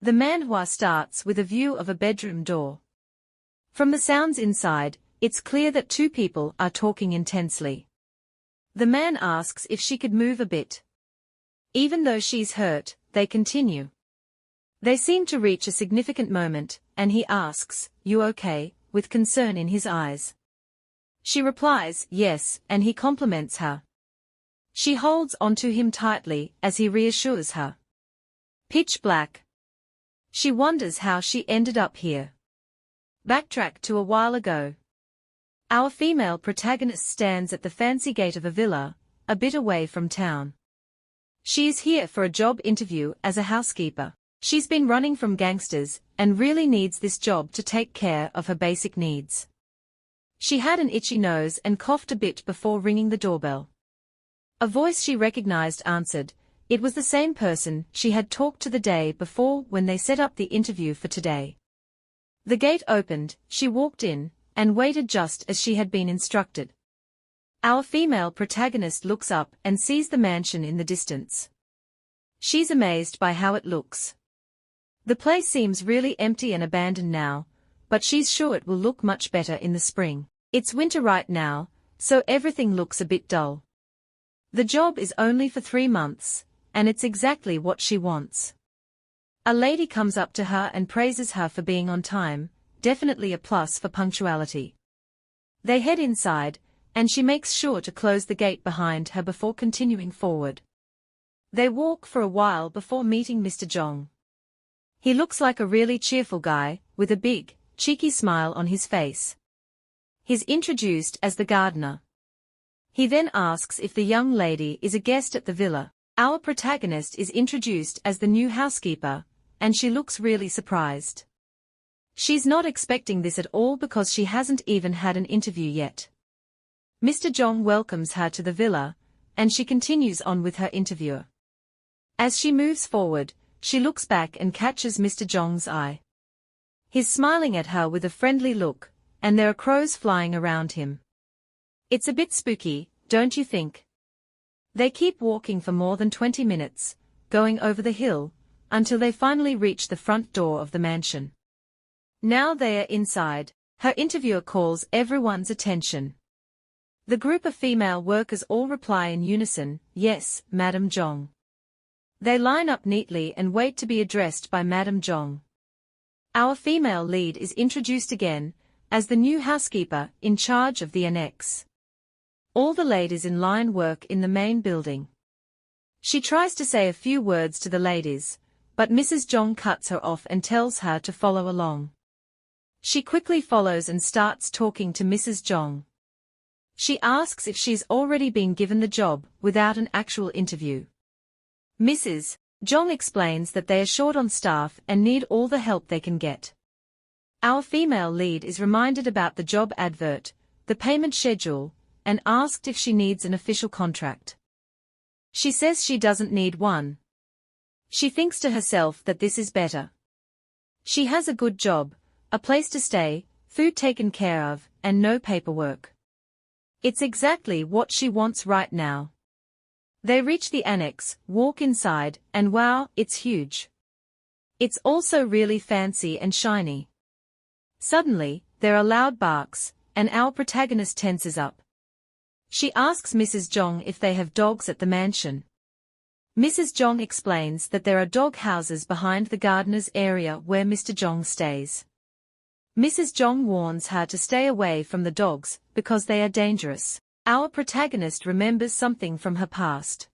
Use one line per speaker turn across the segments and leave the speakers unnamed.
The manhwa starts with a view of a bedroom door. From the sounds inside, it's clear that two people are talking intensely. The man asks if she could move a bit. Even though she's hurt, they continue. They seem to reach a significant moment, and he asks, "You okay?" with concern in his eyes. She replies, "Yes," and he compliments her. She holds onto him tightly as he reassures her. Pitch black. She wonders how she ended up here. Backtrack to a while ago. Our female protagonist stands at the fancy gate of a villa, a bit away from town. She is here for a job interview as a housekeeper. She's been running from gangsters and really needs this job to take care of her basic needs. She had an itchy nose and coughed a bit before ringing the doorbell. A voice she recognized answered. It was the same person she had talked to the day before when they set up the interview for today. The gate opened, she walked in, and waited just as she had been instructed. Our female protagonist looks up and sees the mansion in the distance. She's amazed by how it looks. The place seems really empty and abandoned now, but she's sure it will look much better in the spring. It's winter right now, so everything looks a bit dull. The job is only for 3 months, and it's exactly what she wants. A lady comes up to her and praises her for being on time, definitely a plus for punctuality. They head inside, and she makes sure to close the gate behind her before continuing forward. They walk for a while before meeting Mr. Jong. He looks like a really cheerful guy, with a big, cheeky smile on his face. He's introduced as the gardener. He then asks if the young lady is a guest at the villa. Our protagonist is introduced as the new housekeeper, and she looks really surprised. She's not expecting this at all because she hasn't even had an interview yet. Mr. Jong welcomes her to the villa, and she continues on with her interviewer. As she moves forward, she looks back and catches Mr. Jong's eye. He's smiling at her with a friendly look, and there are crows flying around him. It's a bit spooky, don't you think? They keep walking for more than 20 minutes, going over the hill, until they finally reach the front door of the mansion. Now they are inside, her interviewer calls everyone's attention. The group of female workers all reply in unison, "Yes, Madam Jong." They line up neatly and wait to be addressed by Madam Jong. Our female lead is introduced again, as the new housekeeper in charge of the annex. All the ladies in line work in the main building. She tries to say a few words to the ladies, but Mrs. Jong cuts her off and tells her to follow along. She quickly follows and starts talking to Mrs. Jong. She asks if she's already been given the job without an actual interview. Mrs. Jong explains that they are short on staff and need all the help they can get. Our female lead is reminded about the job advert, the payment schedule, and asked if she needs an official contract. She says she doesn't need one. She thinks to herself that this is better. She has a good job, a place to stay, food taken care of, and no paperwork. It's exactly what she wants right now. They reach the annex, walk inside, and wow, it's huge. It's also really fancy and shiny. Suddenly, there are loud barks, and our protagonist tenses up. She asks Mrs. Jong if they have dogs at the mansion. Mrs. Jong explains that there are dog houses behind the gardener's area where Mr. Jong stays. Mrs. Jong warns her to stay away from the dogs because they are dangerous. Our protagonist remembers something from her past.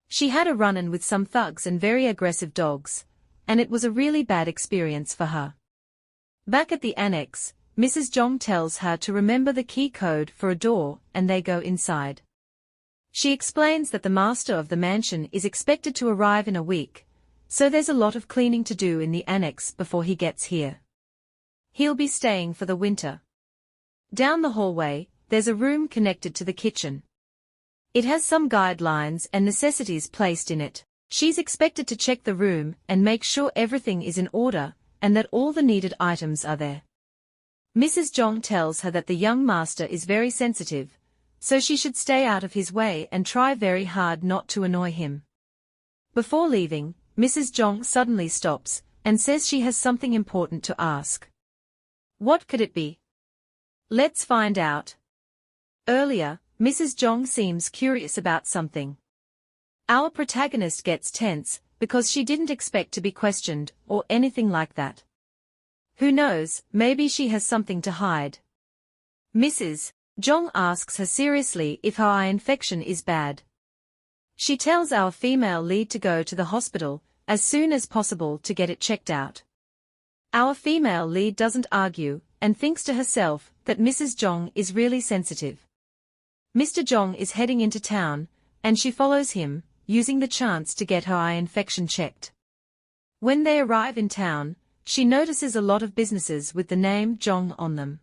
She had a run-in with some thugs and very aggressive dogs, and it was a really bad experience for her. Back at the annex, Mrs. Jong tells her to remember the key code for a door, and they go inside. She explains that the master of the mansion is expected to arrive in a week, so there's a lot of cleaning to do in the annex before he gets here. He'll be staying for the winter. Down the hallway, there's a room connected to the kitchen. It has some guidelines and necessities placed in it. She's expected to check the room and make sure everything is in order, and that all the needed items are there. Mrs. Jong tells her that the young master is very sensitive, so she should stay out of his way and try very hard not to annoy him. Before leaving, Mrs. Jong suddenly stops, and says she has something important to ask. What could it be? Let's find out. Earlier, Mrs. Jong seems curious about something. Our protagonist gets tense because she didn't expect to be questioned or anything like that. Who knows, maybe she has something to hide. Mrs. Jong asks her seriously if her eye infection is bad. She tells our female lead to go to the hospital as soon as possible to get it checked out. Our female lead doesn't argue and thinks to herself that Mrs. Jong is really sensitive. Mr. Jong is heading into town, and she follows him, using the chance to get her eye infection checked. When they arrive in town, she notices a lot of businesses with the name Jong on them.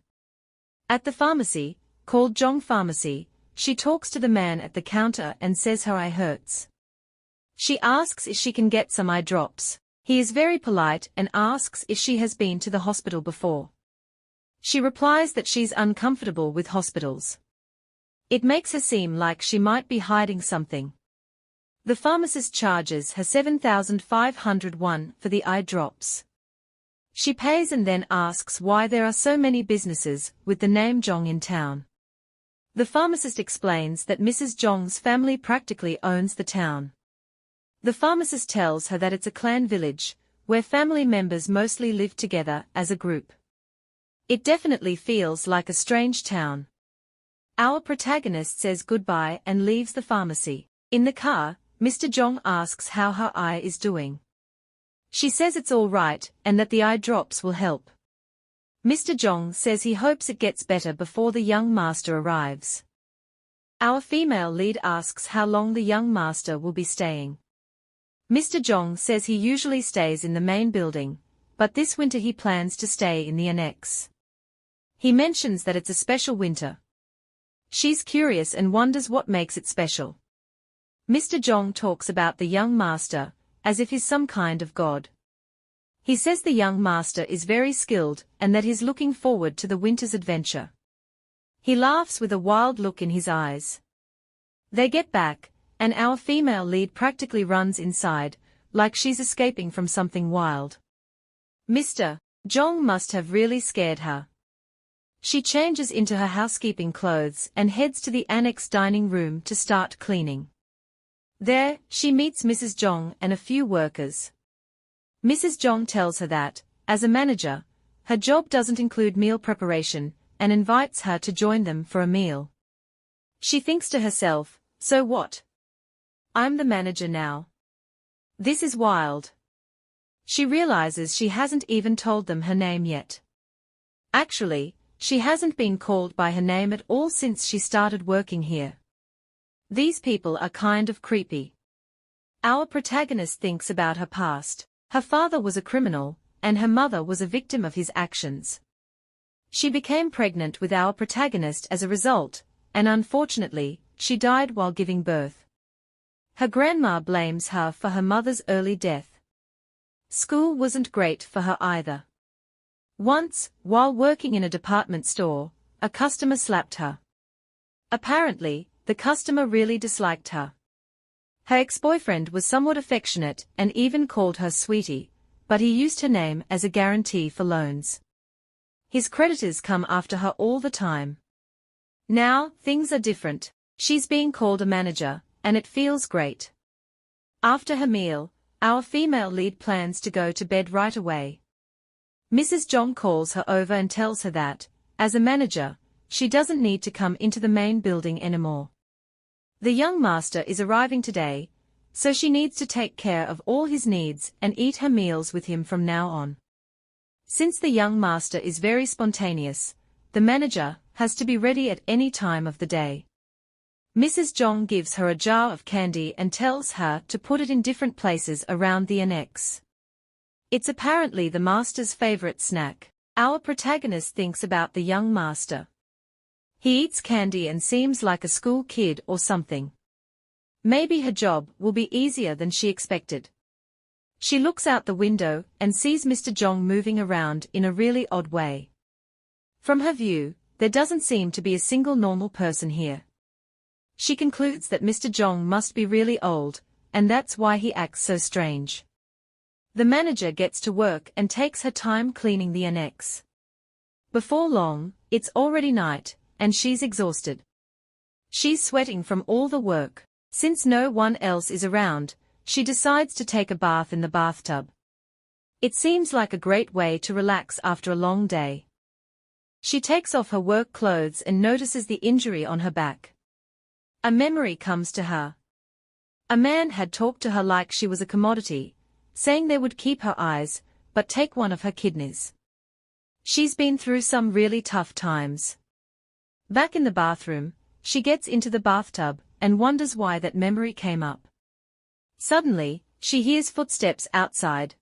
At the pharmacy, called Jong Pharmacy, she talks to the man at the counter and says her eye hurts. She asks if she can get some eye drops. He is very polite and asks if she has been to the hospital before. She replies that she's uncomfortable with hospitals. It makes her seem like she might be hiding something. The pharmacist charges her 7,500 won for the eye drops. She pays and then asks why there are so many businesses with the name Jong in town. The pharmacist explains that Mrs. Jong's family practically owns the town. The pharmacist tells her that it's a clan village, where family members mostly live together as a group. It definitely feels like a strange town. Our protagonist says goodbye and leaves the pharmacy. In the car, Mr. Jong asks how her eye is doing. She says it's all right and that the eye drops will help. Mr. Jong says he hopes it gets better before the young master arrives. Our female lead asks how long the young master will be staying. Mr. Jong says he usually stays in the main building, but this winter he plans to stay in the annex. He mentions that it's a special winter. She's curious and wonders what makes it special. Mr. Jong talks about the young master, as if he's some kind of god. He says the young master is very skilled and that he's looking forward to the winter's adventure. He laughs with a wild look in his eyes. They get back, and our female lead practically runs inside, like she's escaping from something wild. Mr. Jong must have really scared her. She changes into her housekeeping clothes and heads to the annex dining room to start cleaning. There, she meets Mrs. Jong and a few workers. Mrs. Jong tells her that, as a manager, her job doesn't include meal preparation, and invites her to join them for a meal. She thinks to herself, so what? I'm the manager now. This is wild. She realizes she hasn't even told them her name yet. Actually, she hasn't been called by her name at all since she started working here. These people are kind of creepy. Our protagonist thinks about her past. Her father was a criminal, and her mother was a victim of his actions. She became pregnant with our protagonist as a result, and unfortunately, she died while giving birth. Her grandma blames her for her mother's early death. School wasn't great for her either. Once, while working in a department store, a customer slapped her. Apparently, the customer really disliked her. Her ex-boyfriend was somewhat affectionate and even called her sweetie, but he used her name as a guarantee for loans. His creditors come after her all the time. Now, things are different. She's being called a manager, and it feels great. After her meal, our female lead plans to go to bed right away. Mrs. Jong calls her over and tells her that, as a manager, she doesn't need to come into the main building anymore. The young master is arriving today, so she needs to take care of all his needs and eat her meals with him from now on. Since the young master is very spontaneous, the manager has to be ready at any time of the day. Mrs. Jong gives her a jar of candy and tells her to put it in different places around the annex. It's apparently the master's favorite snack. Our protagonist thinks about the young master. He eats candy and seems like a school kid or something. Maybe her job will be easier than she expected. She looks out the window and sees Mr. Jong moving around in a really odd way. From her view, there doesn't seem to be a single normal person here. She concludes that Mr. Jong must be really old, and that's why he acts so strange. The manager gets to work and takes her time cleaning the annex. Before long, it's already night, and she's exhausted. She's sweating from all the work. Since no one else is around, she decides to take a bath in the bathtub. It seems like a great way to relax after a long day. She takes off her work clothes and notices the injury on her back. A memory comes to her. A man had talked to her like she was a commodity, saying they would keep her eyes, but take one of her kidneys. She's been through some really tough times. Back in the bathroom, she gets into the bathtub and wonders why that memory came up. Suddenly, she hears footsteps outside.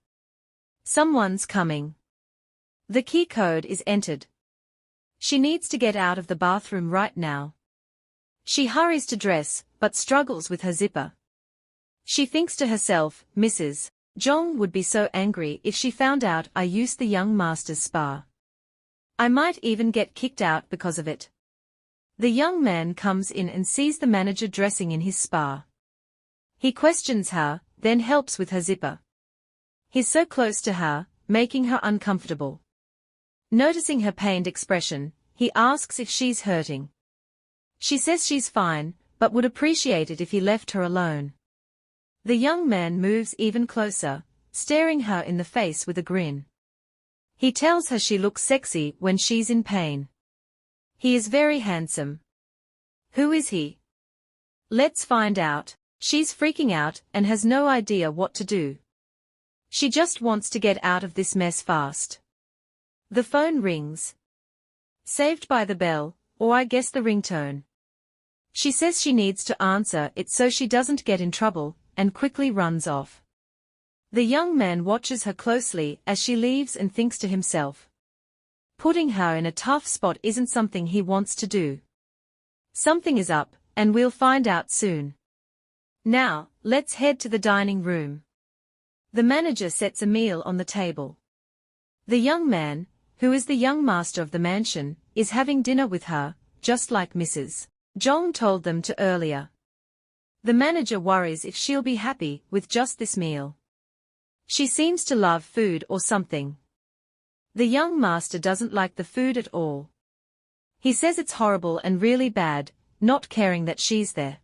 Someone's coming. The key code is entered. She needs to get out of the bathroom right now. She hurries to dress, but struggles with her zipper. She thinks to herself, Mrs. Jong would be so angry if she found out I used the young master's spa. I might even get kicked out because of it. The young man comes in and sees the manager dressing in his spa. He questions her, then helps with her zipper. He's so close to her, making her uncomfortable. Noticing her pained expression, he asks if she's hurting. She says she's fine, but would appreciate it if he left her alone. The young man moves even closer, staring her in the face with a grin. He tells her she looks sexy when she's in pain. He is very handsome. Who is he? Let's find out. She's freaking out and has no idea what to do. She just wants to get out of this mess fast. The phone rings. Saved by the bell, or I guess the ringtone. She says she needs to answer it so she doesn't get in trouble, and quickly runs off. The young man watches her closely as she leaves and thinks to himself. Putting her in a tough spot isn't something he wants to do. Something is up, and we'll find out soon. Now, let's head to the dining room. The manager sets a meal on the table. The young man, who is the young master of the mansion, is having dinner with her, just like Mrs. Jong told them to earlier. The manager worries if she'll be happy with just this meal. She seems to love food or something. The young master doesn't like the food at all. He says it's horrible and really bad, not caring that she's there.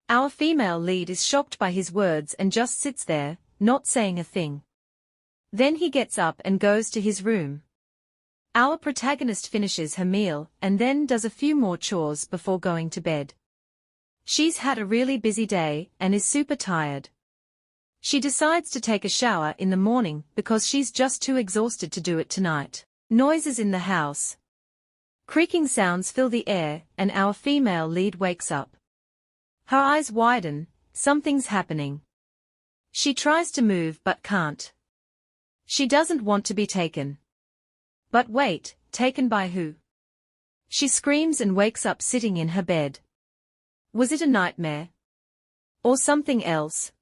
Our female lead is shocked by his words and just sits there, not saying a thing. Then he gets up and goes to his room. Our protagonist finishes her meal and then does a few more chores before going to bed. She's had a really busy day and is super tired. She decides to take a shower in the morning because she's just too exhausted to do it tonight. Noises in the house. Creaking sounds fill the air and our female lead wakes up. Her eyes widen, something's happening. She tries to move but can't. She doesn't want to be taken. But wait, taken by who? She screams and wakes up sitting in her bed. Was it a nightmare? Or something else?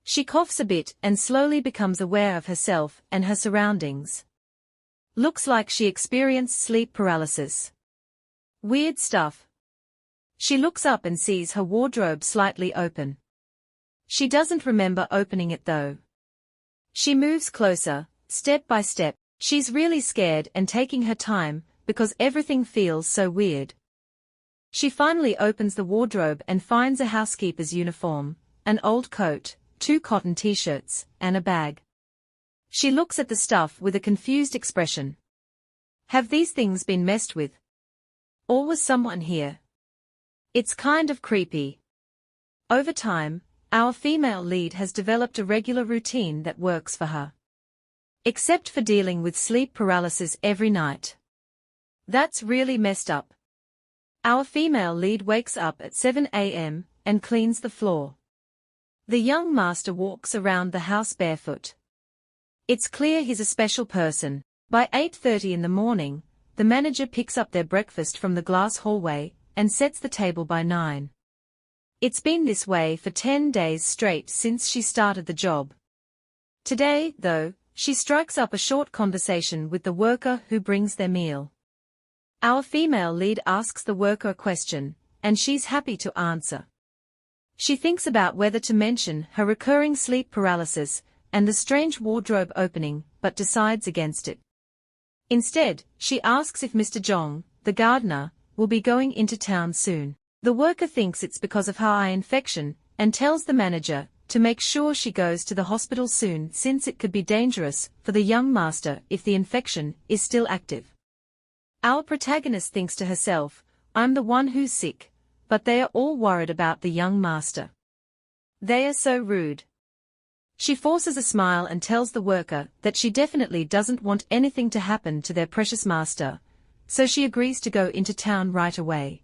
She coughs a bit and slowly becomes aware of herself and her surroundings. Looks like she experienced sleep paralysis. Weird stuff. She looks up and sees her wardrobe slightly open. She doesn't remember opening it though. She moves closer, step by step. She's really scared and taking her time, because everything feels so weird. She finally opens the wardrobe and finds a housekeeper's uniform, an old coat, 2 cotton t-shirts, and a bag. She looks at the stuff with a confused expression. Have these things been messed with? Or was someone here? It's kind of creepy. Over time, our female lead has developed a regular routine that works for her. Except for dealing with sleep paralysis every night. That's really messed up. Our female lead wakes up at 7 a.m. and cleans the floor. The young master walks around the house barefoot. It's clear he's a special person. By 8:30 in the morning, the manager picks up their breakfast from the glass hallway and sets the table by 9. It's been this way for 10 days straight since she started the job. Today, though, she strikes up a short conversation with the worker who brings their meal. Our female lead asks the worker a question, and she's happy to answer. She thinks about whether to mention her recurring sleep paralysis, and the strange wardrobe opening, but decides against it. Instead, she asks if Mr. Jong, the gardener, will be going into town soon. The worker thinks it's because of her eye infection, and tells the manager to make sure she goes to the hospital soon since it could be dangerous for the young master if the infection is still active. Our protagonist thinks to herself, I'm the one who's sick, but they are all worried about the young master. They are so rude. She forces a smile and tells the worker that she definitely doesn't want anything to happen to their precious master, so she agrees to go into town right away.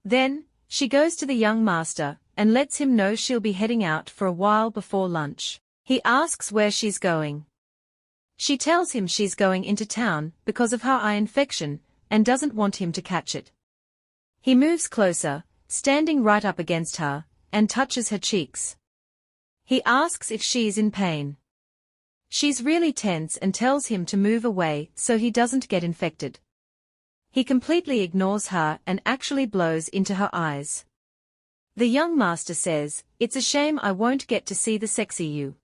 Then, she goes to the young master and lets him know she'll be heading out for a while before lunch. He asks where she's going. She tells him she's going into town because of her eye infection and doesn't want him to catch it. He moves closer, standing right up against her, and touches her cheeks. He asks if she's in pain. She's really tense and tells him to move away so he doesn't get infected. He completely ignores her and actually blows into her eyes. The young master says, it's a shame I won't get to see the sexy you.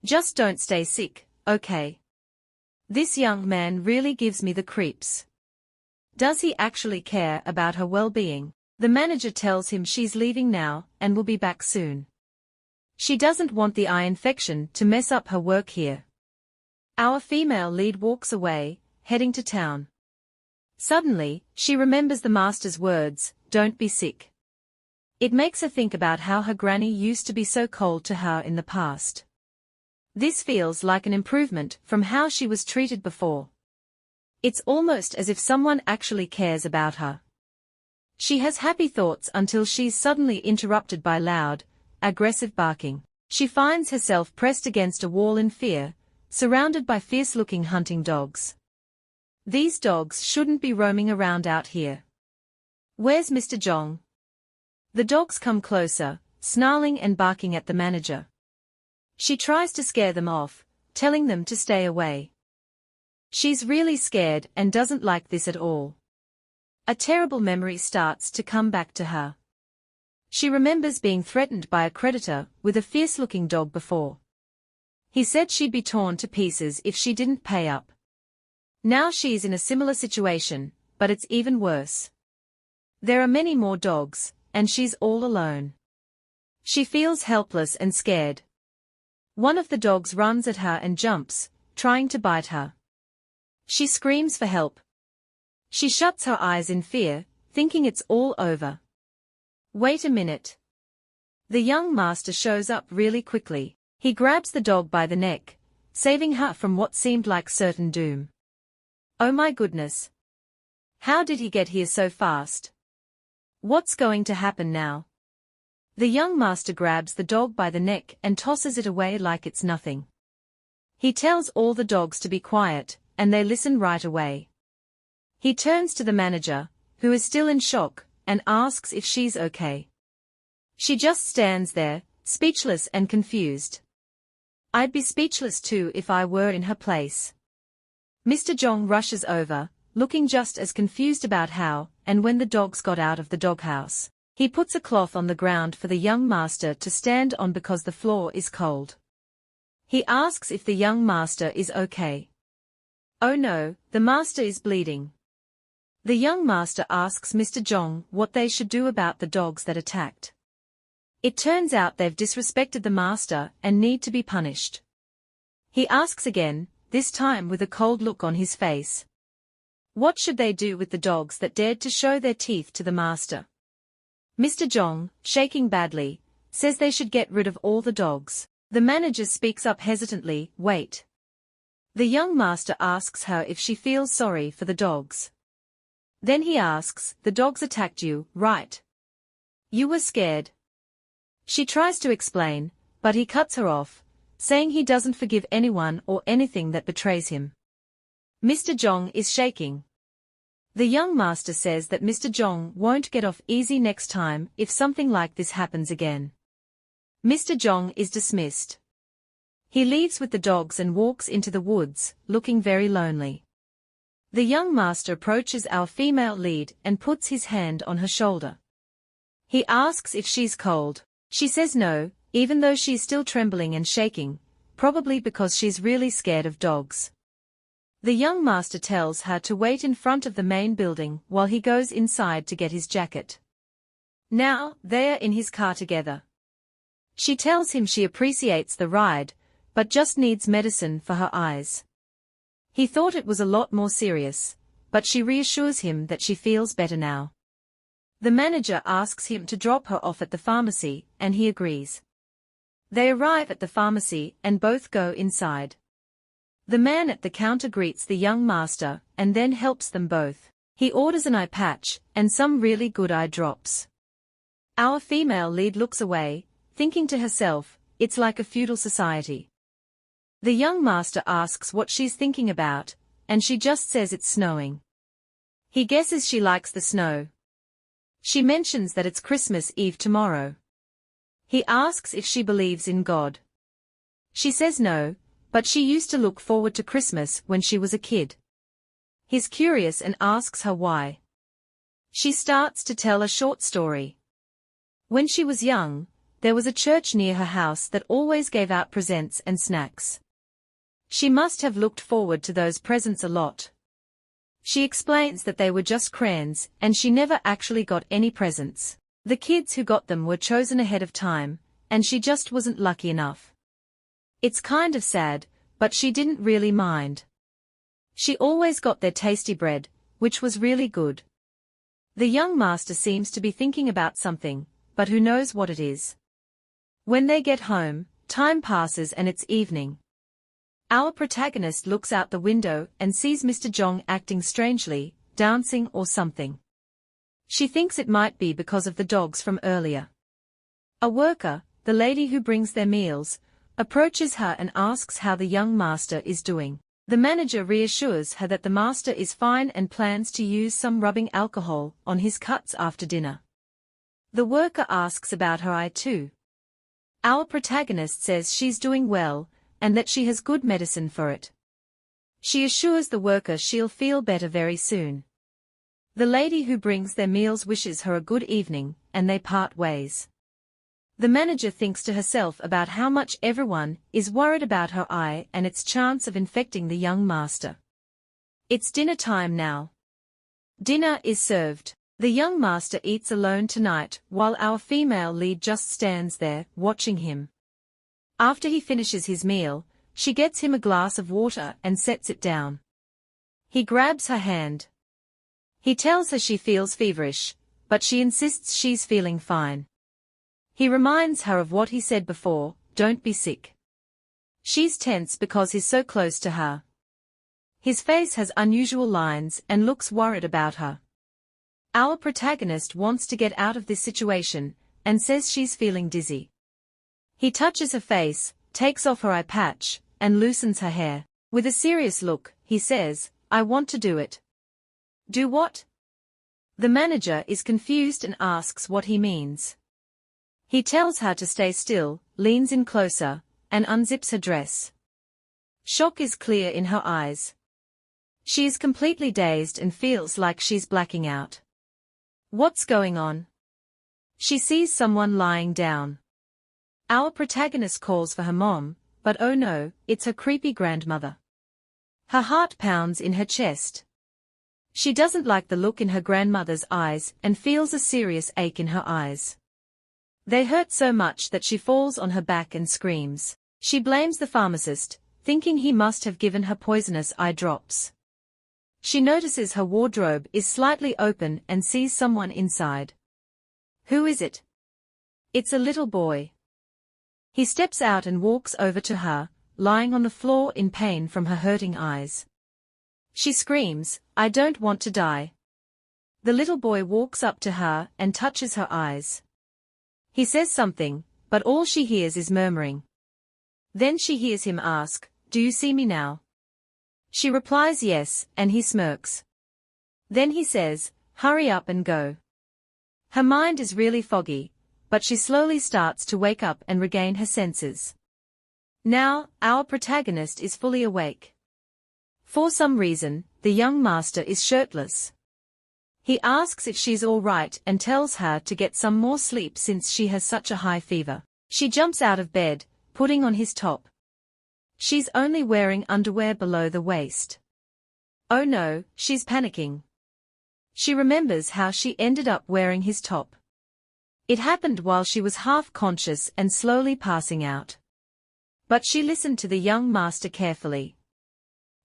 Just don't stay sick, okay? This young man really gives me the creeps. Does he actually care about her well-being? The manager tells him she's leaving now and will be back soon. She doesn't want the eye infection to mess up her work here. Our female lead walks away, heading to town. Suddenly, she remembers the master's words, don't be sick. It makes her think about how her granny used to be so cold to her in the past. This feels like an improvement from how she was treated before. It's almost as if someone actually cares about her. She has happy thoughts until she's suddenly interrupted by loud, aggressive barking. She finds herself pressed against a wall in fear, surrounded by fierce-looking hunting dogs. These dogs shouldn't be roaming around out here. Where's Mr. Jong? The dogs come closer, snarling and barking at the manager. She tries to scare them off, telling them to stay away. She's really scared and doesn't like this at all. A terrible memory starts to come back to her. She remembers being threatened by a creditor with a fierce-looking dog before. He said she'd be torn to pieces if she didn't pay up. Now she's in a similar situation, but it's even worse. There are many more dogs, and she's all alone. She feels helpless and scared. One of the dogs runs at her and jumps, trying to bite her. She screams for help. She shuts her eyes in fear, thinking it's all over. Wait a minute. The young master shows up really quickly. He grabs the dog by the neck, saving her from what seemed like certain doom. Oh my goodness. How did he get here so fast? What's going to happen now? The young master grabs the dog by the neck and tosses it away like it's nothing. He tells all the dogs to be quiet, and they listen right away. He turns to the manager, who is still in shock, and asks if she's okay. She just stands there, speechless and confused. I'd be speechless too if I were in her place. Mr. Jong rushes over, looking just as confused about how and when the dogs got out of the doghouse. He puts a cloth on the ground for the young master to stand on because the floor is cold. He asks if the young master is okay. Oh no, the master is bleeding. The young master asks Mr. Jong what they should do about the dogs that attacked. It turns out they've disrespected the master and need to be punished. He asks again, this time with a cold look on his face. What should they do with the dogs that dared to show their teeth to the master? Mr. Jong, shaking badly, says they should get rid of all the dogs. The manager speaks up hesitantly, wait. The young master asks her if she feels sorry for the dogs. Then he asks, the dogs attacked you, right? You were scared. She tries to explain, but he cuts her off, saying he doesn't forgive anyone or anything that betrays him. Mr. Jong is shaking. The young master says that Mr. Jong won't get off easy next time if something like this happens again. Mr. Jong is dismissed. He leaves with the dogs and walks into the woods, looking very lonely. The young master approaches our female lead and puts his hand on her shoulder. He asks if she's cold. She says no, even though she's still trembling and shaking, probably because she's really scared of dogs. The young master tells her to wait in front of the main building while he goes inside to get his jacket. Now, they are in his car together. She tells him she appreciates the ride, but just needs medicine for her eyes. He thought it was a lot more serious, but she reassures him that she feels better now. The manager asks him to drop her off at the pharmacy, and he agrees. They arrive at the pharmacy and both go inside. The man at the counter greets the young master and then helps them both. He orders an eye patch and some really good eye drops. Our female lead looks away, thinking to herself, it's like a feudal society. The young master asks what she's thinking about, and she just says it's snowing. He guesses she likes the snow. She mentions that it's Christmas Eve tomorrow. He asks if she believes in God. She says no, but she used to look forward to Christmas when she was a kid. He's curious and asks her why. She starts to tell a short story. When she was young, there was a church near her house that always gave out presents and snacks. She must have looked forward to those presents a lot. She explains that they were just crayons and she never actually got any presents. The kids who got them were chosen ahead of time, and she just wasn't lucky enough. It's kind of sad, but she didn't really mind. She always got their tasty bread, which was really good. The young master seems to be thinking about something, but who knows what it is. When they get home, time passes and it's evening. Our protagonist looks out the window and sees Mr. Jong acting strangely, dancing or something. She thinks it might be because of the dogs from earlier. A worker, the lady who brings their meals, approaches her and asks how the young master is doing. The manager reassures her that the master is fine and plans to use some rubbing alcohol on his cuts after dinner. The worker asks about her eye too. Our protagonist says she's doing well, and that she has good medicine for it. She assures the worker she'll feel better very soon. The lady who brings their meals wishes her a good evening, and they part ways. The manager thinks to herself about how much everyone is worried about her eye and its chance of infecting the young master. It's dinner time now. Dinner is served. The young master eats alone tonight while our female lead just stands there, watching him. After he finishes his meal, she gets him a glass of water and sets it down. He grabs her hand. He tells her she feels feverish, but she insists she's feeling fine. He reminds her of what he said before, don't be sick. She's tense because he's so close to her. His face has unusual lines and looks worried about her. Our protagonist wants to get out of this situation, and says she's feeling dizzy. He touches her face, takes off her eye patch, and loosens her hair. With a serious look, he says, I want to do it. Do what? The manager is confused and asks what he means. He tells her to stay still, leans in closer, and unzips her dress. Shock is clear in her eyes. She is completely dazed and feels like she's blacking out. What's going on? She sees someone lying down. Our protagonist calls for her mom, but oh no, it's her creepy grandmother. Her heart pounds in her chest. She doesn't like the look in her grandmother's eyes and feels a serious ache in her eyes. They hurt so much that she falls on her back and screams. She blames the pharmacist, thinking he must have given her poisonous eye drops. She notices her wardrobe is slightly open and sees someone inside. Who is it? It's a little boy. He steps out and walks over to her, lying on the floor in pain from her hurting eyes. She screams, I don't want to die. The little boy walks up to her and touches her eyes. He says something, but all she hears is murmuring. Then she hears him ask, do you see me now? She replies yes, and he smirks. Then he says, hurry up and go. Her mind is really foggy, but she slowly starts to wake up and regain her senses. Now, our protagonist is fully awake. For some reason, the young master is shirtless. He asks if she's all right and tells her to get some more sleep since she has such a high fever. She jumps out of bed, putting on his top. She's only wearing underwear below the waist. Oh no, she's panicking. She remembers how she ended up wearing his top. It happened while she was half conscious and slowly passing out. But she listened to the young master carefully.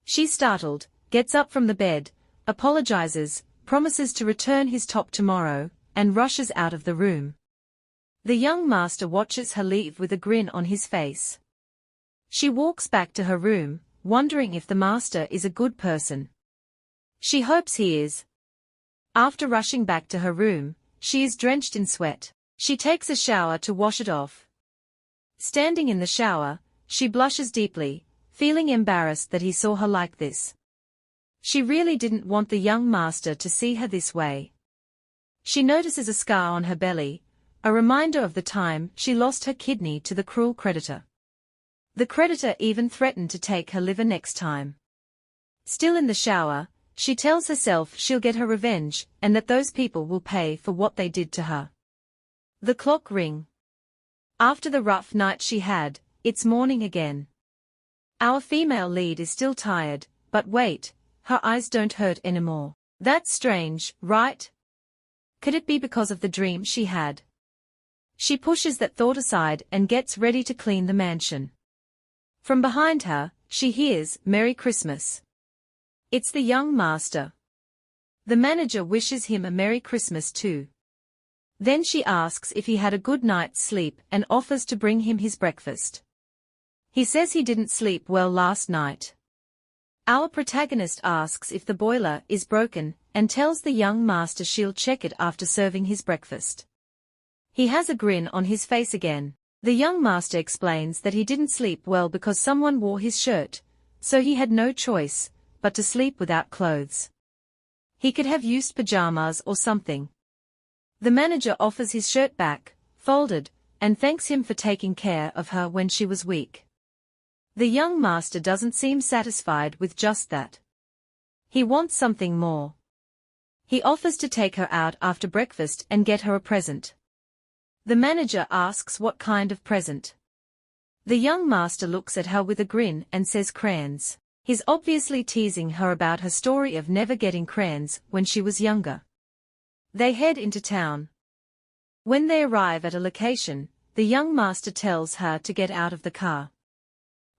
She's startled, gets up from the bed, apologizes, promises to return his top tomorrow, and rushes out of the room. The young master watches her leave with a grin on his face. She walks back to her room, wondering if the master is a good person. She hopes he is. After rushing back to her room, she is drenched in sweat. She takes a shower to wash it off. Standing in the shower, she blushes deeply, feeling embarrassed that he saw her like this. She really didn't want the young master to see her this way. She notices a scar on her belly, a reminder of the time she lost her kidney to the cruel creditor. The creditor even threatened to take her liver next time. Still in the shower, she tells herself she'll get her revenge and that those people will pay for what they did to her. The clock rings. After the rough night she had, it's morning again. Our female lead is still tired, but wait, her eyes don't hurt anymore. That's strange, right? Could it be because of the dream she had? She pushes that thought aside and gets ready to clean the mansion. From behind her, she hears, "Merry Christmas." It's the young master. The manager wishes him a Merry Christmas too. Then she asks if he had a good night's sleep and offers to bring him his breakfast. He says he didn't sleep well last night. Our protagonist asks if the boiler is broken and tells the young master she'll check it after serving his breakfast. He has a grin on his face again. The young master explains that he didn't sleep well because someone wore his shirt, so he had no choice but to sleep without clothes. He could have used pajamas or something. The manager offers his shirt back, folded, and thanks him for taking care of her when she was weak. The young master doesn't seem satisfied with just that. He wants something more. He offers to take her out after breakfast and get her a present. The manager asks what kind of present. The young master looks at her with a grin and says crayons. He's obviously teasing her about her story of never getting crayons when she was younger. They head into town. When they arrive at a location, the young master tells her to get out of the car.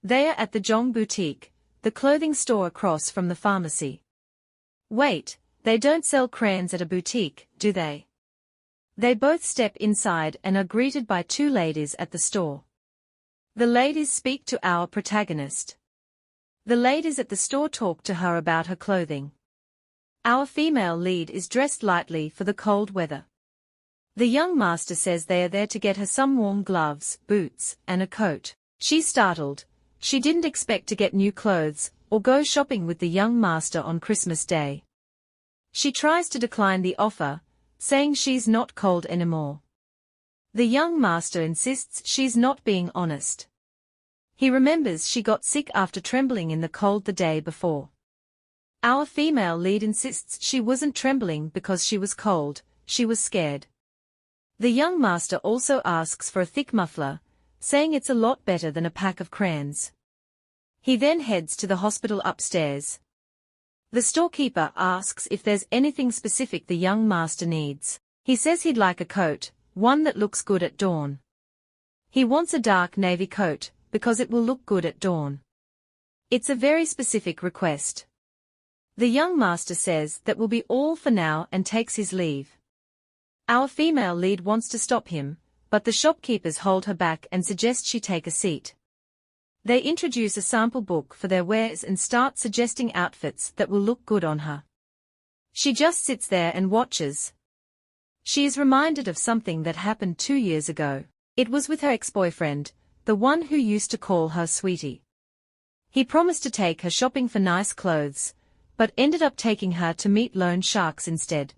They are at the Jong Boutique, the clothing store across from the pharmacy. Wait, they don't sell crayons at a boutique, do they? They both step inside and are greeted by two ladies at the store. The ladies speak to our protagonist. The ladies at the store talk to her about her clothing. Our female lead is dressed lightly for the cold weather. The young master says they are there to get her some warm gloves, boots, and a coat. She's startled. She didn't expect to get new clothes or go shopping with the young master on Christmas Day. She tries to decline the offer, saying she's not cold anymore. The young master insists she's not being honest. He remembers she got sick after trembling in the cold the day before. Our female lead insists she wasn't trembling because she was cold, she was scared. The young master also asks for a thick muffler, saying it's a lot better than a pack of crayons. He then heads to the hospital upstairs. The storekeeper asks if there's anything specific the young master needs. He says he'd like a coat, one that looks good at dawn. He wants a dark navy coat, because it will look good at dawn. It's a very specific request. The young master says that will be all for now and takes his leave. Our female lead wants to stop him, but the shopkeepers hold her back and suggest she take a seat. They introduce a sample book for their wares and start suggesting outfits that will look good on her. She just sits there and watches. She is reminded of something that happened 2 years ago. It was with her ex-boyfriend, the one who used to call her sweetie. He promised to take her shopping for nice clothes, but ended up taking her to meet loan sharks instead.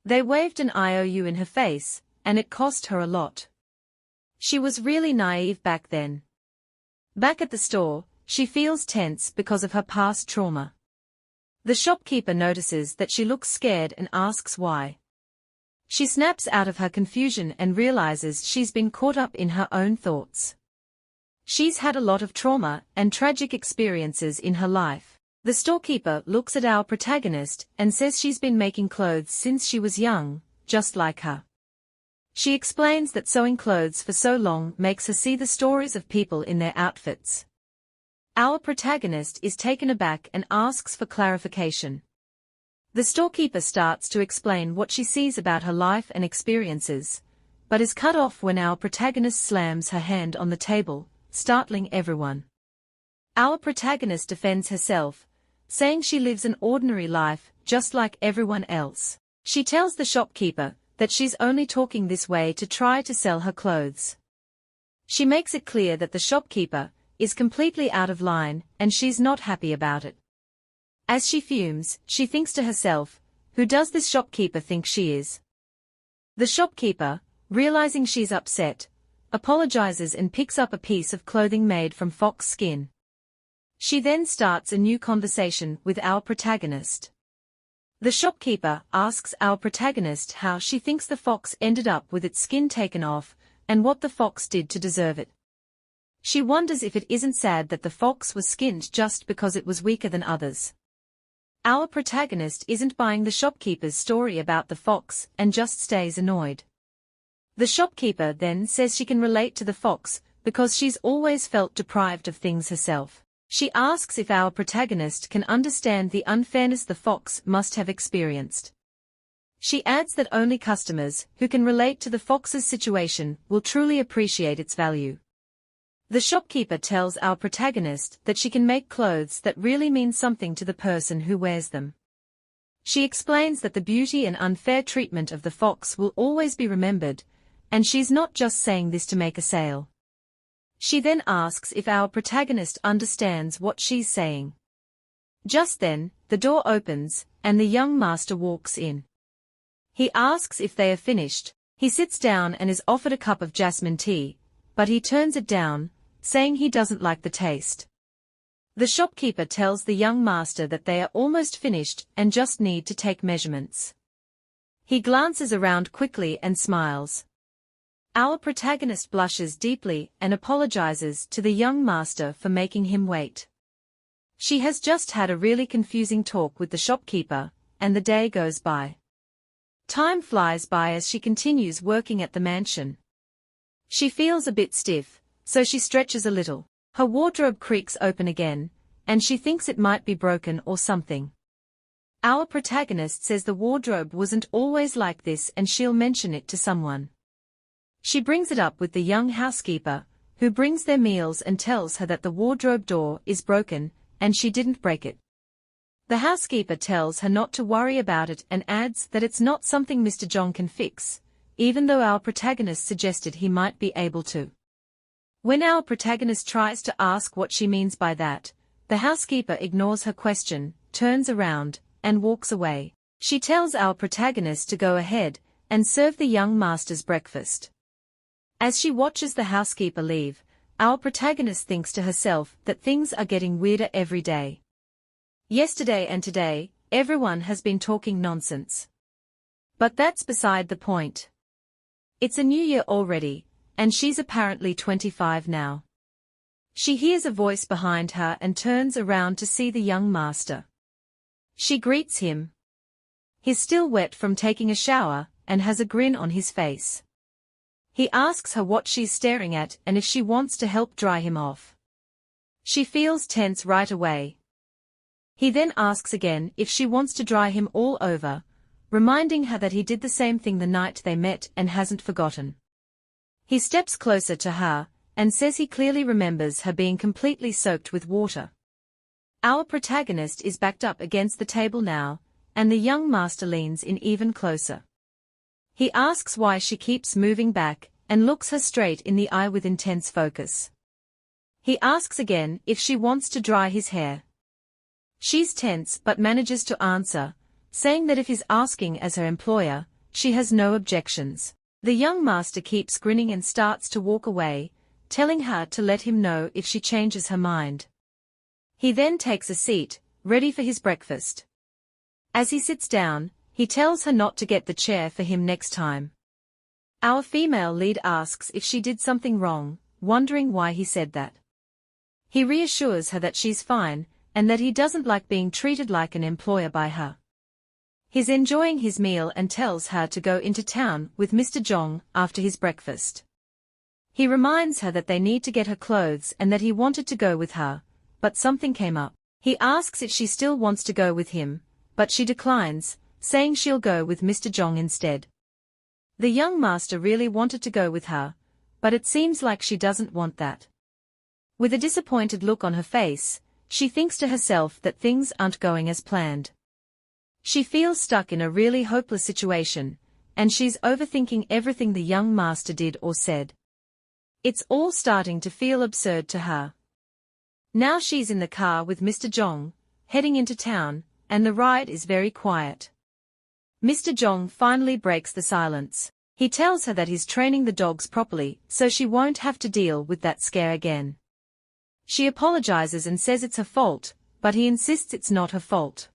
They waved an IOU in her face, and it cost her a lot. She was really naive back then. Back at the store, she feels tense because of her past trauma. The shopkeeper notices that she looks scared and asks why. She snaps out of her confusion and realizes she's been caught up in her own thoughts. She's had a lot of trauma and tragic experiences in her life. The storekeeper looks at our protagonist and says she's been making clothes since she was young, just like her. She explains that sewing clothes for so long makes her see the stories of people in their outfits. Our protagonist is taken aback and asks for clarification. The storekeeper starts to explain what she sees about her life and experiences, but is cut off when our protagonist slams her hand on the table, startling everyone. Our protagonist defends herself, saying she lives an ordinary life, just like everyone else. She tells the shopkeeper that she's only talking this way to try to sell her clothes. She makes it clear that the shopkeeper is completely out of line, and she's not happy about it. As she fumes, she thinks to herself, who does this shopkeeper think she is? The shopkeeper, realizing she's upset, apologizes and picks up a piece of clothing made from fox skin. She then starts a new conversation with our protagonist. The shopkeeper asks our protagonist how she thinks the fox ended up with its skin taken off, and what the fox did to deserve it. She wonders if it isn't sad that the fox was skinned just because it was weaker than others. Our protagonist isn't buying the shopkeeper's story about the fox and just stays annoyed. The shopkeeper then says she can relate to the fox because she's always felt deprived of things herself. She asks if our protagonist can understand the unfairness the fox must have experienced. She adds that only customers who can relate to the fox's situation will truly appreciate its value. The shopkeeper tells our protagonist that she can make clothes that really mean something to the person who wears them. She explains that the beauty and unfair treatment of the fox will always be remembered, and she's not just saying this to make a sale. She then asks if our protagonist understands what she's saying. Just then, the door opens, and the young master walks in. He asks if they are finished. He sits down and is offered a cup of jasmine tea, but he turns it down, saying he doesn't like the taste. The shopkeeper tells the young master that they are almost finished and just need to take measurements. He glances around quickly and smiles. Our protagonist blushes deeply and apologizes to the young master for making him wait. She has just had a really confusing talk with the shopkeeper, and the day goes by. Time flies by as she continues working at the mansion. She feels a bit stiff, so she stretches a little. Her wardrobe creaks open again, and she thinks it might be broken or something. Our protagonist says the wardrobe wasn't always like this and she'll mention it to someone. She brings it up with the young housekeeper, who brings their meals and tells her that the wardrobe door is broken, and she didn't break it. The housekeeper tells her not to worry about it and adds that it's not something Mr. John can fix, even though our protagonist suggested he might be able to. When our protagonist tries to ask what she means by that, the housekeeper ignores her question, turns around, and walks away. She tells our protagonist to go ahead and serve the young master's breakfast. As she watches the housekeeper leave, our protagonist thinks to herself that things are getting weirder every day. Yesterday and today, everyone has been talking nonsense. But that's beside the point. It's a new year already, and she's apparently 25 now. She hears a voice behind her and turns around to see the young master. She greets him. He's still wet from taking a shower, and has a grin on his face. He asks her what she's staring at and if she wants to help dry him off. She feels tense right away. He then asks again if she wants to dry him all over, reminding her that he did the same thing the night they met and hasn't forgotten. He steps closer to her, and says he clearly remembers her being completely soaked with water. Our protagonist is backed up against the table now, and the young master leans in even closer. He asks why she keeps moving back, and looks her straight in the eye with intense focus. He asks again if she wants to dry his hair. She's tense but manages to answer, saying that if he's asking as her employer, she has no objections. The young master keeps grinning and starts to walk away, telling her to let him know if she changes her mind. He then takes a seat, ready for his breakfast. As he sits down, he tells her not to get the chair for him next time. Our female lead asks if she did something wrong, wondering why he said that. He reassures her that she's fine, and that he doesn't like being treated like an employer by her. He's enjoying his meal and tells her to go into town with Mr. Jong after his breakfast. He reminds her that they need to get her clothes and that he wanted to go with her, but something came up. He asks if she still wants to go with him, but she declines, saying she'll go with Mr. Jong instead. The young master really wanted to go with her, but it seems like she doesn't want that. With a disappointed look on her face, she thinks to herself that things aren't going as planned. She feels stuck in a really hopeless situation, and she's overthinking everything the young master did or said. It's all starting to feel absurd to her. Now she's in the car with Mr. Jong, heading into town, and the ride is very quiet. Mr. Jong finally breaks the silence. He tells her that he's training the dogs properly so she won't have to deal with that scare again. She apologizes and says it's her fault, but he insists it's not her fault.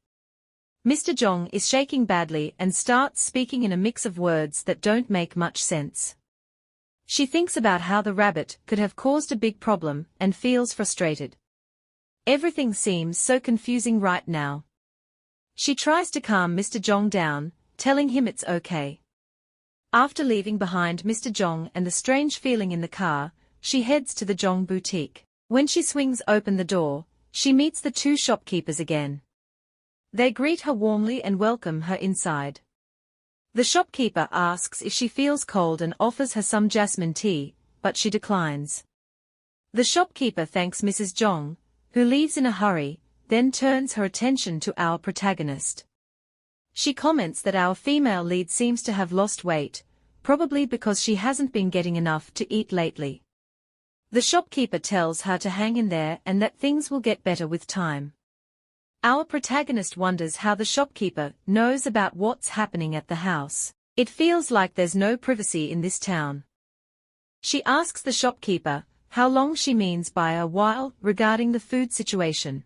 Mr. Jong is shaking badly and starts speaking in a mix of words that don't make much sense. She thinks about how the rabbit could have caused a big problem and feels frustrated. Everything seems so confusing right now. She tries to calm Mr. Jong down, telling him it's okay. After leaving behind Mr. Jong and the strange feeling in the car, she heads to the Jong boutique. When she swings open the door, she meets the two shopkeepers again. They greet her warmly and welcome her inside. The shopkeeper asks if she feels cold and offers her some jasmine tea, but she declines. The shopkeeper thanks Mrs. Jong, who leaves in a hurry, then turns her attention to our protagonist. She comments that our female lead seems to have lost weight, probably because she hasn't been getting enough to eat lately. The shopkeeper tells her to hang in there and that things will get better with time. Our protagonist wonders how the shopkeeper knows about what's happening at the house. It feels like there's no privacy in this town. She asks the shopkeeper how long she means by a while regarding the food situation.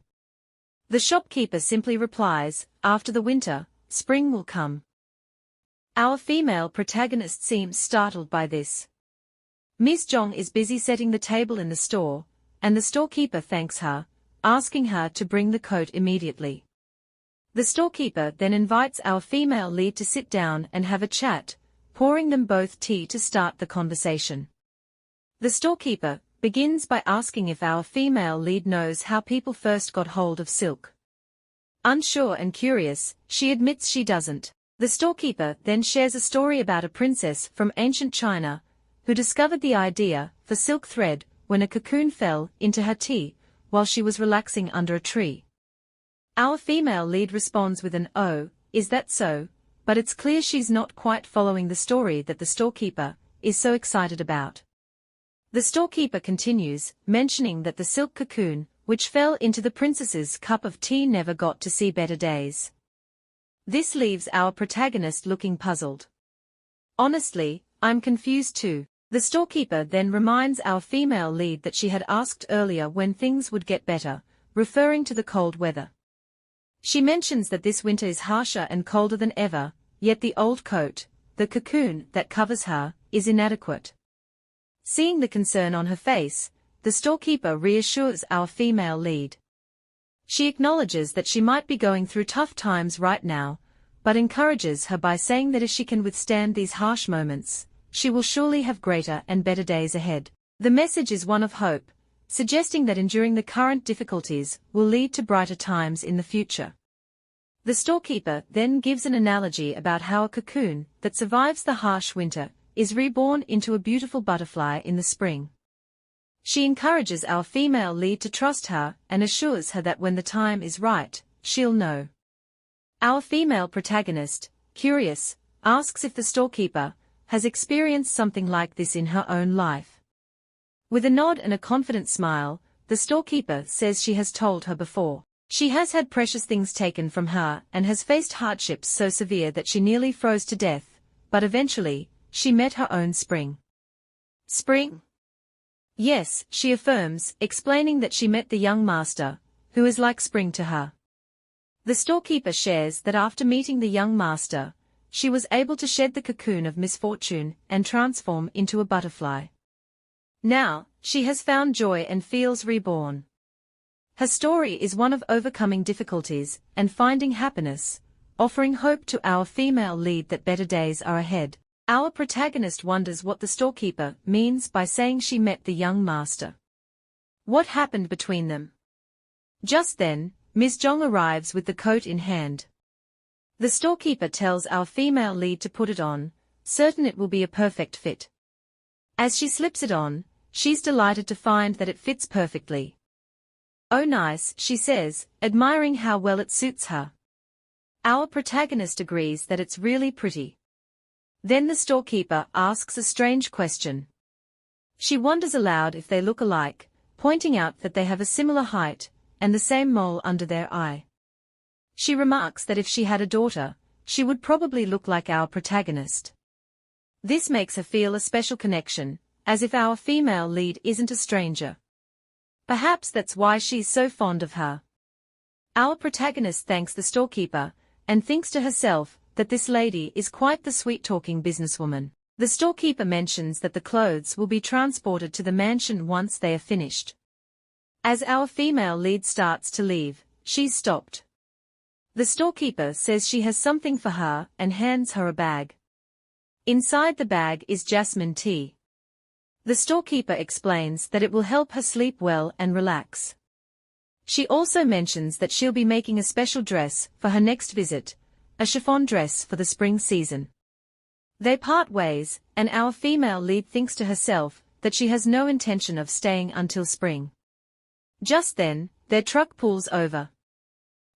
The shopkeeper simply replies, after the winter, spring will come. Our female protagonist seems startled by this. Miss Jong is busy setting the table in the store, and the storekeeper thanks her, asking her to bring the coat immediately. The storekeeper then invites our female lead to sit down and have a chat, pouring them both tea to start the conversation. The storekeeper begins by asking if our female lead knows how people first got hold of silk. Unsure and curious, she admits she doesn't. The storekeeper then shares a story about a princess from ancient China, who discovered the idea for silk thread when a cocoon fell into her tea, while she was relaxing under a tree. Our female lead responds with an "Oh, is that so?" but it's clear she's not quite following the story that the storekeeper is so excited about. The storekeeper continues, mentioning that the silk cocoon, which fell into the princess's cup of tea, never got to see better days. This leaves our protagonist looking puzzled. Honestly, I'm confused too. The storekeeper then reminds our female lead that she had asked earlier when things would get better, referring to the cold weather. She mentions that this winter is harsher and colder than ever, yet the old coat, the cocoon that covers her, is inadequate. Seeing the concern on her face, the storekeeper reassures our female lead. She acknowledges that she might be going through tough times right now, but encourages her by saying that if she can withstand these harsh moments, she will surely have greater and better days ahead. The message is one of hope, suggesting that enduring the current difficulties will lead to brighter times in the future. The storekeeper then gives an analogy about how a cocoon that survives the harsh winter is reborn into a beautiful butterfly in the spring. She encourages our female lead to trust her and assures her that when the time is right, she'll know. Our female protagonist, curious, asks if the storekeeper has experienced something like this in her own life. With a nod and a confident smile, the storekeeper says she has told her before. She has had precious things taken from her and has faced hardships so severe that she nearly froze to death, but eventually, she met her own spring. Spring? Yes, she affirms, explaining that she met the young master, who is like spring to her. The storekeeper shares that after meeting the young master, she was able to shed the cocoon of misfortune and transform into a butterfly. Now, she has found joy and feels reborn. Her story is one of overcoming difficulties and finding happiness, offering hope to our female lead that better days are ahead. Our protagonist wonders what the storekeeper means by saying she met the young master. What happened between them? Just then, Ms. Jong arrives with the coat in hand. The storekeeper tells our female lead to put it on, certain it will be a perfect fit. As she slips it on, she's delighted to find that it fits perfectly. "Oh nice," she says, admiring how well it suits her. Our protagonist agrees that it's really pretty. Then the storekeeper asks a strange question. She wonders aloud if they look alike, pointing out that they have a similar height, and the same mole under their eye. She remarks that if she had a daughter, she would probably look like our protagonist. This makes her feel a special connection, as if our female lead isn't a stranger. Perhaps that's why she's so fond of her. Our protagonist thanks the storekeeper, and thinks to herself that this lady is quite the sweet-talking businesswoman. The storekeeper mentions that the clothes will be transported to the mansion once they are finished. As our female lead starts to leave, she's stopped. The storekeeper says she has something for her and hands her a bag. Inside the bag is jasmine tea. The storekeeper explains that it will help her sleep well and relax. She also mentions that she'll be making a special dress for her next visit, a chiffon dress for the spring season. They part ways, and our female lead thinks to herself that she has no intention of staying until spring. Just then, their truck pulls over.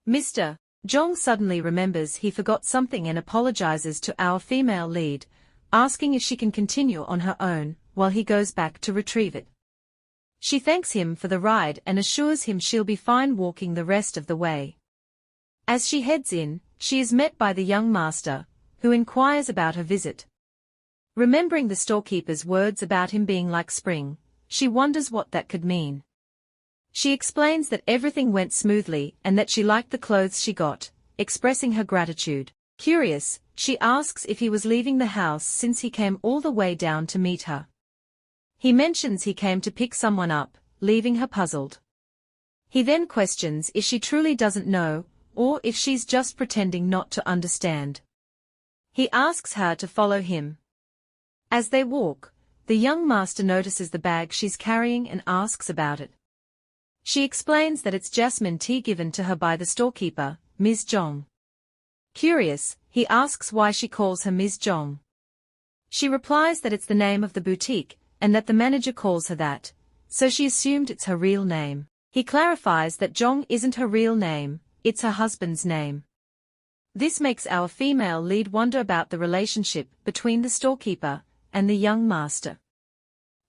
Mr. Jong suddenly remembers he forgot something and apologizes to our female lead, asking if she can continue on her own while he goes back to retrieve it. She thanks him for the ride and assures him she'll be fine walking the rest of the way. As she heads in, she is met by the young master, who inquires about her visit. Remembering the storekeeper's words about him being like spring, she wonders what that could mean. She explains that everything went smoothly and that she liked the clothes she got, expressing her gratitude. Curious, she asks if he was leaving the house since he came all the way down to meet her. He mentions he came to pick someone up, leaving her puzzled. He then questions if she truly doesn't know, or if she's just pretending not to understand. He asks her to follow him. As they walk, the young master notices the bag she's carrying and asks about it. She explains that it's jasmine tea given to her by the storekeeper, Ms. Jong. Curious, he asks why she calls her Ms. Jong. She replies that it's the name of the boutique, and that the manager calls her that, so she assumed it's her real name. He clarifies that Jong isn't her real name, it's her husband's name. This makes our female lead wonder about the relationship between the storekeeper and the young master.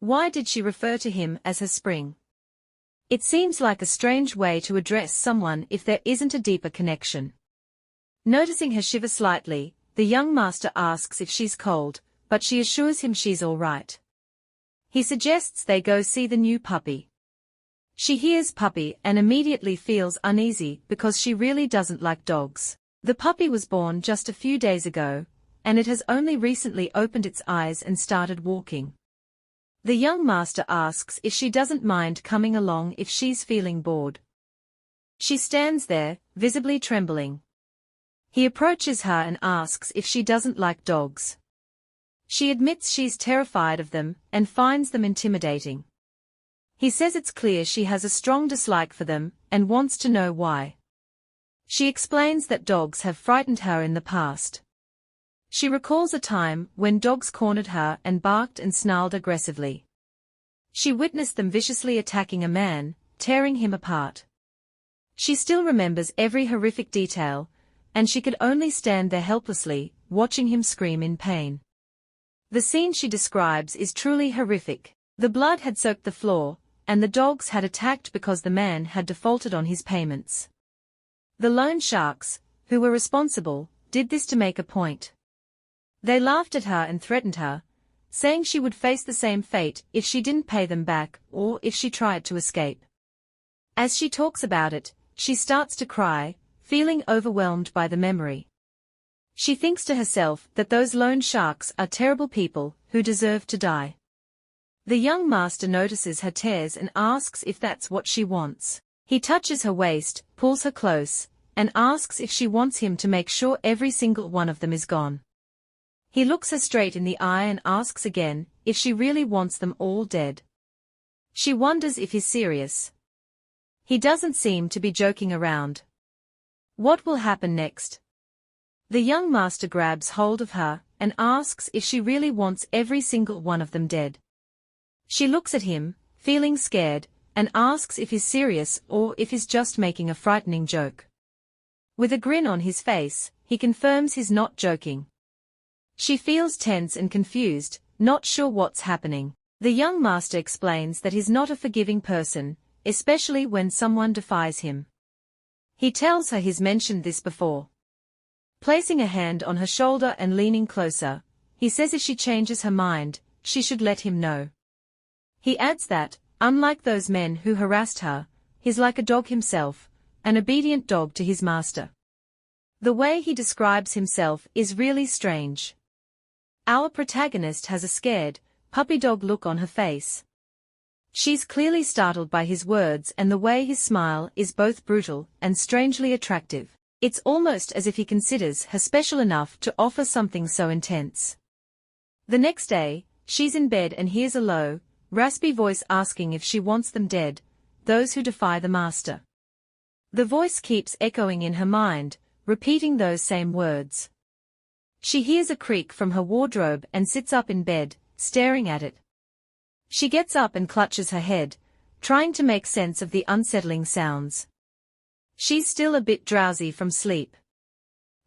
Why did she refer to him as her spring? It seems like a strange way to address someone if there isn't a deeper connection. Noticing her shiver slightly, the young master asks if she's cold, but she assures him she's all right. He suggests they go see the new puppy. She hears puppy and immediately feels uneasy because she really doesn't like dogs. The puppy was born just a few days ago, and it has only recently opened its eyes and started walking. The young master asks if she doesn't mind coming along if she's feeling bored. She stands there, visibly trembling. He approaches her and asks if she doesn't like dogs. She admits she's terrified of them and finds them intimidating. He says it's clear she has a strong dislike for them and wants to know why. She explains that dogs have frightened her in the past. She recalls a time when dogs cornered her and barked and snarled aggressively. She witnessed them viciously attacking a man, tearing him apart. She still remembers every horrific detail, and she could only stand there helplessly, watching him scream in pain. The scene she describes is truly horrific. The blood had soaked the floor, and the dogs had attacked because the man had defaulted on his payments. The loan sharks, who were responsible, did this to make a point. They laughed at her and threatened her, saying she would face the same fate if she didn't pay them back or if she tried to escape. As she talks about it, she starts to cry, feeling overwhelmed by the memory. She thinks to herself that those loan sharks are terrible people who deserve to die. The young master notices her tears and asks if that's what she wants. He touches her waist, pulls her close, and asks if she wants him to make sure every single one of them is gone. He looks her straight in the eye and asks again if she really wants them all dead. She wonders if he's serious. He doesn't seem to be joking around. What will happen next? The young master grabs hold of her and asks if she really wants every single one of them dead. She looks at him, feeling scared, and asks if he's serious or if he's just making a frightening joke. With a grin on his face, he confirms he's not joking. She feels tense and confused, not sure what's happening. The young master explains that he's not a forgiving person, especially when someone defies him. He tells her he's mentioned this before. Placing a hand on her shoulder and leaning closer, he says if she changes her mind, she should let him know. He adds that, unlike those men who harassed her, he's like a dog himself, an obedient dog to his master. The way he describes himself is really strange. Our protagonist has a scared, puppy dog look on her face. She's clearly startled by his words, and the way his smile is both brutal and strangely attractive. It's almost as if he considers her special enough to offer something so intense. The next day, she's in bed and hears a low, raspy voice asking if she wants them dead, those who defy the master. The voice keeps echoing in her mind, repeating those same words. She hears a creak from her wardrobe and sits up in bed, staring at it. She gets up and clutches her head, trying to make sense of the unsettling sounds. She's still a bit drowsy from sleep.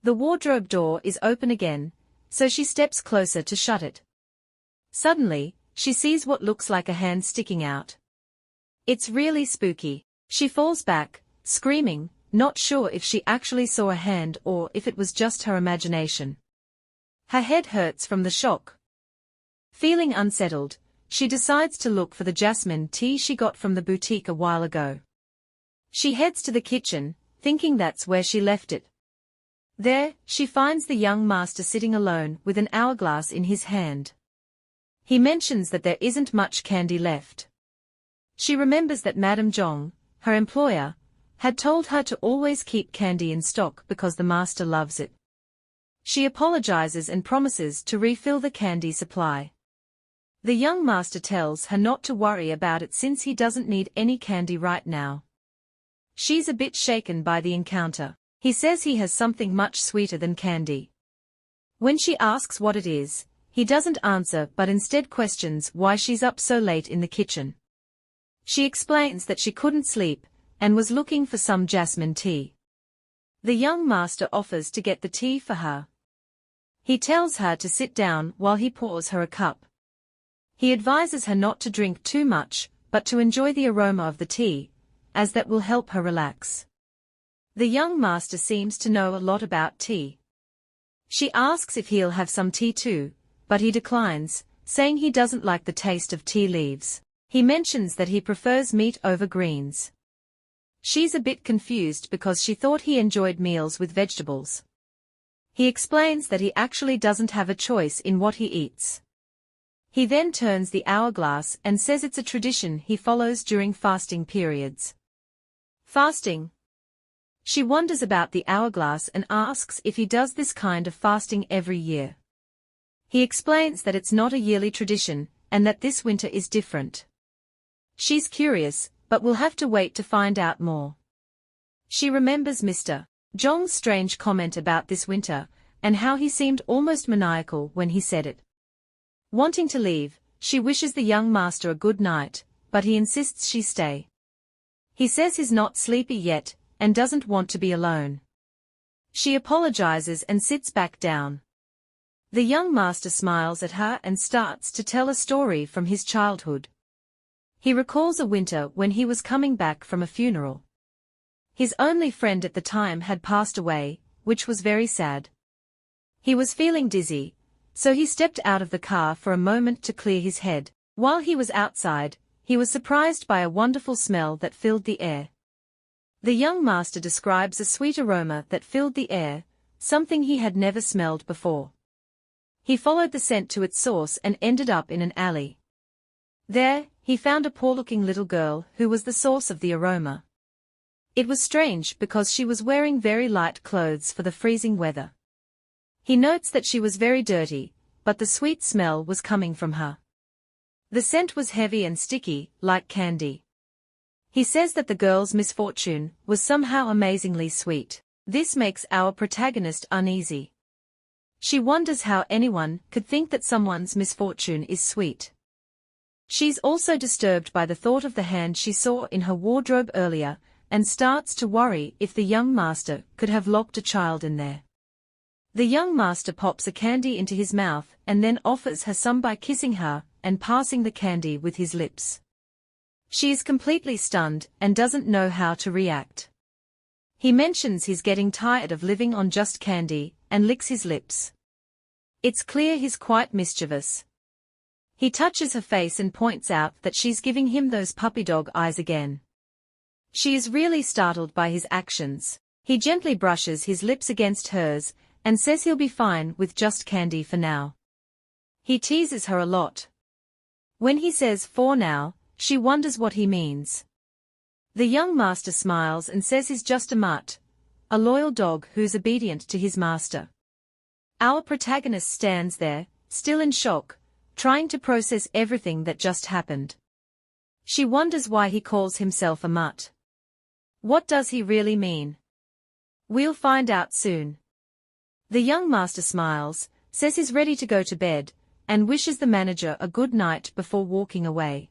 The wardrobe door is open again, so she steps closer to shut it. Suddenly, she sees what looks like a hand sticking out. It's really spooky. She falls back, screaming, not sure if she actually saw a hand or if it was just her imagination. Her head hurts from the shock. Feeling unsettled, she decides to look for the jasmine tea she got from the boutique a while ago. She heads to the kitchen, thinking that's where she left it. There, she finds the young master sitting alone with an hourglass in his hand. He mentions that there isn't much candy left. She remembers that Madame Zhong, her employer, had told her to always keep candy in stock because the master loves it. She apologizes and promises to refill the candy supply. The young master tells her not to worry about it since he doesn't need any candy right now. She's a bit shaken by the encounter. He says he has something much sweeter than candy. When she asks what it is, he doesn't answer but instead questions why she's up so late in the kitchen. She explains that she couldn't sleep and was looking for some jasmine tea. The young master offers to get the tea for her. He tells her to sit down while he pours her a cup. He advises her not to drink too much, but to enjoy the aroma of the tea, as that will help her relax. The young master seems to know a lot about tea. She asks if he'll have some tea too, but he declines, saying he doesn't like the taste of tea leaves. He mentions that he prefers meat over greens. She's a bit confused because she thought he enjoyed meals with vegetables. He explains that he actually doesn't have a choice in what he eats. He then turns the hourglass and says it's a tradition he follows during fasting periods. Fasting? She wonders about the hourglass and asks if he does this kind of fasting every year. He explains that it's not a yearly tradition, and that this winter is different. She's curious, but will have to wait to find out more. She remembers Mr. Zhong's strange comment about this winter, and how he seemed almost maniacal when he said it. Wanting to leave, she wishes the young master a good night, but he insists she stay. He says he's not sleepy yet, and doesn't want to be alone. She apologizes and sits back down. The young master smiles at her and starts to tell a story from his childhood. He recalls a winter when he was coming back from a funeral. His only friend at the time had passed away, which was very sad. He was feeling dizzy, so he stepped out of the car for a moment to clear his head. While he was outside, he was surprised by a wonderful smell that filled the air. The young master describes a sweet aroma that filled the air, something he had never smelled before. He followed the scent to its source and ended up in an alley. There, he found a poor-looking little girl who was the source of the aroma. It was strange because she was wearing very light clothes for the freezing weather. He notes that she was very dirty, but the sweet smell was coming from her. The scent was heavy and sticky, like candy. He says that the girl's misfortune was somehow amazingly sweet. This makes our protagonist uneasy. She wonders how anyone could think that someone's misfortune is sweet. She's also disturbed by the thought of the hand she saw in her wardrobe earlier, and starts to worry if the young master could have locked a child in there. The young master pops a candy into his mouth and then offers her some by kissing her and passing the candy with his lips. She is completely stunned and doesn't know how to react. He mentions he's getting tired of living on just candy and licks his lips. It's clear he's quite mischievous. He touches her face and points out that she's giving him those puppy dog eyes again. She is really startled by his actions. He gently brushes his lips against hers and says he'll be fine with just candy for now. He teases her a lot. When he says for now, she wonders what he means. The young master smiles and says he's just a mutt, a loyal dog who's obedient to his master. Our protagonist stands there, still in shock, trying to process everything that just happened. She wonders why he calls himself a mutt. What does he really mean? We'll find out soon. The young master smiles, says he's ready to go to bed, and wishes the manager a good night before walking away.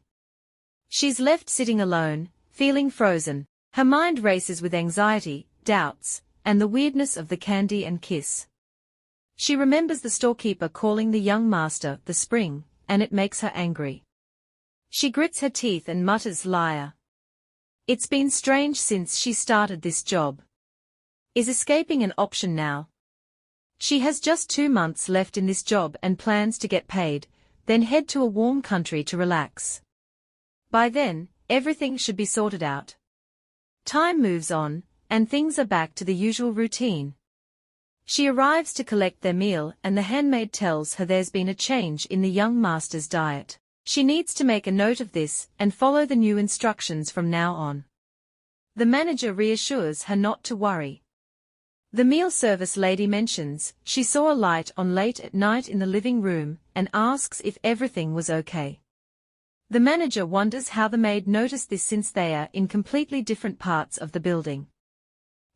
She's left sitting alone, feeling frozen. Her mind races with anxiety, doubts, and the weirdness of the candy and kiss. She remembers the storekeeper calling the young master the spring, and it makes her angry. She grits her teeth and mutters liar. It's been strange since she started this job. Is escaping an option now? She has just 2 months left in this job and plans to get paid, then head to a warm country to relax. By then, everything should be sorted out. Time moves on, and things are back to the usual routine. She arrives to collect their meal and the handmaid tells her there's been a change in the young master's diet. She needs to make a note of this and follow the new instructions from now on. The manager reassures her not to worry. The meal service lady mentions she saw a light on late at night in the living room and asks if everything was okay. The manager wonders how the maid noticed this since they are in completely different parts of the building.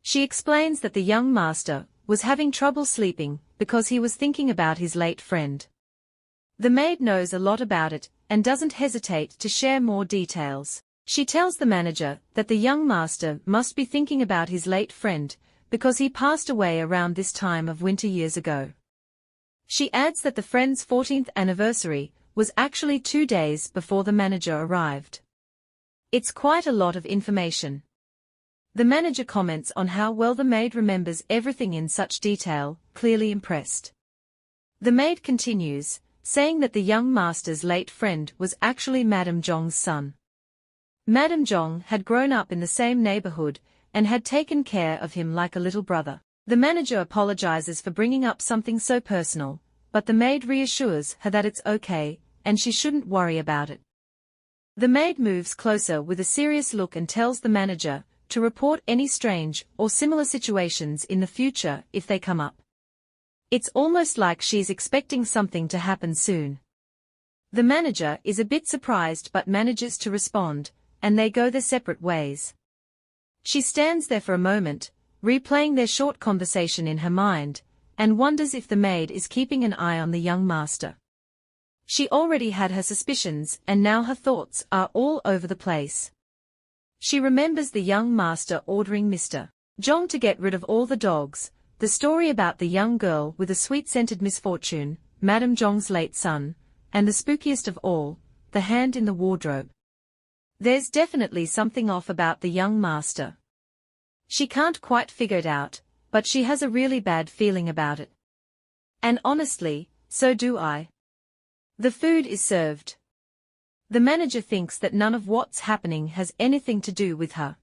She explains that the young master was having trouble sleeping because he was thinking about his late friend. The maid knows a lot about it and doesn't hesitate to share more details. She tells the manager that the young master must be thinking about his late friend because he passed away around this time of winter years ago. She adds that the friend's 14th anniversary was actually 2 days before the manager arrived. It's quite a lot of information. The manager comments on how well the maid remembers everything in such detail, clearly impressed. The maid continues, saying that the young master's late friend was actually Madame Zhong's son. Madame Zhong had grown up in the same neighborhood and had taken care of him like a little brother. The manager apologizes for bringing up something so personal, but the maid reassures her that it's okay, and she shouldn't worry about it. The maid moves closer with a serious look and tells the manager to report any strange or similar situations in the future if they come up. It's almost like she's expecting something to happen soon. The manager is a bit surprised but manages to respond, and they go their separate ways. She stands there for a moment, replaying their short conversation in her mind, and wonders if the maid is keeping an eye on the young master. She already had her suspicions and now her thoughts are all over the place. She remembers the young master ordering Mr. Zhong to get rid of all the dogs, the story about the young girl with a sweet-scented misfortune, Madame Zhong's late son, and the spookiest of all, the hand in the wardrobe. There's definitely something off about the young master. She can't quite figure it out, but she has a really bad feeling about it. And honestly, so do I. The food is served. The manager thinks that none of what's happening has anything to do with her.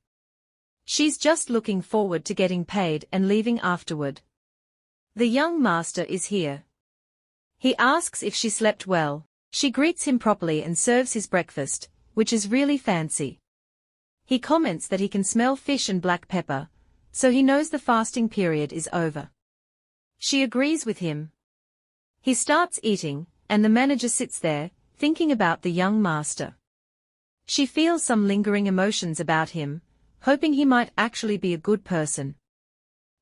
She's just looking forward to getting paid and leaving afterward. The young master is here. He asks if she slept well. She greets him properly and serves his breakfast, which is really fancy. He comments that he can smell fish and black pepper, so he knows the fasting period is over. She agrees with him. He starts eating, and the manager sits there, thinking about the young master. She feels some lingering emotions about him, hoping he might actually be a good person.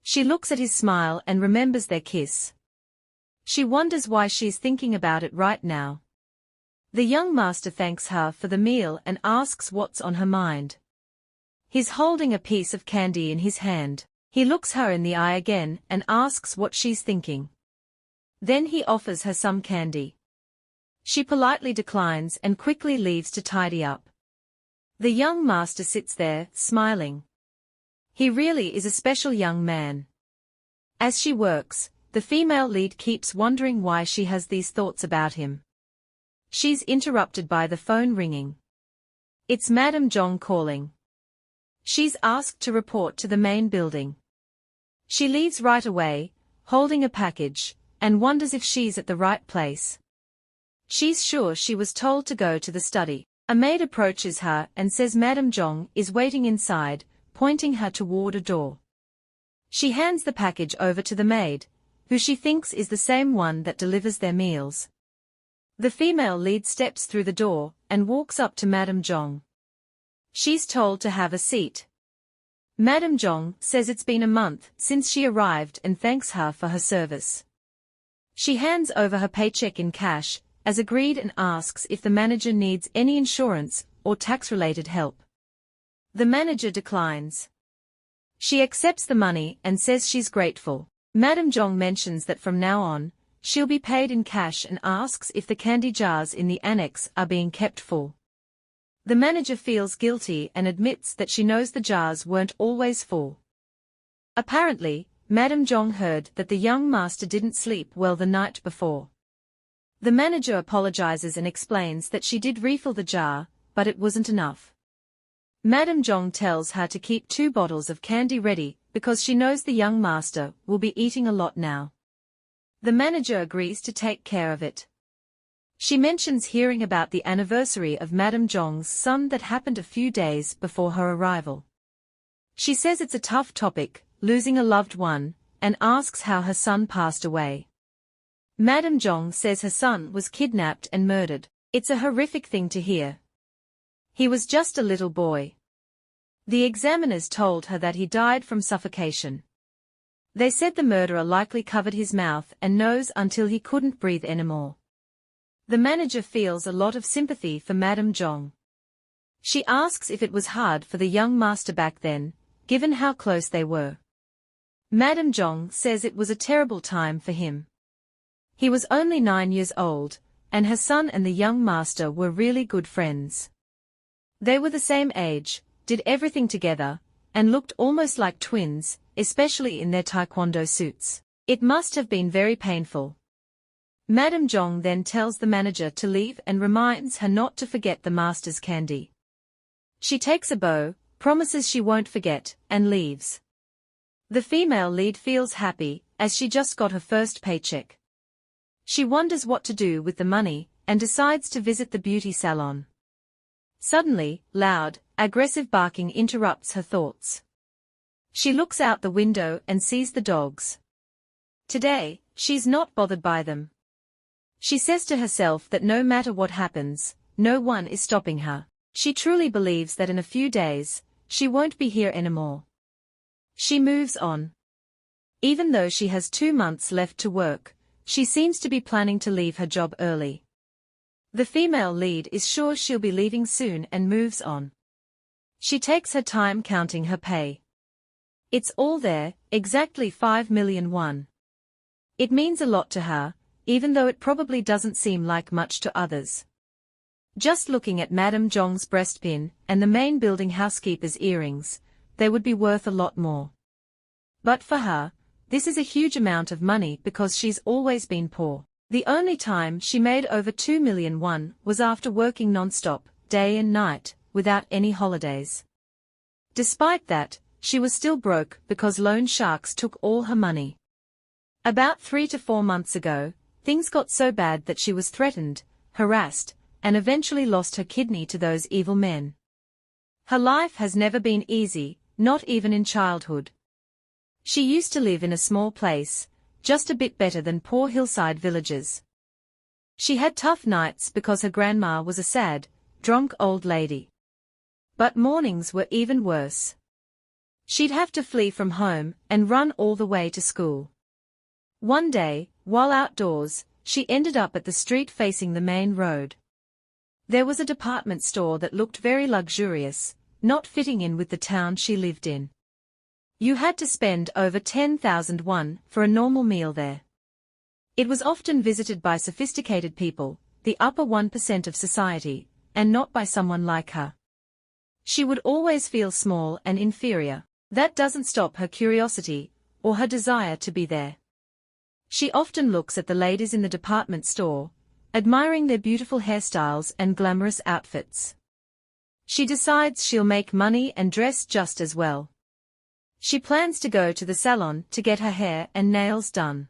She looks at his smile and remembers their kiss. She wonders why she's thinking about it right now. The young master thanks her for the meal and asks what's on her mind. He's holding a piece of candy in his hand. He looks her in the eye again and asks what she's thinking. Then he offers her some candy. She politely declines and quickly leaves to tidy up. The young master sits there, smiling. He really is a special young man. As she works, the female lead keeps wondering why she has these thoughts about him. She's interrupted by the phone ringing. It's Madame Zhong calling. She's asked to report to the main building. She leaves right away, holding a package, and wonders if she's at the right place. She's sure she was told to go to the study. A maid approaches her and says Madame Zhong is waiting inside, pointing her toward a door. She hands the package over to the maid, who she thinks is the same one that delivers their meals. The female lead steps through the door and walks up to Madame Zhong. She's told to have a seat. Madame Zhong says it's been a month since she arrived and thanks her for her service. She hands over her paycheck in cash, as agreed, and asks if the manager needs any insurance or tax-related help. The manager declines. She accepts the money and says she's grateful. Madame Zhong mentions that from now on, she'll be paid in cash and asks if the candy jars in the annex are being kept full. The manager feels guilty and admits that she knows the jars weren't always full. Apparently, Madame Zhong heard that the young master didn't sleep well the night before. The manager apologizes and explains that she did refill the jar, but it wasn't enough. Madame Zhong tells her to keep 2 bottles of candy ready because she knows the young master will be eating a lot now. The manager agrees to take care of it. She mentions hearing about the anniversary of Madame Zhong's son that happened a few days before her arrival. She says it's a tough topic, losing a loved one, and asks how her son passed away. Madame Zhong says her son was kidnapped and murdered. It's a horrific thing to hear. He was just a little boy. The examiners told her that he died from suffocation. They said the murderer likely covered his mouth and nose until he couldn't breathe anymore. The manager feels a lot of sympathy for Madame Zhong. She asks if it was hard for the young master back then, given how close they were. Madame Zhong says it was a terrible time for him. He was only 9 years old, and her son and the young master were really good friends. They were the same age, did everything together, and looked almost like twins, especially in their taekwondo suits. It must have been very painful. Madame Zhong then tells the manager to leave and reminds her not to forget the master's candy. She takes a bow, promises she won't forget, and leaves. The female lead feels happy, as she just got her first paycheck. She wonders what to do with the money, and decides to visit the beauty salon. Suddenly, loud, aggressive barking interrupts her thoughts. She looks out the window and sees the dogs. Today, she's not bothered by them. She says to herself that no matter what happens, no one is stopping her. She truly believes that in a few days, she won't be here anymore. She moves on. Even though she has 2 months left to work, she seems to be planning to leave her job early. The female lead is sure she'll be leaving soon and moves on. She takes her time counting her pay. It's all there, exactly 5 million won. It means a lot to her, even though it probably doesn't seem like much to others. Just looking at Madame Zhong's breastpin and the main building housekeeper's earrings, they would be worth a lot more. But for her, this is a huge amount of money because she's always been poor. The only time she made over 2 million won was after working non-stop, day and night, without any holidays. Despite that, she was still broke because loan sharks took all her money. About 3 to 4 months ago, things got so bad that she was threatened, harassed, and eventually lost her kidney to those evil men. Her life has never been easy, not even in childhood. She used to live in a small place, just a bit better than poor hillside villages. She had tough nights because her grandma was a sad, drunk old lady. But mornings were even worse. She'd have to flee from home and run all the way to school. One day, while outdoors, she ended up at the street facing the main road. There was a department store that looked very luxurious, not fitting in with the town she lived in. You had to spend over 10,000 won for a normal meal there. It was often visited by sophisticated people, the upper 1% of society, and not by someone like her. She would always feel small and inferior. That doesn't stop her curiosity, or her desire to be there. She often looks at the ladies in the department store, admiring their beautiful hairstyles and glamorous outfits. She decides she'll make money and dress just as well. She plans to go to the salon to get her hair and nails done.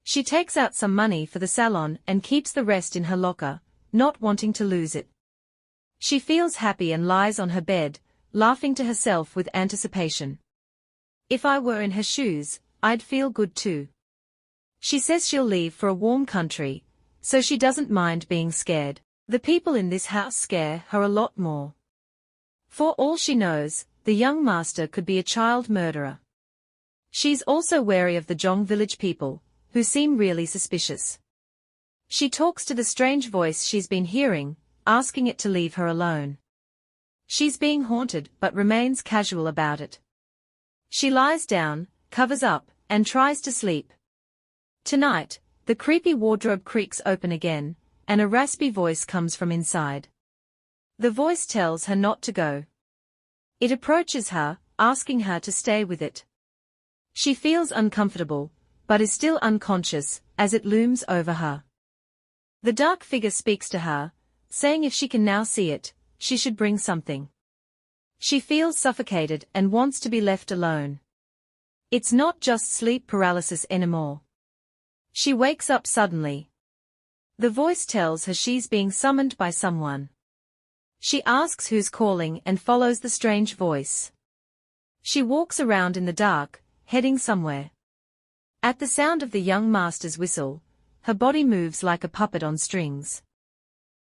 She takes out some money for the salon and keeps the rest in her locker, not wanting to lose it. She feels happy and lies on her bed, laughing to herself with anticipation. If I were in her shoes, I'd feel good too. She says she'll leave for a warm country, so she doesn't mind being scared. The people in this house scare her a lot more. For all she knows, the young master could be a child murderer. She's also wary of the Jong village people, who seem really suspicious. She talks to the strange voice she's been hearing, asking it to leave her alone. She's being haunted but remains casual about it. She lies down, covers up, and tries to sleep. Tonight, the creepy wardrobe creaks open again, and a raspy voice comes from inside. The voice tells her not to go. It approaches her, asking her to stay with it. She feels uncomfortable, but is still unconscious, as it looms over her. The dark figure speaks to her, saying if she can now see it, she should bring something. She feels suffocated and wants to be left alone. It's not just sleep paralysis anymore. She wakes up suddenly. The voice tells her she's being summoned by someone. She asks who's calling and follows the strange voice. She walks around in the dark, heading somewhere. At the sound of the young master's whistle, her body moves like a puppet on strings.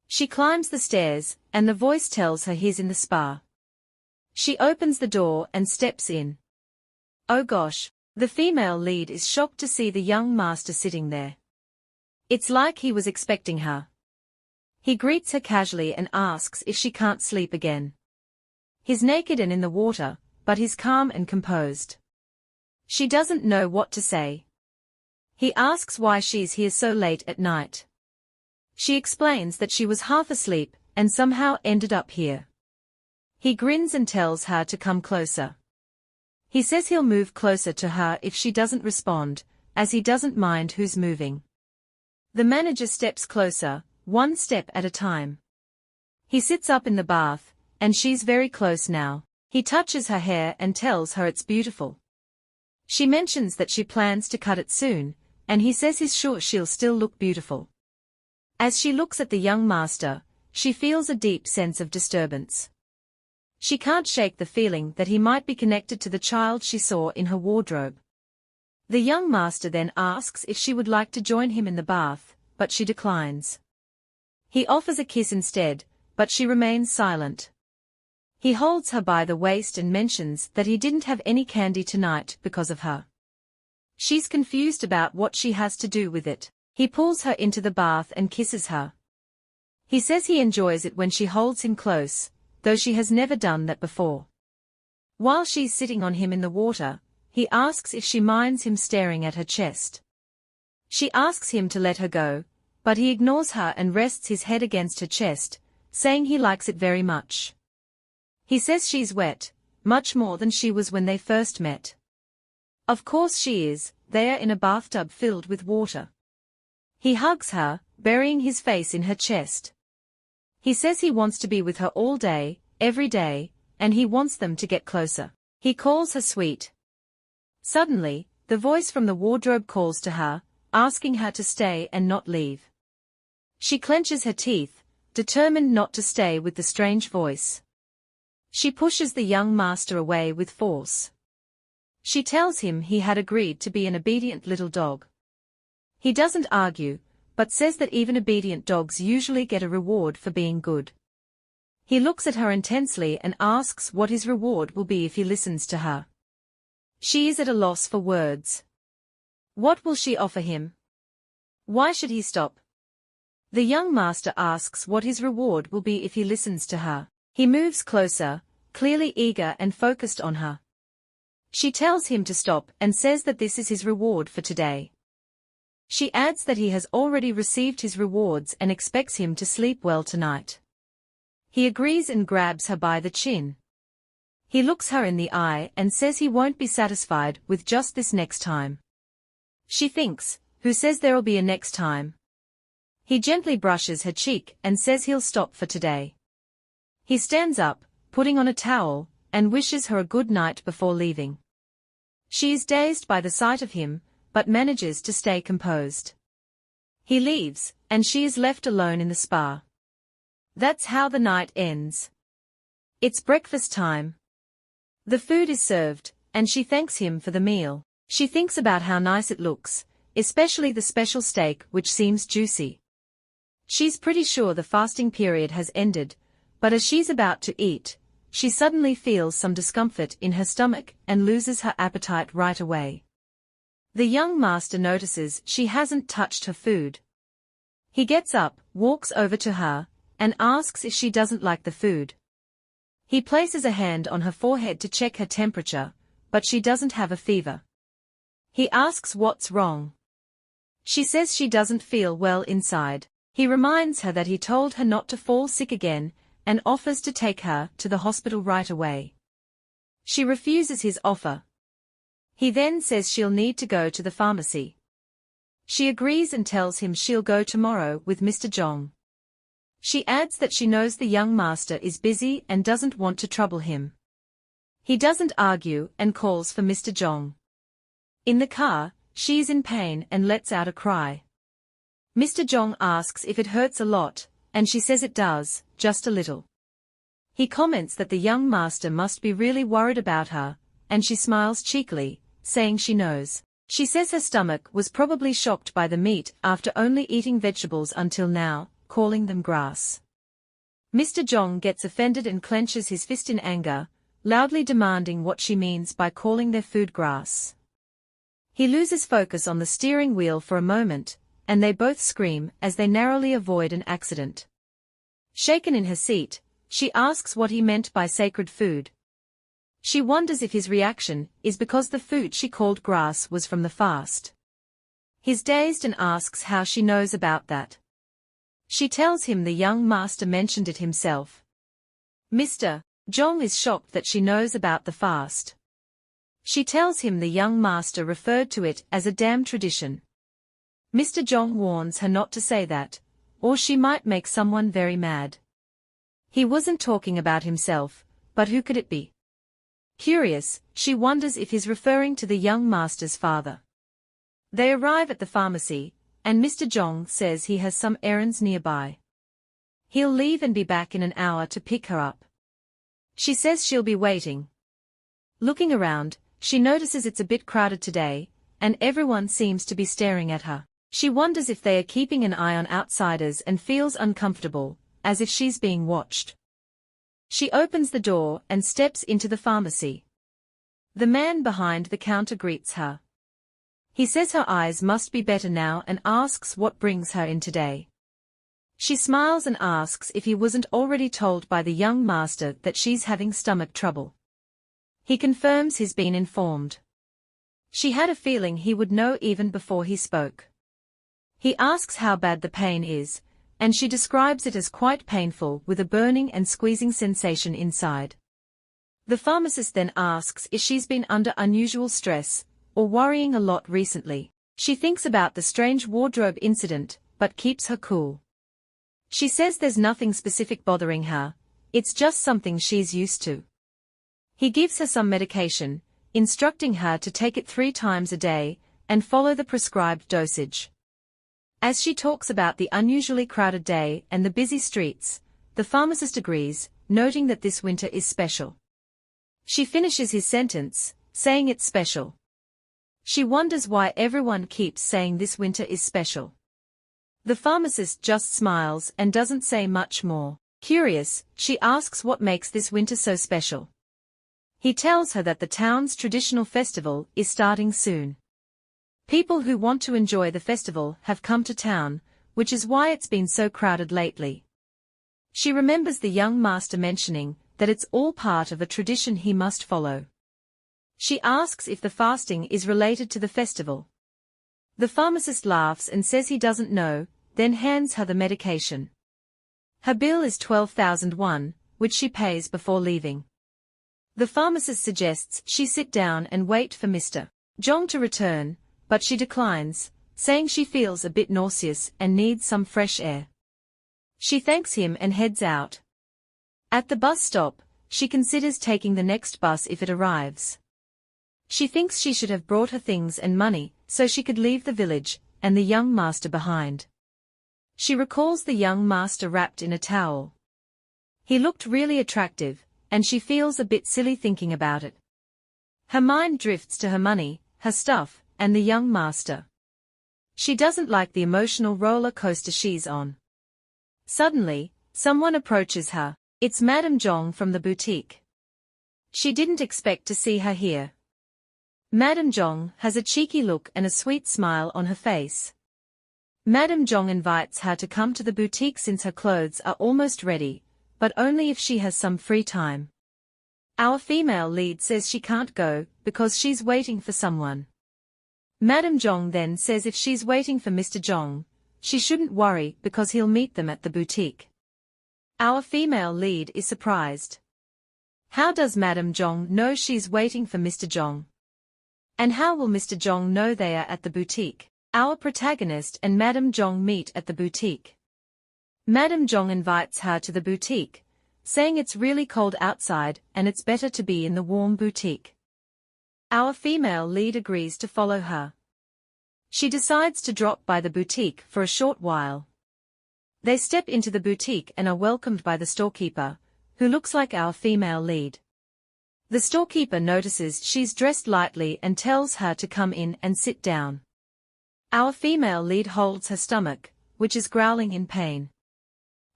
She climbs the stairs, and the voice tells her he's in the spa. She opens the door and steps in. Oh gosh, the female lead is shocked to see the young master sitting there. It's like he was expecting her. He greets her casually and asks if she can't sleep again. He's naked and in the water, but he's calm and composed. She doesn't know what to say. He asks why she's here so late at night. She explains that she was half asleep, and somehow ended up here. He grins and tells her to come closer. He says he'll move closer to her if she doesn't respond, as he doesn't mind who's moving. The manager steps closer, one step at a time. He sits up in the bath, and she's very close now. He touches her hair and tells her it's beautiful. She mentions that she plans to cut it soon, and he says he's sure she'll still look beautiful. As she looks at the young master, she feels a deep sense of disturbance. She can't shake the feeling that he might be connected to the child she saw in her wardrobe. The young master then asks if she would like to join him in the bath, but she declines. He offers a kiss instead, but she remains silent. He holds her by the waist and mentions that he didn't have any candy tonight because of her. She's confused about what she has to do with it. He pulls her into the bath and kisses her. He says he enjoys it when she holds him close, though she has never done that before. While she's sitting on him in the water, he asks if she minds him staring at her chest. She asks him to let her go, but he ignores her and rests his head against her chest, saying he likes it very much. He says she's wet, much more than she was when they first met. Of course she is, they are in a bathtub filled with water. He hugs her, burying his face in her chest. He says he wants to be with her all day, every day, and he wants them to get closer. He calls her sweet. Suddenly, the voice from the wardrobe calls to her, asking her to stay and not leave. She clenches her teeth, determined not to stay with the strange voice. She pushes the young master away with force. She tells him he had agreed to be an obedient little dog. He doesn't argue, but says that even obedient dogs usually get a reward for being good. He looks at her intensely and asks what his reward will be if he listens to her. She is at a loss for words. What will she offer him? Why should he stop? The young master asks what his reward will be if he listens to her. He moves closer, clearly eager and focused on her. She tells him to stop and says that this is his reward for today. She adds that he has already received his rewards and expects him to sleep well tonight. He agrees and grabs her by the chin. He looks her in the eye and says he won't be satisfied with just this next time. She thinks, who says there'll be a next time? He gently brushes her cheek and says he'll stop for today. He stands up, putting on a towel, and wishes her a good night before leaving. She is dazed by the sight of him, but manages to stay composed. He leaves, and she is left alone in the spa. That's how the night ends. It's breakfast time. The food is served, and she thanks him for the meal. She thinks about how nice it looks, especially the special steak which seems juicy. She's pretty sure the fasting period has ended, but as she's about to eat, she suddenly feels some discomfort in her stomach and loses her appetite right away. The young master notices she hasn't touched her food. He gets up, walks over to her, and asks if she doesn't like the food. He places a hand on her forehead to check her temperature, but she doesn't have a fever. He asks what's wrong. She says she doesn't feel well inside. He reminds her that he told her not to fall sick again, and offers to take her to the hospital right away. She refuses his offer. He then says she'll need to go to the pharmacy. She agrees and tells him she'll go tomorrow with Mr. Jong. She adds that she knows the young master is busy and doesn't want to trouble him. He doesn't argue and calls for Mr. Jong. In the car, she is in pain and lets out a cry. Mr. Jong asks if it hurts a lot, and she says it does, just a little. He comments that the young master must be really worried about her, and she smiles cheekily, saying she knows. She says her stomach was probably shocked by the meat after only eating vegetables until now, calling them grass. Mr. Jong gets offended and clenches his fist in anger, loudly demanding what she means by calling their food grass. He loses focus on the steering wheel for a moment, and they both scream as they narrowly avoid an accident. Shaken in her seat, she asks what he meant by sacred food. She wonders if his reaction is because the food she called grass was from the fast. He's dazed and asks how she knows about that. She tells him the young master mentioned it himself. Mr. Jong is shocked that she knows about the fast. She tells him the young master referred to it as a damn tradition. Mr. Jong warns her not to say that, or she might make someone very mad. He wasn't talking about himself, but who could it be? Curious, she wonders if he's referring to the young master's father. They arrive at the pharmacy, and Mr. Jong says he has some errands nearby. He'll leave and be back in an hour to pick her up. She says she'll be waiting. Looking around, she notices it's a bit crowded today, and everyone seems to be staring at her. She wonders if they are keeping an eye on outsiders and feels uncomfortable, as if she's being watched. She opens the door and steps into the pharmacy. The man behind the counter greets her. He says her eyes must be better now and asks what brings her in today. She smiles and asks if he wasn't already told by the young master that she's having stomach trouble. He confirms he's been informed. She had a feeling he would know even before he spoke. He asks how bad the pain is, and she describes it as quite painful with a burning and squeezing sensation inside. The pharmacist then asks if she's been under unusual stress, or worrying a lot recently. She thinks about the strange wardrobe incident, but keeps her cool. She says there's nothing specific bothering her, it's just something she's used to. He gives her some medication, instructing her to take it 3 times a day, and follow the prescribed dosage. As she talks about the unusually crowded day and the busy streets, the pharmacist agrees, noting that this winter is special. She finishes his sentence, saying it's special. She wonders why everyone keeps saying this winter is special. The pharmacist just smiles and doesn't say much more. Curious, she asks what makes this winter so special. He tells her that the town's traditional festival is starting soon. People who want to enjoy the festival have come to town, which is why it's been so crowded lately. She remembers the young master mentioning that it's all part of a tradition he must follow. She asks if the fasting is related to the festival. The pharmacist laughs and says he doesn't know, then hands her the medication. Her bill is 12,001, which she pays before leaving. The pharmacist suggests she sit down and wait for Mr. Jong to return, but she declines, saying she feels a bit nauseous and needs some fresh air. She thanks him and heads out. At the bus stop, she considers taking the next bus if it arrives. She thinks she should have brought her things and money so she could leave the village and the young master behind. She recalls the young master wrapped in a towel. He looked really attractive, and she feels a bit silly thinking about it. Her mind drifts to her money, her stuff, and the young master. She doesn't like the emotional roller coaster she's on. Suddenly, someone approaches her. It's Madame Jong from the boutique. She didn't expect to see her here. Madame Jong has a cheeky look and a sweet smile on her face. Madame Jong invites her to come to the boutique since her clothes are almost ready, but only if she has some free time. Our female lead says she can't go because she's waiting for someone. Madame Jong then says if she's waiting for Mr. Jong, she shouldn't worry because he'll meet them at the boutique. Our female lead is surprised. How does Madame Jong know she's waiting for Mr. Jong? And how will Mr. Jong know they are at the boutique? Our protagonist and Madame Jong meet at the boutique. Madame Jong invites her to the boutique, saying it's really cold outside and it's better to be in the warm boutique. Our female lead agrees to follow her. She decides to drop by the boutique for a short while. They step into the boutique and are welcomed by the storekeeper, who looks like our female lead. The storekeeper notices she's dressed lightly and tells her to come in and sit down. Our female lead holds her stomach, which is growling in pain.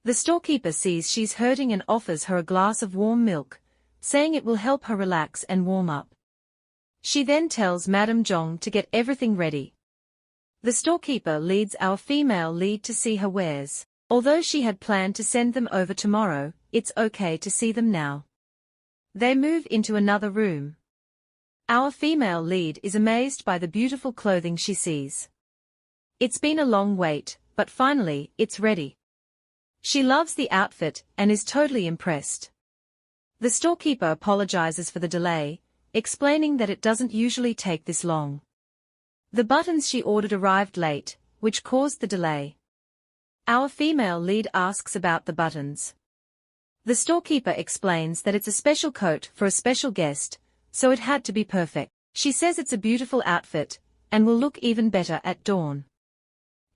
The storekeeper sees she's hurting and offers her a glass of warm milk, saying it will help her relax and warm up. She then tells Madame Jong to get everything ready. The storekeeper leads our female lead to see her wares. Although she had planned to send them over tomorrow, it's okay to see them now. They move into another room. Our female lead is amazed by the beautiful clothing she sees. It's been a long wait, but finally, it's ready. She loves the outfit and is totally impressed. The storekeeper apologizes for the delay, explaining that it doesn't usually take this long. The buttons she ordered arrived late, which caused the delay. Our female lead asks about the buttons. The storekeeper explains that it's a special coat for a special guest, so it had to be perfect. She says it's a beautiful outfit, and will look even better at dawn.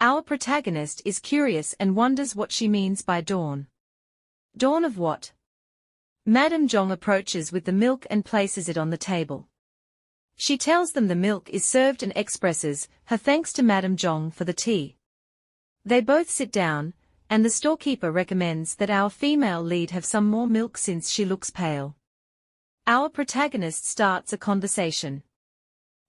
Our protagonist is curious and wonders what she means by dawn. Dawn of what? Madame Jong approaches with the milk and places it on the table. She tells them the milk is served and expresses her thanks to Madame Jong for the tea. They both sit down, and the storekeeper recommends that our female lead have some more milk since she looks pale. Our protagonist starts a conversation.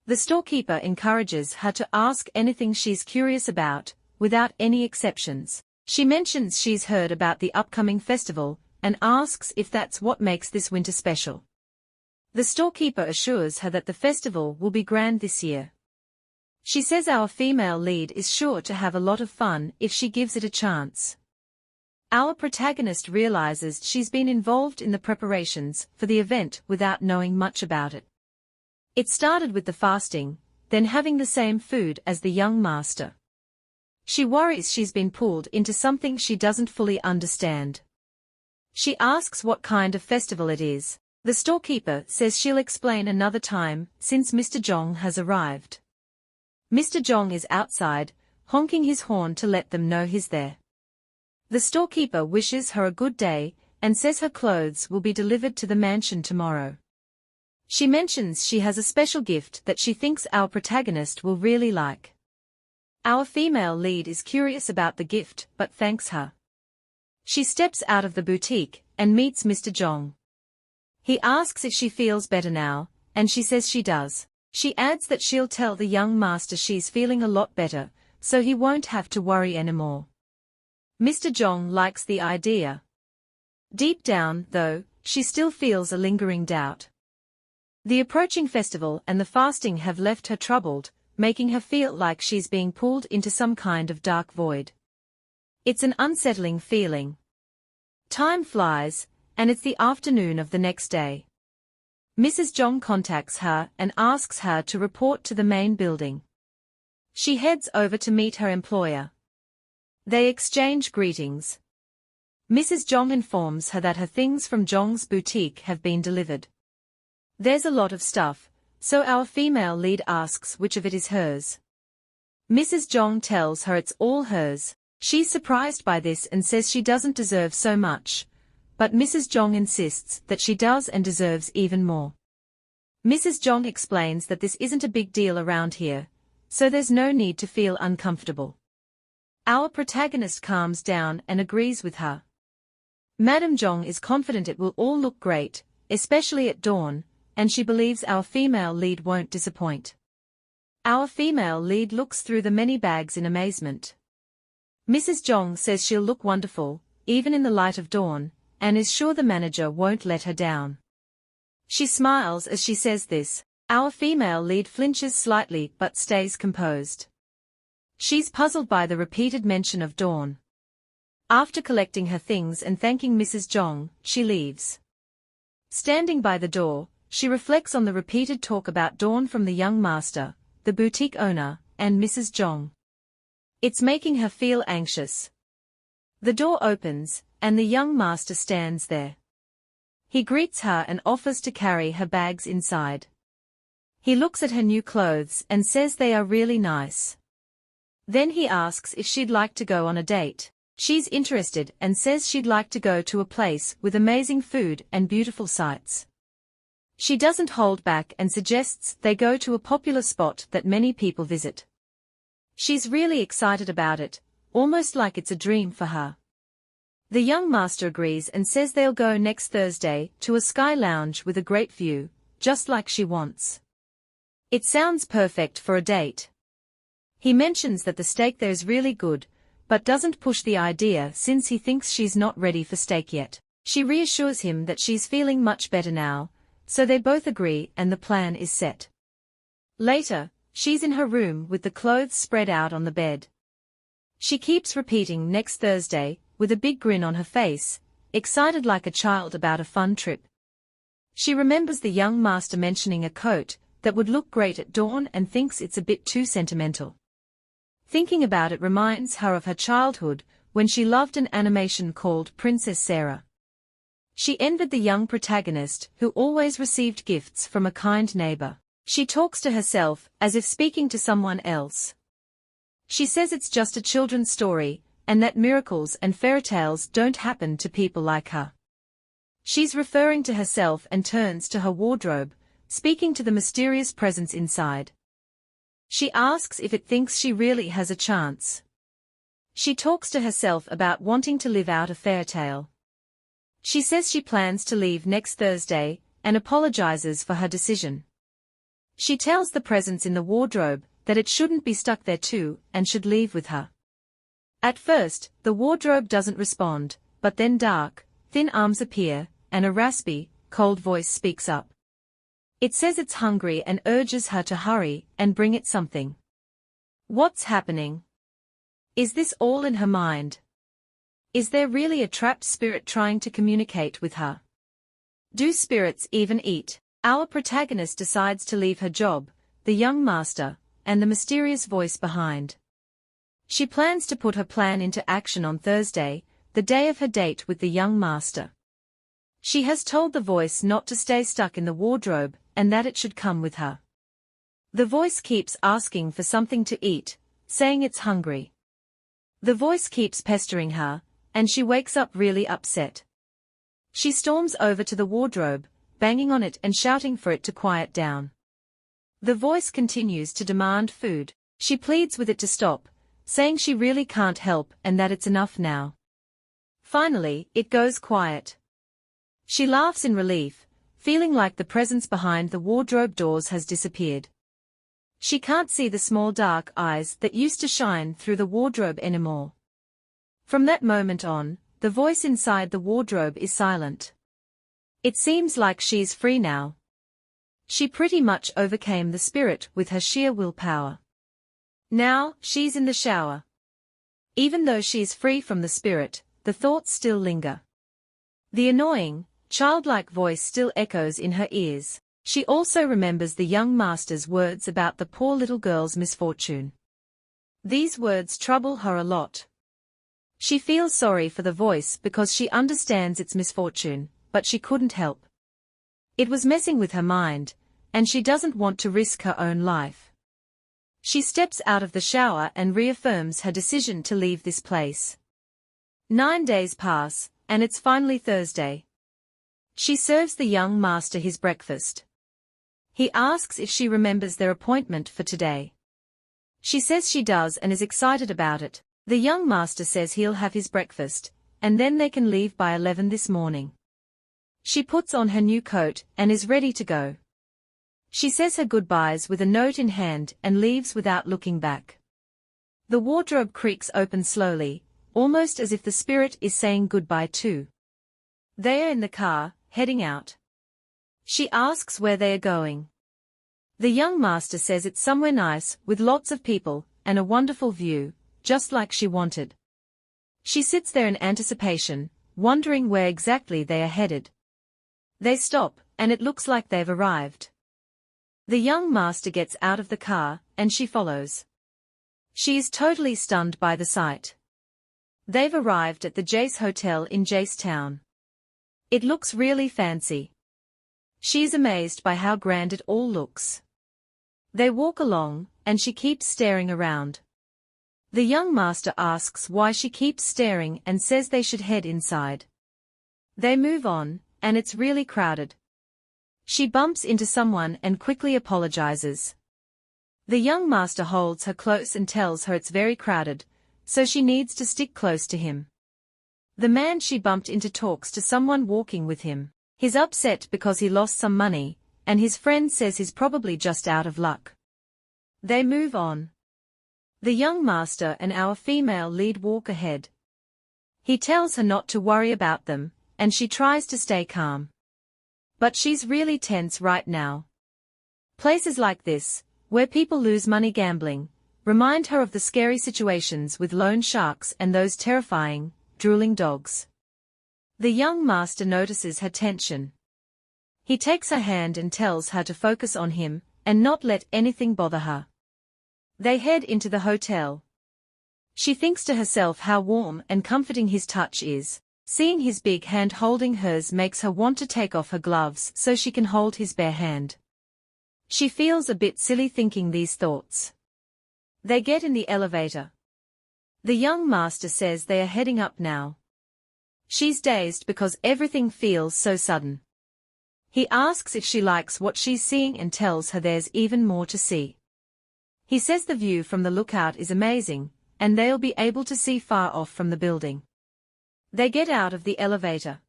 The storekeeper encourages her to ask anything she's curious about, without any exceptions. She mentions she's heard about the upcoming festival, and asks if that's what makes this winter special. The storekeeper assures her that the festival will be grand this year. She says our female lead is sure to have a lot of fun if she gives it a chance. Our protagonist realizes she's been involved in the preparations for the event without knowing much about it. It started with the fasting, then having the same food as the young master. She worries she's been pulled into something she doesn't fully understand. She asks what kind of festival it is. The storekeeper says she'll explain another time, since Mr. Jong has arrived. Mr. Jong is outside, honking his horn to let them know he's there. The storekeeper wishes her a good day, and says her clothes will be delivered to the mansion tomorrow. She mentions she has a special gift that she thinks our protagonist will really like. Our female lead is curious about the gift but thanks her. She steps out of the boutique and meets Mr. Jong. He asks if she feels better now, and she says she does. She adds that she'll tell the young master she's feeling a lot better, so he won't have to worry anymore. Mr. Jong likes the idea. Deep down, though, she still feels a lingering doubt. The approaching festival and the fasting have left her troubled, making her feel like she's being pulled into some kind of dark void. It's an unsettling feeling. Time flies, and it's the afternoon of the next day. Mrs. Jong contacts her and asks her to report to the main building. She heads over to meet her employer. They exchange greetings. Mrs. Jong informs her that her things from Jong's boutique have been delivered. There's a lot of stuff, so our female lead asks which of it is hers. Mrs. Jong tells her it's all hers. She's surprised by this and says she doesn't deserve so much, but Mrs. Jong insists that she does and deserves even more. Mrs. Jong explains that this isn't a big deal around here, so there's no need to feel uncomfortable. Our protagonist calms down and agrees with her. Madam Jong is confident it will all look great, especially at dawn, and she believes our female lead won't disappoint. Our female lead looks through the many bags in amazement. Mrs. Jong says she'll look wonderful, even in the light of dawn, and is sure the manager won't let her down. She smiles as she says this. Our female lead flinches slightly but stays composed. She's puzzled by the repeated mention of dawn. After collecting her things and thanking Mrs. Jong, she leaves. Standing by the door, she reflects on the repeated talk about dawn from the young master, the boutique owner, and Mrs. Jong. It's making her feel anxious. The door opens, and the young master stands there. He greets her and offers to carry her bags inside. He looks at her new clothes and says they are really nice. Then he asks if she'd like to go on a date. She's interested and says she'd like to go to a place with amazing food and beautiful sights. She doesn't hold back and suggests they go to a popular spot that many people visit. She's really excited about it, almost like it's a dream for her. The young master agrees and says they'll go next Thursday to a sky lounge with a great view, just like she wants. It sounds perfect for a date. He mentions that the steak there is really good, but doesn't push the idea since he thinks she's not ready for steak yet. She reassures him that she's feeling much better now, so they both agree and the plan is set. Later, she's in her room with the clothes spread out on the bed. She keeps repeating next Thursday, with a big grin on her face, excited like a child about a fun trip. She remembers the young master mentioning a coat that would look great at dawn and thinks it's a bit too sentimental. Thinking about it reminds her of her childhood, when she loved an animation called Princess Sarah. She envied the young protagonist who always received gifts from a kind neighbor. She talks to herself as if speaking to someone else. She says it's just a children's story, and that miracles and fairy tales don't happen to people like her. She's referring to herself and turns to her wardrobe, speaking to the mysterious presence inside. She asks if it thinks she really has a chance. She talks to herself about wanting to live out a fairy tale. She says she plans to leave next Thursday, and apologizes for her decision. She tells the presence in the wardrobe that it shouldn't be stuck there too, and should leave with her. At first, the wardrobe doesn't respond, but then dark, thin arms appear, and a raspy, cold voice speaks up. It says it's hungry and urges her to hurry and bring it something. What's happening? Is this all in her mind? Is there really a trapped spirit trying to communicate with her? Do spirits even eat? Our protagonist decides to leave her job, the young master, and the mysterious voice behind. She plans to put her plan into action on Thursday, the day of her date with the young master. She has told the voice not to stay stuck in the wardrobe, and that it should come with her. The voice keeps asking for something to eat, saying it's hungry. The voice keeps pestering her, and she wakes up really upset. She storms over to the wardrobe, banging on it and shouting for it to quiet down. The voice continues to demand food. She pleads with it to stop, saying she really can't help and that it's enough now. Finally, it goes quiet. She laughs in relief, feeling like the presence behind the wardrobe doors has disappeared. She can't see the small dark eyes that used to shine through the wardrobe anymore. From that moment on, the voice inside the wardrobe is silent. It seems like she's free now. She pretty much overcame the spirit with her sheer willpower. Now, she's in the shower. Even though she's free from the spirit, the thoughts still linger. The annoying, childlike voice still echoes in her ears. She also remembers the young master's words about the poor little girl's misfortune. These words trouble her a lot. She feels sorry for the voice because she understands its misfortune, but she couldn't help. It was messing with her mind, and she doesn't want to risk her own life. She steps out of the shower and reaffirms her decision to leave this place. 9 days pass, and it's finally Thursday. She serves the young master his breakfast. He asks if she remembers their appointment for today. She says she does and is excited about it. The young master says he'll have his breakfast, and then they can leave by 11 this morning. She puts on her new coat and is ready to go. She says her goodbyes with a note in hand and leaves without looking back. The wardrobe creaks open slowly, almost as if the spirit is saying goodbye too. They are in the car, heading out. She asks where they are going. The young master says it's somewhere nice, with lots of people, and a wonderful view, just like she wanted. She sits there in anticipation, wondering where exactly they are headed. They stop, and it looks like they've arrived. The young master gets out of the car, and she follows. She is totally stunned by the sight. They've arrived at the Jace Hotel in Jacetown. It looks really fancy. She is amazed by how grand it all looks. They walk along, and she keeps staring around. The young master asks why she keeps staring and says they should head inside. They move on, and it's really crowded. She bumps into someone and quickly apologizes. The young master holds her close and tells her it's very crowded, so she needs to stick close to him. The man she bumped into talks to someone walking with him. He's upset because he lost some money, and his friend says he's probably just out of luck. They move on. The young master and our female lead walk ahead. He tells her not to worry about them, and she tries to stay calm. But she's really tense right now. Places like this, where people lose money gambling, remind her of the scary situations with loan sharks and those terrifying, drooling dogs. The young master notices her tension. He takes her hand and tells her to focus on him, and not let anything bother her. They head into the hotel. She thinks to herself how warm and comforting his touch is. Seeing his big hand holding hers makes her want to take off her gloves so she can hold his bare hand. She feels a bit silly thinking these thoughts. They get in the elevator. The young master says they are heading up now. She's dazed because everything feels so sudden. He asks if she likes what she's seeing and tells her there's even more to see. He says the view from the lookout is amazing, and they'll be able to see far off from the building. They get out of the elevator.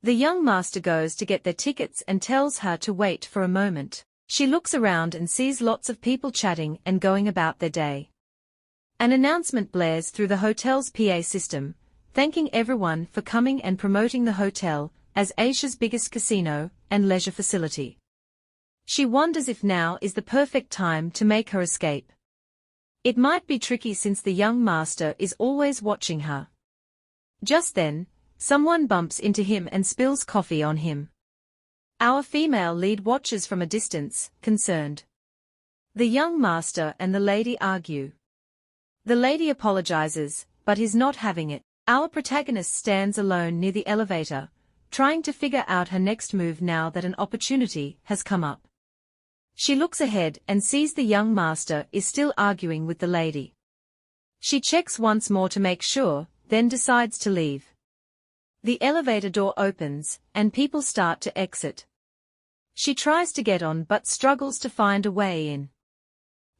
The young master goes to get their tickets and tells her to wait for a moment. She looks around and sees lots of people chatting and going about their day. An announcement blares through the hotel's PA system, thanking everyone for coming and promoting the hotel as Asia's biggest casino and leisure facility. She wonders if now is the perfect time to make her escape. It might be tricky since the young master is always watching her. Just then, someone bumps into him and spills coffee on him. Our female lead watches from a distance, concerned. The young master and the lady argue. The lady apologizes, but is not having it. Our protagonist stands alone near the elevator, trying to figure out her next move now that an opportunity has come up. She looks ahead and sees the young master is still arguing with the lady. She checks once more to make sure, then decides to leave. The elevator door opens, and people start to exit. She tries to get on but struggles to find a way in.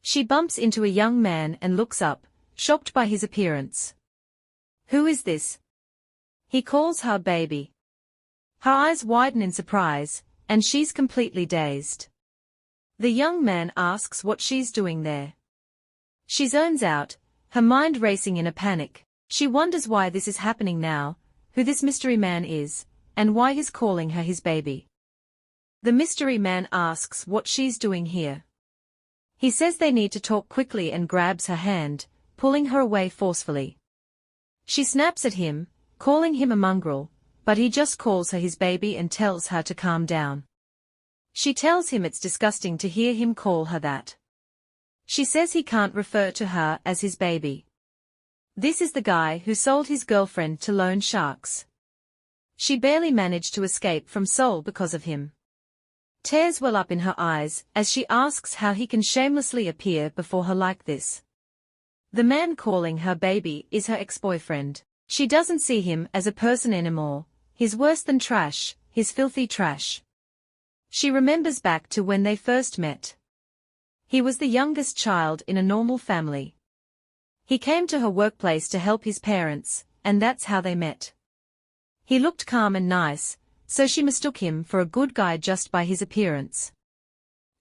She bumps into a young man and looks up, shocked by his appearance. Who is this? He calls her baby. Her eyes widen in surprise, and she's completely dazed. The young man asks what she's doing there. She zones out, her mind racing in a panic. She wonders why this is happening now, who this mystery man is, and why he's calling her his baby. The mystery man asks what she's doing here. He says they need to talk quickly and grabs her hand, pulling her away forcefully. She snaps at him, calling him a mongrel, but he just calls her his baby and tells her to calm down. She tells him it's disgusting to hear him call her that. She says he can't refer to her as his baby. This is the guy who sold his girlfriend to loan sharks. She barely managed to escape from Seoul because of him. Tears well up in her eyes as she asks how he can shamelessly appear before her like this. The man calling her baby is her ex-boyfriend. She doesn't see him as a person anymore. He's worse than trash, he's filthy trash. She remembers back to when they first met. He was the youngest child in a normal family. He came to her workplace to help his parents, and that's how they met. He looked calm and nice, so she mistook him for a good guy just by his appearance.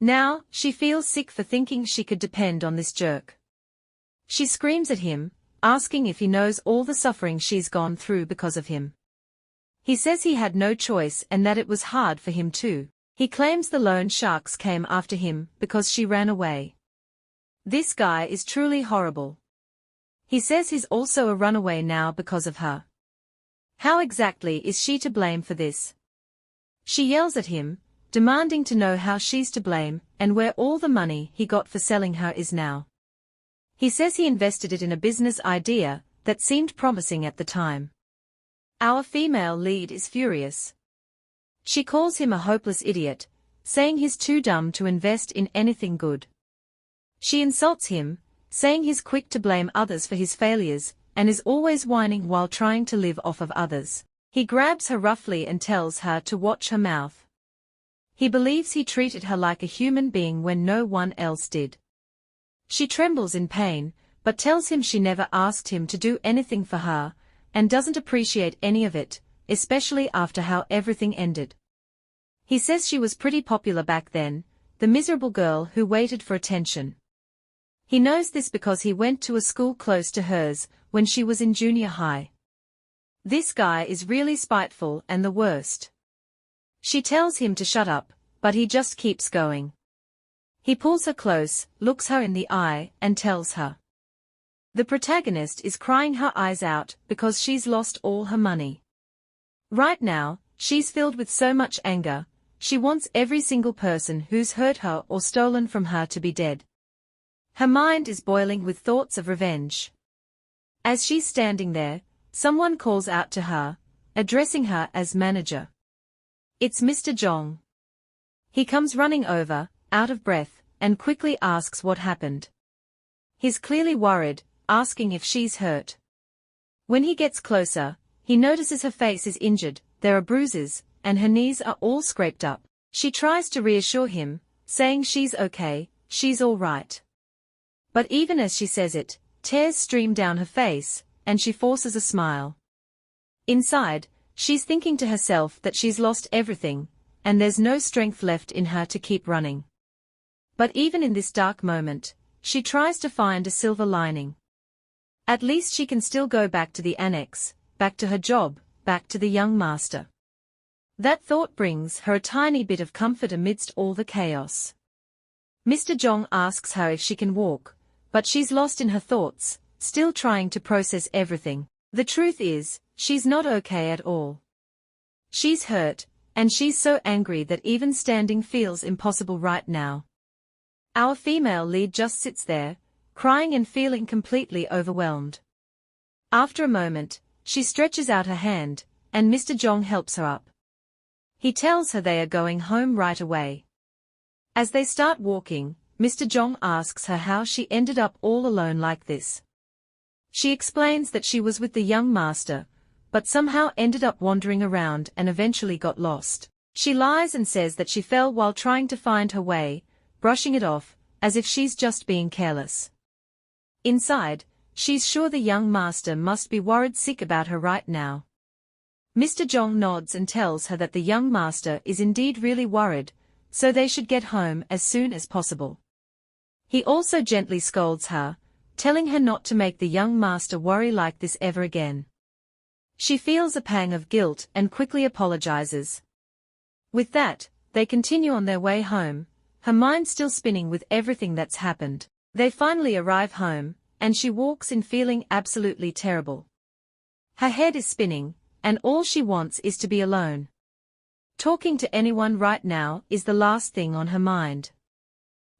Now, she feels sick for thinking she could depend on this jerk. She screams at him, asking if he knows all the suffering she's gone through because of him. He says he had no choice and that it was hard for him too. He claims the loan sharks came after him because she ran away. This guy is truly horrible. He says he's also a runaway now because of her. How exactly is she to blame for this? She yells at him, demanding to know how she's to blame and where all the money he got for selling her is now. He says he invested it in a business idea that seemed promising at the time. Our female lead is furious. She calls him a hopeless idiot, saying he's too dumb to invest in anything good. She insults him, saying he's quick to blame others for his failures and is always whining while trying to live off of others. He grabs her roughly and tells her to watch her mouth. He believes he treated her like a human being when no one else did. She trembles in pain, but tells him she never asked him to do anything for her, and doesn't appreciate any of it, especially after how everything ended. He says she was pretty popular back then, the miserable girl who waited for attention. He knows this because he went to a school close to hers when she was in junior high. This guy is really spiteful and the worst. She tells him to shut up, but he just keeps going. He pulls her close, looks her in the eye, and tells her. The protagonist is crying her eyes out because she's lost all her money. Right now, she's filled with so much anger, she wants every single person who's hurt her or stolen from her to be dead. Her mind is boiling with thoughts of revenge. As she's standing there, someone calls out to her, addressing her as manager. It's Mr. Jong. He comes running over, out of breath, and quickly asks what happened. He's clearly worried, asking if she's hurt. When he gets closer, he notices her face is injured, there are bruises, and her knees are all scraped up. She tries to reassure him, saying she's okay, she's all right. But even as she says it, tears stream down her face, and she forces a smile. Inside, she's thinking to herself that she's lost everything, and there's no strength left in her to keep running. But even in this dark moment, she tries to find a silver lining. At least she can still go back to the annex, back to her job, back to the young master. That thought brings her a tiny bit of comfort amidst all the chaos. Mr. Jong asks her if she can walk, but she's lost in her thoughts, still trying to process everything. The truth is, she's not okay at all. She's hurt, and she's so angry that even standing feels impossible right now. Our female lead just sits there, crying and feeling completely overwhelmed. After a moment, she stretches out her hand, and Mr. Jong helps her up. He tells her they are going home right away. As they start walking, Mr. Jong asks her how she ended up all alone like this. She explains that she was with the young master, but somehow ended up wandering around and eventually got lost. She lies and says that she fell while trying to find her way, brushing it off, as if she's just being careless. Inside, she's sure the young master must be worried sick about her right now. Mr. Jong nods and tells her that the young master is indeed really worried, so they should get home as soon as possible. He also gently scolds her, telling her not to make the young master worry like this ever again. She feels a pang of guilt and quickly apologizes. With that, they continue on their way home, her mind still spinning with everything that's happened. They finally arrive home, and she walks in feeling absolutely terrible. Her head is spinning, and all she wants is to be alone. Talking to anyone right now is the last thing on her mind.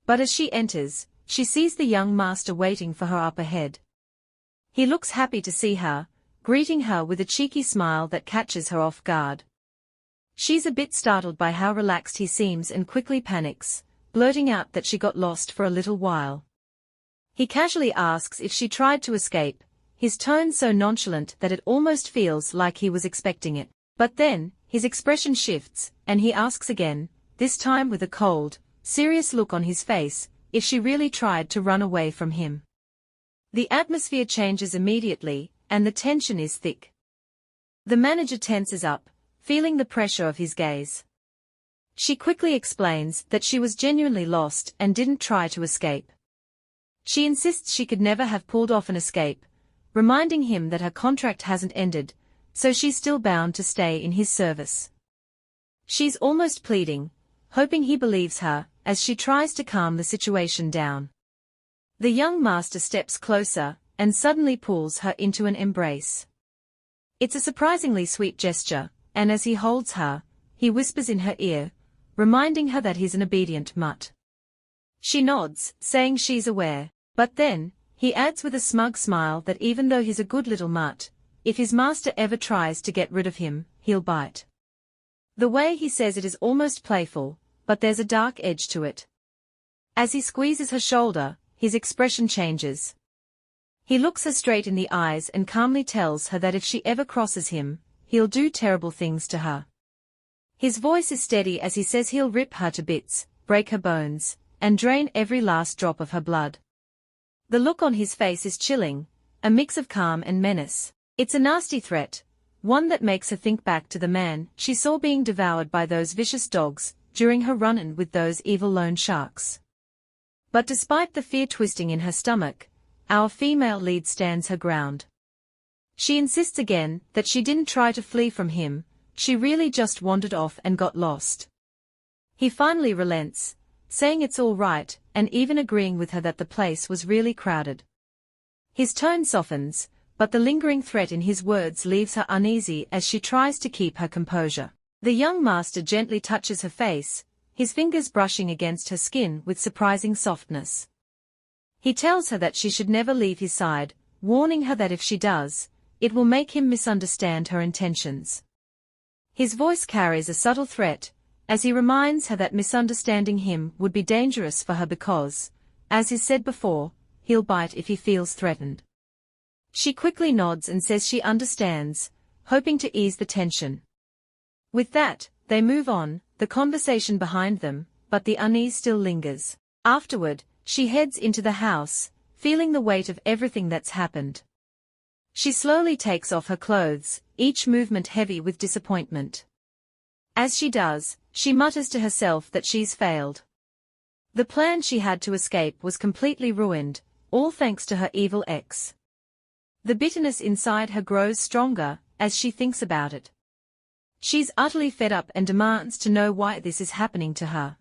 But as she enters, she sees the young master waiting for her up ahead. He looks happy to see her, greeting her with a cheeky smile that catches her off guard. She's a bit startled by how relaxed he seems and quickly panics, blurting out that she got lost for a little while. He casually asks if she tried to escape, his tone so nonchalant that it almost feels like he was expecting it. But then, his expression shifts, and he asks again, this time with a cold, serious look on his face, if she really tried to run away from him. The atmosphere changes immediately, and the tension is thick. The manager tenses up, feeling the pressure of his gaze. She quickly explains that she was genuinely lost and didn't try to escape. She insists she could never have pulled off an escape, reminding him that her contract hasn't ended, so she's still bound to stay in his service. She's almost pleading, hoping he believes her, as she tries to calm the situation down. The young master steps closer, and suddenly pulls her into an embrace. It's a surprisingly sweet gesture, and as he holds her, he whispers in her ear, reminding her that he's an obedient mutt. She nods, saying she's aware, but then, he adds with a smug smile that even though he's a good little mutt, if his master ever tries to get rid of him, he'll bite. The way he says it is almost playful, but there's a dark edge to it. As he squeezes her shoulder, his expression changes. He looks her straight in the eyes and calmly tells her that if she ever crosses him, he'll do terrible things to her. His voice is steady as he says he'll rip her to bits, break her bones, and drain every last drop of her blood. The look on his face is chilling, a mix of calm and menace. It's a nasty threat, one that makes her think back to the man she saw being devoured by those vicious dogs during her run-in with those evil loan sharks. But despite the fear twisting in her stomach, our female lead stands her ground. She insists again that she didn't try to flee from him, she really just wandered off and got lost. He finally relents, saying it's all right, and even agreeing with her that the place was really crowded. His tone softens, but the lingering threat in his words leaves her uneasy as she tries to keep her composure. The young master gently touches her face, his fingers brushing against her skin with surprising softness. He tells her that she should never leave his side, warning her that if she does, it will make him misunderstand her intentions. His voice carries a subtle threat, as he reminds her that misunderstanding him would be dangerous for her because, as is said before, he'll bite if he feels threatened. She quickly nods and says she understands, hoping to ease the tension. With that, they move on, the conversation behind them, but the unease still lingers. Afterward, she heads into the house, feeling the weight of everything that's happened. She slowly takes off her clothes, each movement heavy with disappointment. As she does, she mutters to herself that she's failed. The plan she had to escape was completely ruined, all thanks to her evil ex. The bitterness inside her grows stronger, as she thinks about it. She's utterly fed up and demands to know why this is happening to her.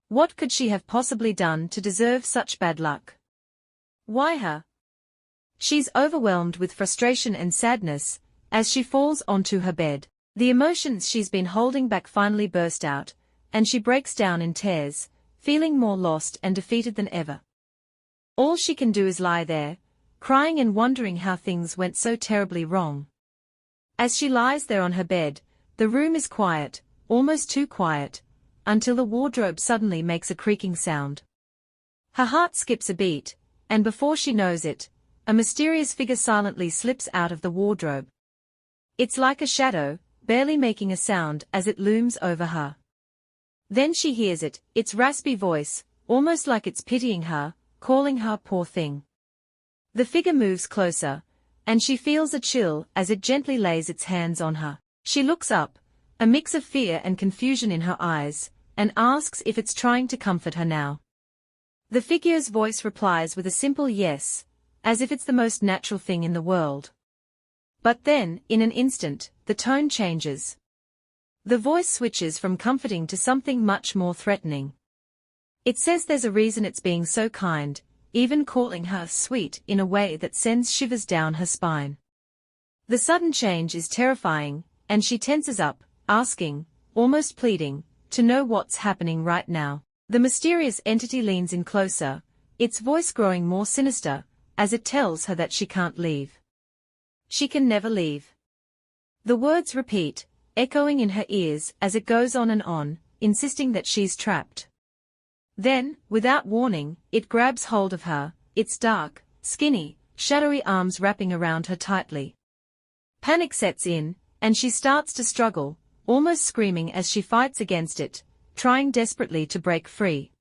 What could she have possibly done to deserve such bad luck? Why her? She's overwhelmed with frustration and sadness, as she falls onto her bed. The emotions she's been holding back finally burst out, and she breaks down in tears, feeling more lost and defeated than ever. All she can do is lie there, crying and wondering how things went so terribly wrong. As she lies there on her bed, the room is quiet, almost too quiet, until the wardrobe suddenly makes a creaking sound. Her heart skips a beat, and before she knows it, a mysterious figure silently slips out of the wardrobe. It's like a shadow, barely making a sound as it looms over her. Then she hears it, its raspy voice, almost like it's pitying her, calling her poor thing. The figure moves closer, and she feels a chill as it gently lays its hands on her. She looks up, a mix of fear and confusion in her eyes, and asks if it's trying to comfort her now. The figure's voice replies with a simple yes, as if it's the most natural thing in the world. But then, in an instant, the tone changes. The voice switches from comforting to something much more threatening. It says there's a reason it's being so kind, even calling her sweet in a way that sends shivers down her spine. The sudden change is terrifying, and she tenses up, asking, almost pleading, to know what's happening right now. The mysterious entity leans in closer, its voice growing more sinister, as it tells her that she can't leave. She can never leave. The words repeat, echoing in her ears as it goes on and on, insisting that she's trapped. Then, without warning, it grabs hold of her, its dark, skinny, shadowy arms wrapping around her tightly. Panic sets in, and she starts to struggle, almost screaming as she fights against it, trying desperately to break free.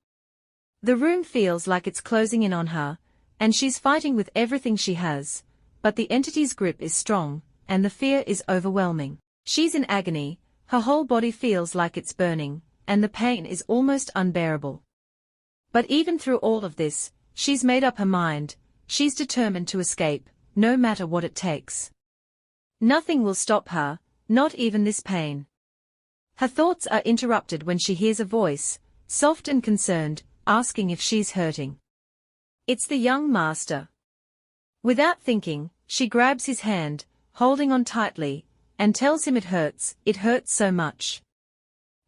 The room feels like it's closing in on her, and she's fighting with everything she has, but the entity's grip is strong, and the fear is overwhelming. She's in agony, her whole body feels like it's burning, and the pain is almost unbearable. But even through all of this, she's made up her mind, she's determined to escape, no matter what it takes. Nothing will stop her, not even this pain. Her thoughts are interrupted when she hears a voice, soft and concerned, asking if she's hurting. It's the young master. Without thinking, she grabs his hand, holding on tightly, and tells him it hurts so much.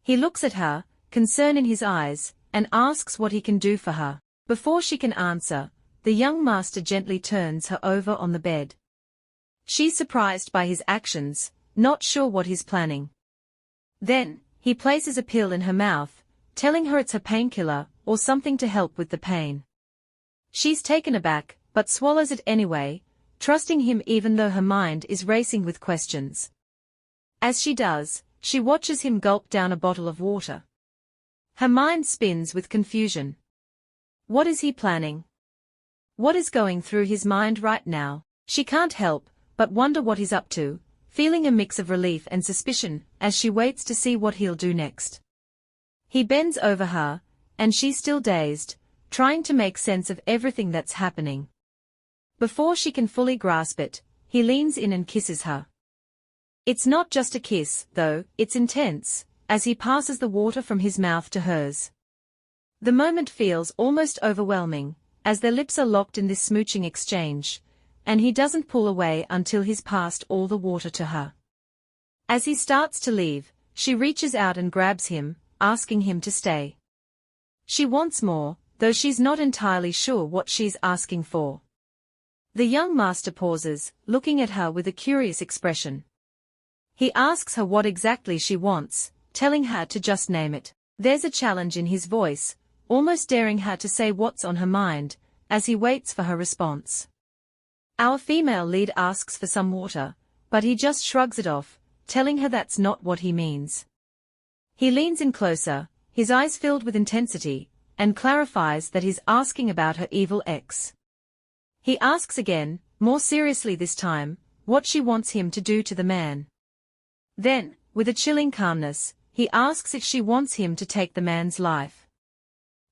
He looks at her, concern in his eyes, and asks what he can do for her. Before she can answer, the young master gently turns her over on the bed. She's surprised by his actions, not sure what he's planning. Then, he places a pill in her mouth, telling her it's her painkiller, or something to help with the pain. She's taken aback, but swallows it anyway, trusting him even though her mind is racing with questions. As she does, she watches him gulp down a bottle of water. Her mind spins with confusion. What is he planning? What is going through his mind right now? She can't help but wonder what he's up to, feeling a mix of relief and suspicion as she waits to see what he'll do next. He bends over her, and she's still dazed, trying to make sense of everything that's happening. Before she can fully grasp it, he leans in and kisses her. It's not just a kiss, though, it's intense, as he passes the water from his mouth to hers. The moment feels almost overwhelming, as their lips are locked in this smooching exchange, and he doesn't pull away until he's passed all the water to her. As he starts to leave, she reaches out and grabs him, asking him to stay. She wants more, though she's not entirely sure what she's asking for. The young master pauses, looking at her with a curious expression. He asks her what exactly she wants, telling her to just name it. There's a challenge in his voice, almost daring her to say what's on her mind, as he waits for her response. Our female lead asks for some water, but he just shrugs it off, telling her that's not what he means. He leans in closer, his eyes filled with intensity, and clarifies that he's asking about her evil ex. He asks again, more seriously this time, what she wants him to do to the man. Then, with a chilling calmness, he asks if she wants him to take the man's life.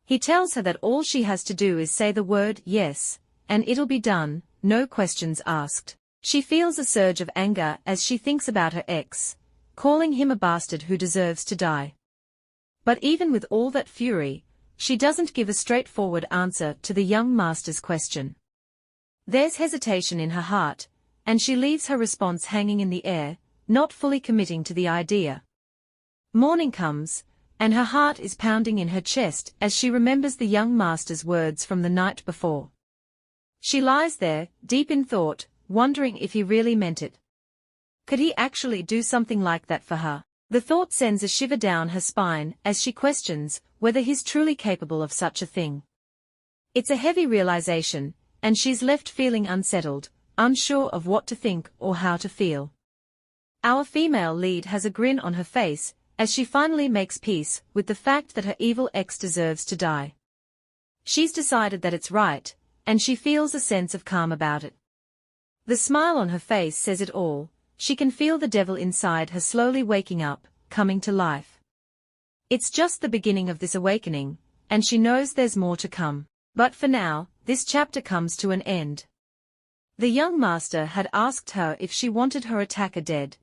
He tells her that all she has to do is say the word yes, and it'll be done, no questions asked. She feels a surge of anger as she thinks about her ex, calling him a bastard who deserves to die. But even with all that fury, she doesn't give a straightforward answer to the young master's question. There's hesitation in her heart, and she leaves her response hanging in the air, not fully committing to the idea. Morning comes, and her heart is pounding in her chest as she remembers the young master's words from the night before. She lies there, deep in thought, wondering if he really meant it. Could he actually do something like that for her? The thought sends a shiver down her spine as she questions whether he's truly capable of such a thing. It's a heavy realization, and she's left feeling unsettled, unsure of what to think or how to feel. Our female lead has a grin on her face, as she finally makes peace with the fact that her evil ex deserves to die. She's decided that it's right, and she feels a sense of calm about it. The smile on her face says it all. She can feel the devil inside her slowly waking up, coming to life. It's just the beginning of this awakening, and she knows there's more to come. But for now, this chapter comes to an end. The young master had asked her if she wanted her attacker dead.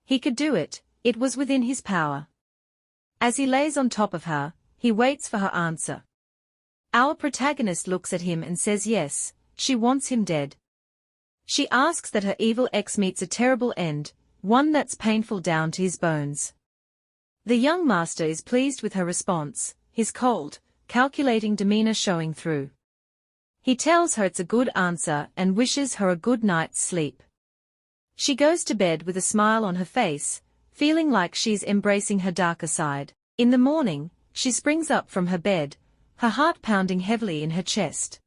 He could do it, it was within his power. As he lays on top of her, he waits for her answer. Our protagonist looks at him and says yes, she wants him dead. She asks that her evil ex meets a terrible end, one that's painful down to his bones. The young master is pleased with her response, his cold, calculating demeanor showing through. He tells her it's a good answer and wishes her a good night's sleep. She goes to bed with a smile on her face, feeling like she's embracing her darker side. In the morning, she springs up from her bed, her heart pounding heavily in her chest.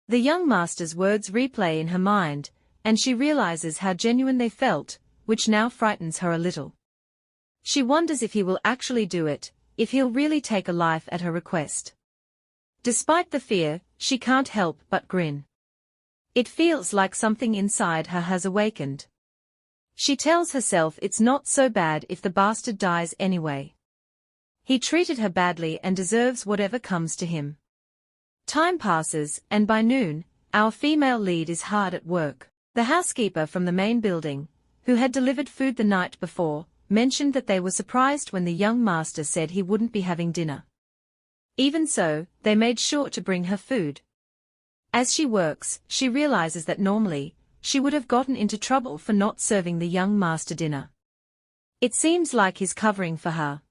The young master's words replay in her mind, and she realizes how genuine they felt, which now frightens her a little. She wonders if he will actually do it, if he'll really take a life at her request. Despite the fear, she can't help but grin. It feels like something inside her has awakened. She tells herself it's not so bad if the bastard dies anyway. He treated her badly and deserves whatever comes to him. Time passes, and by noon, our female lead is hard at work. The housekeeper from the main building, who had delivered food the night before, mentioned that they were surprised when the young master said he wouldn't be having dinner. Even so, they made sure to bring her food. As she works, she realizes that normally, she would have gotten into trouble for not serving the young master dinner. It seems like he's covering for her.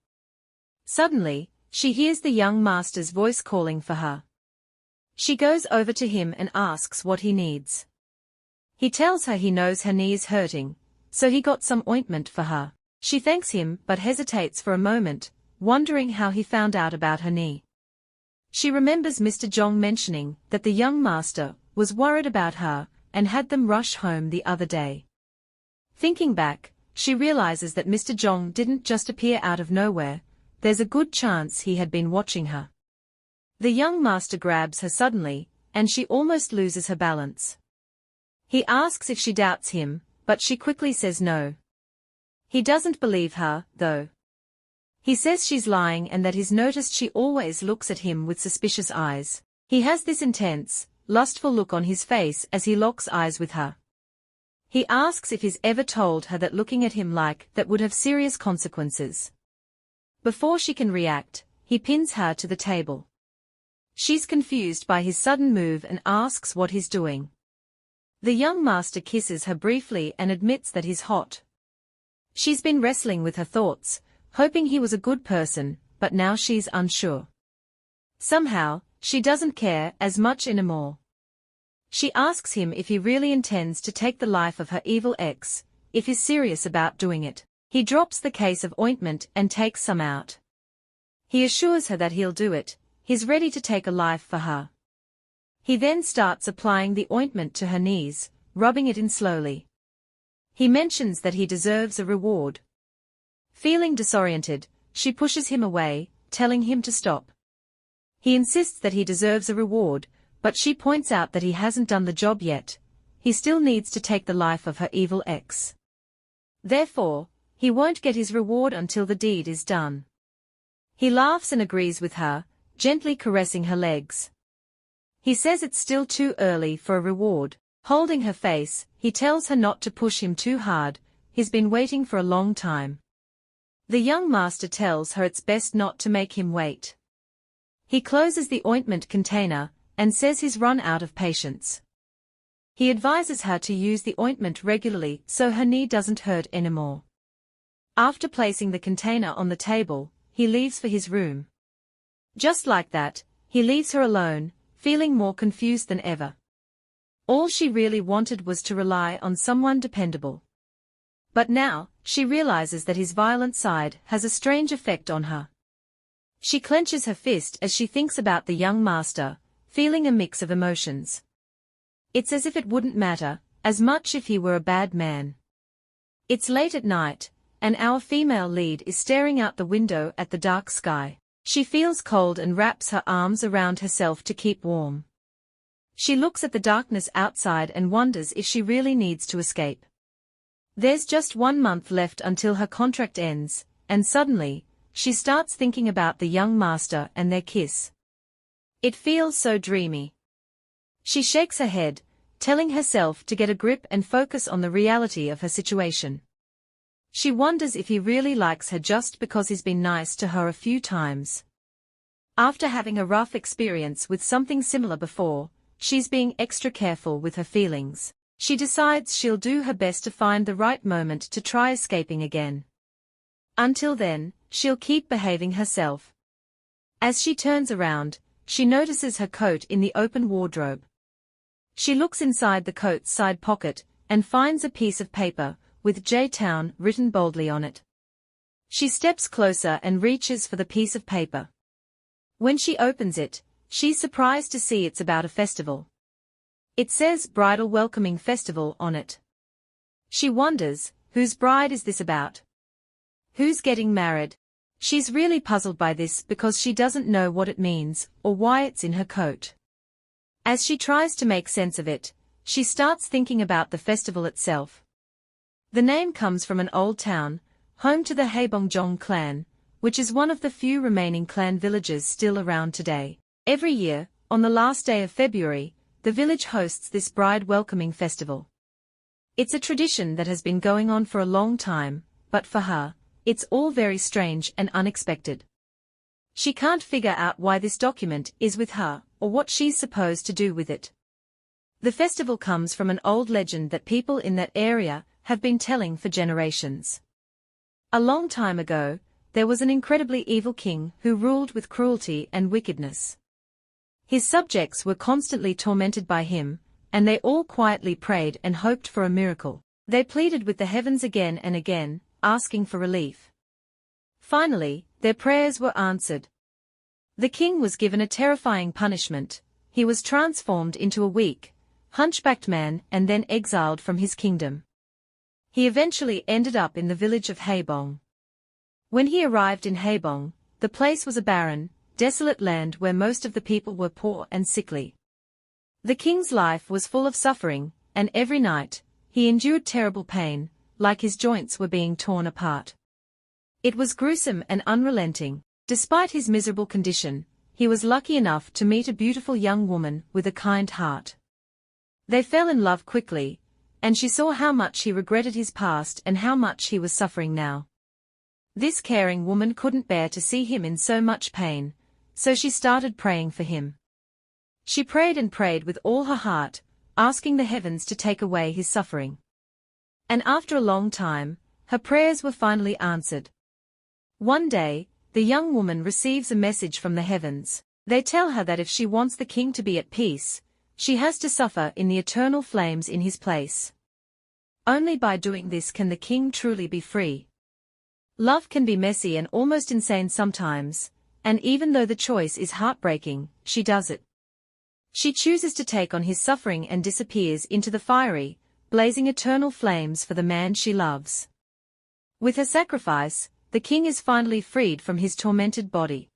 Suddenly, she hears the young master's voice calling for her. She goes over to him and asks what he needs. He tells her he knows her knee is hurting, so he got some ointment for her. She thanks him but hesitates for a moment, wondering how he found out about her knee. She remembers Mr. Jong mentioning that the young master was worried about her and had them rush home the other day. Thinking back, she realizes that Mr. Jong didn't just appear out of nowhere, there's a good chance he had been watching her. The young master grabs her suddenly, and she almost loses her balance. He asks if she doubts him, but she quickly says no. He doesn't believe her, though. He says she's lying and that he's noticed she always looks at him with suspicious eyes. He has this intense, lustful look on his face as he locks eyes with her. He asks if he's ever told her that looking at him like that would have serious consequences. Before she can react, he pins her to the table. She's confused by his sudden move and asks what he's doing. The young master kisses her briefly and admits that he's hot. She's been wrestling with her thoughts, hoping he was a good person, but now she's unsure. Somehow, she doesn't care as much anymore. She asks him if he really intends to take the life of her evil ex, if he's serious about doing it. He drops the case of ointment and takes some out. He assures her that he'll do it. He's ready to take a life for her. He then starts applying the ointment to her knees, rubbing it in slowly. He mentions that he deserves a reward. Feeling disoriented, she pushes him away, telling him to stop. He insists that he deserves a reward, but she points out that he hasn't done the job yet. He still needs to take the life of her evil ex. Therefore, he won't get his reward until the deed is done. He laughs and agrees with her, gently caressing her legs. He says it's still too early for a reward. Holding her face, he tells her not to push him too hard, he's been waiting for a long time. The young master tells her it's best not to make him wait. He closes the ointment container, and says he's run out of patience. He advises her to use the ointment regularly so her knee doesn't hurt anymore. After placing the container on the table, he leaves for his room. Just like that, he leaves her alone, feeling more confused than ever. All she really wanted was to rely on someone dependable. But now, she realizes that his violent side has a strange effect on her. She clenches her fist as she thinks about the young master, feeling a mix of emotions. It's as if it wouldn't matter as much if he were a bad man. It's late at night, and our female lead is staring out the window at the dark sky. She feels cold and wraps her arms around herself to keep warm. She looks at the darkness outside and wonders if she really needs to escape. There's just 1 month left until her contract ends, and suddenly, she starts thinking about the young master and their kiss. It feels so dreamy. She shakes her head, telling herself to get a grip and focus on the reality of her situation. She wonders if he really likes her just because he's been nice to her a few times. After having a rough experience with something similar before, she's being extra careful with her feelings. She decides she'll do her best to find the right moment to try escaping again. Until then, she'll keep behaving herself. As she turns around, she notices her coat in the open wardrobe. She looks inside the coat's side pocket, and finds a piece of paper, with J-Town written boldly on it. She steps closer and reaches for the piece of paper. When she opens it, she's surprised to see it's about a festival. It says Bridal Welcoming Festival on it. She wonders, whose bride is this about? Who's getting married? She's really puzzled by this because she doesn't know what it means, or why it's in her coat. As she tries to make sense of it, she starts thinking about the festival itself. The name comes from an old town, home to the Haebongjong clan, which is one of the few remaining clan villages still around today. Every year, on the last day of February, the village hosts this bride welcoming festival. It's a tradition that has been going on for a long time, but for her, it's all very strange and unexpected. She can't figure out why this document is with her, or what she's supposed to do with it. The festival comes from an old legend that people in that area have been telling for generations. A long time ago, there was an incredibly evil king who ruled with cruelty and wickedness. His subjects were constantly tormented by him, and they all quietly prayed and hoped for a miracle. They pleaded with the heavens again and again, asking for relief. Finally, their prayers were answered. The king was given a terrifying punishment. He was transformed into a weak, hunchbacked man and then exiled from his kingdom. He eventually ended up in the village of Haebong. When he arrived in Haebong, the place was a barren, desolate land where most of the people were poor and sickly. The king's life was full of suffering, and every night, he endured terrible pain, like his joints were being torn apart. It was gruesome and unrelenting. Despite his miserable condition, he was lucky enough to meet a beautiful young woman with a kind heart. They fell in love quickly, and she saw how much he regretted his past and how much he was suffering now. This caring woman couldn't bear to see him in so much pain, so she started praying for him. She prayed and prayed with all her heart, asking the heavens to take away his suffering. And after a long time, her prayers were finally answered. One day, the young woman receives a message from the heavens. They tell her that if she wants the king to be at peace, she has to suffer in the eternal flames in his place. Only by doing this can the king truly be free. Love can be messy and almost insane sometimes, and even though the choice is heartbreaking, she does it. She chooses to take on his suffering and disappears into the fiery, blazing eternal flames for the man she loves. With her sacrifice, the king is finally freed from his tormented body.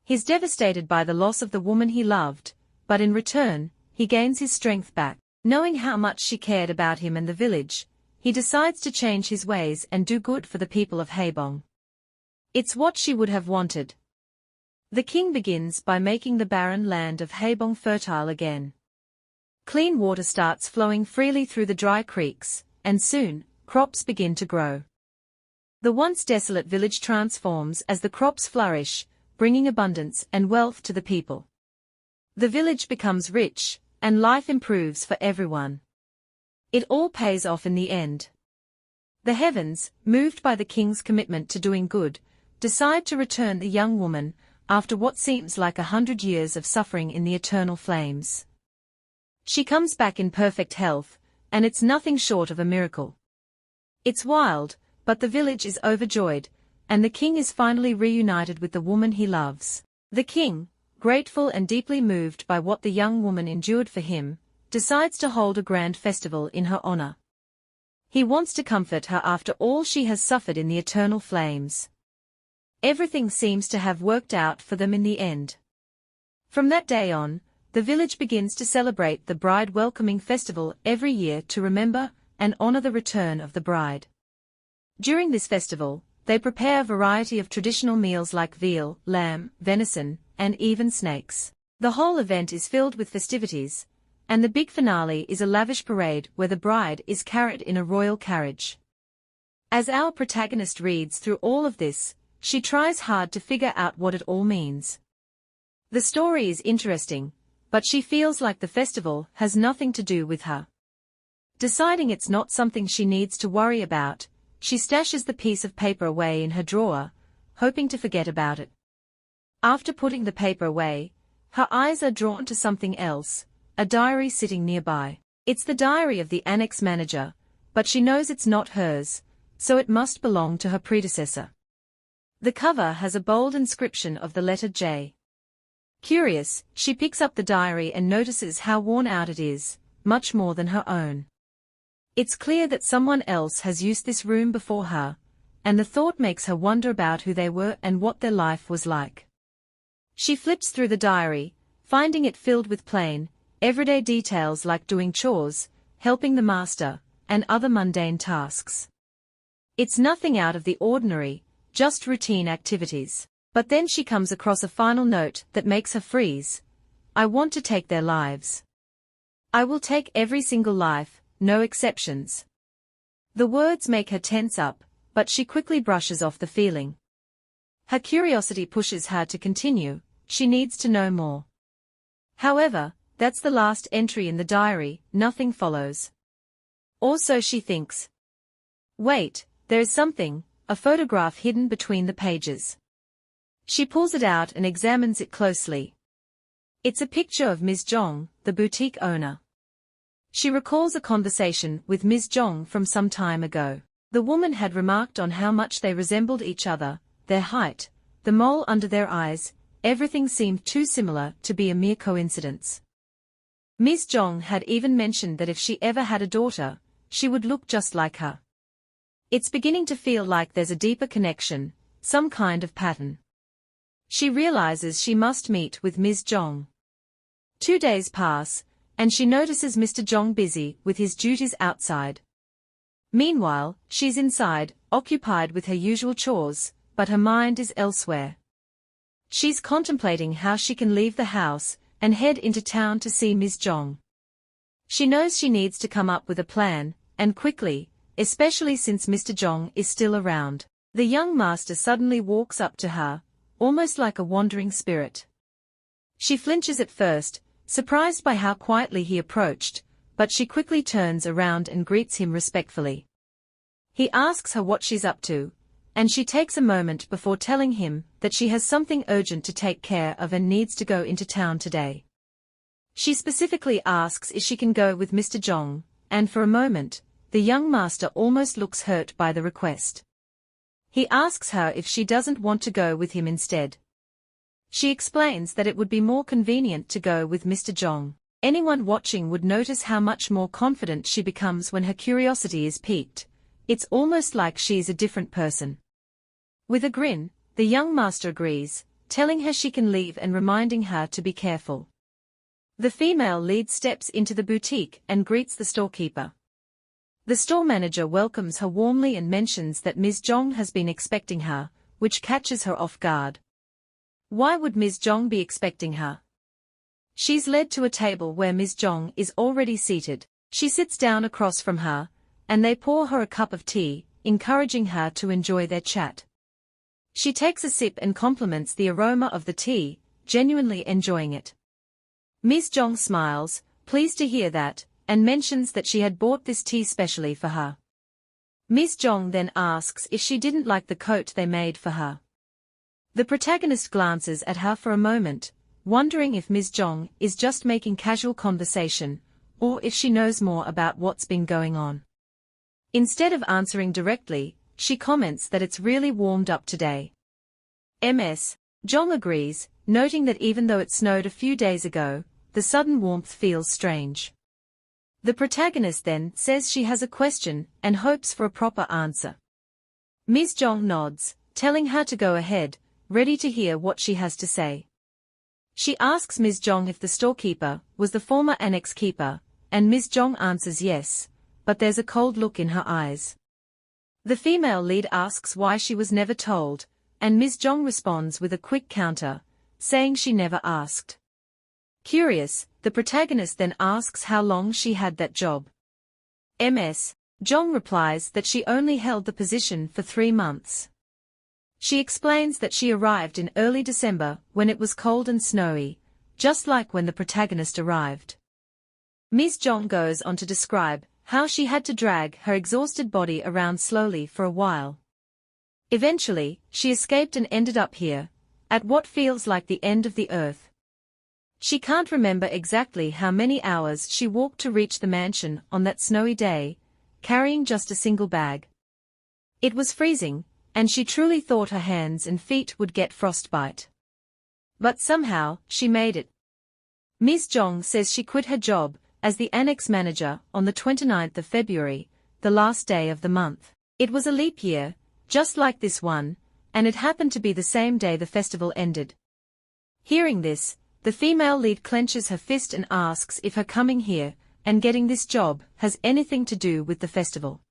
He's devastated by the loss of the woman he loved, but in return, he gains his strength back. Knowing how much she cared about him and the village, he decides to change his ways and do good for the people of Haebong. It's what she would have wanted. The king begins by making the barren land of Haebong fertile again. Clean water starts flowing freely through the dry creeks, and soon, crops begin to grow. The once desolate village transforms as the crops flourish, bringing abundance and wealth to the people. The village becomes rich, and life improves for everyone. It all pays off in the end. The heavens, moved by the king's commitment to doing good, decide to return the young woman, after what seems like 100 years of suffering in the eternal flames. She comes back in perfect health, and it's nothing short of a miracle. It's wild, but the village is overjoyed, and the king is finally reunited with the woman he loves. The king, grateful and deeply moved by what the young woman endured for him, decides to hold a grand festival in her honor. He wants to comfort her after all she has suffered in the eternal flames. Everything seems to have worked out for them in the end. From that day on, the village begins to celebrate the bride welcoming festival every year to remember and honor the return of the bride. During this festival, they prepare a variety of traditional meals like veal, lamb, venison, and even snakes. The whole event is filled with festivities, and the big finale is a lavish parade where the bride is carried in a royal carriage. As our protagonist reads through all of this, she tries hard to figure out what it all means. The story is interesting, but she feels like the festival has nothing to do with her. Deciding it's not something she needs to worry about, she stashes the piece of paper away in her drawer, hoping to forget about it. After putting the paper away, her eyes are drawn to something else, a diary sitting nearby. It's the diary of the annex manager, but she knows it's not hers, so it must belong to her predecessor. The cover has a bold inscription of the letter J. Curious, she picks up the diary and notices how worn out it is, much more than her own. It's clear that someone else has used this room before her, and the thought makes her wonder about who they were and what their life was like. She flips through the diary, finding it filled with plain, everyday details like doing chores, helping the master, and other mundane tasks. It's nothing out of the ordinary, just routine activities. But then she comes across a final note that makes her freeze. I want to take their lives. I will take every single life, no exceptions. The words make her tense up, but she quickly brushes off the feeling. Her curiosity pushes her to continue, she needs to know more. However, that's the last entry in the diary, nothing follows. Or so she thinks. Wait, there is something, a photograph hidden between the pages. She pulls it out and examines it closely. It's a picture of Ms. Zhong, the boutique owner. She recalls a conversation with Ms. Zhong from some time ago. The woman had remarked on how much they resembled each other, their height, the mole under their eyes, everything seemed too similar to be a mere coincidence. Ms. Zhong had even mentioned that if she ever had a daughter, she would look just like her. It's beginning to feel like there's a deeper connection, some kind of pattern. She realizes she must meet with Ms. Zhong. 2 days pass, and she notices Mr. Zhong busy with his duties outside. Meanwhile, she's inside, occupied with her usual chores, but her mind is elsewhere. She's contemplating how she can leave the house and head into town to see Ms. Zhong. She knows she needs to come up with a plan, and quickly, especially since Mr. Zhong is still around. The young master suddenly walks up to her, almost like a wandering spirit. She flinches at first, surprised by how quietly he approached, but she quickly turns around and greets him respectfully. He asks her what she's up to, and she takes a moment before telling him that she has something urgent to take care of and needs to go into town today. She specifically asks if she can go with Mr. Zhong, and for a moment, the young master almost looks hurt by the request. He asks her if she doesn't want to go with him instead. She explains that it would be more convenient to go with Mr. Zhong. Anyone watching would notice how much more confident she becomes when her curiosity is piqued. It's almost like she's a different person. With a grin, the young master agrees, telling her she can leave and reminding her to be careful. The female lead steps into the boutique and greets the storekeeper. The store manager welcomes her warmly and mentions that Ms. Zhong has been expecting her, which catches her off guard. Why would Ms. Zhong be expecting her? She's led to a table where Ms. Zhong is already seated. She sits down across from her, and they pour her a cup of tea, encouraging her to enjoy their chat. She takes a sip and compliments the aroma of the tea, genuinely enjoying it. Ms. Zhong smiles, pleased to hear that, and mentions that she had bought this tea specially for her. Ms. Zhong then asks if she didn't like the coat they made for her. The protagonist glances at her for a moment, wondering if Ms. Zhong is just making casual conversation, or if she knows more about what's been going on. Instead of answering directly, she comments that it's really warmed up today. Ms. Zhong agrees, noting that even though it snowed a few days ago, the sudden warmth feels strange. The protagonist then says she has a question and hopes for a proper answer. Ms. Jong nods, telling her to go ahead, ready to hear what she has to say. She asks Ms. Jong if the storekeeper was the former annex keeper, and Ms. Jong answers yes, but there's a cold look in her eyes. The female lead asks why she was never told, and Ms. Jong responds with a quick counter, saying she never asked. Curious, the protagonist then asks how long she had that job. Ms. Jong replies that she only held the position for 3 months. She explains that she arrived in early December when it was cold and snowy, just like when the protagonist arrived. Ms. Jong goes on to describe how she had to drag her exhausted body around slowly for a while. Eventually, she escaped and ended up here, at what feels like the end of the earth. She can't remember exactly how many hours she walked to reach the mansion on that snowy day, carrying just a single bag. It was freezing, and she truly thought her hands and feet would get frostbite. But somehow, she made it. Ms. Jong says she quit her job as the annex manager on the 29th of February, the last day of the month. It was a leap year, just like this one, and it happened to be the same day the festival ended. Hearing this, the female lead clenches her fist and asks if her coming here and getting this job has anything to do with the festival.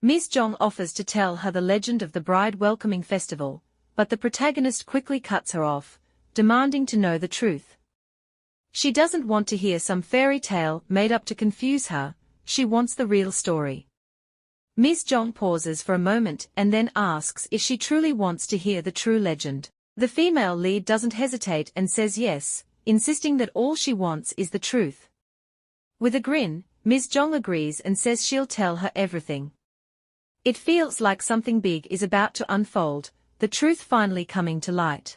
Ms. Jong offers to tell her the legend of the bride welcoming festival, but the protagonist quickly cuts her off, demanding to know the truth. She doesn't want to hear some fairy tale made up to confuse her, she wants the real story. Ms. Jong pauses for a moment and then asks if she truly wants to hear the true legend. The female lead doesn't hesitate and says yes, insisting that all she wants is the truth. With a grin, Ms. Jong agrees and says she'll tell her everything. It feels like something big is about to unfold, the truth finally coming to light.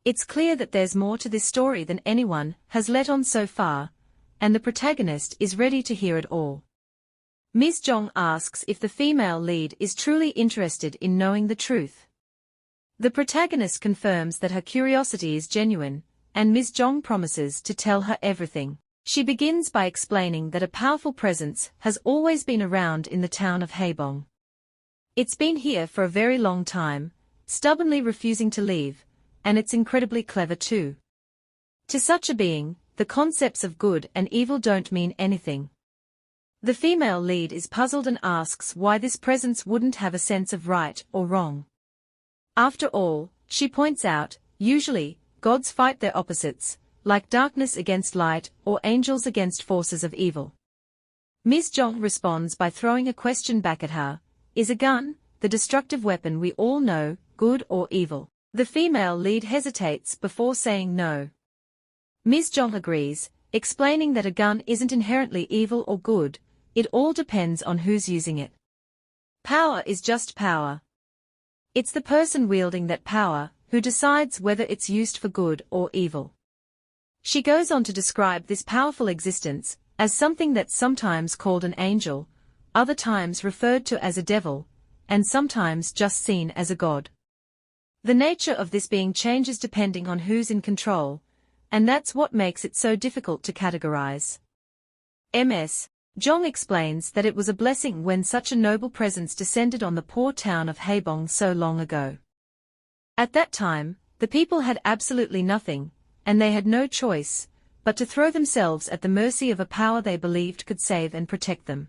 It's clear that there's more to this story than anyone has let on so far, and the protagonist is ready to hear it all. Ms. Jong asks if the female lead is truly interested in knowing the truth. The protagonist confirms that her curiosity is genuine, and Ms. Jong promises to tell her everything. She begins by explaining that a powerful presence has always been around in the town of Haebong. It's been here for a very long time, stubbornly refusing to leave, and it's incredibly clever too. To such a being, the concepts of good and evil don't mean anything. The female lead is puzzled and asks why this presence wouldn't have a sense of right or wrong. After all, she points out, usually, gods fight their opposites, like darkness against light or angels against forces of evil. Ms. Jong responds by throwing a question back at her: is a gun, the destructive weapon we all know, good or evil? The female lead hesitates before saying no. Ms. Jong agrees, explaining that a gun isn't inherently evil or good, it all depends on who's using it. Power is just power. It's the person wielding that power who decides whether it's used for good or evil. She goes on to describe this powerful existence as something that's sometimes called an angel, other times referred to as a devil, and sometimes just seen as a god. The nature of this being changes depending on who's in control, and that's what makes it so difficult to categorize. Ms. Jong explains that it was a blessing when such a noble presence descended on the poor town of Haebong so long ago. At that time, the people had absolutely nothing, and they had no choice but to throw themselves at the mercy of a power they believed could save and protect them.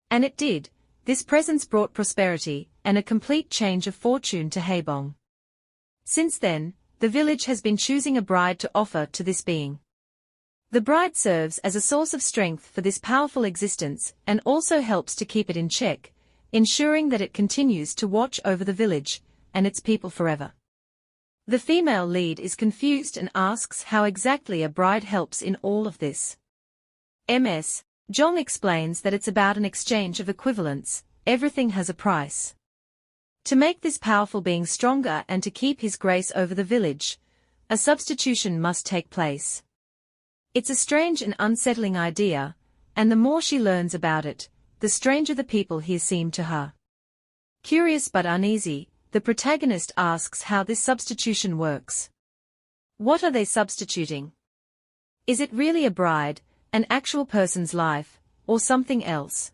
And it did. This presence brought prosperity and a complete change of fortune to Haebong. Since then, the village has been choosing a bride to offer to this being. The bride serves as a source of strength for this powerful existence and also helps to keep it in check, ensuring that it continues to watch over the village and its people forever. The female lead is confused and asks how exactly a bride helps in all of this. Ms. Jong explains that it's about an exchange of equivalents, everything has a price. To make this powerful being stronger and to keep his grace over the village, a substitution must take place. It's a strange and unsettling idea, and the more she learns about it, the stranger the people here seem to her. Curious but uneasy, the protagonist asks how this substitution works. What are they substituting? Is it really a bride, an actual person's life, or something else?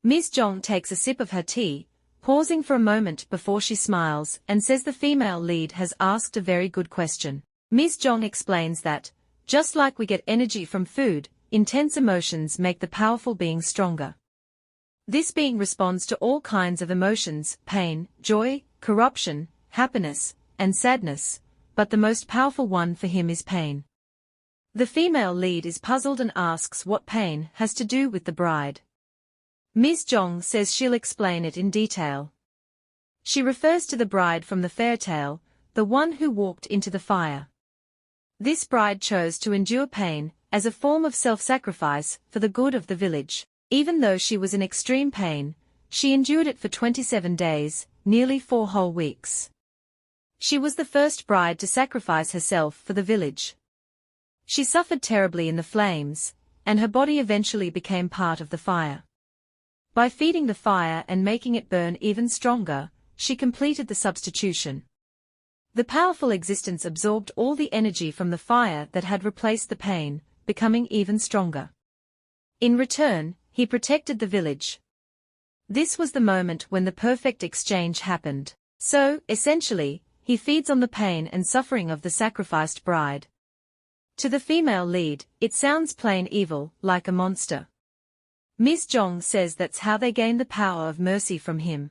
Ms. Jong takes a sip of her tea, pausing for a moment before she smiles and says the female lead has asked a very good question. Ms. Jong explains that, just like we get energy from food, intense emotions make the powerful being stronger. This being responds to all kinds of emotions, pain, joy, corruption, happiness, and sadness, but the most powerful one for him is pain. The female lead is puzzled and asks what pain has to do with the bride. Ms. Jong says she'll explain it in detail. She refers to the bride from the fairytale, the one who walked into the fire. This bride chose to endure pain, as a form of self-sacrifice, for the good of the village. Even though she was in extreme pain, she endured it for 27 days, nearly 4 whole weeks. She was the first bride to sacrifice herself for the village. She suffered terribly in the flames, and her body eventually became part of the fire. By feeding the fire and making it burn even stronger, she completed the substitution. The powerful existence absorbed all the energy from the fire that had replaced the pain, becoming even stronger. In return, he protected the village. This was the moment when the perfect exchange happened. So, essentially, he feeds on the pain and suffering of the sacrificed bride. To the female lead, it sounds plain evil, like a monster. Ms. Jong says that's how they gain the power of mercy from him.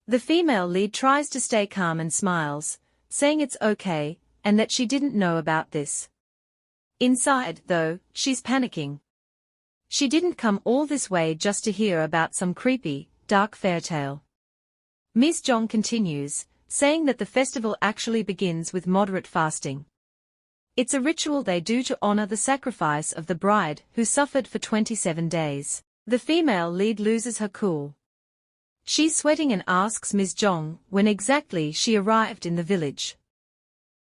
The female lead tries to stay calm and smiles, saying it's okay, and that she didn't know about this. Inside, though, she's panicking. She didn't come all this way just to hear about some creepy, dark fairytale. Ms. Jong continues, saying that the festival actually begins with moderate fasting. It's a ritual they do to honor the sacrifice of the bride who suffered for 27 days. The female lead loses her cool. She's sweating and asks Ms. Jong when exactly she arrived in the village.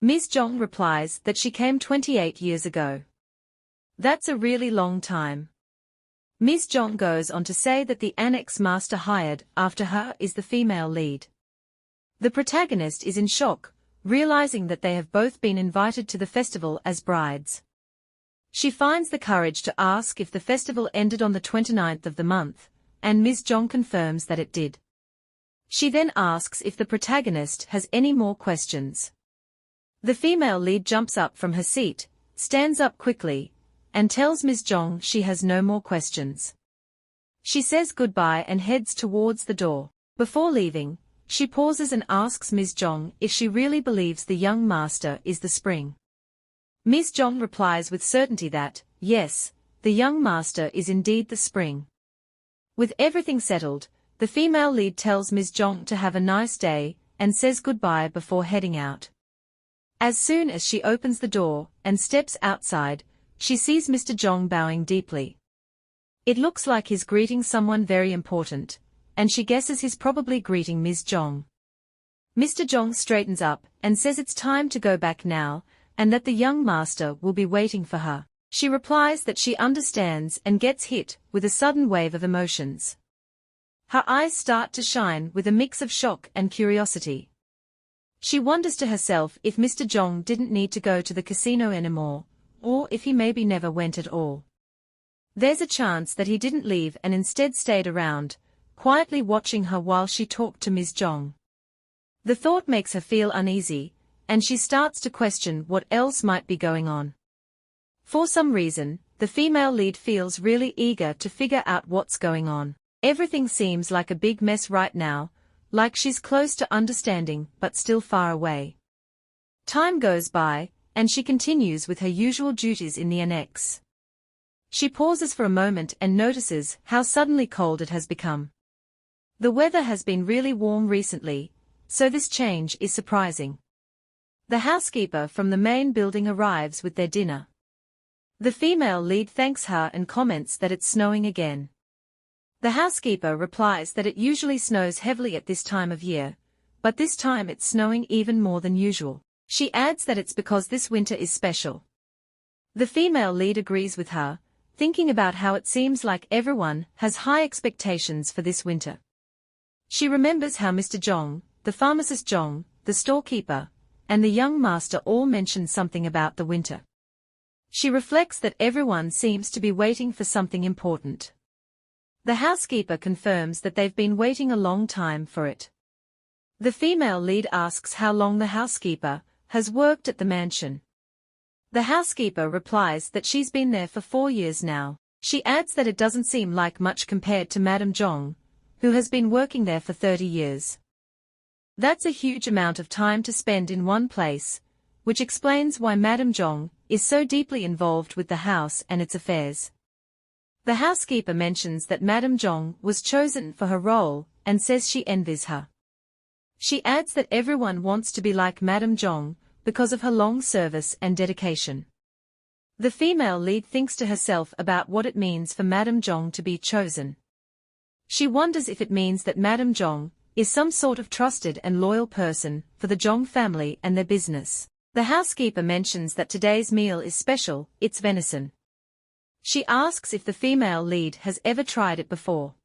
Ms. Jong replies that she came 28 years ago. That's a really long time. Ms. Jong goes on to say that the annex master hired after her is the female lead. The protagonist is in shock, realizing that they have both been invited to the festival as brides. She finds the courage to ask if the festival ended on the 29th of the month, and Ms. Jong confirms that it did. She then asks if the protagonist has any more questions. The female lead jumps up from her seat, stands up quickly, and tells Ms. Jong she has no more questions. She says goodbye and heads towards the door. Before leaving, she pauses and asks Ms. Jong if she really believes the young master is the spring. Ms. Jong replies with certainty that, yes, the young master is indeed the spring. With everything settled, the female lead tells Ms. Jong to have a nice day, and says goodbye before heading out. As soon as she opens the door and steps outside, she sees Mr. Jong bowing deeply. It looks like he's greeting someone very important, and she guesses he's probably greeting Ms. Jong. Mr. Jong straightens up and says it's time to go back now, and that the young master will be waiting for her. She replies that she understands and gets hit with a sudden wave of emotions. Her eyes start to shine with a mix of shock and curiosity. She wonders to herself if Mr. Jong didn't need to go to the casino anymore, or if he maybe never went at all. There's a chance that he didn't leave and instead stayed around, quietly watching her while she talked to Ms. Jong. The thought makes her feel uneasy, and she starts to question what else might be going on. For some reason, the female lead feels really eager to figure out what's going on. Everything seems like a big mess right now, like she's close to understanding but still far away. Time goes by, and she continues with her usual duties in the annex. She pauses for a moment and notices how suddenly cold it has become. The weather has been really warm recently, so this change is surprising. The housekeeper from the main building arrives with their dinner. The female lead thanks her and comments that it's snowing again. The housekeeper replies that it usually snows heavily at this time of year, but this time it's snowing even more than usual. She adds that it's because this winter is special. The female lead agrees with her, thinking about how it seems like everyone has high expectations for this winter. She remembers how Mr. Jong, the pharmacist Jong, the storekeeper, and the young master all mentioned something about the winter. She reflects that everyone seems to be waiting for something important. The housekeeper confirms that they've been waiting a long time for it. The female lead asks how long the housekeeper has worked at the mansion. The housekeeper replies that she's been there for 4 years now. She adds that it doesn't seem like much compared to Madame Zhong, who has been working there for 30 years. That's a huge amount of time to spend in one place, which explains why Madame Zhong is so deeply involved with the house and its affairs. The housekeeper mentions that Madame Zhong was chosen for her role and says she envies her. She adds that everyone wants to be like Madame Zhong because of her long service and dedication. The female lead thinks to herself about what it means for Madame Zhong to be chosen. She wonders if it means that Madame Zhong is some sort of trusted and loyal person for the Zhong family and their business. The housekeeper mentions that today's meal is special, it's venison. She asks if the female lead has ever tried it before.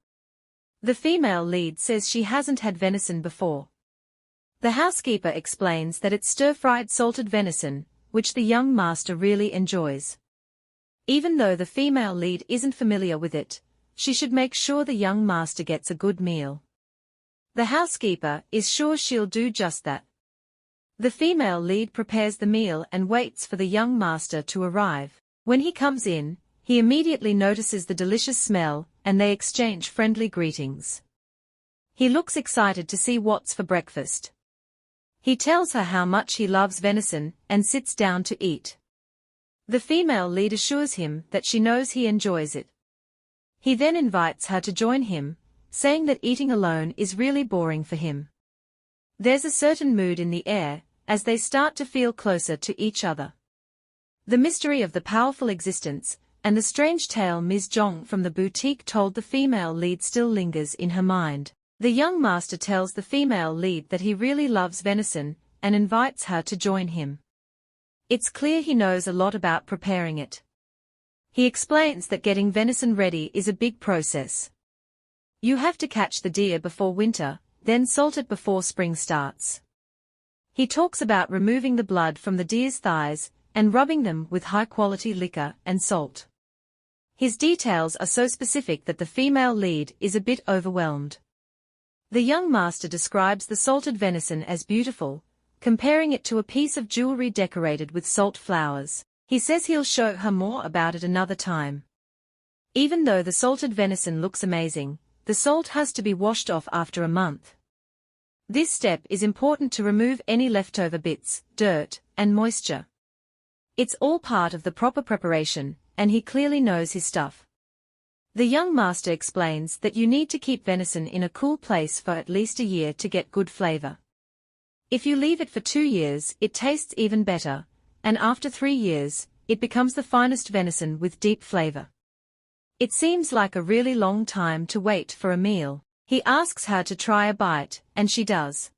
The female lead says she hasn't had venison before. The housekeeper explains that it's stir-fried salted venison, which the young master really enjoys. Even though the female lead isn't familiar with it, she should make sure the young master gets a good meal. The housekeeper is sure she'll do just that. The female lead prepares the meal and waits for the young master to arrive. When he comes in, he immediately notices the delicious smell, and they exchange friendly greetings. He looks excited to see what's for breakfast. He tells her how much he loves venison and sits down to eat. The female lead assures him that she knows he enjoys it. He then invites her to join him, saying that eating alone is really boring for him. There's a certain mood in the air as they start to feel closer to each other. The mystery of the powerful existence and the strange tale Ms. Zhong from the boutique told the female lead still lingers in her mind. The young master tells the female lead that he really loves venison and invites her to join him. It's clear he knows a lot about preparing it. He explains that getting venison ready is a big process. You have to catch the deer before winter, then salt it before spring starts. He talks about removing the blood from the deer's thighs and rubbing them with high-quality liquor and salt. His details are so specific that the female lead is a bit overwhelmed. The young master describes the salted venison as beautiful, comparing it to a piece of jewelry decorated with salt flowers. He says he'll show her more about it another time. Even though the salted venison looks amazing, the salt has to be washed off after a month. This step is important to remove any leftover bits, dirt, and moisture. It's all part of the proper preparation, and he clearly knows his stuff. The young master explains that you need to keep venison in a cool place for at least a year to get good flavor. If you leave it for 2 years, it tastes even better, and after 3 years, it becomes the finest venison with deep flavor. It seems like a really long time to wait for a meal. He asks her to try a bite, and she does.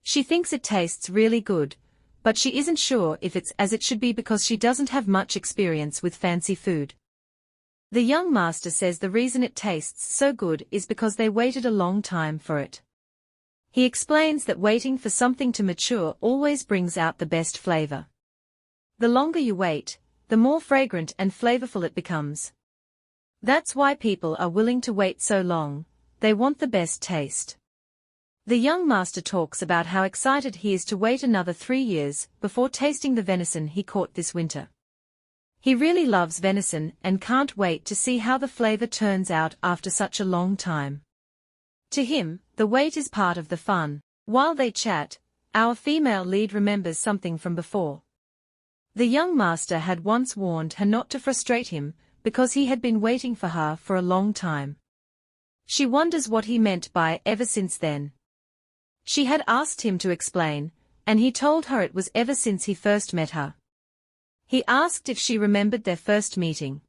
She thinks it tastes really good, but she isn't sure if it's as it should be because she doesn't have much experience with fancy food. The young master says the reason it tastes so good is because they waited a long time for it. He explains that waiting for something to mature always brings out the best flavor. The longer you wait, the more fragrant and flavorful it becomes. That's why people are willing to wait so long, they want the best taste. The young master talks about how excited he is to wait another 3 years before tasting the venison he caught this winter. He really loves venison and can't wait to see how the flavor turns out after such a long time. To him, the wait is part of the fun. While they chat, our female lead remembers something from before. The young master had once warned her not to frustrate him because he had been waiting for her for a long time. She wonders what he meant by ever since then. She had asked him to explain, and he told her it was ever since he first met her. He asked if she remembered their first meeting.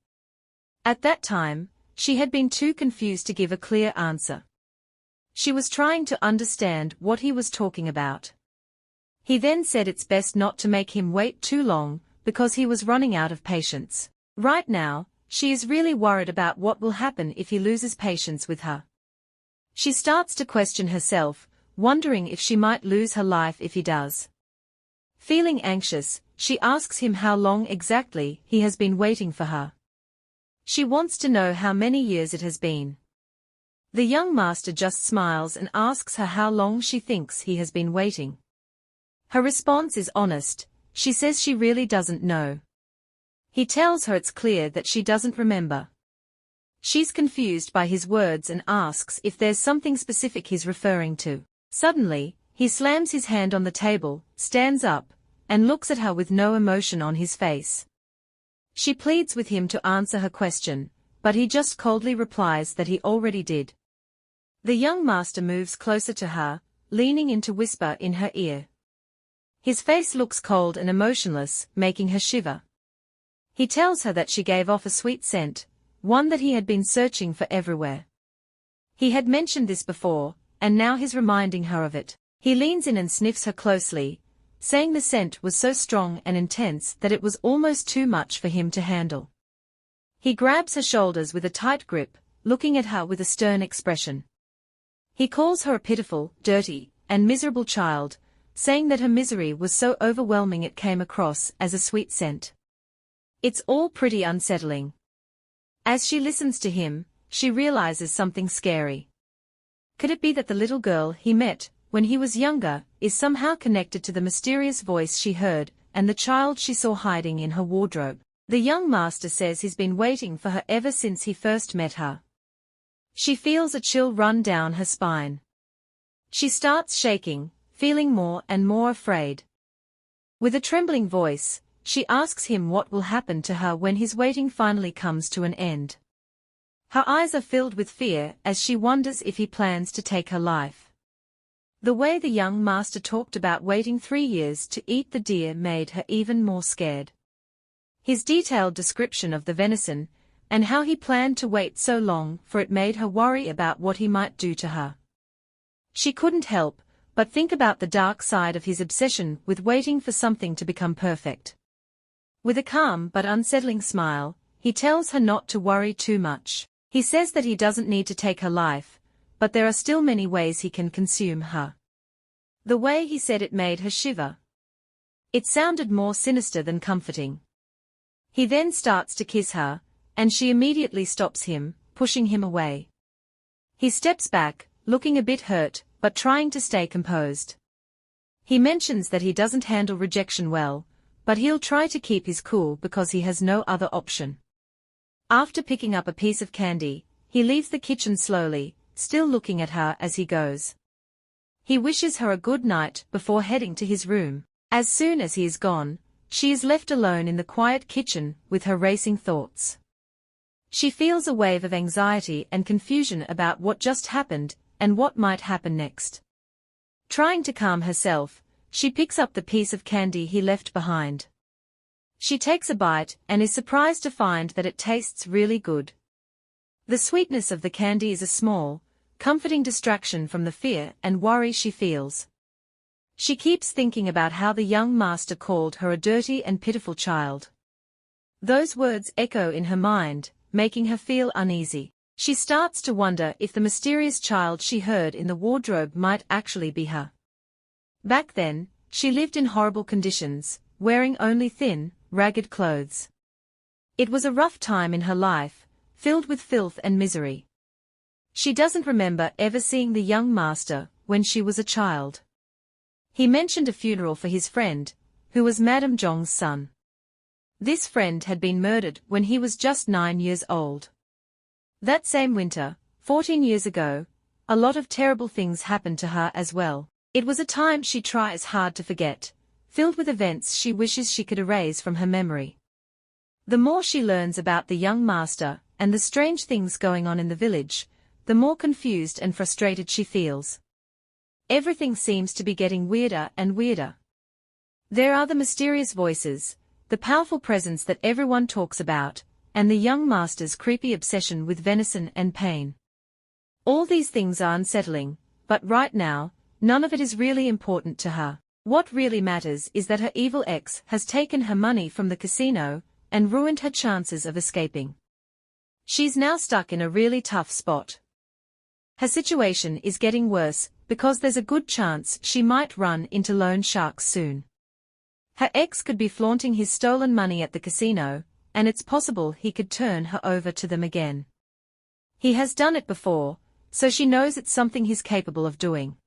At that time, she had been too confused to give a clear answer. She was trying to understand what he was talking about. He then said it's best not to make him wait too long, because he was running out of patience. Right now, she is really worried about what will happen if he loses patience with her. She starts to question herself, wondering if she might lose her life if he does. Feeling anxious, she asks him how long exactly he has been waiting for her. She wants to know how many years it has been. The young master just smiles and asks her how long she thinks he has been waiting. Her response is honest, she says she really doesn't know. He tells her it's clear that she doesn't remember. She's confused by his words and asks if there's something specific he's referring to. Suddenly, he slams his hand on the table, stands up, and looks at her with no emotion on his face. She pleads with him to answer her question, but he just coldly replies that he already did. The young master moves closer to her, leaning in to whisper in her ear. His face looks cold and emotionless, making her shiver. He tells her that she gave off a sweet scent, one that he had been searching for everywhere. He had mentioned this before, and now he's reminding her of it. He leans in and sniffs her closely, saying the scent was so strong and intense that it was almost too much for him to handle. He grabs her shoulders with a tight grip, looking at her with a stern expression. He calls her a pitiful, dirty, and miserable child, saying that her misery was so overwhelming it came across as a sweet scent. It's all pretty unsettling. As she listens to him, she realizes something scary. Could it be that the little girl he met, when he was younger, is somehow connected to the mysterious voice she heard, and the child she saw hiding in her wardrobe? The young master says he's been waiting for her ever since he first met her. She feels a chill run down her spine. She starts shaking, feeling more and more afraid. With a trembling voice, she asks him what will happen to her when his waiting finally comes to an end. Her eyes are filled with fear as she wonders if he plans to take her life. The way the young master talked about waiting 3 years to eat the deer made her even more scared. His detailed description of the venison, and how he planned to wait so long for it made her worry about what he might do to her. She couldn't help but think about the dark side of his obsession with waiting for something to become perfect. With a calm but unsettling smile, he tells her not to worry too much. He says that he doesn't need to take her life, but there are still many ways he can consume her. The way he said it made her shiver. It sounded more sinister than comforting. He then starts to kiss her, and she immediately stops him, pushing him away. He steps back, looking a bit hurt, but trying to stay composed. He mentions that he doesn't handle rejection well, but he'll try to keep his cool because he has no other option. After picking up a piece of candy, he leaves the kitchen slowly, still looking at her as he goes. He wishes her a good night before heading to his room. As soon as he is gone, she is left alone in the quiet kitchen with her racing thoughts. She feels a wave of anxiety and confusion about what just happened and what might happen next. Trying to calm herself, she picks up the piece of candy he left behind. She takes a bite and is surprised to find that it tastes really good. The sweetness of the candy is a small, comforting distraction from the fear and worry she feels. She keeps thinking about how the young master called her a dirty and pitiful child. Those words echo in her mind, making her feel uneasy. She starts to wonder if the mysterious child she heard in the wardrobe might actually be her. Back then, she lived in horrible conditions, wearing only thin, ragged clothes. It was a rough time in her life, filled with filth and misery. She doesn't remember ever seeing the young master when she was a child. He mentioned a funeral for his friend, who was Madame Zhong's son. This friend had been murdered when he was just 9 years old. That same winter, 14 years ago, a lot of terrible things happened to her as well. It was a time she tries hard to forget, filled with events she wishes she could erase from her memory. The more she learns about the young master and the strange things going on in the village, the more confused and frustrated she feels. Everything seems to be getting weirder and weirder. There are the mysterious voices, the powerful presence that everyone talks about, and the young master's creepy obsession with venison and pain. All these things are unsettling, but right now, none of it is really important to her. What really matters is that her evil ex has taken her money from the casino and ruined her chances of escaping. She's now stuck in a really tough spot. Her situation is getting worse because there's a good chance she might run into loan sharks soon. Her ex could be flaunting his stolen money at the casino, and it's possible he could turn her over to them again. He has done it before, so she knows it's something he's capable of doing.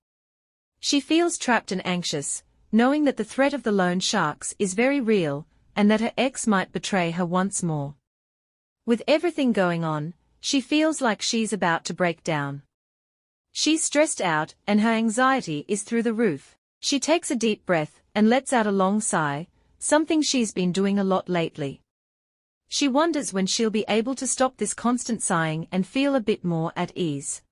She feels trapped and anxious, knowing that the threat of the loan sharks is very real, and that her ex might betray her once more. With everything going on, she feels like she's about to break down. She's stressed out, and her anxiety is through the roof. She takes a deep breath and lets out a long sigh, something she's been doing a lot lately. She wonders when she'll be able to stop this constant sighing and feel a bit more at ease.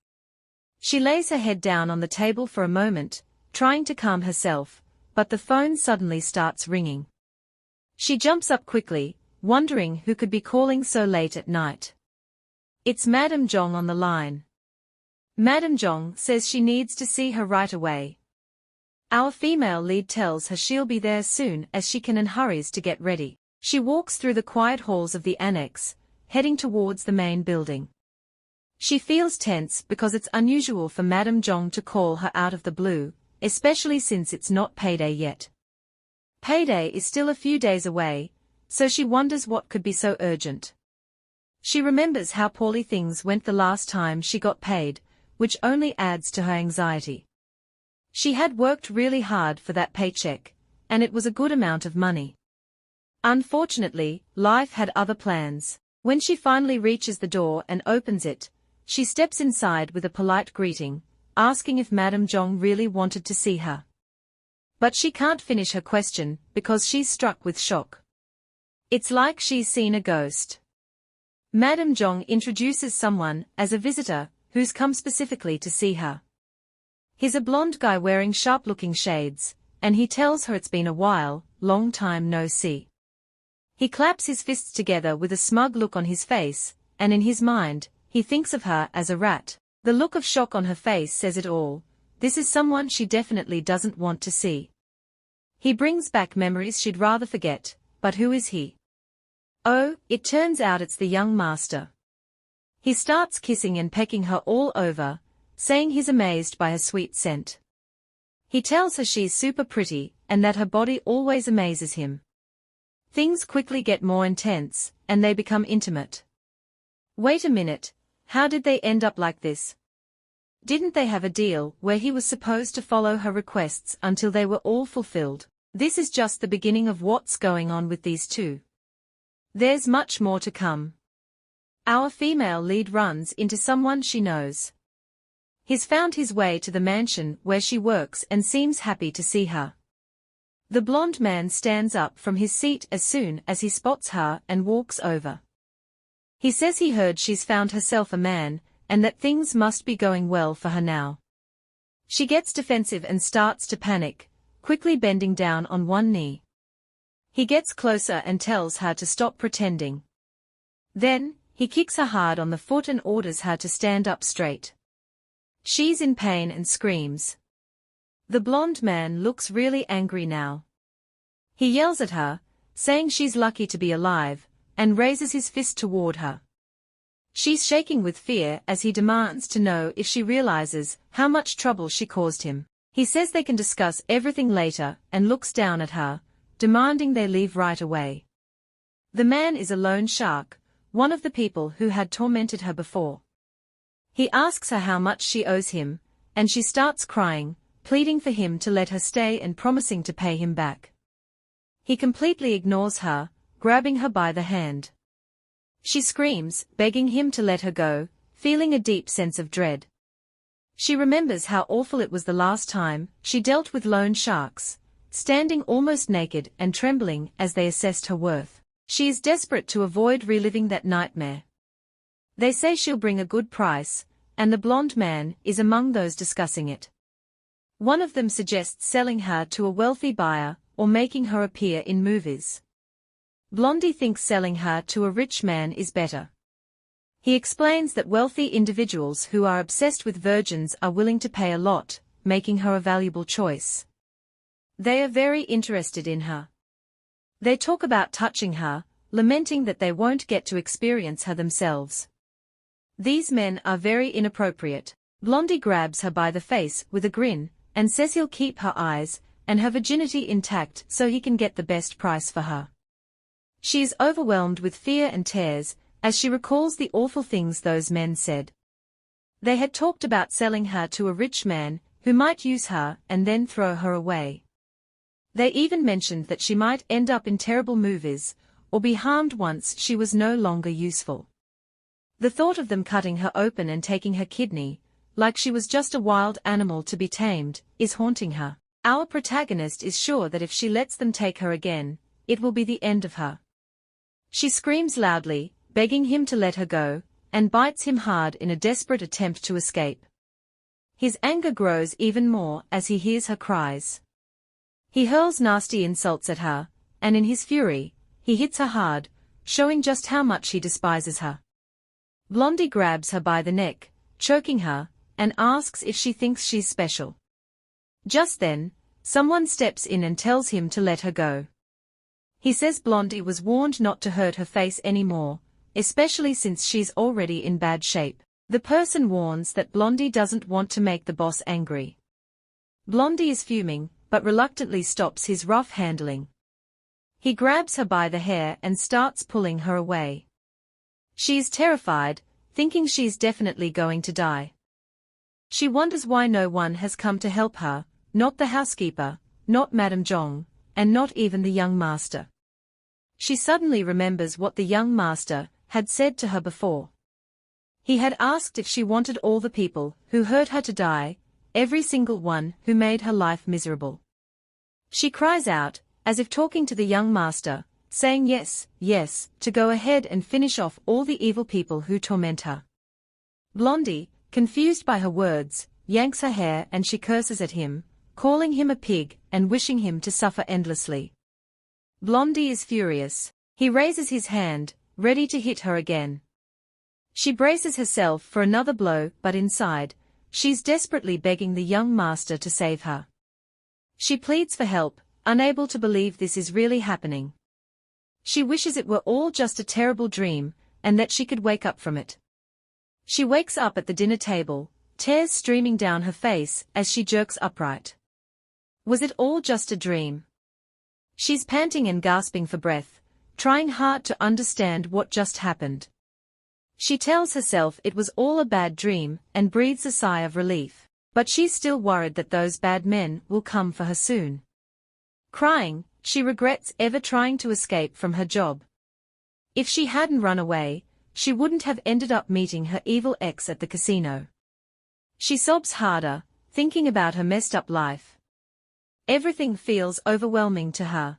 She lays her head down on the table for a moment, trying to calm herself, but the phone suddenly starts ringing. She jumps up quickly, wondering who could be calling so late at night. It's Madame Zhong on the line. Madame Zhong says she needs to see her right away. Our female lead tells her she'll be there soon as she can and hurries to get ready. She walks through the quiet halls of the annex, heading towards the main building. She feels tense because it's unusual for Madame Zhong to call her out of the blue, especially since it's not payday yet. Payday is still a few days away, so she wonders what could be so urgent. She remembers how poorly things went the last time she got paid, which only adds to her anxiety. She had worked really hard for that paycheck, and it was a good amount of money. Unfortunately, life had other plans. When she finally reaches the door and opens it, she steps inside with a polite greeting, asking if Madame Zhong really wanted to see her. But she can't finish her question because she's struck with shock. It's like she's seen a ghost. Madame Zhong introduces someone as a visitor who's come specifically to see her. He's a blonde guy wearing sharp-looking shades, and he tells her it's been a while, long time no see. He claps his fists together with a smug look on his face, and in his mind, he thinks of her as a rat. The look of shock on her face says it all. This is someone she definitely doesn't want to see. He brings back memories she'd rather forget, but who is he? Oh, it turns out it's the young master. He starts kissing and pecking her all over, saying he's amazed by her sweet scent. He tells her she's super pretty, and that her body always amazes him. Things quickly get more intense, and they become intimate. Wait a minute, how did they end up like this? Didn't they have a deal where he was supposed to follow her requests until they were all fulfilled? This is just the beginning of what's going on with these two. There's much more to come. Our female lead runs into someone she knows. He's found his way to the mansion where she works and seems happy to see her. The blonde man stands up from his seat as soon as he spots her and walks over. He says he heard she's found herself a man, and that things must be going well for her now. She gets defensive and starts to panic, quickly bending down on one knee. He gets closer and tells her to stop pretending. Then, he kicks her hard on the foot and orders her to stand up straight. She's in pain and screams. The blonde man looks really angry now. He yells at her, saying she's lucky to be alive, and raises his fist toward her. She's shaking with fear as he demands to know if she realizes how much trouble she caused him. He says they can discuss everything later and looks down at her, demanding they leave right away. The man is a loan shark, one of the people who had tormented her before. He asks her how much she owes him, and she starts crying, pleading for him to let her stay and promising to pay him back. He completely ignores her, grabbing her by the hand. She screams, begging him to let her go, feeling a deep sense of dread. She remembers how awful it was the last time she dealt with loan sharks, standing almost naked and trembling as they assessed her worth. She is desperate to avoid reliving that nightmare. They say she'll bring a good price, and the blonde man is among those discussing it. One of them suggests selling her to a wealthy buyer or making her appear in movies. Blondie thinks selling her to a rich man is better. He explains that wealthy individuals who are obsessed with virgins are willing to pay a lot, making her a valuable choice. They are very interested in her. They talk about touching her, lamenting that they won't get to experience her themselves. These men are very inappropriate. Blondie grabs her by the face with a grin, and says he'll keep her eyes and her virginity intact so he can get the best price for her. She is overwhelmed with fear and tears, as she recalls the awful things those men said. They had talked about selling her to a rich man, who might use her and then throw her away. They even mentioned that she might end up in terrible movies, or be harmed once she was no longer useful. The thought of them cutting her open and taking her kidney, like she was just a wild animal to be tamed, is haunting her. Our protagonist is sure that if she lets them take her again, it will be the end of her. She screams loudly, begging him to let her go, and bites him hard in a desperate attempt to escape. His anger grows even more as he hears her cries. He hurls nasty insults at her, and in his fury, he hits her hard, showing just how much he despises her. Blondie grabs her by the neck, choking her, and asks if she thinks she's special. Just then, someone steps in and tells him to let her go. He says Blondie was warned not to hurt her face anymore, especially since she's already in bad shape. The person warns that Blondie doesn't want to make the boss angry. Blondie is fuming, but reluctantly stops his rough handling. He grabs her by the hair and starts pulling her away. She is terrified, thinking she's definitely going to die. She wonders why no one has come to help her, not the housekeeper, not Madame Zhong, and not even the young master. She suddenly remembers what the young master had said to her before. He had asked if she wanted all the people who hurt her to die, every single one who made her life miserable. She cries out, as if talking to the young master, saying yes, yes, to go ahead and finish off all the evil people who torment her. Blondie, confused by her words, yanks her hair and she curses at him, calling him a pig and wishing him to suffer endlessly. Blondie is furious. He raises his hand, ready to hit her again. She braces herself for another blow, but inside, she's desperately begging the young master to save her. She pleads for help, unable to believe this is really happening. She wishes it were all just a terrible dream, and that she could wake up from it. She wakes up at the dinner table, tears streaming down her face as she jerks upright. Was it all just a dream? She's panting and gasping for breath, trying hard to understand what just happened. She tells herself it was all a bad dream and breathes a sigh of relief, but she's still worried that those bad men will come for her soon. Crying, she regrets ever trying to escape from her job. If she hadn't run away, she wouldn't have ended up meeting her evil ex at the casino. She sobs harder, thinking about her messed up life. Everything feels overwhelming to her.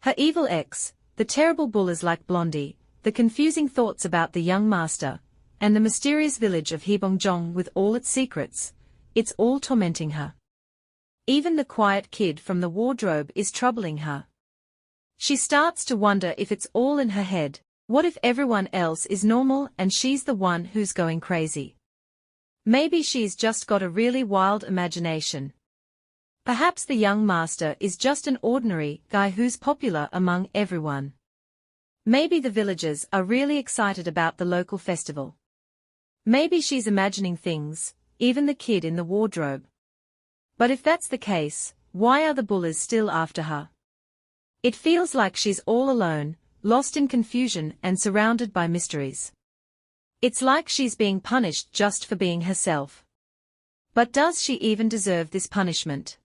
Her evil ex, the terrible bullies like Blondie, the confusing thoughts about the young master, and the mysterious village of Hebongjong with all its secrets, it's all tormenting her. Even the quiet kid from the wardrobe is troubling her. She starts to wonder if it's all in her head. What if everyone else is normal and she's the one who's going crazy? Maybe she's just got a really wild imagination. Perhaps the young master is just an ordinary guy who's popular among everyone. Maybe the villagers are really excited about the local festival. Maybe she's imagining things, even the kid in the wardrobe. But if that's the case, why are the bullies still after her? It feels like she's all alone, lost in confusion and surrounded by mysteries. It's like she's being punished just for being herself. But does she even deserve this punishment?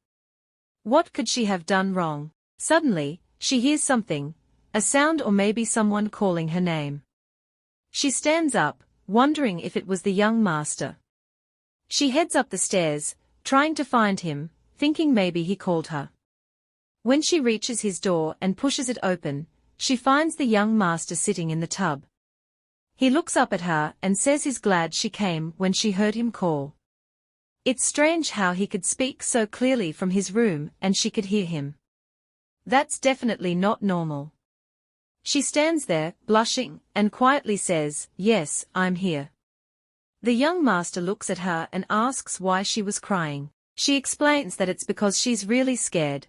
What could she have done wrong? Suddenly, she hears something, a sound or maybe someone calling her name. She stands up, wondering if it was the young master. She heads up the stairs, trying to find him, thinking maybe he called her. When she reaches his door and pushes it open, she finds the young master sitting in the tub. He looks up at her and says he's glad she came when she heard him call. It's strange how he could speak so clearly from his room and she could hear him. That's definitely not normal. She stands there, blushing, and quietly says, "Yes, I'm here." The young master looks at her and asks why she was crying. She explains that it's because she's really scared.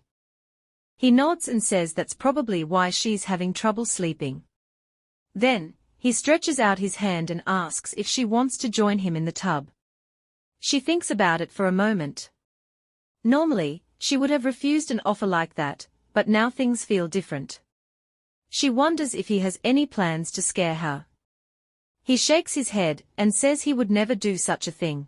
He nods and says that's probably why she's having trouble sleeping. Then, he stretches out his hand and asks if she wants to join him in the tub. She thinks about it for a moment. Normally, She would have refused an offer like that, but now things feel different. She wonders if he has any plans to scare her. He shakes his head and says he would never do such a thing.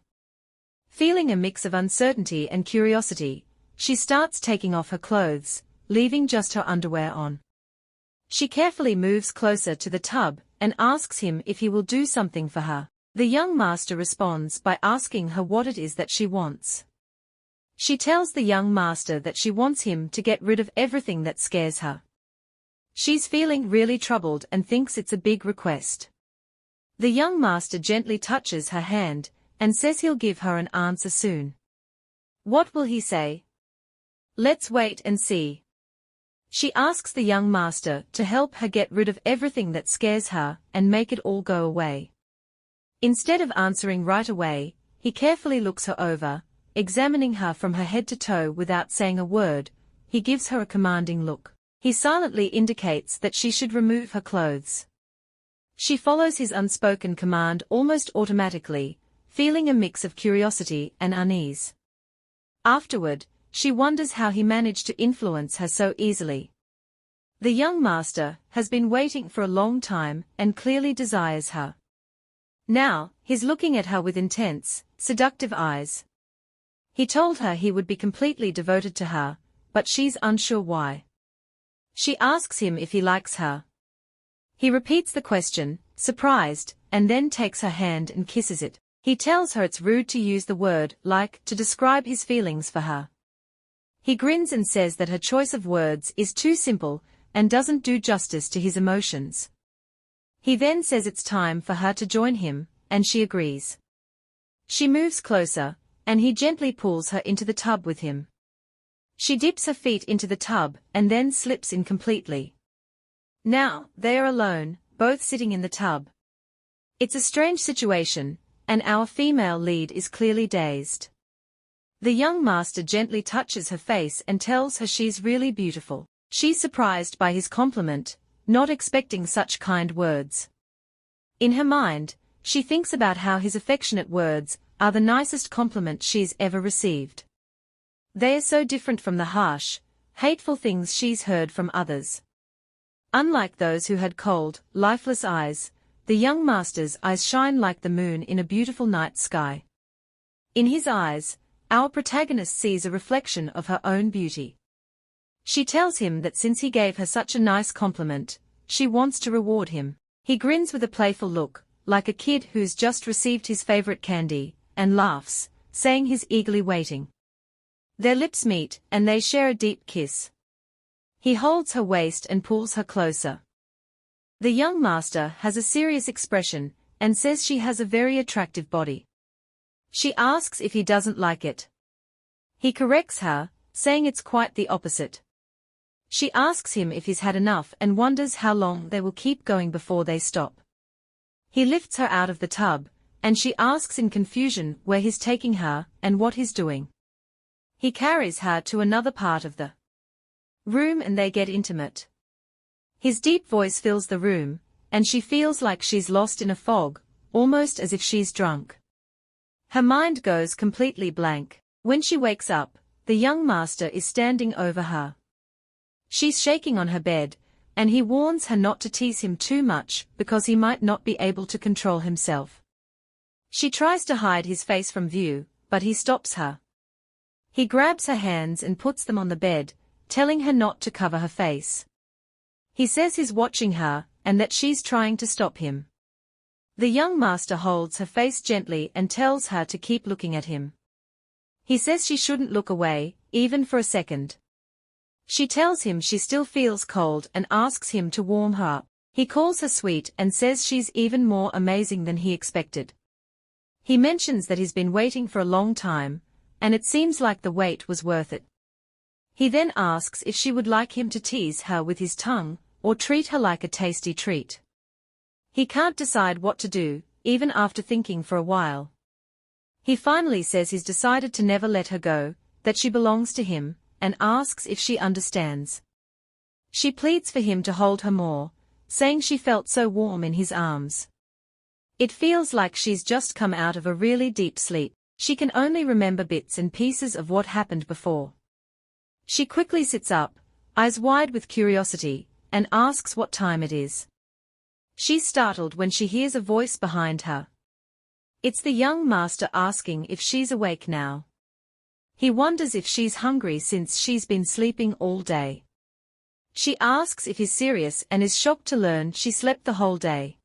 Feeling a mix of uncertainty and curiosity, she starts taking off her clothes, leaving just her underwear on. She carefully moves closer to the tub and asks him if he will do something for her. The young master responds by asking her what it is that she wants. She tells the young master that she wants him to get rid of everything that scares her. She's feeling really troubled and thinks it's a big request. The young master gently touches her hand and says he'll give her an answer soon. What will he say? Let's wait and see. She asks the young master to help her get rid of everything that scares her and make it all go away. Instead of answering right away, he carefully looks her over, examining her from her head to toe without saying a word. He gives her a commanding look. He silently indicates that she should remove her clothes. She follows his unspoken command almost automatically, feeling a mix of curiosity and unease. Afterward, she wonders how he managed to influence her so easily. The young master has been waiting for a long time and clearly desires her. Now, he's looking at her with intense, seductive eyes. He told her he would be completely devoted to her, but she's unsure why. She asks him if he likes her. He repeats the question, surprised, and then takes her hand and kisses it. He tells her it's rude to use the word like to describe his feelings for her. He grins and says that her choice of words is too simple and doesn't do justice to his emotions. He then says it's time for her to join him, and she agrees. She moves closer, and he gently pulls her into the tub with him. She dips her feet into the tub and then slips in completely. Now, they are alone, both sitting in the tub. It's a strange situation, and our female lead is clearly dazed. The young master gently touches her face and tells her she's really beautiful. She's surprised by his compliment, not expecting such kind words. In her mind, she thinks about how his affectionate words are the nicest compliment she's ever received. They are so different from the harsh, hateful things she's heard from others. Unlike those who had cold, lifeless eyes, the young master's eyes shine like the moon in a beautiful night sky. In his eyes, our protagonist sees a reflection of her own beauty. She tells him that since he gave her such a nice compliment, she wants to reward him. He grins with a playful look, like a kid who's just received his favorite candy, and laughs, saying he's eagerly waiting. Their lips meet, and they share a deep kiss. He holds her waist and pulls her closer. The young master has a serious expression, and says she has a very attractive body. She asks if he doesn't like it. He corrects her, saying it's quite the opposite. She asks him if he's had enough and wonders how long they will keep going before they stop. He lifts her out of the tub, and she asks in confusion where he's taking her and what he's doing. He carries her to another part of the room and they get intimate. His deep voice fills the room, and she feels like she's lost in a fog, almost as if she's drunk. Her mind goes completely blank. When she wakes up, the young master is standing over her. She's shaking on her bed, and he warns her not to tease him too much because he might not be able to control himself. She tries to hide his face from view, but he stops her. He grabs her hands and puts them on the bed, telling her not to cover her face. He says he's watching her, and that she's trying to stop him. The young master holds her face gently and tells her to keep looking at him. He says she shouldn't look away, even for a second. She tells him she still feels cold and asks him to warm her up. He calls her sweet and says she's even more amazing than he expected. He mentions that he's been waiting for a long time, and it seems like the wait was worth it. He then asks if she would like him to tease her with his tongue, or treat her like a tasty treat. He can't decide what to do, even after thinking for a while. He finally says he's decided to never let her go, that she belongs to him, and asks if she understands. She pleads for him to hold her more, saying she felt so warm in his arms. It feels like she's just come out of a really deep sleep. She can only remember bits and pieces of what happened before. She quickly sits up, eyes wide with curiosity, and asks what time it is. She's startled when she hears a voice behind her. It's the young master asking if she's awake now. He wonders if she's hungry since she's been sleeping all day. She asks if he's serious and is shocked to learn she slept the whole day.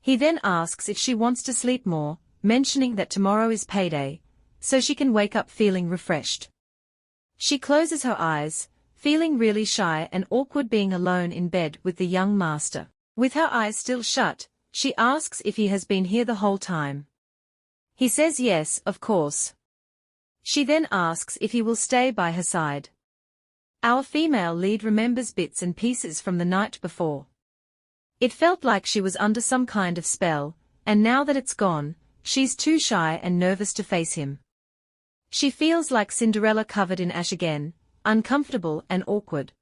He then asks if she wants to sleep more, mentioning that tomorrow is payday, so she can wake up feeling refreshed. She closes her eyes, feeling really shy and awkward being alone in bed with the young master. With her eyes still shut, she asks if he has been here the whole time. He says yes, of course. She then asks if he will stay by her side. Our female lead remembers bits and pieces from the night before. It felt like she was under some kind of spell, and now that it's gone, she's too shy and nervous to face him. She feels like Cinderella covered in ash again, uncomfortable and awkward.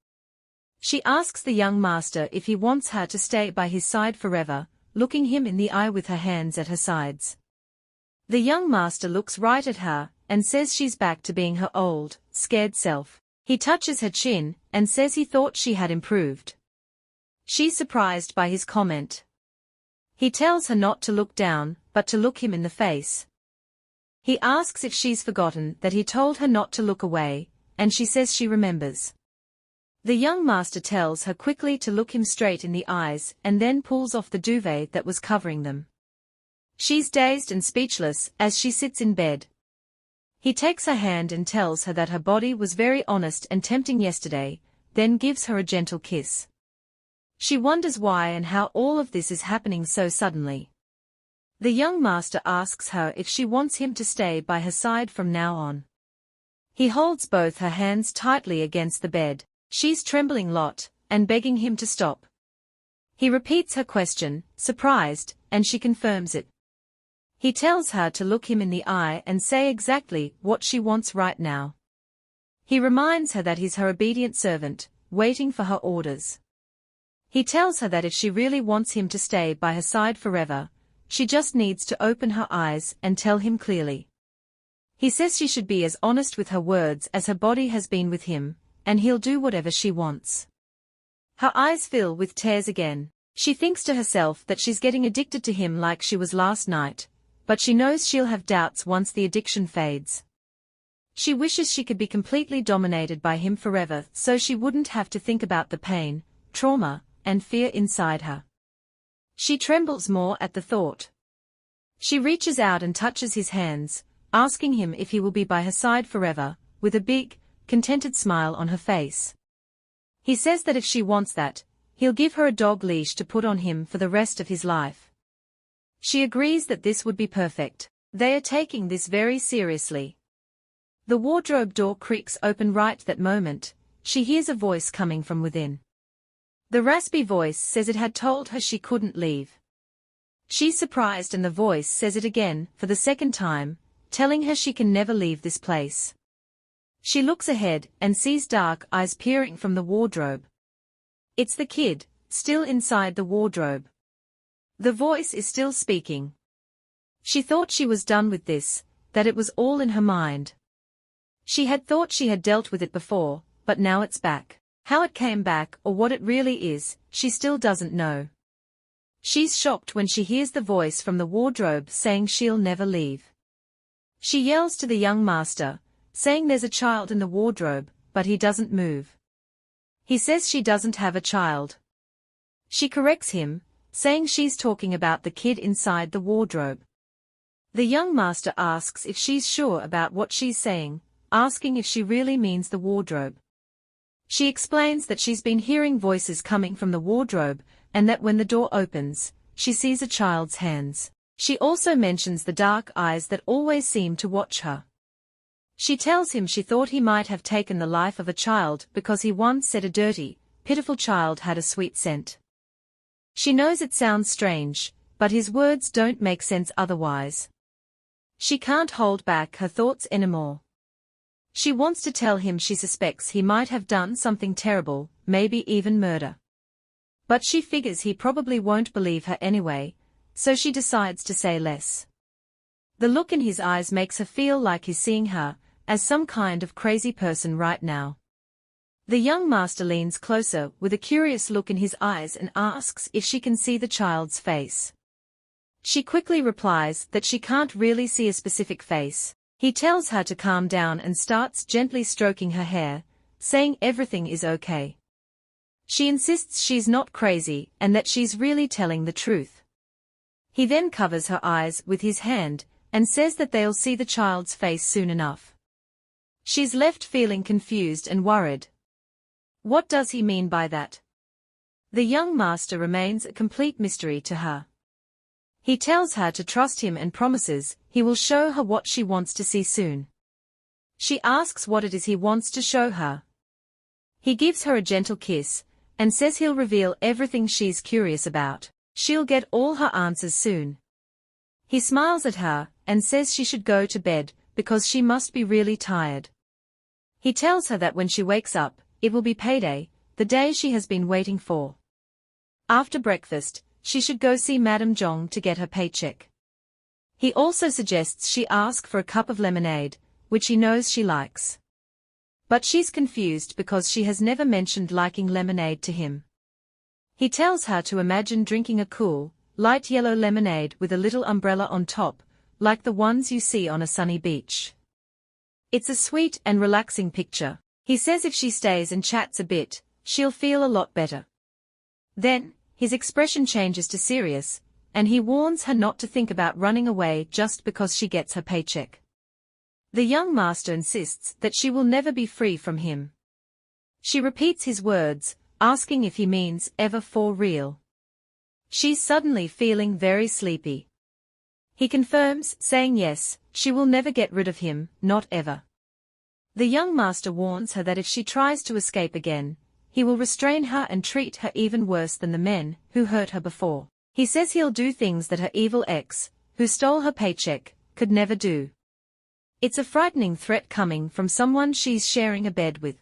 She asks the young master if he wants her to stay by his side forever, looking him in the eye with her hands at her sides. The young master looks right at her, and says she's back to being her old, scared self. He touches her chin, and says he thought she had improved. She's surprised by his comment. He tells her not to look down, but to look him in the face. He asks if she's forgotten that he told her not to look away, and she says she remembers. The young master tells her quickly to look him straight in the eyes and then pulls off the duvet that was covering them. She's dazed and speechless as she sits in bed. He takes her hand and tells her that her body was very honest and tempting yesterday, then gives her a gentle kiss. She wonders why and how all of this is happening so suddenly. The young master asks her if she wants him to stay by her side from now on. He holds both her hands tightly against the bed. She's trembling lot, and begging him to stop. He repeats her question, surprised, and she confirms it. He tells her to look him in the eye and say exactly what she wants right now. He reminds her that he's her obedient servant, waiting for her orders. He tells her that if she really wants him to stay by her side forever, she just needs to open her eyes and tell him clearly. He says she should be as honest with her words as her body has been with him, and he'll do whatever she wants. Her eyes fill with tears again. She thinks to herself that she's getting addicted to him like she was last night, but she knows she'll have doubts once the addiction fades. She wishes she could be completely dominated by him forever so she wouldn't have to think about the pain, trauma, and fear inside her. She trembles more at the thought. She reaches out and touches his hands, asking him if he will be by her side forever, with a big, contented smile on her face. He says that if she wants that, he'll give her a dog leash to put on him for the rest of his life. She agrees that this would be perfect. They are taking this very seriously. The wardrobe door creaks open right that moment. She hears a voice coming from within. The raspy voice says it had told her she couldn't leave. She's surprised and the voice says it again, for the second time, telling her she can never leave this place. She looks ahead and sees dark eyes peering from the wardrobe. It's the kid, still inside the wardrobe. The voice is still speaking. She thought she was done with this, that it was all in her mind. She had thought she had dealt with it before, but now it's back. How it came back or what it really is, she still doesn't know. She's shocked when she hears the voice from the wardrobe saying she'll never leave. She yells to the young master, saying there's a child in the wardrobe, but he doesn't move. He says she doesn't have a child. She corrects him, saying she's talking about the kid inside the wardrobe. The young master asks if she's sure about what she's saying, asking if she really means the wardrobe. She explains that she's been hearing voices coming from the wardrobe, and that when the door opens, she sees a child's hands. She also mentions the dark eyes that always seem to watch her. She tells him she thought he might have taken the life of a child because he once said a dirty, pitiful child had a sweet scent. She knows it sounds strange, but his words don't make sense otherwise. She can't hold back her thoughts anymore. She wants to tell him she suspects he might have done something terrible, maybe even murder. But she figures he probably won't believe her anyway, so she decides to say less. The look in his eyes makes her feel like he's seeing her as some kind of crazy person right now. The young master leans closer with a curious look in his eyes and asks if she can see the child's face. She quickly replies that she can't really see a specific face. He tells her to calm down and starts gently stroking her hair, saying everything is okay. She insists she's not crazy and that she's really telling the truth. He then covers her eyes with his hand and says that they'll see the child's face soon enough. She's left feeling confused and worried. What does he mean by that? The young master remains a complete mystery to her. He tells her to trust him and promises he will show her what she wants to see soon. She asks what it is he wants to show her. He gives her a gentle kiss and says he'll reveal everything she's curious about. She'll get all her answers soon. He smiles at her and says she should go to bed because she must be really tired. He tells her that when she wakes up, it will be payday, the day she has been waiting for. After breakfast, she should go see Madame Zhong to get her paycheck. He also suggests she ask for a cup of lemonade, which he knows she likes. But she's confused because she has never mentioned liking lemonade to him. He tells her to imagine drinking a cool, light yellow lemonade with a little umbrella on top, like the ones you see on a sunny beach. It's a sweet and relaxing picture. He says if she stays and chats a bit, she'll feel a lot better. Then, his expression changes to serious, and he warns her not to think about running away just because she gets her paycheck. The young master insists that she will never be free from him. She repeats his words, asking if he means ever for real. She's suddenly feeling very sleepy. He confirms, saying yes, she will never get rid of him, not ever. The young master warns her that if she tries to escape again, he will restrain her and treat her even worse than the men who hurt her before. He says he'll do things that her evil ex, who stole her paycheck, could never do. It's a frightening threat coming from someone she's sharing a bed with.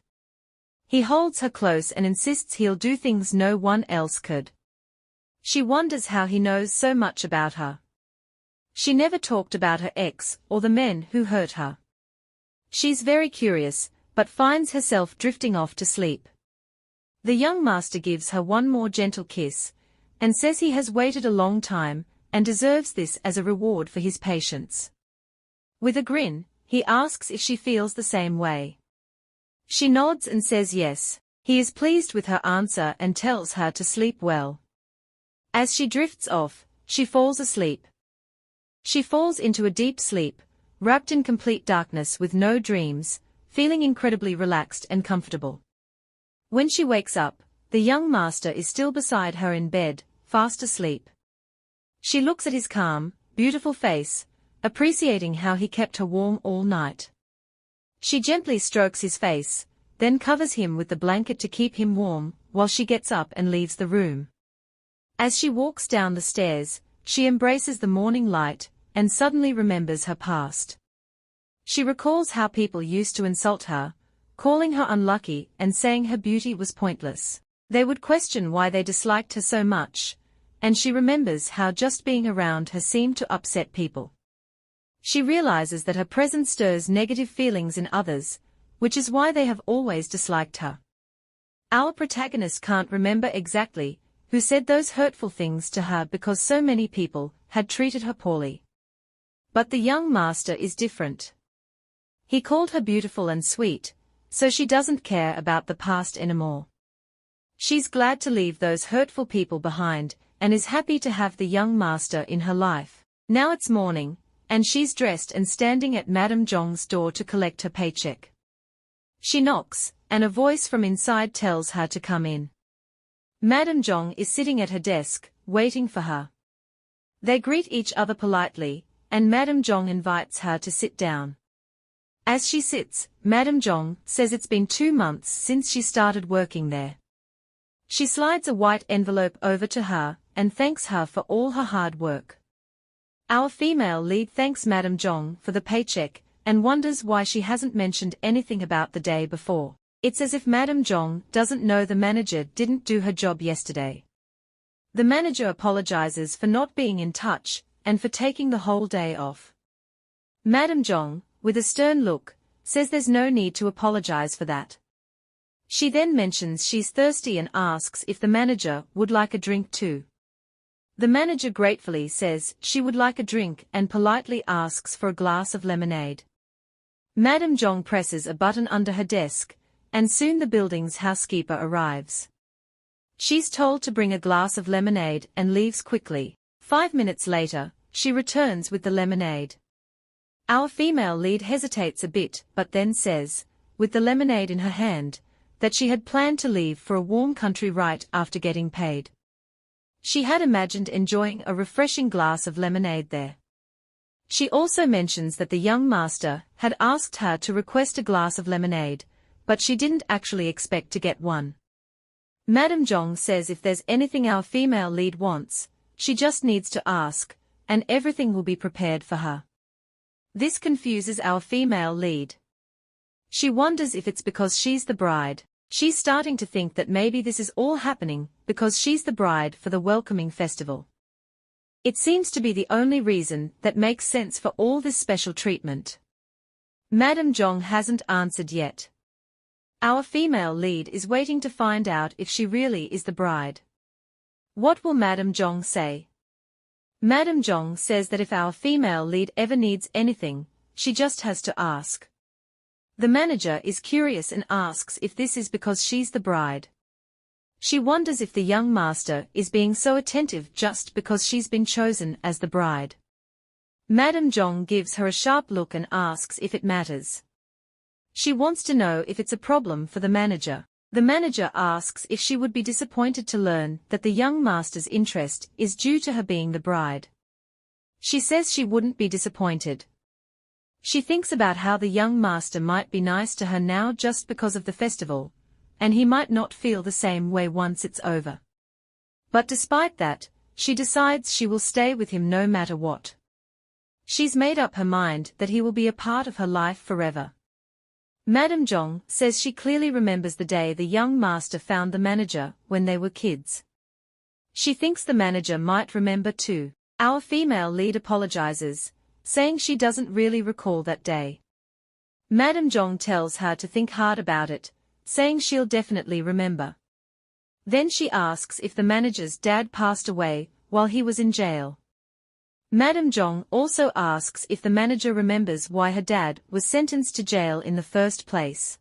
He holds her close and insists he'll do things no one else could. She wonders how he knows so much about her. She never talked about her ex or the men who hurt her. She's very curious, but finds herself drifting off to sleep. The young master gives her one more gentle kiss, and says he has waited a long time, and deserves this as a reward for his patience. With a grin, he asks if she feels the same way. She nods and says yes. He is pleased with her answer and tells her to sleep well. As she drifts off, she falls asleep. She falls into a deep sleep, wrapped in complete darkness with no dreams, feeling incredibly relaxed and comfortable. When she wakes up, the young master is still beside her in bed, fast asleep. She looks at his calm, beautiful face, appreciating how he kept her warm all night. She gently strokes his face, then covers him with the blanket to keep him warm, while she gets up and leaves the room. As she walks down the stairs, she embraces the morning light, and suddenly remembers her past. She recalls how people used to insult her, calling her unlucky and saying her beauty was pointless. They would question why they disliked her so much, and she remembers how just being around her seemed to upset people. She realizes that her presence stirs negative feelings in others, which is why they have always disliked her. Our protagonist can't remember exactly who said those hurtful things to her because so many people had treated her poorly. But the young master is different. He called her beautiful and sweet, so she doesn't care about the past anymore. She's glad to leave those hurtful people behind, and is happy to have the young master in her life. Now it's morning, and she's dressed and standing at Madame Zhong's door to collect her paycheck. She knocks, and a voice from inside tells her to come in. Madame Zhong is sitting at her desk, waiting for her. They greet each other politely, and Madame Zhong invites her to sit down. As she sits, Madame Zhong says it's been 2 months since she started working there. She slides a white envelope over to her, and thanks her for all her hard work. Our female lead thanks Madame Zhong for the paycheck, and wonders why she hasn't mentioned anything about the day before. It's as if Madame Zhong doesn't know the manager didn't do her job yesterday. The manager apologizes for not being in touch, and for taking the whole day off. Madame Zhong, with a stern look, says there's no need to apologize for that. She then mentions she's thirsty and asks if the manager would like a drink too. The manager gratefully says she would like a drink and politely asks for a glass of lemonade. Madame Zhong presses a button under her desk, and soon the building's housekeeper arrives. She's told to bring a glass of lemonade and leaves quickly. 5 minutes later, she returns with the lemonade. Our female lead hesitates a bit but then says, with the lemonade in her hand, that she had planned to leave for a warm country right after getting paid. She had imagined enjoying a refreshing glass of lemonade there. She also mentions that the young master had asked her to request a glass of lemonade, but she didn't actually expect to get one. Madame Zhong says if there's anything our female lead wants, she just needs to ask, and everything will be prepared for her. This confuses our female lead. She wonders if it's because she's the bride. She's starting to think that maybe this is all happening because she's the bride for the welcoming festival. It seems to be the only reason that makes sense for all this special treatment. Madame Zhong hasn't answered yet. Our female lead is waiting to find out if she really is the bride. What will Madame Zhong say? Madame Zhong says that if our female lead ever needs anything, she just has to ask. The manager is curious and asks if this is because she's the bride. She wonders if the young master is being so attentive just because she's been chosen as the bride. Madame Zhong gives her a sharp look and asks if it matters. She wants to know if it's a problem for the manager. The manager asks if she would be disappointed to learn that the young master's interest is due to her being the bride. She says she wouldn't be disappointed. She thinks about how the young master might be nice to her now just because of the festival, and he might not feel the same way once it's over. But despite that, she decides she will stay with him no matter what. She's made up her mind that he will be a part of her life forever. Madame Zhong says she clearly remembers the day the young master found the manager when they were kids. She thinks the manager might remember too. Our female lead apologizes, saying she doesn't really recall that day. Madame Zhong tells her to think hard about it, saying she'll definitely remember. Then she asks if the manager's dad passed away while he was in jail. Madame Zhong also asks if the manager remembers why her dad was sentenced to jail in the first place.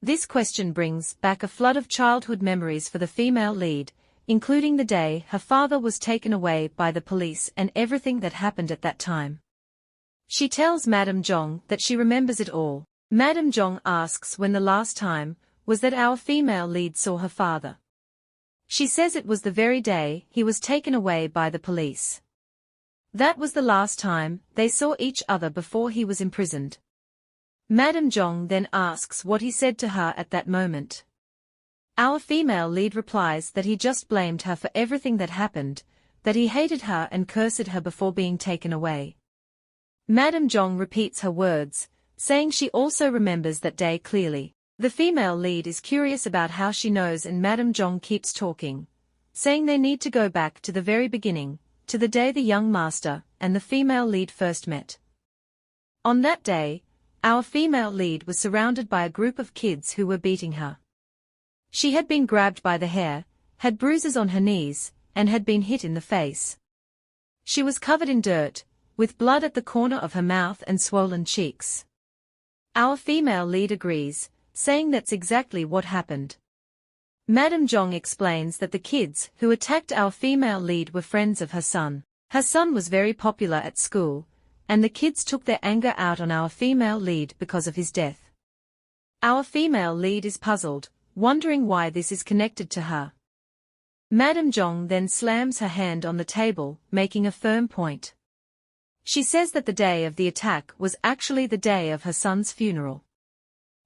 This question brings back a flood of childhood memories for the female lead, including the day her father was taken away by the police and everything that happened at that time. She tells Madame Zhong that she remembers it all. Madame Zhong asks when the last time was that our female lead saw her father. She says it was the very day he was taken away by the police. That was the last time they saw each other before he was imprisoned. Madame Zhong then asks what he said to her at that moment. Our female lead replies that he just blamed her for everything that happened, that he hated her and cursed her before being taken away. Madame Zhong repeats her words, saying she also remembers that day clearly. The female lead is curious about how she knows and Madame Zhong keeps talking, saying they need to go back to the very beginning, to the day the young master and the female lead first met. On that day, our female lead was surrounded by a group of kids who were beating her. She had been grabbed by the hair, had bruises on her knees, and had been hit in the face. She was covered in dirt, with blood at the corner of her mouth and swollen cheeks. Our female lead agrees, saying that's exactly what happened. Madame Zhong explains that the kids who attacked our female lead were friends of her son. Her son was very popular at school, and the kids took their anger out on our female lead because of his death. Our female lead is puzzled, wondering why this is connected to her. Madame Zhong then slams her hand on the table, making a firm point. She says that the day of the attack was actually the day of her son's funeral.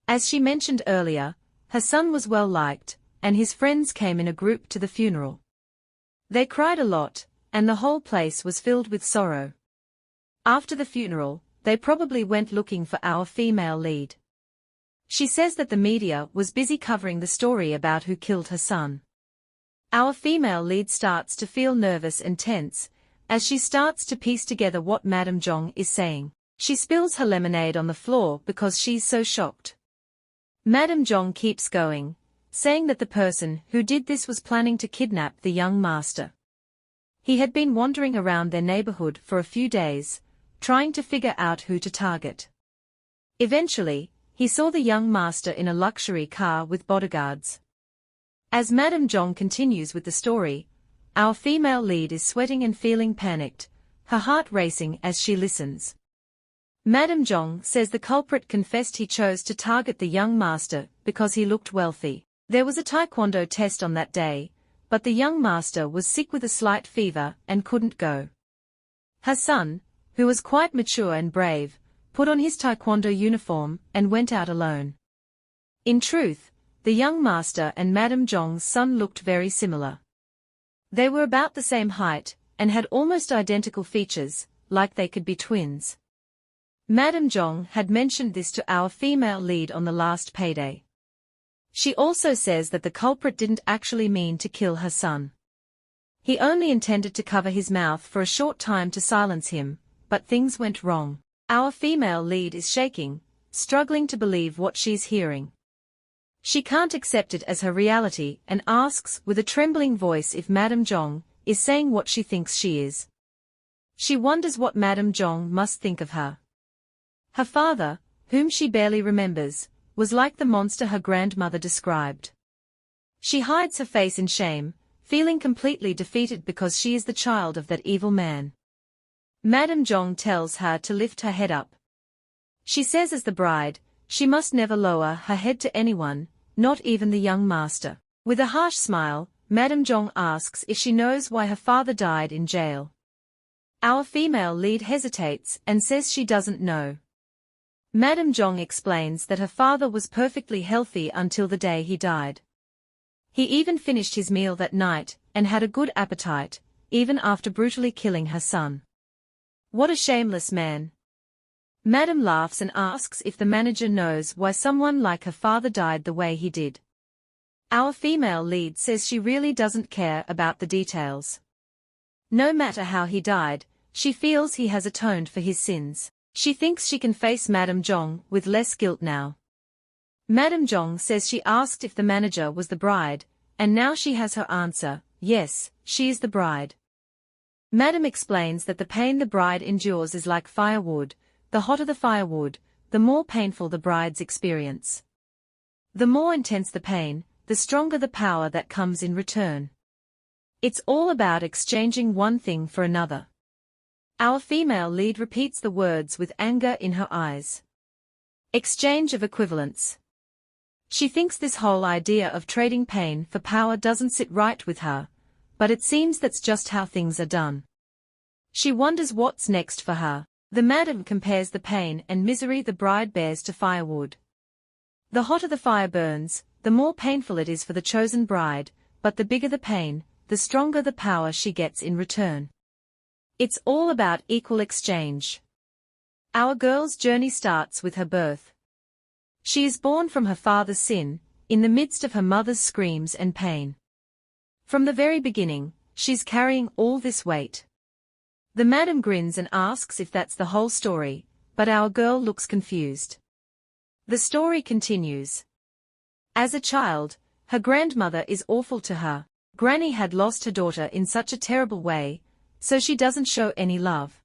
As she mentioned earlier, her son was well liked, and his friends came in a group to the funeral. They cried a lot, and the whole place was filled with sorrow. After the funeral, they probably went looking for our female lead. She says that the media was busy covering the story about who killed her son. Our female lead starts to feel nervous and tense, as she starts to piece together what Madame Zhong is saying. She spills her lemonade on the floor because she's so shocked. Madame Zhong keeps going, saying that the person who did this was planning to kidnap the young master. He had been wandering around their neighborhood for a few days, trying to figure out who to target. Eventually, he saw the young master in a luxury car with bodyguards. As Madame Zhong continues with the story, our female lead is sweating and feeling panicked, her heart racing as she listens. Madame Zhong says the culprit confessed he chose to target the young master because he looked wealthy. There was a taekwondo test on that day, but the young master was sick with a slight fever and couldn't go. Her son, who was quite mature and brave, put on his taekwondo uniform and went out alone. In truth, the young master and Madame Zhong's son looked very similar. They were about the same height, and had almost identical features, like they could be twins. Madame Zhong had mentioned this to our female lead on the last payday. She also says that the culprit didn't actually mean to kill her son. He only intended to cover his mouth for a short time to silence him, but things went wrong. Our female lead is shaking, struggling to believe what she's hearing. She can't accept it as her reality and asks with a trembling voice if Madame Zhong is saying what she thinks she is. She wonders what Madame Zhong must think of her. Her father, whom she barely remembers, was like the monster her grandmother described. She hides her face in shame, feeling completely defeated because she is the child of that evil man. Madame Zhong tells her to lift her head up. She says as the bride, she must never lower her head to anyone, not even the young master. With a harsh smile, Madame Zhong asks if she knows why her father died in jail. Our female lead hesitates and says she doesn't know. Madame Zhong explains that her father was perfectly healthy until the day he died. He even finished his meal that night and had a good appetite, even after brutally killing her son. What a shameless man. Madame laughs and asks if the manager knows why someone like her father died the way he did. Our female lead says she really doesn't care about the details. No matter how he died, she feels he has atoned for his sins. She thinks she can face Madame Zhong with less guilt now. Madame Zhong says she asked if the manager was the bride, and now she has her answer, yes, she is the bride. Madame explains that the pain the bride endures is like firewood. The hotter the firewood, the more painful the bride's experience. The more intense the pain, the stronger the power that comes in return. It's all about exchanging one thing for another. Our female lead repeats the words with anger in her eyes. Exchange of equivalents. She thinks this whole idea of trading pain for power doesn't sit right with her, but it seems that's just how things are done. She wonders what's next for her. The madam compares the pain and misery the bride bears to firewood. The hotter the fire burns, the more painful it is for the chosen bride, but the bigger the pain, the stronger the power she gets in return. It's all about equal exchange. Our girl's journey starts with her birth. She is born from her father's sin, in the midst of her mother's screams and pain. From the very beginning, she's carrying all this weight. The madam grins and asks if that's the whole story, but our girl looks confused. The story continues. As a child, her grandmother is awful to her. Granny had lost her daughter in such a terrible way, so she doesn't show any love.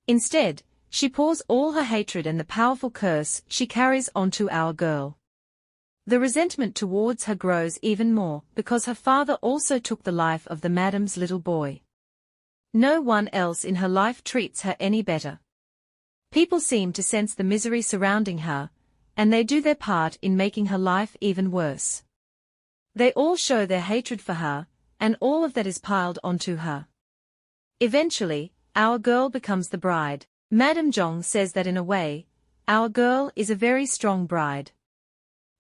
Instead, she pours all her hatred and the powerful curse she carries onto our girl. The resentment towards her grows even more because her father also took the life of the madam's little boy. No one else in her life treats her any better. People seem to sense the misery surrounding her, and they do their part in making her life even worse. They all show their hatred for her, and all of that is piled onto her. Eventually, our girl becomes the bride. Madame Zhong says that in a way, our girl is a very strong bride.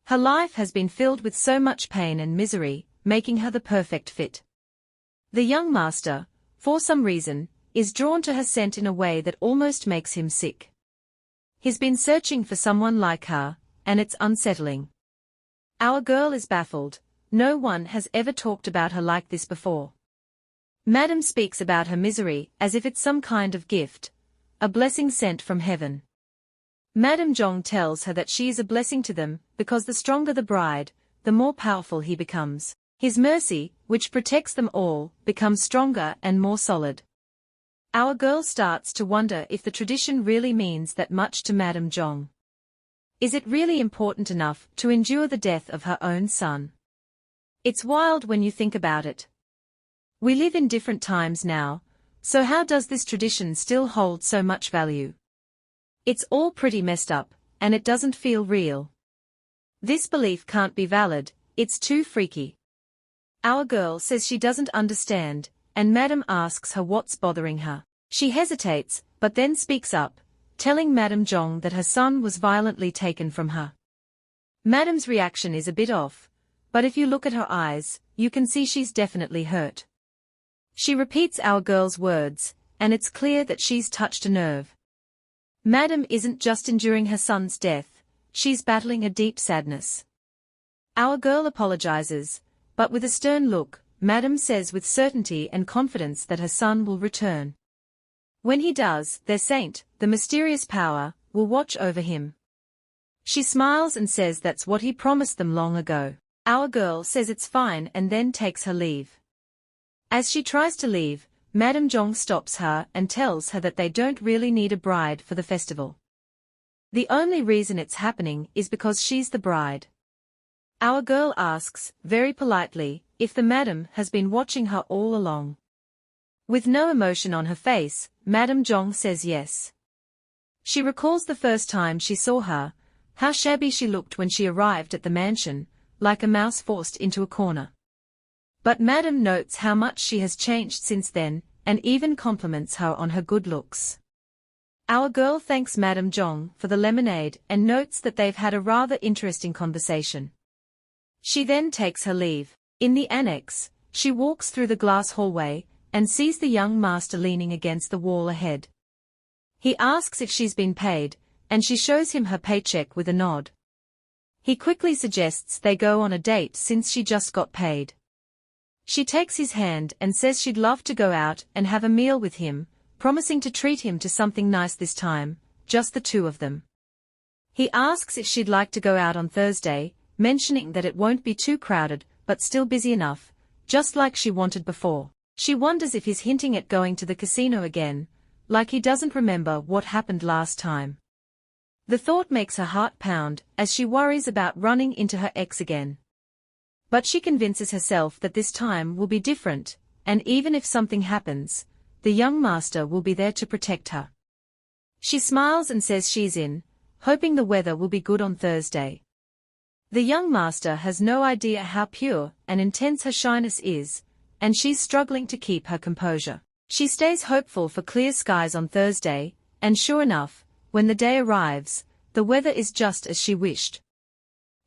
Her life has been filled with so much pain and misery, making her the perfect fit. The young master, for some reason, is drawn to her scent in a way that almost makes him sick. He's been searching for someone like her, and it's unsettling. Our girl is baffled. No one has ever talked about her like this before. Madame speaks about her misery as if it's some kind of gift, a blessing sent from heaven. Madame Zhong tells her that she is a blessing to them, because the stronger the bride, the more powerful he becomes. His mercy, which protects them all, becomes stronger and more solid. Our girl starts to wonder if the tradition really means that much to Madame Zhong. Is it really important enough to endure the death of her own son? It's wild when you think about it. We live in different times now, so how does this tradition still hold so much value? It's all pretty messed up, and it doesn't feel real. This belief can't be valid, it's too freaky. Our girl says she doesn't understand, and Madame asks her what's bothering her. She hesitates, but then speaks up, telling Madame Zhong that her son was violently taken from her. Madame's reaction is a bit off, but if you look at her eyes, you can see she's definitely hurt. She repeats our girl's words, and it's clear that she's touched a nerve. Madame isn't just enduring her son's death, she's battling a deep sadness. Our girl apologizes, but with a stern look, Madame says with certainty and confidence that her son will return. When he does, their saint, the mysterious power, will watch over him. She smiles and says that's what he promised them long ago. Our girl says it's fine and then takes her leave. As she tries to leave, Madame Zhong stops her and tells her that they don't really need a bride for the festival. The only reason it's happening is because she's the bride. Our girl asks, very politely, if the madam has been watching her all along. With no emotion on her face, Madame Zhong says yes. She recalls the first time she saw her, how shabby she looked when she arrived at the mansion, like a mouse forced into a corner. But Madame notes how much she has changed since then, and even compliments her on her good looks. Our girl thanks Madame Zhong for the lemonade and notes that they've had a rather interesting conversation. She then takes her leave. In the annex, she walks through the glass hallway, and sees the young master leaning against the wall ahead. He asks if she's been paid, and she shows him her paycheck with a nod. He quickly suggests they go on a date since she just got paid. She takes his hand and says she'd love to go out and have a meal with him, promising to treat him to something nice this time, just the two of them. He asks if she'd like to go out on Thursday, mentioning that it won't be too crowded, but still busy enough, just like she wanted before. She wonders if he's hinting at going to the casino again, like he doesn't remember what happened last time. The thought makes her heart pound, as she worries about running into her ex again. But she convinces herself that this time will be different, and even if something happens, the young master will be there to protect her. She smiles and says she's in, hoping the weather will be good on Thursday. The young master has no idea how pure and intense her shyness is, and she's struggling to keep her composure. She stays hopeful for clear skies on Thursday, and sure enough, when the day arrives, the weather is just as she wished.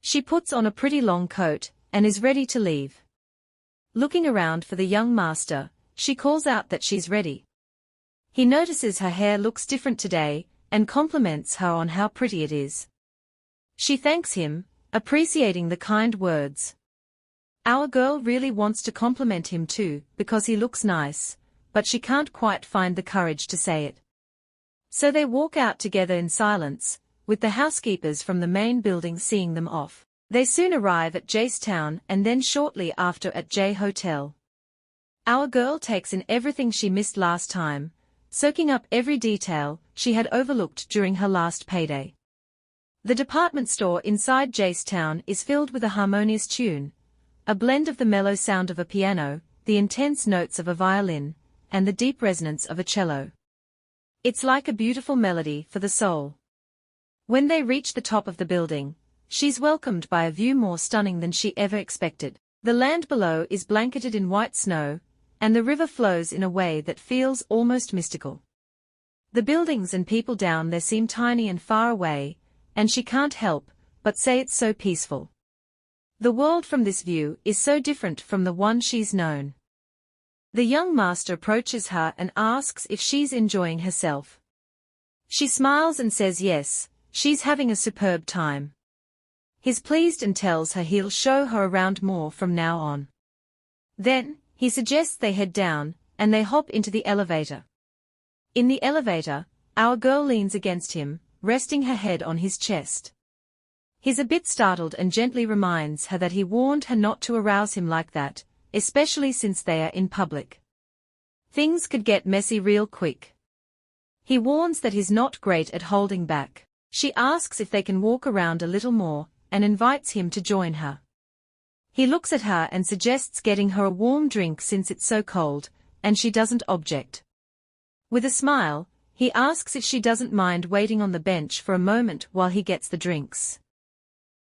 She puts on a pretty long coat, and is ready to leave. Looking around for the young master, she calls out that she's ready. He notices her hair looks different today, and compliments her on how pretty it is. She thanks him, appreciating the kind words. Our girl really wants to compliment him too, because he looks nice, but she can't quite find the courage to say it. So they walk out together in silence, with the housekeepers from the main building seeing them off. They soon arrive at Jacetown and then shortly after at J Hotel. Our girl takes in everything she missed last time, soaking up every detail she had overlooked during her last payday. The department store inside Jacetown is filled with a harmonious tune, a blend of the mellow sound of a piano, the intense notes of a violin, and the deep resonance of a cello. It's like a beautiful melody for the soul. When they reach the top of the building, she's welcomed by a view more stunning than she ever expected. The land below is blanketed in white snow, and the river flows in a way that feels almost mystical. The buildings and people down there seem tiny and far away, and she can't help but say it's so peaceful. The world from this view is so different from the one she's known. The young master approaches her and asks if she's enjoying herself. She smiles and says yes, she's having a superb time. He's pleased and tells her he'll show her around more from now on. Then, he suggests they head down, and they hop into the elevator. In the elevator, our girl leans against him, resting her head on his chest. He's a bit startled and gently reminds her that he warned her not to arouse him like that, especially since they are in public. Things could get messy real quick. He warns that he's not great at holding back. She asks if they can walk around a little more, and invites him to join her. He looks at her and suggests getting her a warm drink since it's so cold, and she doesn't object. With a smile, he asks if she doesn't mind waiting on the bench for a moment while he gets the drinks.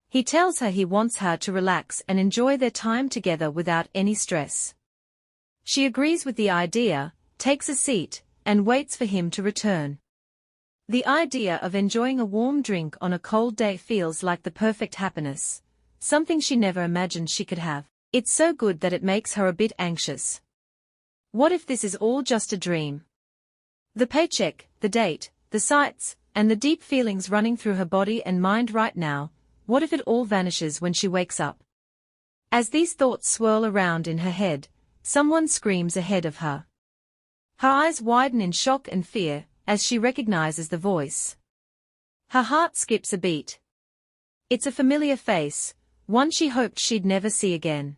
He tells her he wants her to relax and enjoy their time together without any stress. She agrees with the idea, takes a seat, and waits for him to return. The idea of enjoying a warm drink on a cold day feels like the perfect happiness, something she never imagined she could have. It's so good that it makes her a bit anxious. What if this is all just a dream? The paycheck, the date, the sights, and the deep feelings running through her body and mind right now, what if it all vanishes when she wakes up? As these thoughts swirl around in her head, someone screams ahead of her. Her eyes widen in shock and fear as she recognizes the voice. Her heart skips a beat. It's a familiar face, one she hoped she'd never see again.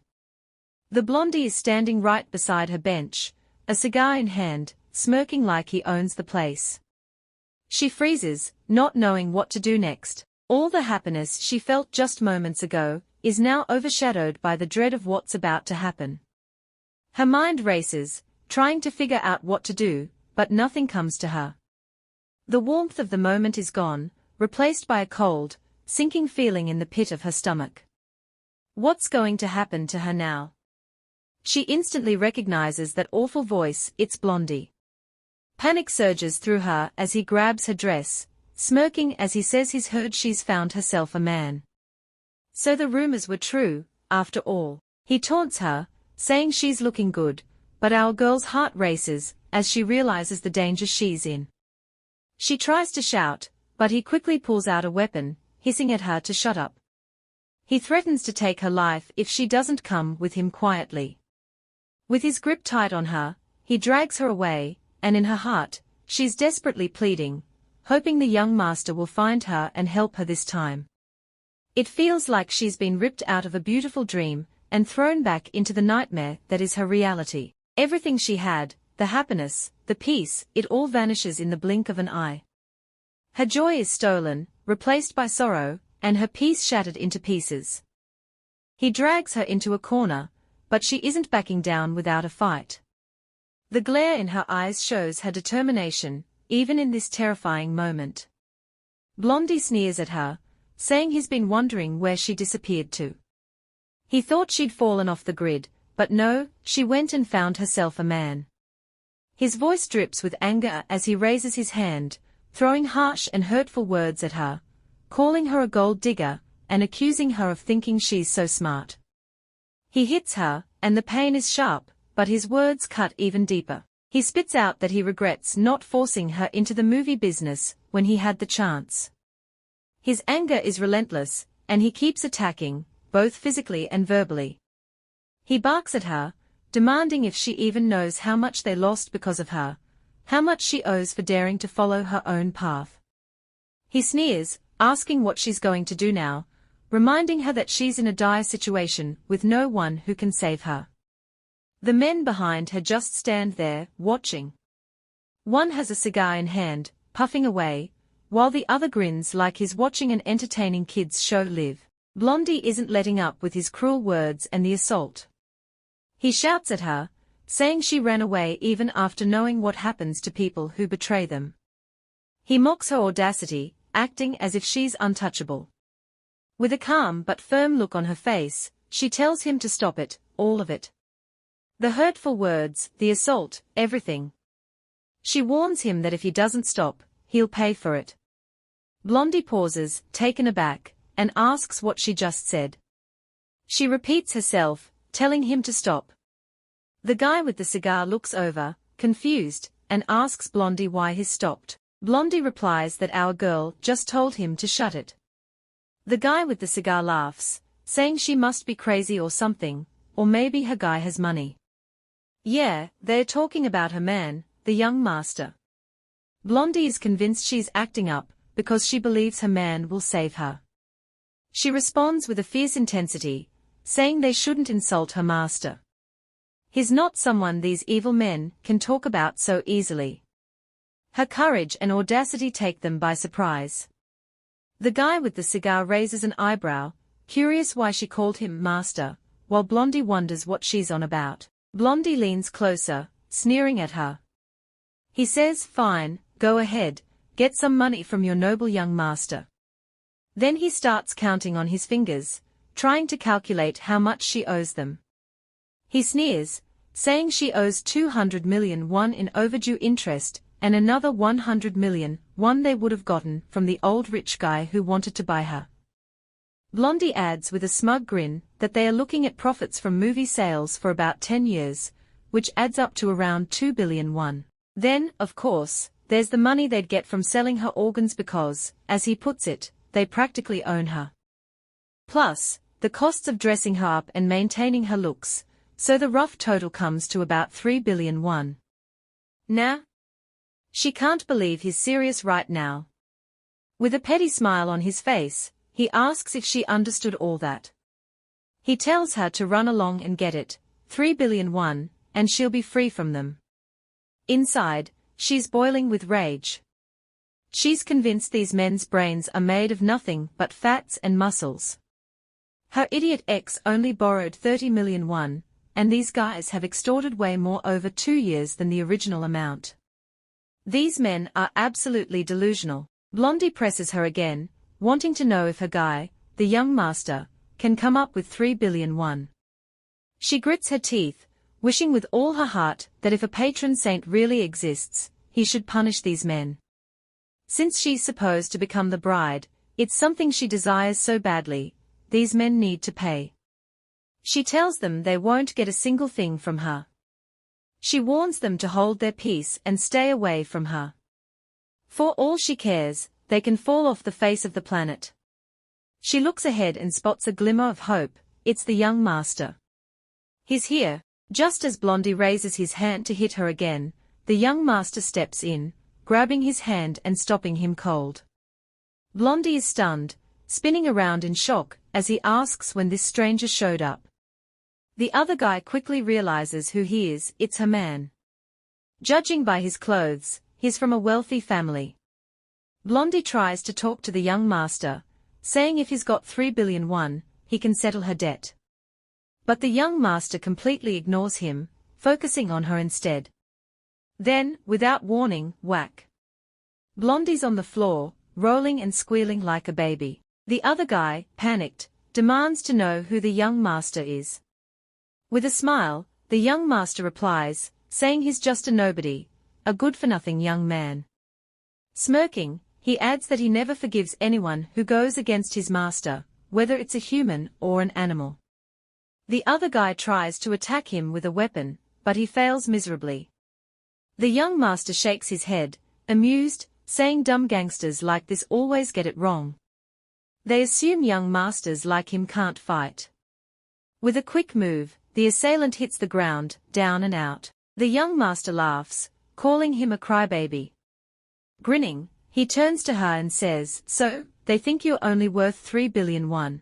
The blondie is standing right beside her bench, a cigar in hand, smirking like he owns the place. She freezes, not knowing what to do next. All the happiness she felt just moments ago is now overshadowed by the dread of what's about to happen. Her mind races, trying to figure out what to do, but nothing comes to her. The warmth of the moment is gone, replaced by a cold, sinking feeling in the pit of her stomach. What's going to happen to her now? She instantly recognizes that awful voice, it's Blondie. Panic surges through her as he grabs her dress, smirking as he says he's heard she's found herself a man. So the rumors were true, after all. He taunts her, saying she's looking good, but our girl's heart races as she realizes the danger she's in. She tries to shout, but he quickly pulls out a weapon, hissing at her to shut up. He threatens to take her life if she doesn't come with him quietly. With his grip tight on her, he drags her away, and in her heart, she's desperately pleading, hoping the young master will find her and help her this time. It feels like she's been ripped out of a beautiful dream and thrown back into the nightmare that is her reality. Everything she had, the happiness, the peace, it all vanishes in the blink of an eye. Her joy is stolen, replaced by sorrow, and her peace shattered into pieces. He drags her into a corner, but she isn't backing down without a fight. The glare in her eyes shows her determination, even in this terrifying moment. Blondie sneers at her, saying he's been wondering where she disappeared to. He thought she'd fallen off the grid, but no, she went and found herself a man. His voice drips with anger as he raises his hand, throwing harsh and hurtful words at her, calling her a gold digger, and accusing her of thinking she's so smart. He hits her, and the pain is sharp, but his words cut even deeper. He spits out that he regrets not forcing her into the movie business when he had the chance. His anger is relentless, and he keeps attacking, both physically and verbally. He barks at her, demanding if she even knows how much they lost because of her, how much she owes for daring to follow her own path. He sneers, asking what she's going to do now, reminding her that she's in a dire situation with no one who can save her. The men behind her just stand there, watching. One has a cigar in hand, puffing away, while the other grins like he's watching an entertaining kids' show live. Blondie isn't letting up with his cruel words and the assault. He shouts at her, saying she ran away even after knowing what happens to people who betray them. He mocks her audacity, acting as if she's untouchable. With a calm but firm look on her face, she tells him to stop it, all of it. The hurtful words, the assault, everything. She warns him that if he doesn't stop, he'll pay for it. Blondie pauses, taken aback, and asks what she just said. She repeats herself, telling him to stop. The guy with the cigar looks over, confused, and asks Blondie why he's stopped. Blondie replies that our girl just told him to shut it. The guy with the cigar laughs, saying she must be crazy or something, or maybe her guy has money. Yeah, they're talking about her man, the young master. Blondie is convinced she's acting up, because she believes her man will save her. She responds with a fierce intensity, saying they shouldn't insult her master. He's not someone these evil men can talk about so easily. Her courage and audacity take them by surprise. The guy with the cigar raises an eyebrow, curious why she called him master, while Blondie wonders what she's on about. Blondie leans closer, sneering at her. He says, "Fine, go ahead, get some money from your noble young master." Then he starts counting on his fingers, trying to calculate how much she owes them. He sneers, saying she owes 200 million won in overdue interest, and another 100 million won they would have gotten from the old rich guy who wanted to buy her. Blondie adds with a smug grin that they are looking at profits from movie sales for about 10 years, which adds up to around 2 billion won. Then, of course, there's the money they'd get from selling her organs because, as he puts it, they practically own her. Plus, the costs of dressing her up and maintaining her looks, so the rough total comes to about 3 billion won. Nah. She can't believe he's serious right now. With a petty smile on his face, he asks if she understood all that. He tells her to run along and get it, 3 billion won, and she'll be free from them. Inside, she's boiling with rage. She's convinced these men's brains are made of nothing but fats and muscles. Her idiot ex only borrowed 30 million won, and these guys have extorted way more over 2 years than the original amount. These men are absolutely delusional. Blondie presses her again, wanting to know if her guy, the young master, can come up with 3 billion won. She grits her teeth, wishing with all her heart that if a patron saint really exists, he should punish these men. Since she's supposed to become the bride, it's something she desires so badly, these men need to pay. She tells them they won't get a single thing from her. She warns them to hold their peace and stay away from her. For all she cares, they can fall off the face of the planet. She looks ahead and spots a glimmer of hope. It's the young master. He's here. Just as Blondie raises his hand to hit her again, the young master steps in, grabbing his hand and stopping him cold. Blondie is stunned, spinning around in shock, as he asks when this stranger showed up. The other guy quickly realizes who he is. It's her man. Judging by his clothes, he's from a wealthy family. Blondie tries to talk to the young master, saying if he's got 3 billion won, he can settle her debt. But the young master completely ignores him, focusing on her instead. Then, without warning, whack. Blondie's on the floor, rolling and squealing like a baby. The other guy, panicked, demands to know who the young master is. With a smile, the young master replies, saying he's just a nobody, a good-for-nothing young man. Smirking, he adds that he never forgives anyone who goes against his master, whether it's a human or an animal. The other guy tries to attack him with a weapon, but he fails miserably. The young master shakes his head, amused, saying dumb gangsters like this always get it wrong. They assume young masters like him can't fight. With a quick move, the assailant hits the ground, down and out. The young master laughs, calling him a crybaby. Grinning, he turns to her and says, "So, they think you're only worth 3 billion won.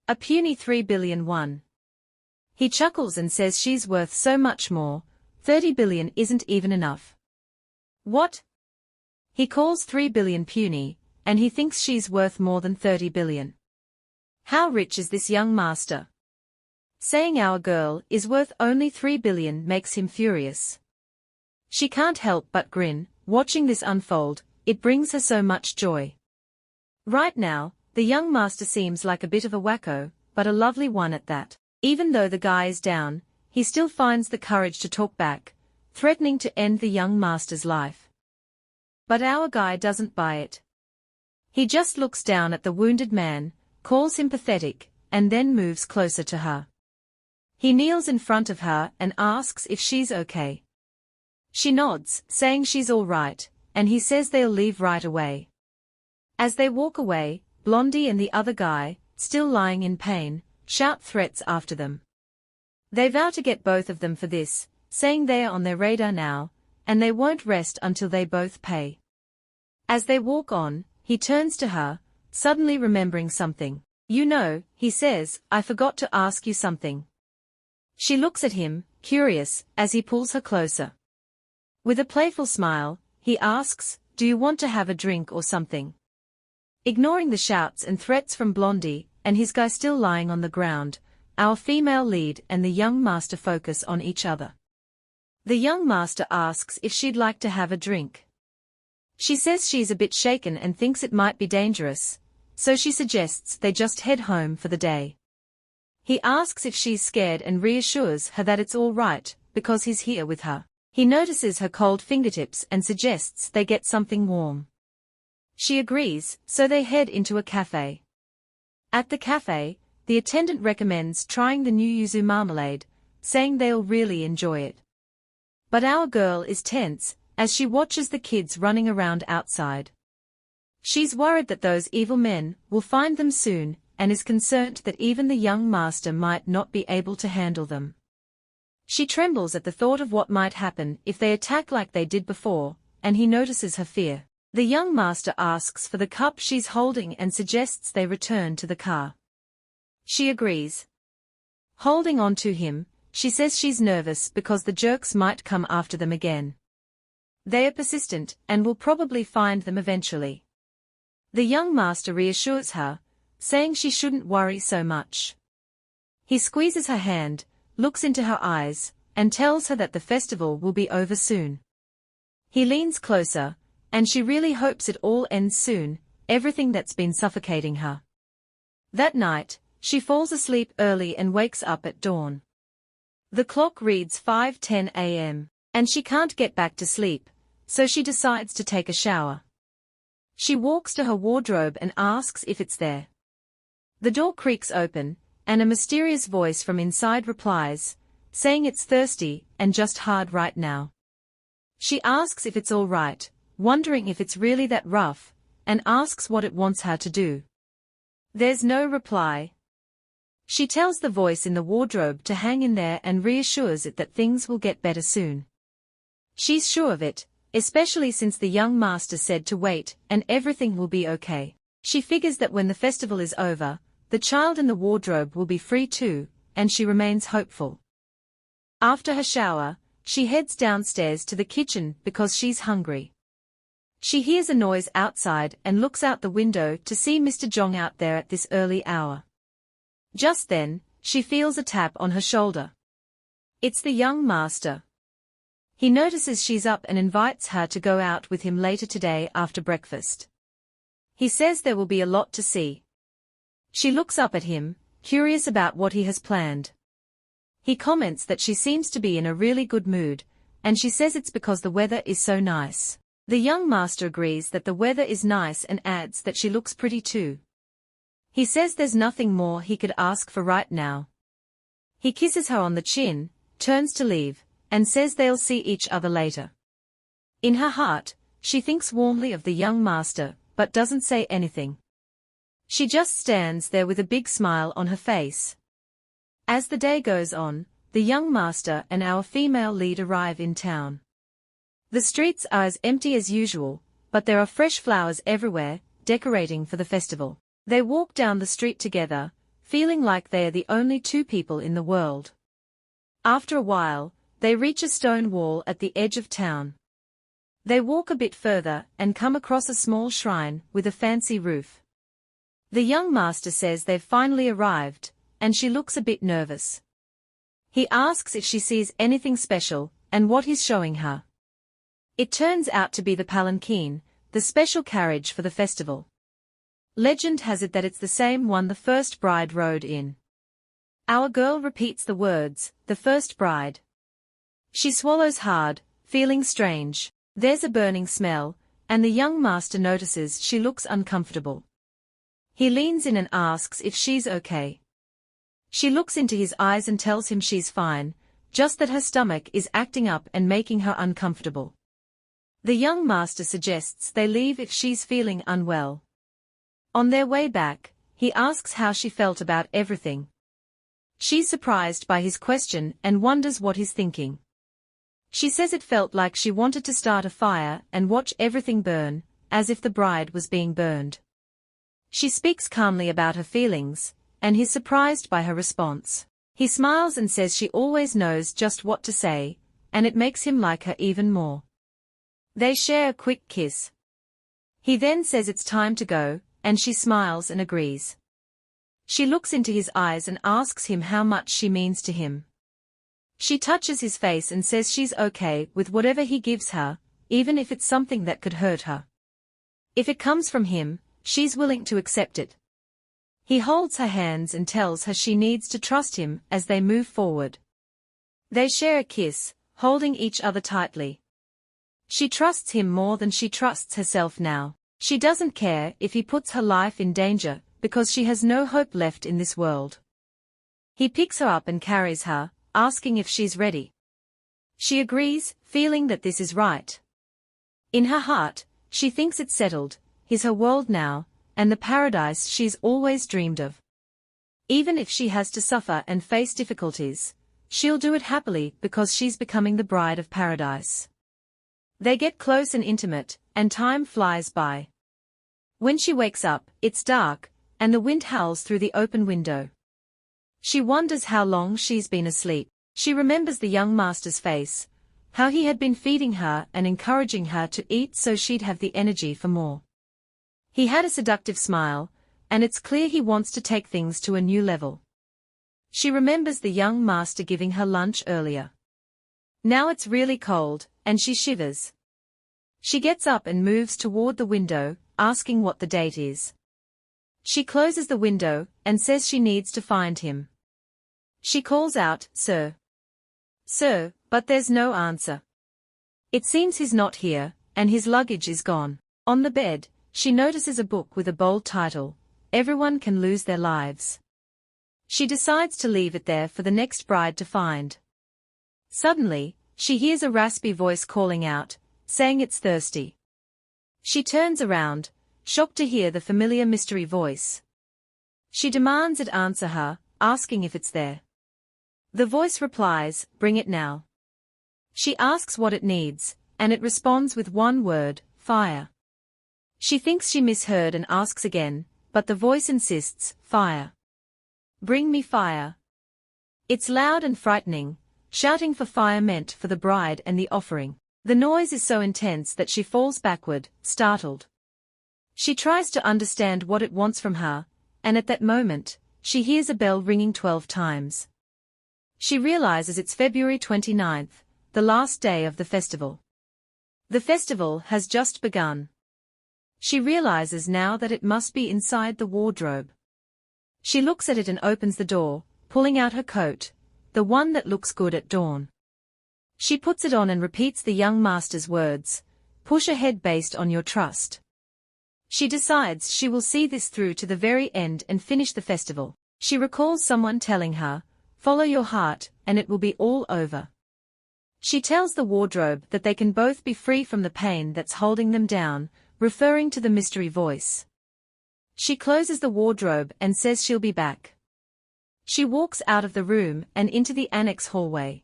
A puny 3 billion won." He chuckles and says she's worth so much more, 30 billion isn't even enough. What? He calls 3 billion puny, and he thinks she's worth more than 30 billion. How rich is this young master? Saying our girl is worth only 3 billion makes him furious. She can't help but grin, watching this unfold, it brings her so much joy. Right now, the young master seems like a bit of a wacko, but a lovely one at that. Even though the guy is down, he still finds the courage to talk back, threatening to end the young master's life. But our guy doesn't buy it. He just looks down at the wounded man, calls him pathetic, and then moves closer to her. He kneels in front of her and asks if she's okay. She nods, saying she's all right, and he says they'll leave right away. As they walk away, Blondie and the other guy, still lying in pain, shout threats after them. They vow to get both of them for this, saying they're on their radar now, and they won't rest until they both pay. As they walk on, he turns to her, suddenly remembering something. "You know," he says, "I forgot to ask you something." She looks at him, curious, as he pulls her closer. With a playful smile, he asks, "Do you want to have a drink or something?" Ignoring the shouts and threats from Blondie, and his guy still lying on the ground, our female lead and the young master focus on each other. The young master asks if she'd like to have a drink. She says she's a bit shaken and thinks it might be dangerous, so she suggests they just head home for the day. He asks if she's scared and reassures her that it's all right, because he's here with her. He notices her cold fingertips and suggests they get something warm. She agrees, so they head into a cafe. At the cafe, the attendant recommends trying the new yuzu marmalade, saying they'll really enjoy it. But our girl is tense, as she watches the kids running around outside. She's worried that those evil men will find them soon, and is concerned that even the young master might not be able to handle them. She trembles at the thought of what might happen if they attack like they did before, and he notices her fear. The young master asks for the cup she's holding and suggests they return to the car. She agrees. Holding on to him, she says she's nervous because the jerks might come after them again. They are persistent and will probably find them eventually. The young master reassures her, saying she shouldn't worry so much. He squeezes her hand, looks into her eyes, and tells her that the festival will be over soon. He leans closer, and she really hopes it all ends soon, everything that's been suffocating her. That night, she falls asleep early and wakes up at dawn. The clock reads 5:10 a.m., and she can't get back to sleep, so she decides to take a shower. She walks to her wardrobe and asks if it's there. The door creaks open, and a mysterious voice from inside replies, saying it's thirsty and just hard right now. She asks if it's all right, wondering if it's really that rough, and asks what it wants her to do. There's no reply. She tells the voice in the wardrobe to hang in there and reassures it that things will get better soon. She's sure of it, especially since the young master said to wait and everything will be okay. She figures that when the festival is over, the child in the wardrobe will be free too, and she remains hopeful. After her shower, she heads downstairs to the kitchen because she's hungry. She hears a noise outside and looks out the window to see Mr. Jong out there at this early hour. Just then, she feels a tap on her shoulder. It's the young master. He notices she's up and invites her to go out with him later today after breakfast. He says there will be a lot to see. She looks up at him, curious about what he has planned. He comments that she seems to be in a really good mood, and she says it's because the weather is so nice. The young master agrees that the weather is nice and adds that she looks pretty too. He says there's nothing more he could ask for right now. He kisses her on the chin, turns to leave, and says they'll see each other later. In her heart, she thinks warmly of the young master, but doesn't say anything. She just stands there with a big smile on her face. As the day goes on, the young master and our female lead arrive in town. The streets are as empty as usual, but there are fresh flowers everywhere, decorating for the festival. They walk down the street together, feeling like they are the only two people in the world. After a while, they reach a stone wall at the edge of town. They walk a bit further and come across a small shrine with a fancy roof. The young master says they've finally arrived, and she looks a bit nervous. He asks if she sees anything special, and what he's showing her. It turns out to be the palanquin, the special carriage for the festival. Legend has it that it's the same one the first bride rode in. Our girl repeats the words, the first bride. She swallows hard, feeling strange. There's a burning smell, and the young master notices she looks uncomfortable. He leans in and asks if she's okay. She looks into his eyes and tells him she's fine, just that her stomach is acting up and making her uncomfortable. The young master suggests they leave if she's feeling unwell. On their way back, he asks how she felt about everything. She's surprised by his question and wonders what he's thinking. She says it felt like she wanted to start a fire and watch everything burn, as if the bride was being burned. She speaks calmly about her feelings, and he's surprised by her response. He smiles and says she always knows just what to say, and it makes him like her even more. They share a quick kiss. He then says it's time to go, and she smiles and agrees. She looks into his eyes and asks him how much she means to him. She touches his face and says she's okay with whatever he gives her, even if it's something that could hurt her. If it comes from him, she's willing to accept it. He holds her hands and tells her she needs to trust him as they move forward. They share a kiss, holding each other tightly. She trusts him more than she trusts herself now. She doesn't care if he puts her life in danger, because she has no hope left in this world. He picks her up and carries her, asking if she's ready. She agrees, feeling that this is right. In her heart, she thinks it's settled, he's her world now, and the paradise she's always dreamed of. Even if she has to suffer and face difficulties, she'll do it happily because she's becoming the bride of paradise. They get close and intimate, and time flies by. When she wakes up, it's dark, and the wind howls through the open window. She wonders how long she's been asleep. She remembers the young master's face, how he had been feeding her and encouraging her to eat so she'd have the energy for more. He had a seductive smile, and it's clear he wants to take things to a new level. She remembers the young master giving her lunch earlier. Now it's really cold, and she shivers. She gets up and moves toward the window, asking what the date is. She closes the window, and says she needs to find him. She calls out, "Sir. Sir," but there's no answer. It seems he's not here, and his luggage is gone. On the bed, she notices a book with a bold title, "Everyone Can Lose Their Lives." She decides to leave it there for the next bride to find. Suddenly, she hears a raspy voice calling out, saying it's thirsty. She turns around, shocked to hear the familiar mystery voice. She demands it answer her, asking if it's there. The voice replies, "Bring it now." She asks what it needs, and it responds with one word, "Fire." She thinks she misheard and asks again, but the voice insists, "Fire. Bring me fire." It's loud and frightening, shouting for fire meant for the bride and the offering. The noise is so intense that she falls backward, startled. She tries to understand what it wants from her, and at that moment, she hears a bell ringing 12 times. She realizes it's February 29th, the last day of the festival. The festival has just begun. She realizes now that it must be inside the wardrobe. She looks at it and opens the door, pulling out her coat, the one that looks good at dawn. She puts it on and repeats the young master's words, "Push ahead based on your trust." She decides she will see this through to the very end and finish the festival. She recalls someone telling her, "Follow your heart, and it will be all over." She tells the wardrobe that they can both be free from the pain that's holding them down, referring to the mystery voice. She closes the wardrobe and says she'll be back. She walks out of the room and into the annex hallway.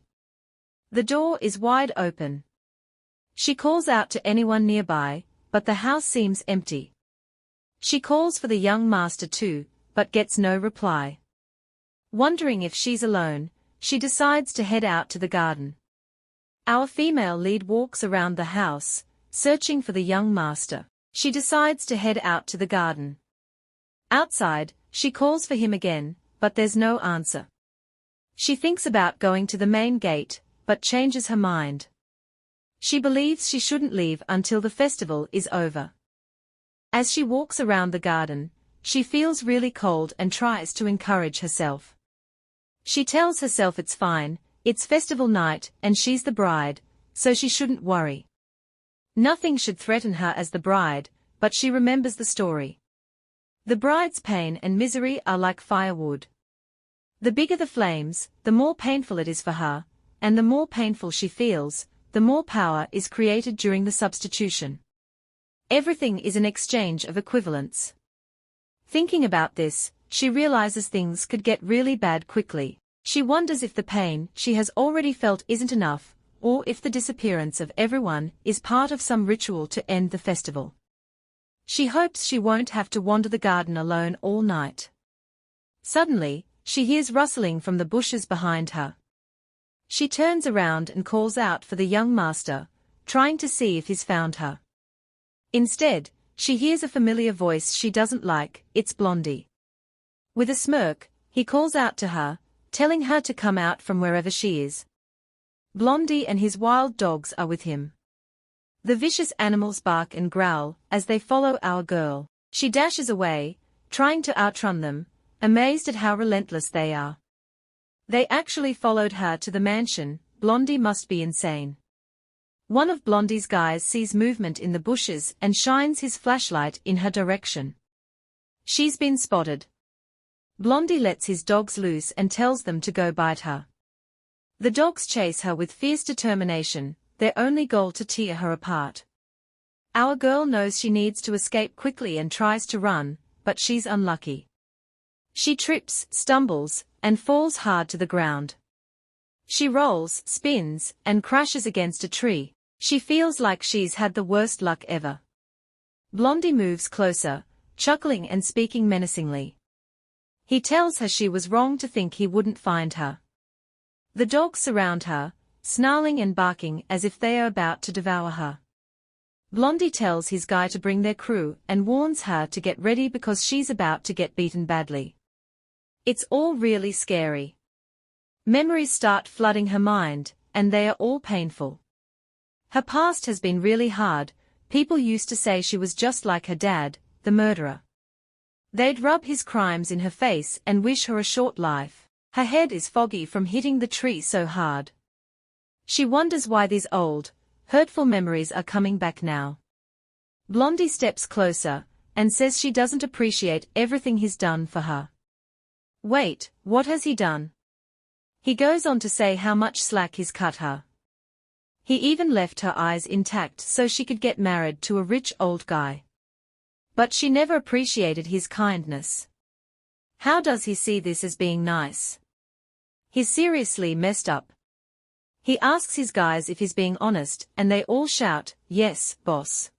The door is wide open. She calls out to anyone nearby, but the house seems empty. She calls for the young master too, but gets no reply. Wondering if she's alone, she decides to head out to the garden. Our female lead walks around the house, searching for the young master. She decides to head out to the garden. Outside, she calls for him again, but there's no answer. She thinks about going to the main gate, but changes her mind. She believes she shouldn't leave until the festival is over. As she walks around the garden, she feels really cold and tries to encourage herself. She tells herself it's fine, it's festival night and she's the bride, so she shouldn't worry. Nothing should threaten her as the bride, but she remembers the story. The bride's pain and misery are like firewood. The bigger the flames, the more painful it is for her, and the more painful she feels, the more power is created during the substitution. Everything is an exchange of equivalents. Thinking about this, she realizes things could get really bad quickly. She wonders if the pain she has already felt isn't enough, or if the disappearance of everyone is part of some ritual to end the festival. She hopes she won't have to wander the garden alone all night. Suddenly, she hears rustling from the bushes behind her. She turns around and calls out for the young master, trying to see if he's found her. Instead, she hears a familiar voice she doesn't like. It's Blondie. With a smirk, he calls out to her, telling her to come out from wherever she is. Blondie and his wild dogs are with him. The vicious animals bark and growl as they follow our girl. She dashes away, trying to outrun them, amazed at how relentless they are. They actually followed her to the mansion. Blondie must be insane. One of Blondie's guys sees movement in the bushes and shines his flashlight in her direction. She's been spotted. Blondie lets his dogs loose and tells them to go bite her. The dogs chase her with fierce determination, their only goal to tear her apart. Our girl knows she needs to escape quickly and tries to run, but she's unlucky. She trips, stumbles, and falls hard to the ground. She rolls, spins, and crashes against a tree. She feels like she's had the worst luck ever. Blondie moves closer, chuckling and speaking menacingly. He tells her she was wrong to think he wouldn't find her. The dogs surround her, snarling and barking as if they are about to devour her. Blondie tells his guy to bring their crew and warns her to get ready because she's about to get beaten badly. It's all really scary. Memories start flooding her mind, and they are all painful. Her past has been really hard. People used to say she was just like her dad, the murderer. They'd rub his crimes in her face and wish her a short life. Her head is foggy from hitting the tree so hard. She wonders why these old, hurtful memories are coming back now. Blondie steps closer, and says she doesn't appreciate everything he's done for her. Wait, what has he done? He goes on to say how much slack he's cut her. He even left her eyes intact so she could get married to a rich old guy. But she never appreciated his kindness. How does he see this as being nice? He's seriously messed up. He asks his guys if he's being honest, and they all shout, "Yes, boss."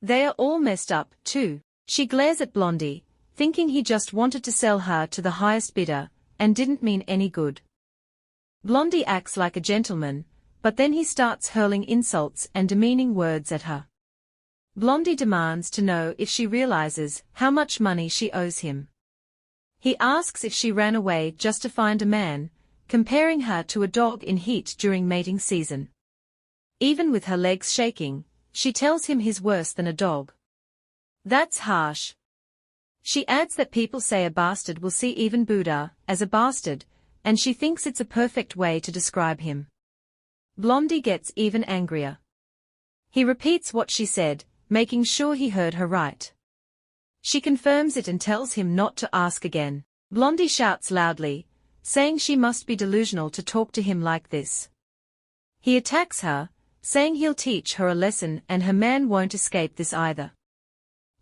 They are all messed up, too. She glares at Blondie, thinking he just wanted to sell her to the highest bidder, and didn't mean any good. Blondie acts like a gentleman, but then he starts hurling insults and demeaning words at her. Blondie demands to know if she realizes how much money she owes him. He asks if she ran away just to find a man, comparing her to a dog in heat during mating season. Even with her legs shaking, she tells him he's worse than a dog. That's harsh. She adds that people say a bastard will see even Buddha as a bastard, and she thinks it's a perfect way to describe him. Blondie gets even angrier. He repeats what she said, making sure he heard her right. She confirms it and tells him not to ask again. Blondie shouts loudly, saying she must be delusional to talk to him like this. He attacks her, saying he'll teach her a lesson and her man won't escape this either.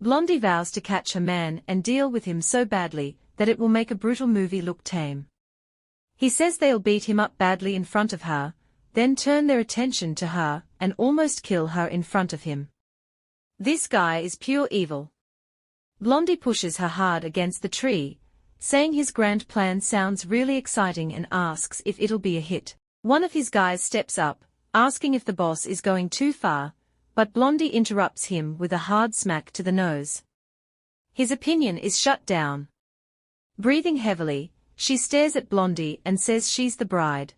Blondie vows to catch her man and deal with him so badly that it will make a brutal movie look tame. He says they'll beat him up badly in front of her, then turn their attention to her and almost kill her in front of him. This guy is pure evil. Blondie pushes her hard against the tree, saying his grand plan sounds really exciting and asks if it'll be a hit. One of his guys steps up, asking if the boss is going too far, but Blondie interrupts him with a hard smack to the nose. His opinion is shut down. Breathing heavily, she stares at Blondie and says she's the bride.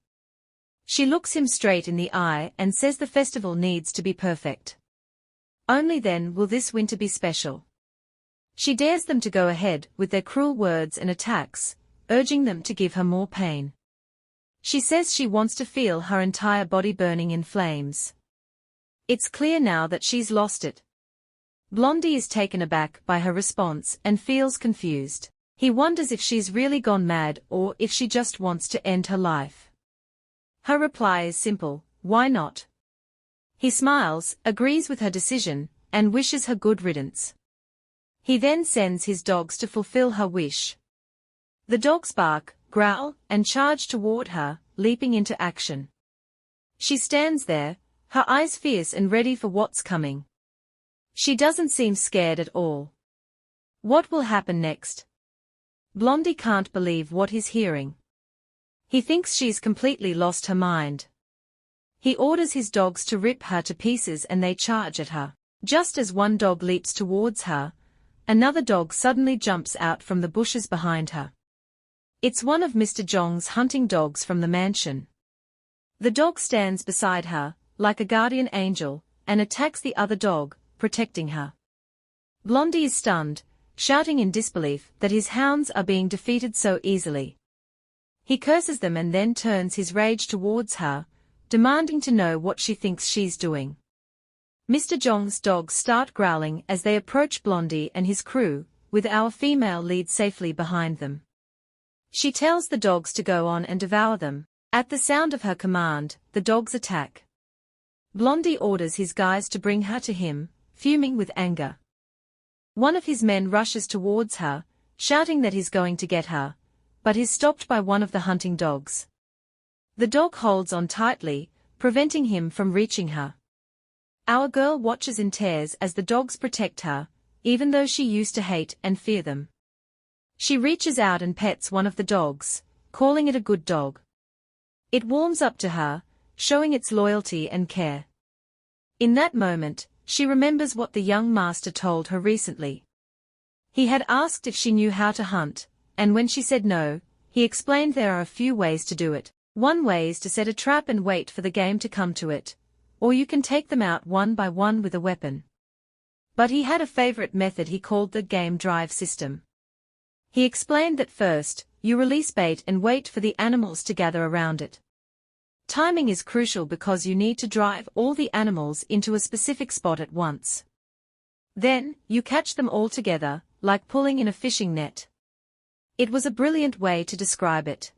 She looks him straight in the eye and says the festival needs to be perfect. Only then will this winter be special. She dares them to go ahead with their cruel words and attacks, urging them to give her more pain. She says she wants to feel her entire body burning in flames. It's clear now that she's lost it. Blondie is taken aback by her response and feels confused. He wonders if she's really gone mad or if she just wants to end her life. Her reply is simple, why not? He smiles, agrees with her decision, and wishes her good riddance. He then sends his dogs to fulfill her wish. The dogs bark, growl, and charge toward her, leaping into action. She stands there, her eyes fierce and ready for what's coming. She doesn't seem scared at all. What will happen next? Blondie can't believe what he's hearing. He thinks she's completely lost her mind. He orders his dogs to rip her to pieces and they charge at her. Just as one dog leaps towards her, another dog suddenly jumps out from the bushes behind her. It's one of Mr. Jong's hunting dogs from the mansion. The dog stands beside her, like a guardian angel, and attacks the other dog, protecting her. Blondie is stunned, shouting in disbelief that his hounds are being defeated so easily. He curses them and then turns his rage towards her, demanding to know what she thinks she's doing. Mr. Jong's dogs start growling as they approach Blondie and his crew, with our female lead safely behind them. She tells the dogs to go on and devour them. At the sound of her command, the dogs attack. Blondie orders his guys to bring her to him, fuming with anger. One of his men rushes towards her, shouting that he's going to get her, but is stopped by one of the hunting dogs. The dog holds on tightly, preventing him from reaching her. Our girl watches in tears as the dogs protect her, even though she used to hate and fear them. She reaches out and pets one of the dogs, calling it a good dog. It warms up to her, showing its loyalty and care. In that moment, she remembers what the young master told her recently. He had asked if she knew how to hunt, and when she said no, he explained there are a few ways to do it. One way is to set a trap and wait for the game to come to it, or you can take them out one by one with a weapon. But he had a favorite method he called the game drive system. He explained that first, you release bait and wait for the animals to gather around it. Timing is crucial because you need to drive all the animals into a specific spot at once. Then, you catch them all together, like pulling in a fishing net. It was a brilliant way to describe it.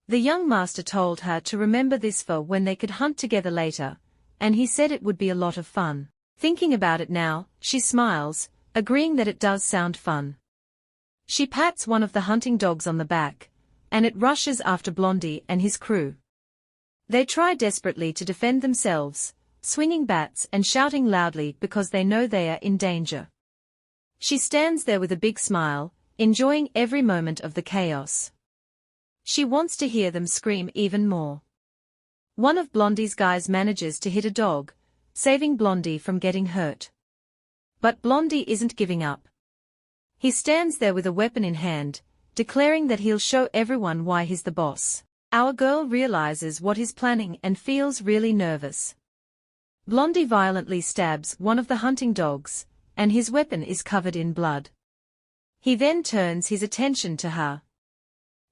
The young master told her to remember this for when they could hunt together later, and he said it would be a lot of fun. Thinking about it now, she smiles, agreeing that it does sound fun. She pats one of the hunting dogs on the back, and it rushes after Blondie and his crew. They try desperately to defend themselves, swinging bats and shouting loudly because they know they are in danger. She stands there with a big smile, enjoying every moment of the chaos. She wants to hear them scream even more. One of Blondie's guys manages to hit a dog, saving Blondie from getting hurt. But Blondie isn't giving up. He stands there with a weapon in hand, declaring that he'll show everyone why he's the boss. Our girl realizes what he's planning and feels really nervous. Blondie violently stabs one of the hunting dogs, and his weapon is covered in blood. He then turns his attention to her.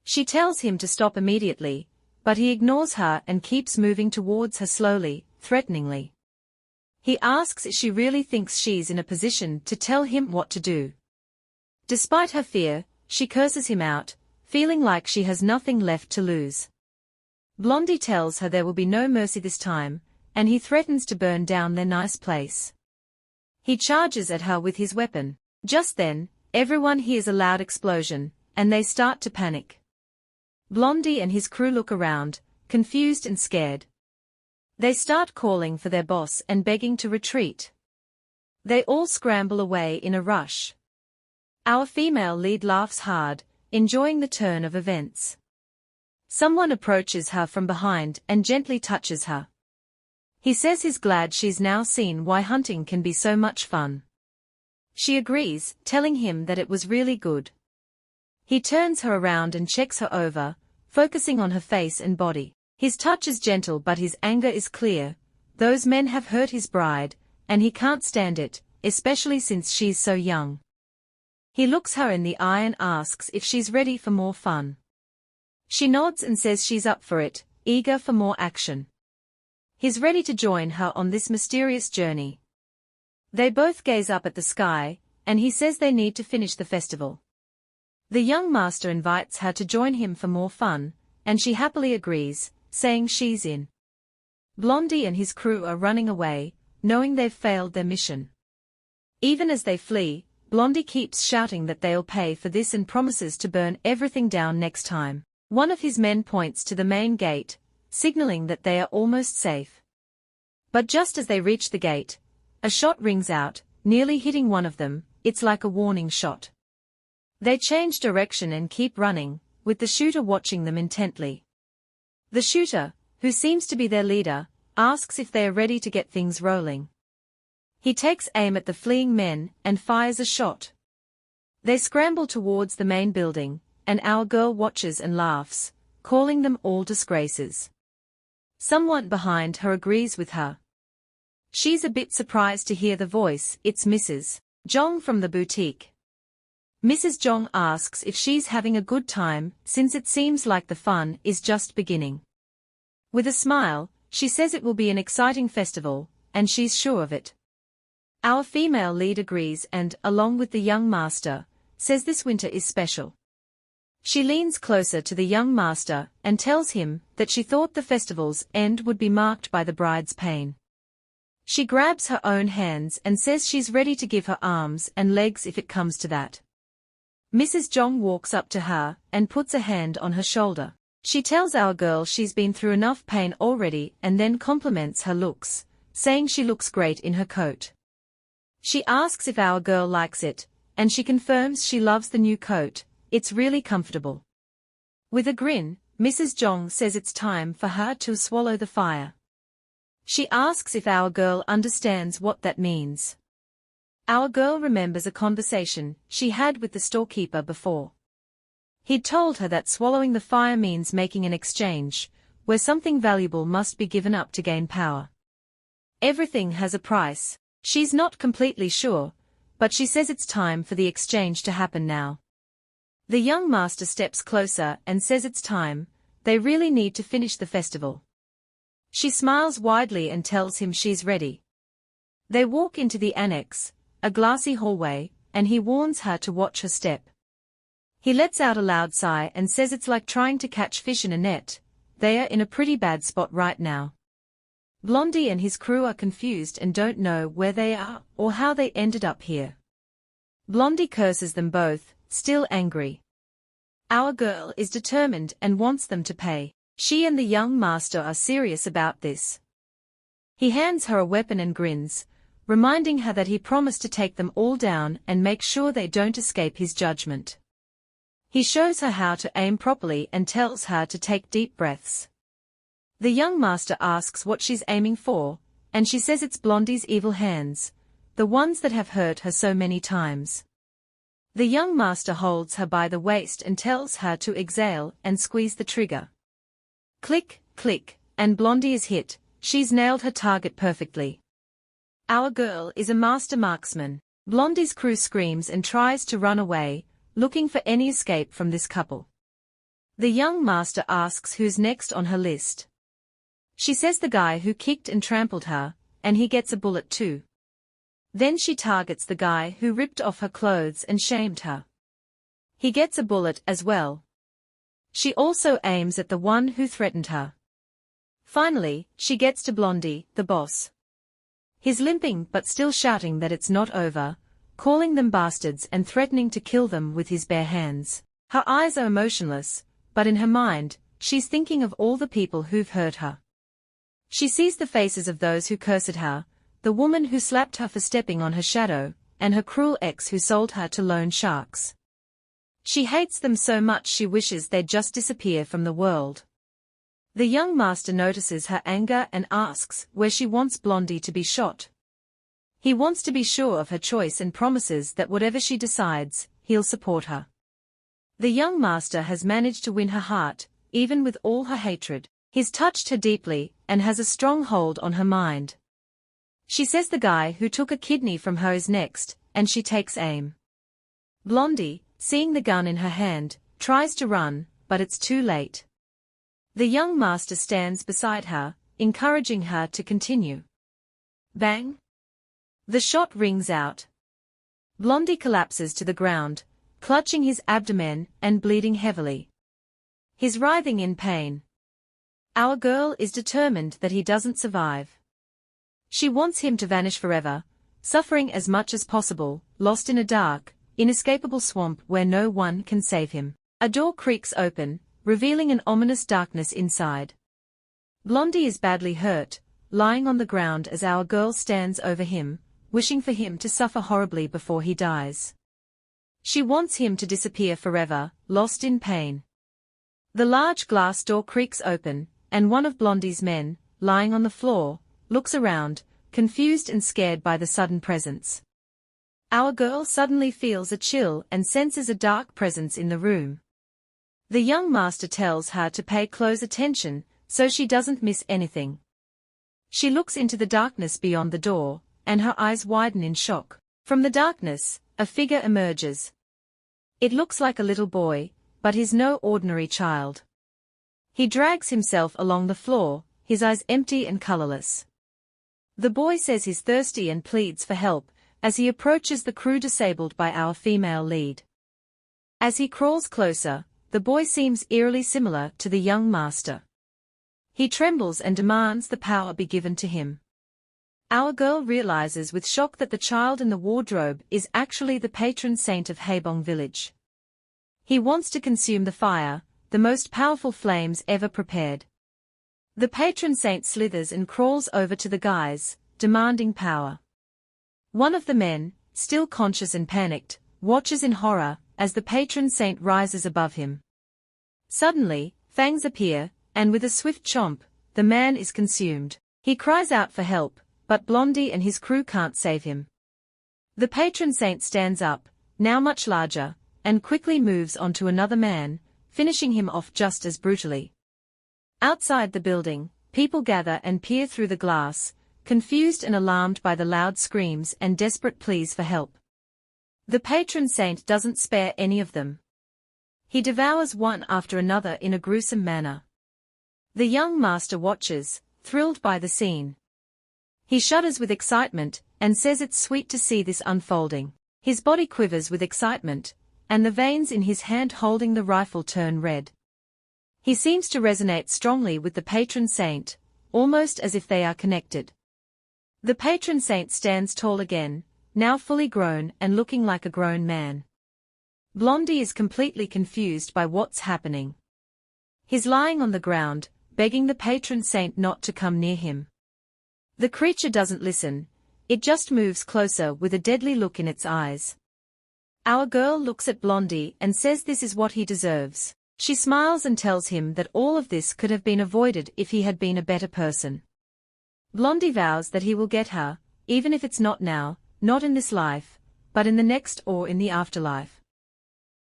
She tells him to stop immediately, but he ignores her and keeps moving towards her slowly, threateningly. He asks if she really thinks she's in a position to tell him what to do. Despite her fear, she curses him out, feeling like she has nothing left to lose. Blondie tells her there will be no mercy this time, and he threatens to burn down their nice place. He charges at her with his weapon. Just then, everyone hears a loud explosion, and they start to panic. Blondie and his crew look around, confused and scared. They start calling for their boss and begging to retreat. They all scramble away in a rush. Our female lead laughs hard, enjoying the turn of events. Someone approaches her from behind and gently touches her. He says he's glad she's now seen why hunting can be so much fun. She agrees, telling him that it was really good. He turns her around and checks her over, focusing on her face and body. His touch is gentle but his anger is clear. Those men have hurt his bride, and he can't stand it, especially since she's so young. He looks her in the eye and asks if she's ready for more fun. She nods and says she's up for it, eager for more action. He's ready to join her on this mysterious journey. They both gaze up at the sky, and he says they need to finish the festival. The young master invites her to join him for more fun, and she happily agrees, saying she's in. Blondie and his crew are running away, knowing they've failed their mission. Even as they flee, Blondie keeps shouting that they'll pay for this and promises to burn everything down next time. One of his men points to the main gate, signaling that they are almost safe. But just as they reach the gate, a shot rings out, nearly hitting one of them. It's like a warning shot. They change direction and keep running, with the shooter watching them intently. The shooter, who seems to be their leader, asks if they are ready to get things rolling. He takes aim at the fleeing men and fires a shot. They scramble towards the main building, and our girl watches and laughs, calling them all disgraces. Someone behind her agrees with her. She's a bit surprised to hear the voice. It's Mrs. Jong from the boutique. Mrs. Jong asks if she's having a good time, since it seems like the fun is just beginning. With a smile, she says it will be an exciting festival, and she's sure of it. Our female lead agrees and, along with the young master, says this winter is special. She leans closer to the young master and tells him that she thought the festival's end would be marked by the bride's pain. She grabs her own hands and says she's ready to give her arms and legs if it comes to that. Mrs. Jong walks up to her and puts a hand on her shoulder. She tells our girl she's been through enough pain already and then compliments her looks, saying she looks great in her coat. She asks if our girl likes it, and she confirms she loves the new coat. It's really comfortable. With a grin, Mrs. Jong says it's time for her to swallow the fire. She asks if our girl understands what that means. Our girl remembers a conversation she had with the storekeeper before. He'd told her that swallowing the fire means making an exchange, where something valuable must be given up to gain power. Everything has a price. She's not completely sure, but she says it's time for the exchange to happen now. The young master steps closer and says it's time. They really need to finish the festival. She smiles widely and tells him she's ready. They walk into the annex, a glassy hallway, and he warns her to watch her step. He lets out a loud sigh and says it's like trying to catch fish in a net. They are in a pretty bad spot right now. Blondie and his crew are confused and don't know where they are or how they ended up here. Blondie curses them both, still angry. Our girl is determined and wants them to pay. She and the young master are serious about this. He hands her a weapon and grins, reminding her that he promised to take them all down and make sure they don't escape his judgment. He shows her how to aim properly and tells her to take deep breaths. The young master asks what she's aiming for, and she says it's Blondie's evil hands, the ones that have hurt her so many times. The young master holds her by the waist and tells her to exhale and squeeze the trigger. Click, click, and Blondie is hit. She's nailed her target perfectly. Our girl is a master marksman. Blondie's crew screams and tries to run away, looking for any escape from this couple. The young master asks who's next on her list. She says the guy who kicked and trampled her, and he gets a bullet too. Then she targets the guy who ripped off her clothes and shamed her. He gets a bullet as well. She also aims at the one who threatened her. Finally, she gets to Blondie, the boss. He's limping but still shouting that it's not over, calling them bastards and threatening to kill them with his bare hands. Her eyes are emotionless, but in her mind, she's thinking of all the people who've hurt her. She sees the faces of those who cursed her, the woman who slapped her for stepping on her shadow, and her cruel ex who sold her to loan sharks. She hates them so much she wishes they'd just disappear from the world. The young master notices her anger and asks where she wants Blondie to be shot. He wants to be sure of her choice and promises that whatever she decides, he'll support her. The young master has managed to win her heart, even with all her hatred. He's touched her deeply, and has a strong hold on her mind. She says the guy who took a kidney from her is next, and she takes aim. Blondie, seeing the gun in her hand, tries to run, but it's too late. The young master stands beside her, encouraging her to continue. Bang! The shot rings out. Blondie collapses to the ground, clutching his abdomen and bleeding heavily. He's writhing in pain. Our girl is determined that he doesn't survive. She wants him to vanish forever, suffering as much as possible, lost in a dark, inescapable swamp where no one can save him. A door creaks open, revealing an ominous darkness inside. Blondie is badly hurt, lying on the ground as our girl stands over him, wishing for him to suffer horribly before he dies. She wants him to disappear forever, lost in pain. The large glass door creaks open, and one of Blondie's men, lying on the floor, looks around, confused and scared by the sudden presence. Our girl suddenly feels a chill and senses a dark presence in the room. The young master tells her to pay close attention, so she doesn't miss anything. She looks into the darkness beyond the door, and her eyes widen in shock. From the darkness, a figure emerges. It looks like a little boy, but he's no ordinary child. He drags himself along the floor, his eyes empty and colorless. The boy says he's thirsty and pleads for help, as he approaches the crew disabled by our female lead. As he crawls closer, the boy seems eerily similar to the young master. He trembles and demands the power be given to him. Our girl realizes with shock that the child in the wardrobe is actually the patron saint of Haebong village. He wants to consume the fire, the most powerful flames ever prepared. The patron saint slithers and crawls over to the guys, demanding power. One of the men, still conscious and panicked, watches in horror as the patron saint rises above him. Suddenly, fangs appear, and with a swift chomp, the man is consumed. He cries out for help, but Blondie and his crew can't save him. The patron saint stands up, now much larger, and quickly moves onto another man, finishing him off just as brutally. Outside the building, people gather and peer through the glass, confused and alarmed by the loud screams and desperate pleas for help. The patron saint doesn't spare any of them. He devours one after another in a gruesome manner. The young master watches, thrilled by the scene. He shudders with excitement, and says it's sweet to see this unfolding. His body quivers with excitement, and the veins in his hand holding the rifle turn red. He seems to resonate strongly with the patron saint, almost as if they are connected. The patron saint stands tall again, now fully grown and looking like a grown man. Blondie is completely confused by what's happening. He's lying on the ground, begging the patron saint not to come near him. The creature doesn't listen, it just moves closer with a deadly look in its eyes. Our girl looks at Blondie and says this is what he deserves. She smiles and tells him that all of this could have been avoided if he had been a better person. Blondie vows that he will get her, even if it's not now, not in this life, but in the next or in the afterlife.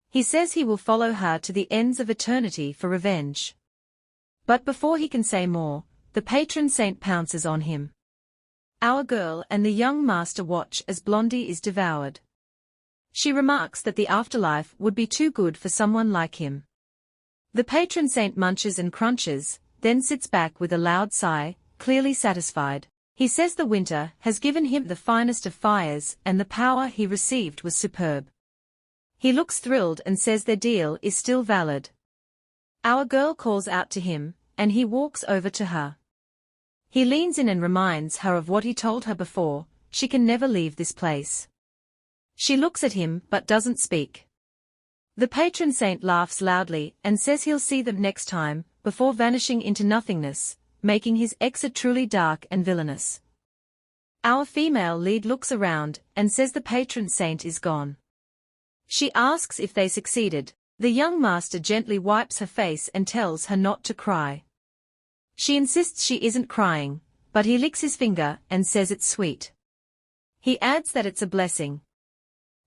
He says he will follow her to the ends of eternity for revenge. But before he can say more, the patron saint pounces on him. Our girl and the young master watch as Blondie is devoured. She remarks that the afterlife would be too good for someone like him. The patron saint munches and crunches, then sits back with a loud sigh, clearly satisfied. He says the winter has given him the finest of fires and the power he received was superb. He looks thrilled and says their deal is still valid. Our girl calls out to him, and he walks over to her. He leans in and reminds her of what he told her before, she can never leave this place. She looks at him but doesn't speak. The patron saint laughs loudly and says he'll see them next time, before vanishing into nothingness, making his exit truly dark and villainous. Our female lead looks around and says the patron saint is gone. She asks if they succeeded. The young master gently wipes her face and tells her not to cry. She insists she isn't crying, but he licks his finger and says it's sweet. He adds that it's a blessing.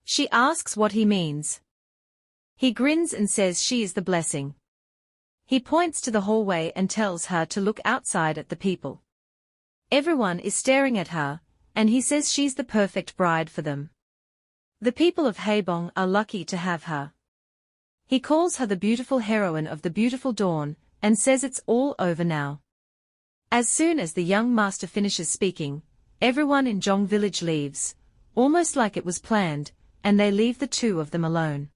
She asks what he means. He grins and says she is the blessing. He points to the hallway and tells her to look outside at the people. Everyone is staring at her, and he says she's the perfect bride for them. The people of Haebong are lucky to have her. He calls her the beautiful heroine of the beautiful dawn, and says it's all over now. As soon as the young master finishes speaking, everyone in Zhong village leaves, almost like it was planned, and they leave the two of them alone.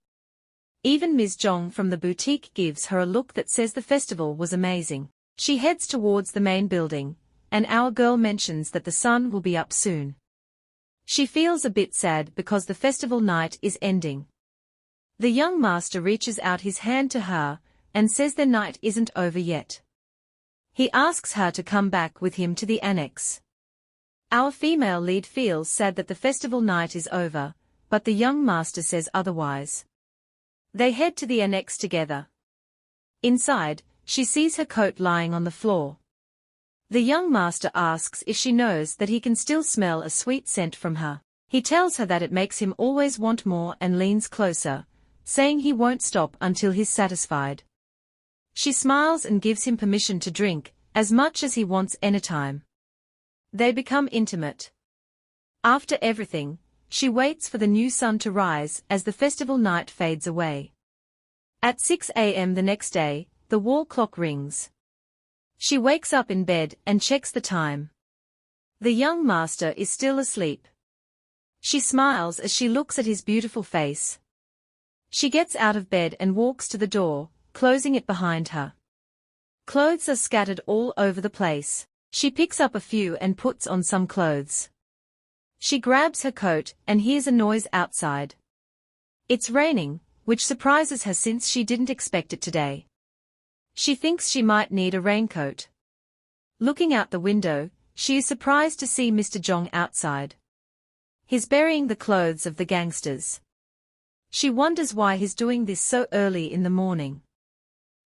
Even Ms. Zhong from the boutique gives her a look that says the festival was amazing. She heads towards the main building, and our girl mentions that the sun will be up soon. She feels a bit sad because the festival night is ending. The young master reaches out his hand to her, and says their night isn't over yet. He asks her to come back with him to the annex. Our female lead feels sad that the festival night is over, but the young master says otherwise. They head to the annex together. Inside, she sees her coat lying on the floor. The young master asks if she knows that he can still smell a sweet scent from her. He tells her that it makes him always want more and leans closer, saying he won't stop until he's satisfied. She smiles and gives him permission to drink as much as he wants anytime. They become intimate. After everything, she waits for the new sun to rise as the festival night fades away. At 6 a.m. the next day, the wall clock rings. She wakes up in bed and checks the time. The young master is still asleep. She smiles as she looks at his beautiful face. She gets out of bed and walks to the door, closing it behind her. Clothes are scattered all over the place. She picks up a few and puts on some clothes. She grabs her coat and hears a noise outside. It's raining, which surprises her since she didn't expect it today. She thinks she might need a raincoat. Looking out the window, she is surprised to see Mr. Jong outside. He's burying the clothes of the gangsters. She wonders why he's doing this so early in the morning.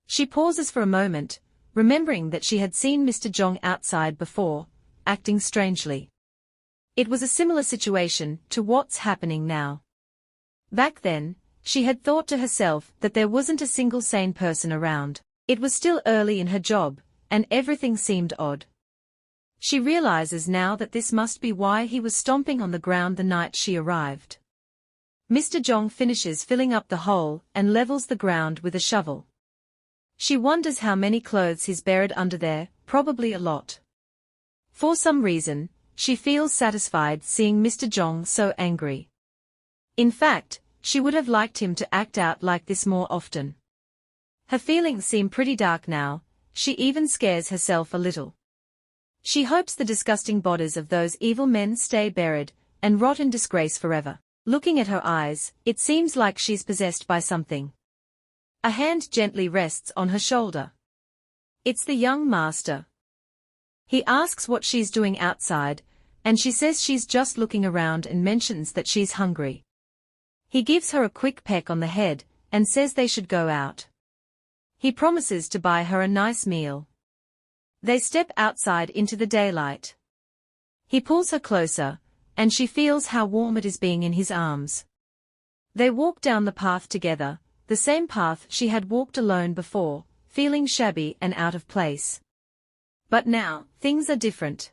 She pauses for a moment, remembering that she had seen Mr. Jong outside before, acting strangely. It was a similar situation to what's happening now. Back then, she had thought to herself that there wasn't a single sane person around. It was still early in her job, and everything seemed odd. She realizes now that this must be why he was stomping on the ground the night she arrived. Mr. Jong finishes filling up the hole and levels the ground with a shovel. She wonders how many clothes he's buried under there, probably a lot. For some reason, she feels satisfied seeing Mr. Jong so angry. In fact, she would have liked him to act out like this more often. Her feelings seem pretty dark now, she even scares herself a little. She hopes the disgusting bodies of those evil men stay buried and rot in disgrace forever. Looking at her eyes, it seems like she's possessed by something. A hand gently rests on her shoulder. It's the young master. He asks what she's doing outside, and she says she's just looking around and mentions that she's hungry. He gives her a quick peck on the head and says they should go out. He promises to buy her a nice meal. They step outside into the daylight. He pulls her closer, and she feels how warm it is being in his arms. They walk down the path together, the same path she had walked alone before, feeling shabby and out of place. But now, things are different.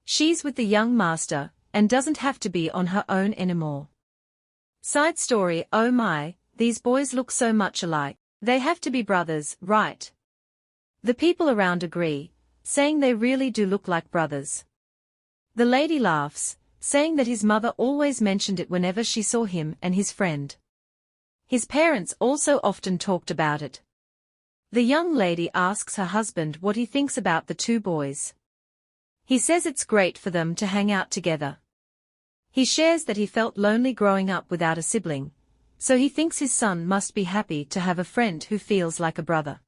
She's with the young master, and doesn't have to be on her own anymore. Side story: oh my, these boys look so much alike. They have to be brothers, right? The people around agree, saying they really do look like brothers. The lady laughs, saying that his mother always mentioned it whenever she saw him and his friend. His parents also often talked about it. The young lady asks her husband what he thinks about the two boys. He says it's great for them to hang out together. He shares that he felt lonely growing up without a sibling, so he thinks his son must be happy to have a friend who feels like a brother.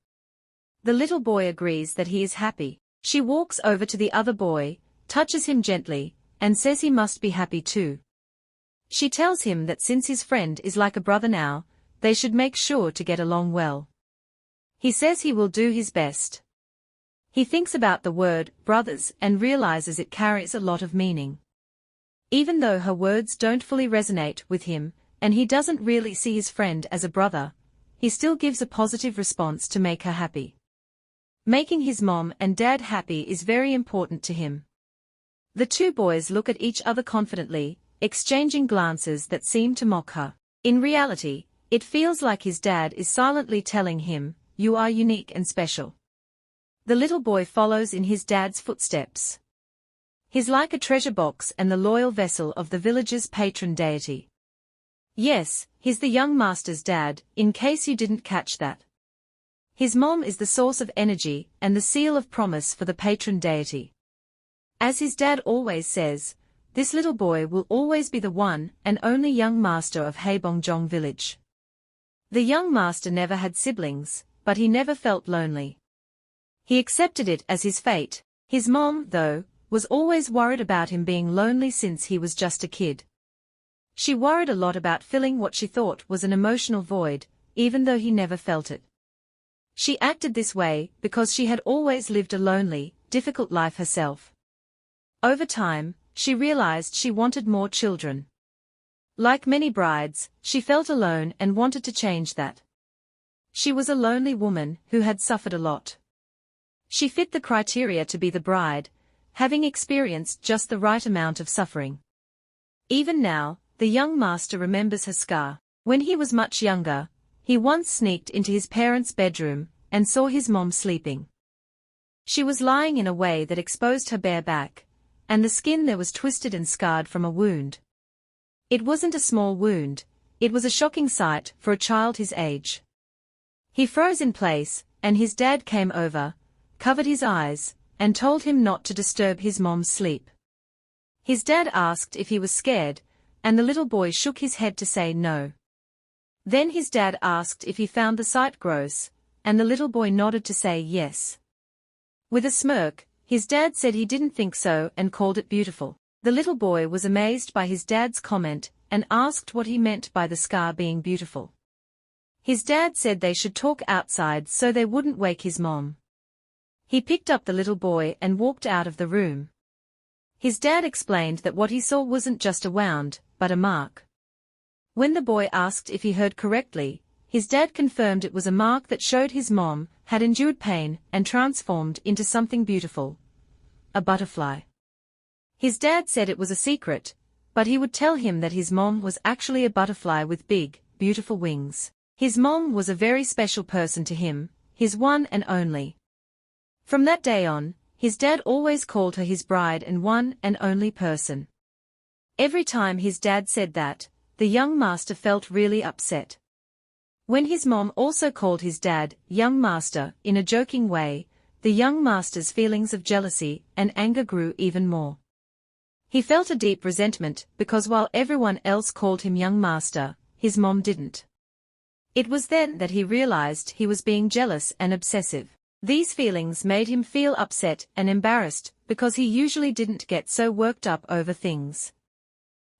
The little boy agrees that he is happy. She walks over to the other boy, touches him gently, and says he must be happy too. She tells him that since his friend is like a brother now, they should make sure to get along well. He says he will do his best. He thinks about the word brothers and realizes it carries a lot of meaning. Even though her words don't fully resonate with him, and he doesn't really see his friend as a brother, he still gives a positive response to make her happy. Making his mom and dad happy is very important to him. The two boys look at each other confidently, exchanging glances that seem to mock her. In reality, it feels like his dad is silently telling him, "You are unique and special." The little boy follows in his dad's footsteps. He's like a treasure box and the loyal vessel of the village's patron deity. Yes, he's the young master's dad, in case you didn't catch that. His mom is the source of energy and the seal of promise for the patron deity. As his dad always says, this little boy will always be the one and only young master of Haebongjong village. The young master never had siblings, but he never felt lonely. He accepted it as his fate. His mom, though, was always worried about him being lonely since he was just a kid. She worried a lot about filling what she thought was an emotional void, even though he never felt it. She acted this way because she had always lived a lonely, difficult life herself. Over time, she realized she wanted more children. Like many brides, she felt alone and wanted to change that. She was a lonely woman who had suffered a lot. She fit the criteria to be the bride, having experienced just the right amount of suffering. Even now, the young master remembers her scar. When he was much younger, he once sneaked into his parents' bedroom and saw his mom sleeping. She was lying in a way that exposed her bare back, and the skin there was twisted and scarred from a wound. It wasn't a small wound, it was a shocking sight for a child his age. He froze in place, and his dad came over, covered his eyes, and told him not to disturb his mom's sleep. His dad asked if he was scared, and the little boy shook his head to say no. Then his dad asked if he found the sight gross, and the little boy nodded to say yes. With a smirk, his dad said he didn't think so and called it beautiful. The little boy was amazed by his dad's comment and asked what he meant by the scar being beautiful. His dad said they should talk outside so they wouldn't wake his mom. He picked up the little boy and walked out of the room. His dad explained that what he saw wasn't just a wound, but a mark. When the boy asked if he heard correctly, his dad confirmed it was a mark that showed his mom had endured pain and transformed into something beautiful. A butterfly. His dad said it was a secret, but he would tell him that his mom was actually a butterfly with big, beautiful wings. His mom was a very special person to him, his one and only. From that day on, his dad always called her his bride and one and only person. Every time his dad said that, the young master felt really upset. When his mom also called his dad young master in a joking way, the young master's feelings of jealousy and anger grew even more. He felt a deep resentment because while everyone else called him young master, his mom didn't. It was then that he realized he was being jealous and obsessive. These feelings made him feel upset and embarrassed because he usually didn't get so worked up over things.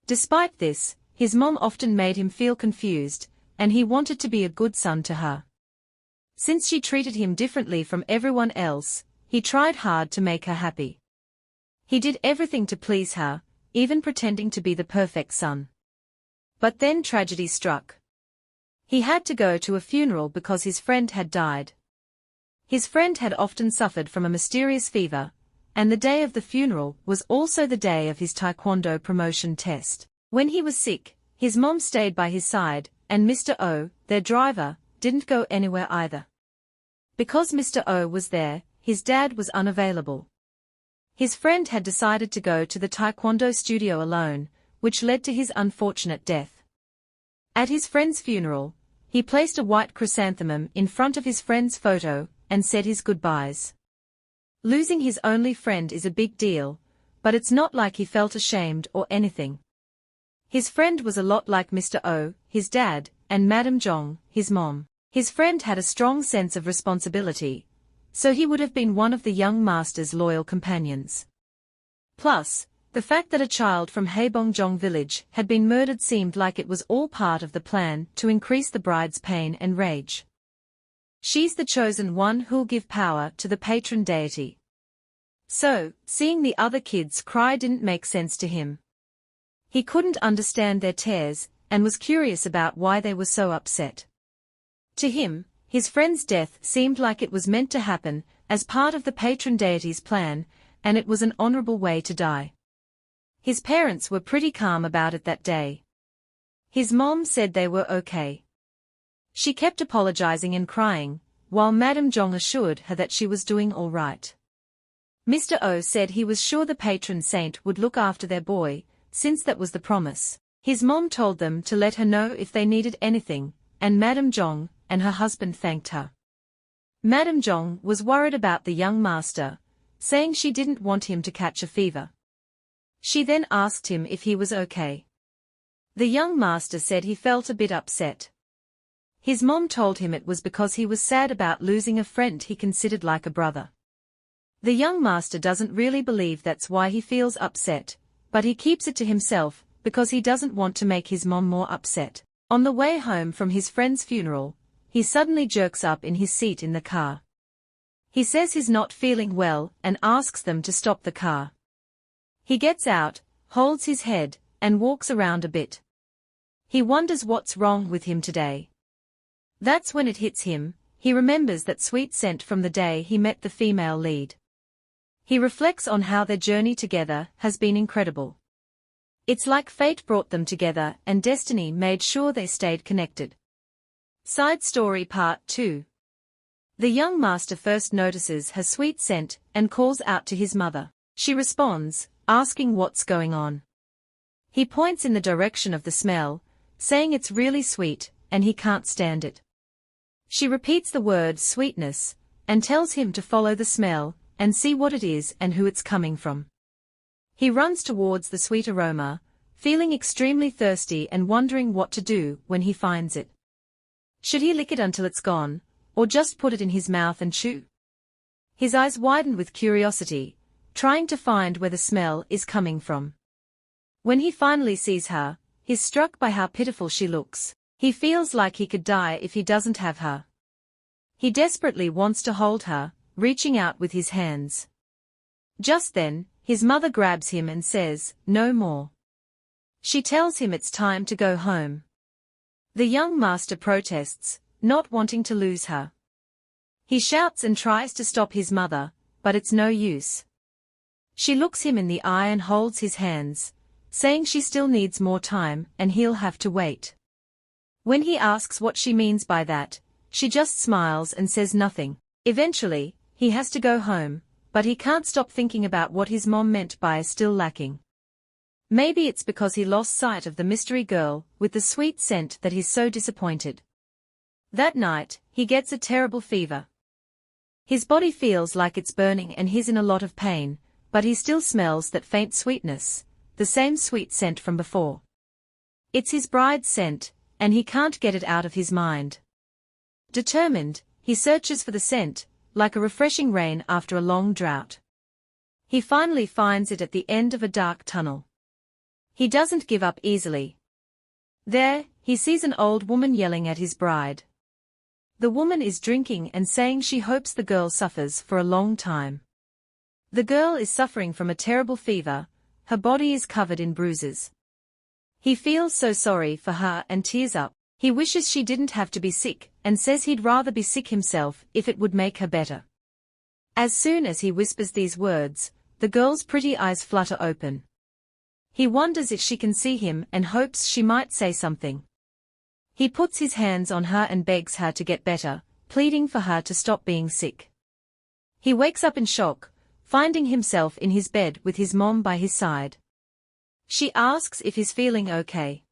Despite this, his mom often made him feel confused, and he wanted to be a good son to her. Since she treated him differently from everyone else, he tried hard to make her happy. He did everything to please her, even pretending to be the perfect son. But then tragedy struck. He had to go to a funeral because his friend had died. His friend had often suffered from a mysterious fever, and the day of the funeral was also the day of his taekwondo promotion test. When he was sick, his mom stayed by his side, and Mr. O, their driver, didn't go anywhere either. Because Mr. O was there, his dad was unavailable. His friend had decided to go to the taekwondo studio alone, which led to his unfortunate death. At his friend's funeral, he placed a white chrysanthemum in front of his friend's photo and said his goodbyes. Losing his only friend is a big deal, but it's not like he felt ashamed or anything. His friend was a lot like Mr. O, his dad, and Madame Zhong, his mom. His friend had a strong sense of responsibility, so he would have been one of the young master's loyal companions. Plus, the fact that a child from Haebongjong village had been murdered seemed like it was all part of the plan to increase the bride's pain and rage. She's the chosen one who'll give power to the patron deity. So, seeing the other kids cry didn't make sense to him. He couldn't understand their tears, and was curious about why they were so upset. To him, his friend's death seemed like it was meant to happen, as part of the patron deity's plan, and it was an honorable way to die. His parents were pretty calm about it that day. His mom said they were okay. She kept apologizing and crying, while Madame Zhong assured her that she was doing all right. Mr. O said he was sure the patron saint would look after their boy, since that was the promise. His mom told them to let her know if they needed anything, and Madame Zhong and her husband thanked her. Madame Zhong was worried about the young master, saying she didn't want him to catch a fever. She then asked him if he was okay. The young master said he felt a bit upset. His mom told him it was because he was sad about losing a friend he considered like a brother. The young master doesn't really believe that's why he feels upset, but he keeps it to himself, because he doesn't want to make his mom more upset. On the way home from his friend's funeral, he suddenly jerks up in his seat in the car. He says he's not feeling well and asks them to stop the car. He gets out, holds his head, and walks around a bit. He wonders what's wrong with him today. That's when it hits him. He remembers that sweet scent from the day he met the female lead. He reflects on how their journey together has been incredible. It's like fate brought them together and destiny made sure they stayed connected. Side Story Part 2. The young master first notices her sweet scent and calls out to his mother. She responds, asking what's going on. He points in the direction of the smell, saying it's really sweet, and he can't stand it. She repeats the word sweetness, and tells him to follow the smell, and see what it is and who it's coming from. He runs towards the sweet aroma, feeling extremely thirsty and wondering what to do when he finds it. Should he lick it until it's gone, or just put it in his mouth and chew? His eyes widen with curiosity, trying to find where the smell is coming from. When he finally sees her, he's struck by how pitiful she looks. He feels like he could die if he doesn't have her. He desperately wants to hold her, reaching out with his hands. Just then, his mother grabs him and says, "No more." She tells him it's time to go home. The young master protests, not wanting to lose her. He shouts and tries to stop his mother, but it's no use. She looks him in the eye and holds his hands, saying she still needs more time and he'll have to wait. When he asks what she means by that, she just smiles and says nothing. Eventually, he has to go home, but he can't stop thinking about what his mom meant by still lacking. Maybe it's because he lost sight of the mystery girl with the sweet scent that he's so disappointed. That night, he gets a terrible fever. His body feels like it's burning and he's in a lot of pain, but he still smells that faint sweetness, the same sweet scent from before. It's his bride's scent, and he can't get it out of his mind. Determined, he searches for the scent, like a refreshing rain after a long drought. He finally finds it at the end of a dark tunnel. He doesn't give up easily. There, he sees an old woman yelling at his bride. The woman is drinking and saying she hopes the girl suffers for a long time. The girl is suffering from a terrible fever, her body is covered in bruises. He feels so sorry for her and tears up. He wishes she didn't have to be sick, and says he'd rather be sick himself if it would make her better. As soon as he whispers these words, the girl's pretty eyes flutter open. He wonders if she can see him and hopes she might say something. He puts his hands on her and begs her to get better, pleading for her to stop being sick. He wakes up in shock, finding himself in his bed with his mom by his side. She asks if he's feeling okay.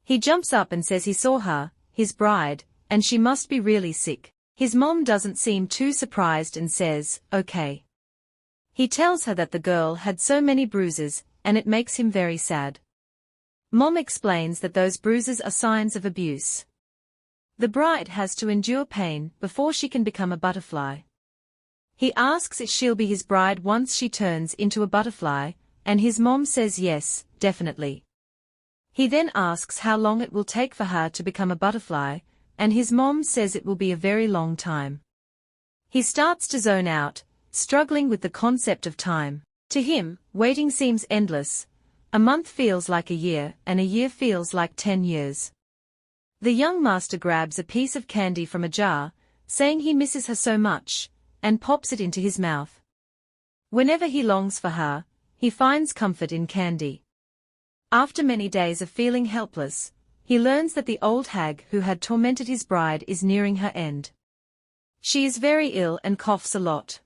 He jumps up and says he saw her, his bride, and she must be really sick. His mom doesn't seem too surprised and says, "Okay." He tells her that the girl had so many bruises, and it makes him very sad. Mom explains that those bruises are signs of abuse. The bride has to endure pain before she can become a butterfly. He asks if she'll be his bride once she turns into a butterfly, and his mom says yes, definitely. He then asks how long it will take for her to become a butterfly, and his mom says it will be a very long time. He starts to zone out, struggling with the concept of time. To him, waiting seems endless. A month feels like a year, and a year feels like 10 years. The young master grabs a piece of candy from a jar, saying he misses her so much, and pops it into his mouth. Whenever he longs for her, he finds comfort in candy. After many days of feeling helpless, he learns that the old hag who had tormented his bride is nearing her end. She is very ill and coughs a lot.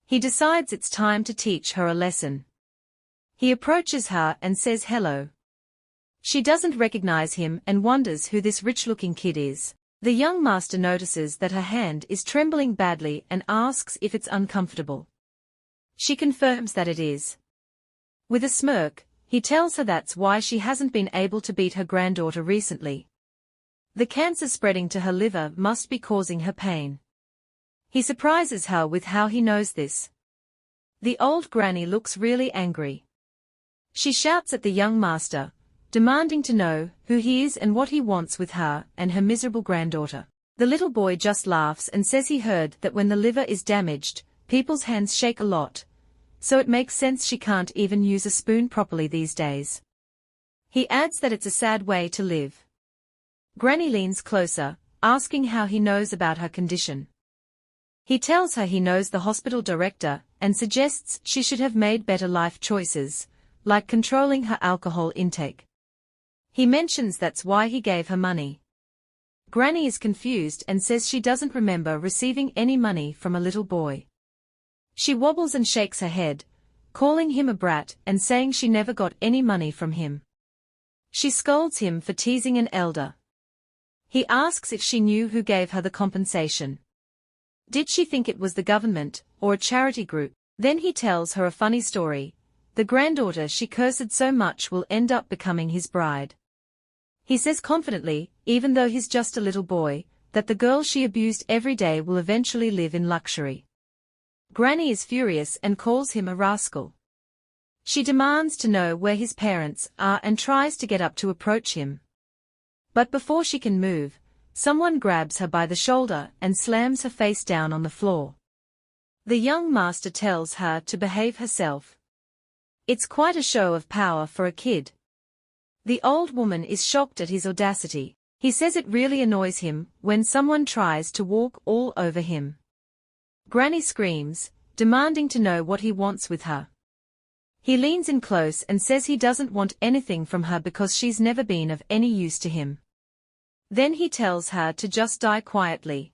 He decides it's time to teach her a lesson. He approaches her and says hello. She doesn't recognize him and wonders who this rich-looking kid is. The young master notices that her hand is trembling badly and asks if it's uncomfortable. She confirms that it is. With a smirk, he tells her that's why she hasn't been able to beat her granddaughter recently. The cancer spreading to her liver must be causing her pain. He surprises her with how he knows this. The old granny looks really angry. She shouts at the young master, demanding to know who he is and what he wants with her and her miserable granddaughter. The little boy just laughs and says he heard that when the liver is damaged, people's hands shake a lot, so it makes sense she can't even use a spoon properly these days. He adds that it's a sad way to live. Granny leans closer, asking how he knows about her condition. He tells her he knows the hospital director and suggests she should have made better life choices, like controlling her alcohol intake. He mentions that's why he gave her money. Granny is confused and says she doesn't remember receiving any money from a little boy. She wobbles and shakes her head, calling him a brat and saying she never got any money from him. She scolds him for teasing an elder. He asks if she knew who gave her the compensation. Did she think it was the government, or a charity group? Then he tells her a funny story. The granddaughter she cursed so much will end up becoming his bride. He says confidently, even though he's just a little boy, that the girl she abused every day will eventually live in luxury. Granny is furious and calls him a rascal. She demands to know where his parents are and tries to get up to approach him. But before she can move, someone grabs her by the shoulder and slams her face down on the floor. The young master tells her to behave herself. It's quite a show of power for a kid. The old woman is shocked at his audacity. He says it really annoys him when someone tries to walk all over him. Granny screams, demanding to know what he wants with her. He leans in close and says he doesn't want anything from her because she's never been of any use to him. Then he tells her to just die quietly.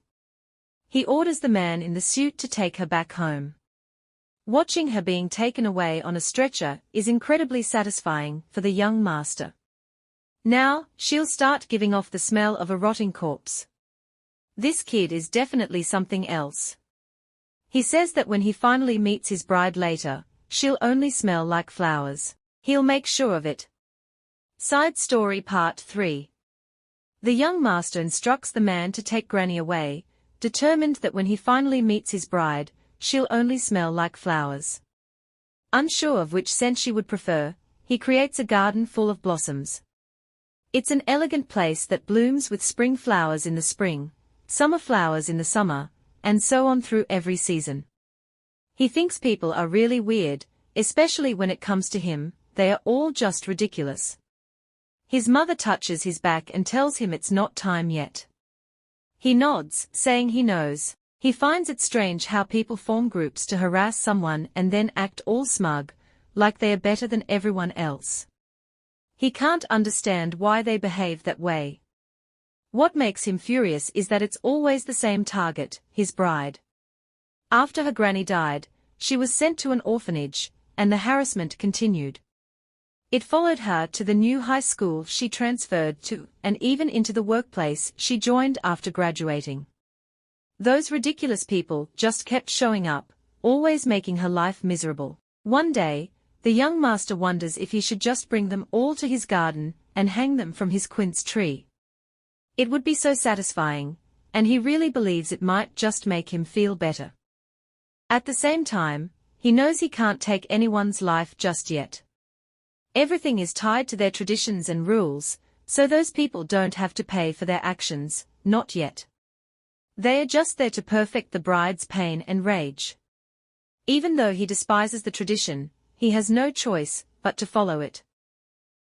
He orders the man in the suit to take her back home. Watching her being taken away on a stretcher is incredibly satisfying for the young master. Now, she'll start giving off the smell of a rotting corpse. This kid is definitely something else. He says that when he finally meets his bride later, she'll only smell like flowers. He'll make sure of it. Side Story Part 3. The young master instructs the man to take Granny away, determined that when he finally meets his bride, she'll only smell like flowers. Unsure of which scent she would prefer, he creates a garden full of blossoms. It's an elegant place that blooms with spring flowers in the spring, summer flowers in the summer, and so on through every season. He thinks people are really weird, especially when it comes to him, they are all just ridiculous. His mother touches his back and tells him it's not time yet. He nods, saying he knows. He finds it strange how people form groups to harass someone and then act all smug, like they are better than everyone else. He can't understand why they behave that way. What makes him furious is that it's always the same target, his bride. After her granny died, she was sent to an orphanage, and the harassment continued. It followed her to the new high school she transferred to, and even into the workplace she joined after graduating. Those ridiculous people just kept showing up, always making her life miserable. One day, the young master wonders if he should just bring them all to his garden and hang them from his quince tree. It would be so satisfying, and he really believes it might just make him feel better. At the same time, he knows he can't take anyone's life just yet. Everything is tied to their traditions and rules, so those people don't have to pay for their actions, not yet. They are just there to perfect the bride's pain and rage. Even though he despises the tradition, he has no choice but to follow it.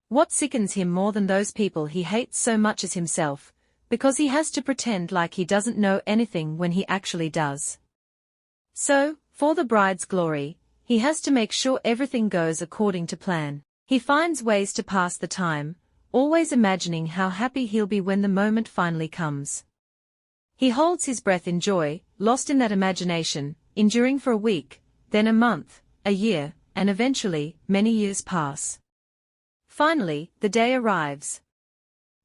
What sickens him more than those people he hates so much as himself, because he has to pretend like he doesn't know anything when he actually does. So, for the bride's glory, he has to make sure everything goes according to plan. He finds ways to pass the time, always imagining how happy he'll be when the moment finally comes. He holds his breath in joy, lost in that imagination, enduring for a week, then a month, a year, and eventually, many years pass. Finally, the day arrives.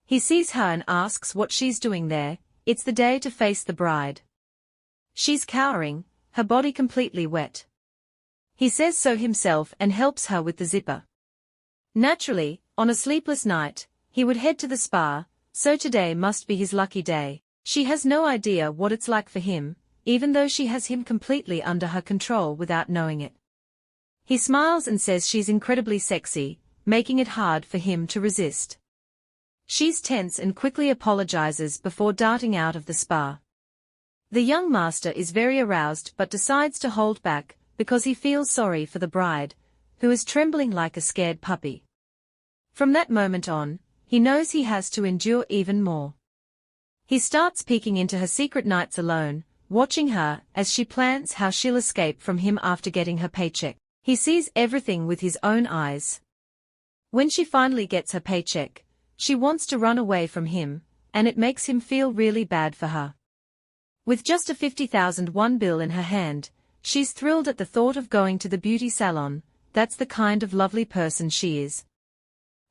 He sees her and asks what she's doing there. It's the day to face the bride. She's cowering, her body completely wet. He says so himself and helps her with the zipper. Naturally, on a sleepless night, he would head to the spa, so today must be his lucky day. She has no idea what it's like for him, even though she has him completely under her control without knowing it. He smiles and says she's incredibly sexy, making it hard for him to resist. She's tense and quickly apologizes before darting out of the spa. The young master is very aroused but decides to hold back because he feels sorry for the bride, who is trembling like a scared puppy. From that moment on, he knows he has to endure even more. He starts peeking into her secret nights alone, watching her as she plans how she'll escape from him after getting her paycheck. He sees everything with his own eyes. When she finally gets her paycheck, she wants to run away from him, and it makes him feel really bad for her. With just a 50,000 won bill in her hand, she's thrilled at the thought of going to the beauty salon. That's the kind of lovely person she is.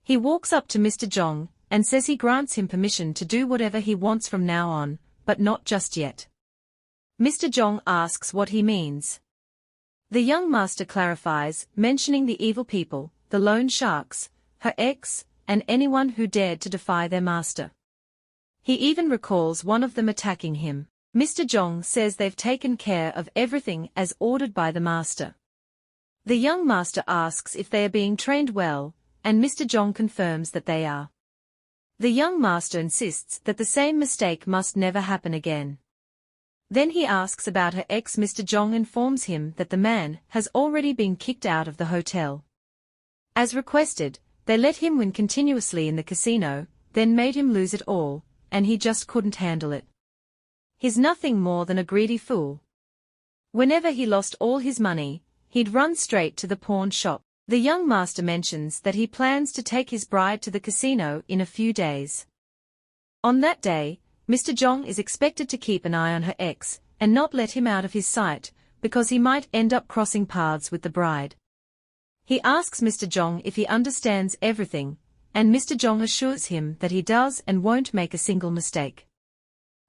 He walks up to Mr. Jong and says he grants him permission to do whatever he wants from now on, but not just yet. Mr. Jong asks what he means. The young master clarifies, mentioning the evil people, the loan sharks, her ex, and anyone who dared to defy their master. He even recalls one of them attacking him. Mr. Jong says they've taken care of everything as ordered by the master. The young master asks if they are being trained well, and Mr. Jong confirms that they are. The young master insists that the same mistake must never happen again. Then he asks about her ex. Mr. Jong informs him that the man has already been kicked out of the hotel. As requested, they let him win continuously in the casino, then made him lose it all, and he just couldn't handle it. He's nothing more than a greedy fool. Whenever he lost all his money, he'd run straight to the pawn shop. The young master mentions that he plans to take his bride to the casino in a few days. On that day, Mr. Jong is expected to keep an eye on her ex, and not let him out of his sight, because he might end up crossing paths with the bride. He asks Mr. Jong if he understands everything, and Mr. Jong assures him that he does and won't make a single mistake.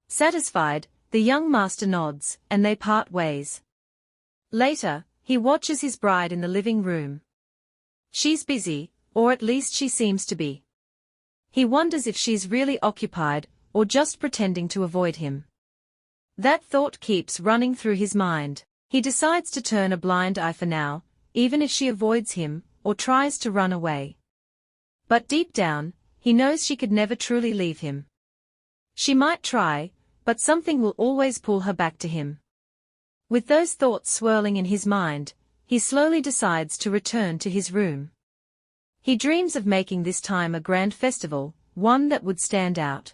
Satisfied, the young master nods, and they part ways. Later, he watches his bride in the living room. She's busy, or at least she seems to be. He wonders if she's really occupied, or just pretending to avoid him. That thought keeps running through his mind. He decides to turn a blind eye for now, even if she avoids him, or tries to run away. But deep down, he knows she could never truly leave him. She might try, but something will always pull her back to him. With those thoughts swirling in his mind, he slowly decides to return to his room. He dreams of making this time a grand festival, one that would stand out.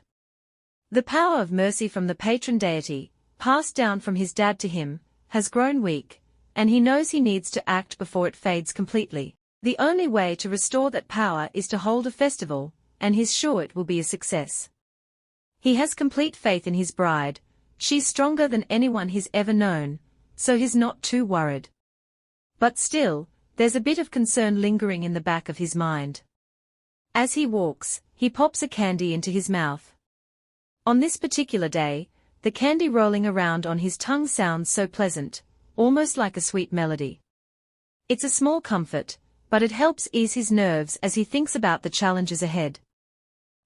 The power of mercy from the patron deity, passed down from his dad to him, has grown weak, and he knows he needs to act before it fades completely. The only way to restore that power is to hold a festival, and he's sure it will be a success. He has complete faith in his bride. She's stronger than anyone he's ever known, so he's not too worried. But still, there's a bit of concern lingering in the back of his mind. As he walks, he pops a candy into his mouth. On this particular day, the candy rolling around on his tongue sounds so pleasant, almost like a sweet melody. It's a small comfort, but it helps ease his nerves as he thinks about the challenges ahead.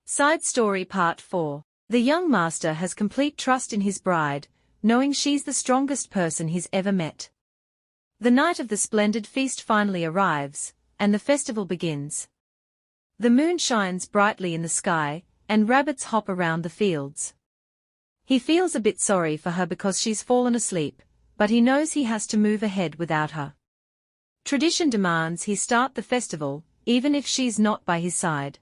Side Story Part 4. The young master has complete trust in his bride, knowing she's the strongest person he's ever met. The night of the splendid feast finally arrives, and the festival begins. The moon shines brightly in the sky, and rabbits hop around the fields. He feels a bit sorry for her because she's fallen asleep, but he knows he has to move ahead without her. Tradition demands he start the festival, even if she's not by his side.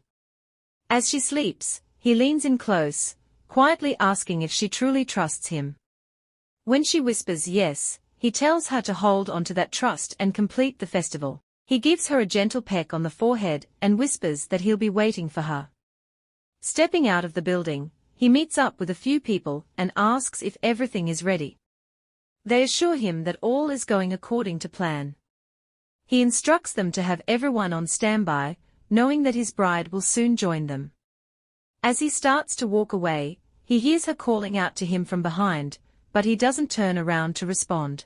As she sleeps, he leans in close, quietly asking if she truly trusts him. When she whispers yes, he tells her to hold on to that trust and complete the festival. He gives her a gentle peck on the forehead and whispers that he'll be waiting for her. Stepping out of the building, he meets up with a few people and asks if everything is ready. They assure him that all is going according to plan. He instructs them to have everyone on standby, knowing that his bride will soon join them. As he starts to walk away, he hears her calling out to him from behind, but he doesn't turn around to respond.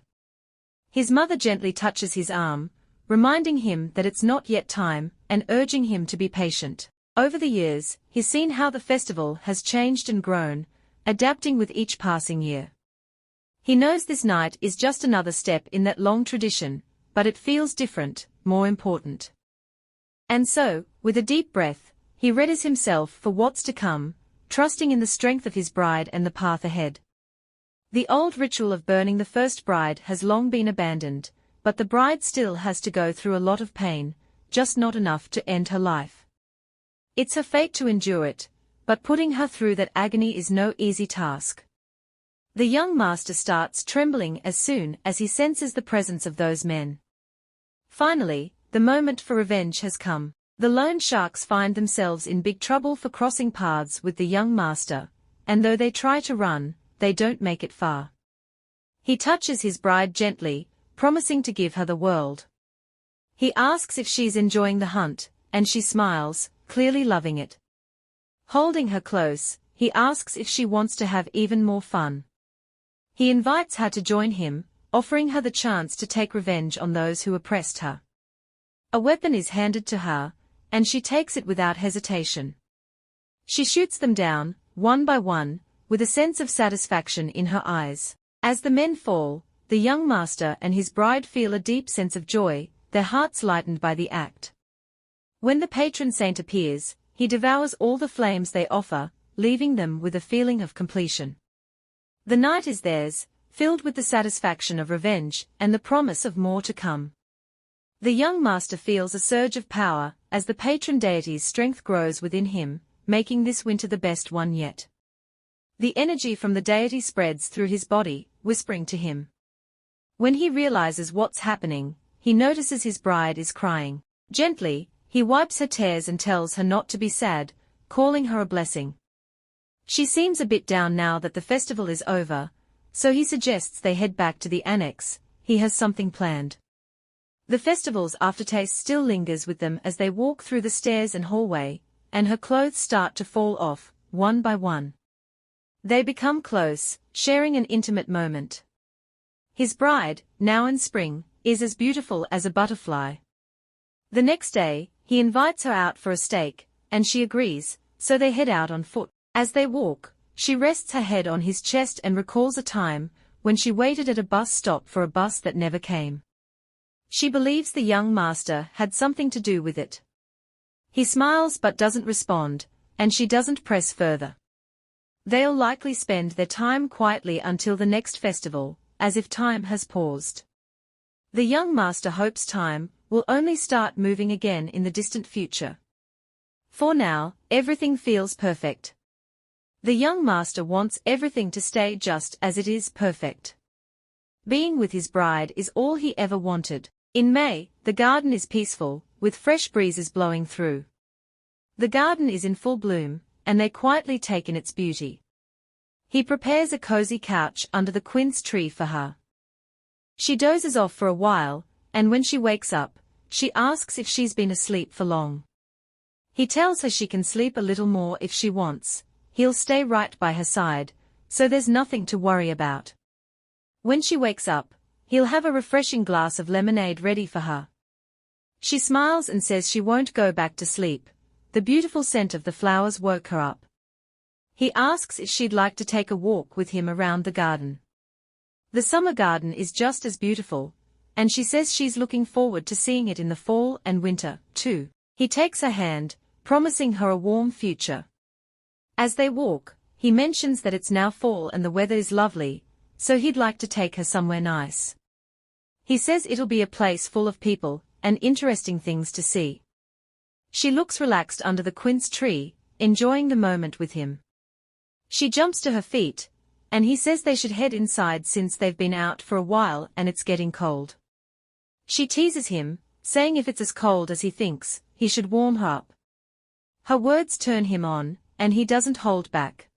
His mother gently touches his arm, reminding him that it's not yet time, and urging him to be patient. Over the years, he's seen how the festival has changed and grown, adapting with each passing year. He knows this night is just another step in that long tradition, but it feels different, more important. And so, with a deep breath, he readies himself for what's to come, trusting in the strength of his bride and the path ahead. The old ritual of burning the first bride has long been abandoned, but the bride still has to go through a lot of pain, just not enough to end her life. It's her fate to endure it, but putting her through that agony is no easy task. The young master starts trembling as soon as he senses the presence of those men. Finally, the moment for revenge has come. The loan sharks find themselves in big trouble for crossing paths with the young master, and though they try to run, they don't make it far. He touches his bride gently, promising to give her the world. He asks if she's enjoying the hunt, and she smiles, clearly loving it. Holding her close, he asks if she wants to have even more fun. He invites her to join him, offering her the chance to take revenge on those who oppressed her. A weapon is handed to her, and she takes it without hesitation. She shoots them down, one by one, with a sense of satisfaction in her eyes. As the men fall, the young master and his bride feel a deep sense of joy, their hearts lightened by the act. When the patron saint appears, he devours all the flames they offer, leaving them with a feeling of completion. The night is theirs, filled with the satisfaction of revenge and the promise of more to come. The young master feels a surge of power, as the patron deity's strength grows within him, making this winter the best one yet. The energy from the deity spreads through his body, whispering to him. When he realizes what's happening, he notices his bride is crying. Gently, he wipes her tears and tells her not to be sad, calling her a blessing. She seems a bit down now that the festival is over, so he suggests they head back to the annex. He has something planned. The festival's aftertaste still lingers with them as they walk through the stairs and hallway, and her clothes start to fall off, one by one. They become close, sharing an intimate moment. His bride, now in spring, is as beautiful as a butterfly. The next day, he invites her out for a steak, and she agrees, so they head out on foot. As they walk, she rests her head on his chest and recalls a time when she waited at a bus stop for a bus that never came. She believes the young master had something to do with it. He smiles but doesn't respond, and she doesn't press further. They'll likely spend their time quietly until the next festival, as if time has paused. The young master hopes time will only start moving again in the distant future. For now, everything feels perfect. The young master wants everything to stay just as it is, perfect. Being with his bride is all he ever wanted. In May, the garden is peaceful, with fresh breezes blowing through. The garden is in full bloom, and they quietly take in its beauty. He prepares a cozy couch under the quince tree for her. She dozes off for a while, and when she wakes up, she asks if she's been asleep for long. He tells her she can sleep a little more if she wants. He'll stay right by her side, so there's nothing to worry about. When she wakes up, he'll have a refreshing glass of lemonade ready for her. She smiles and says she won't go back to sleep. The beautiful scent of the flowers woke her up. He asks if she'd like to take a walk with him around the garden. The summer garden is just as beautiful, and she says she's looking forward to seeing it in the fall and winter, too. He takes her hand, promising her a warm future. As they walk, he mentions that it's now fall and the weather is lovely, so he'd like to take her somewhere nice. He says it'll be a place full of people and interesting things to see. She looks relaxed under the quince tree, enjoying the moment with him. She jumps to her feet, and he says they should head inside since they've been out for a while and it's getting cold. She teases him, saying if it's as cold as he thinks, he should warm her up. Her words turn him on, and he doesn't hold back.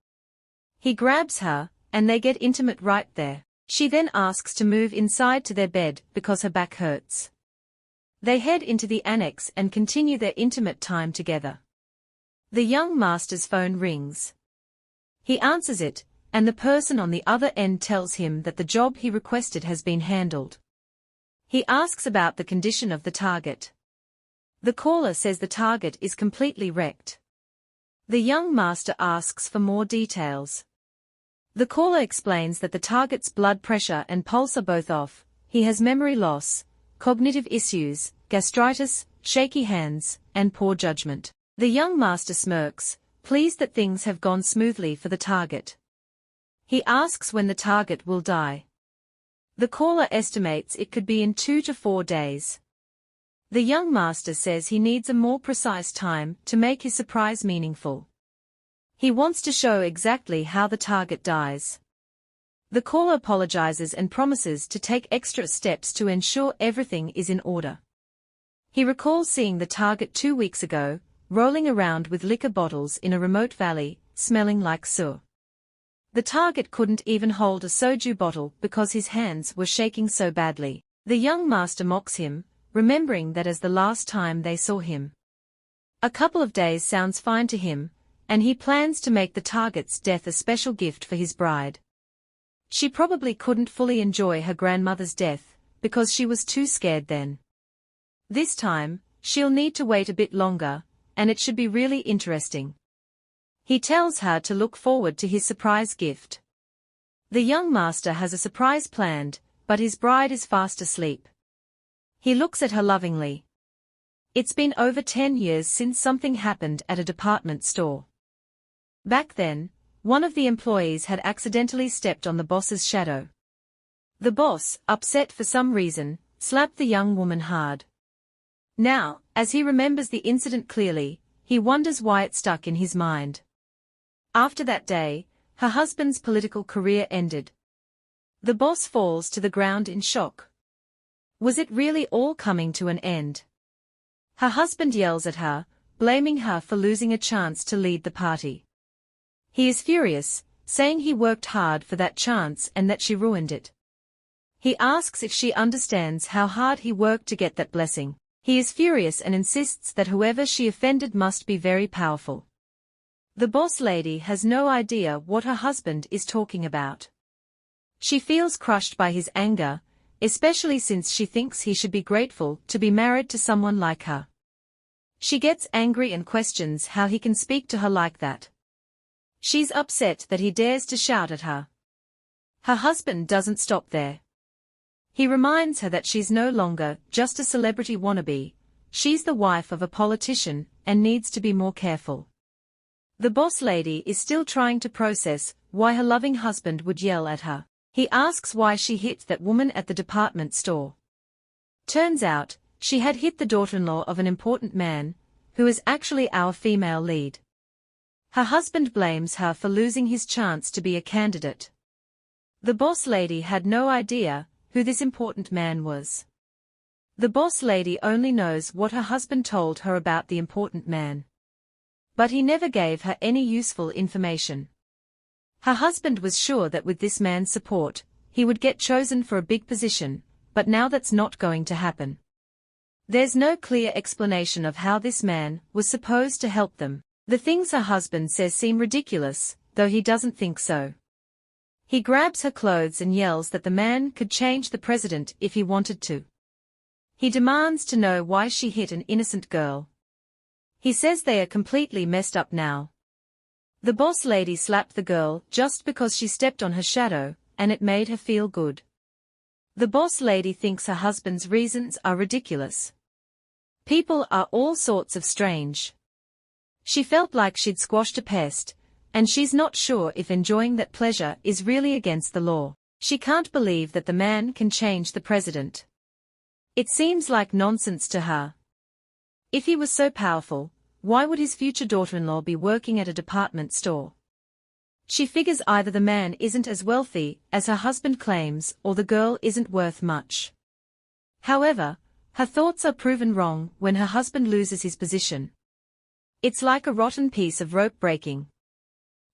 He grabs her, and they get intimate right there. She then asks to move inside to their bed because her back hurts. They head into the annex and continue their intimate time together. The young master's phone rings. He answers it, and the person on the other end tells him that the job he requested has been handled. He asks about the condition of the target. The caller says the target is completely wrecked. The young master asks for more details. The caller explains that the target's blood pressure and pulse are both off, he has memory loss, cognitive issues, gastritis, shaky hands, and poor judgment. The young master smirks, pleased that things have gone smoothly for the target. He asks when the target will die. The caller estimates it could be in 2 to 4 days. The young master says he needs a more precise time to make his surprise meaningful. He wants to show exactly how the target dies. The caller apologizes and promises to take extra steps to ensure everything is in order. He recalls seeing the target 2 weeks ago, rolling around with liquor bottles in a remote valley, smelling like sewer. The target couldn't even hold a soju bottle because his hands were shaking so badly. The young master mocks him, remembering that as the last time they saw him. A couple of days sounds fine to him, and he plans to make the target's death a special gift for his bride. She probably couldn't fully enjoy her grandmother's death, because she was too scared then. This time, she'll need to wait a bit longer, and it should be really interesting. He tells her to look forward to his surprise gift. The young master has a surprise planned, but his bride is fast asleep. He looks at her lovingly. It's been over 10 years since something happened at a department store. Back then, one of the employees had accidentally stepped on the boss's shadow. The boss, upset for some reason, slapped the young woman hard. Now, as he remembers the incident clearly, he wonders why it stuck in his mind. After that day, her husband's political career ended. The boss falls to the ground in shock. Was it really all coming to an end? Her husband yells at her, blaming her for losing a chance to lead the party. He is furious, saying he worked hard for that chance and that she ruined it. He asks if she understands how hard he worked to get that blessing. He is furious and insists that whoever she offended must be very powerful. The boss lady has no idea what her husband is talking about. She feels crushed by his anger, especially since she thinks he should be grateful to be married to someone like her. She gets angry and questions how he can speak to her like that. She's upset that he dares to shout at her. Her husband doesn't stop there. He reminds her that she's no longer just a celebrity wannabe, she's the wife of a politician and needs to be more careful. The boss lady is still trying to process why her loving husband would yell at her. He asks why she hit that woman at the department store. Turns out, she had hit the daughter-in-law of an important man, who is actually our female lead. Her husband blames her for losing his chance to be a candidate. The boss lady had no idea who this important man was. The boss lady only knows what her husband told her about the important man. But he never gave her any useful information. Her husband was sure that with this man's support, he would get chosen for a big position, but now that's not going to happen. There's no clear explanation of how this man was supposed to help them. The things her husband says seem ridiculous, though he doesn't think so. He grabs her clothes and yells that the man could change the president if he wanted to. He demands to know why she hit an innocent girl. He says they are completely messed up now. The boss lady slapped the girl just because she stepped on her shadow, and it made her feel good. The boss lady thinks her husband's reasons are ridiculous. People are all sorts of strange. She felt like she'd squashed a pest, and she's not sure if enjoying that pleasure is really against the law. She can't believe that the man can change the president. It seems like nonsense to her. If he was so powerful, why would his future daughter-in-law be working at a department store? She figures either the man isn't as wealthy as her husband claims or the girl isn't worth much. However, her thoughts are proven wrong when her husband loses his position. It's like a rotten piece of rope breaking.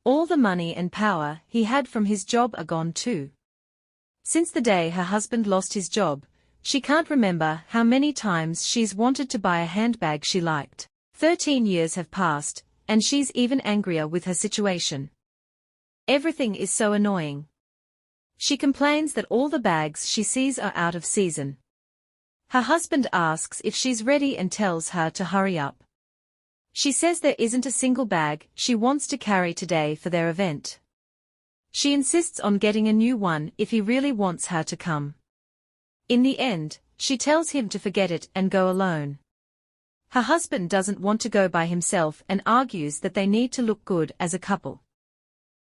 All the money and power he had from his job are gone too. Since the day her husband lost his job, she can't remember how many times she's wanted to buy a handbag she liked. 13 years have passed, and she's even angrier with her situation. Everything is so annoying. She complains that all the bags she sees are out of season. Her husband asks if she's ready and tells her to hurry up. She says there isn't a single bag she wants to carry today for their event. She insists on getting a new one if he really wants her to come. In the end, she tells him to forget it and go alone. Her husband doesn't want to go by himself and argues that they need to look good as a couple.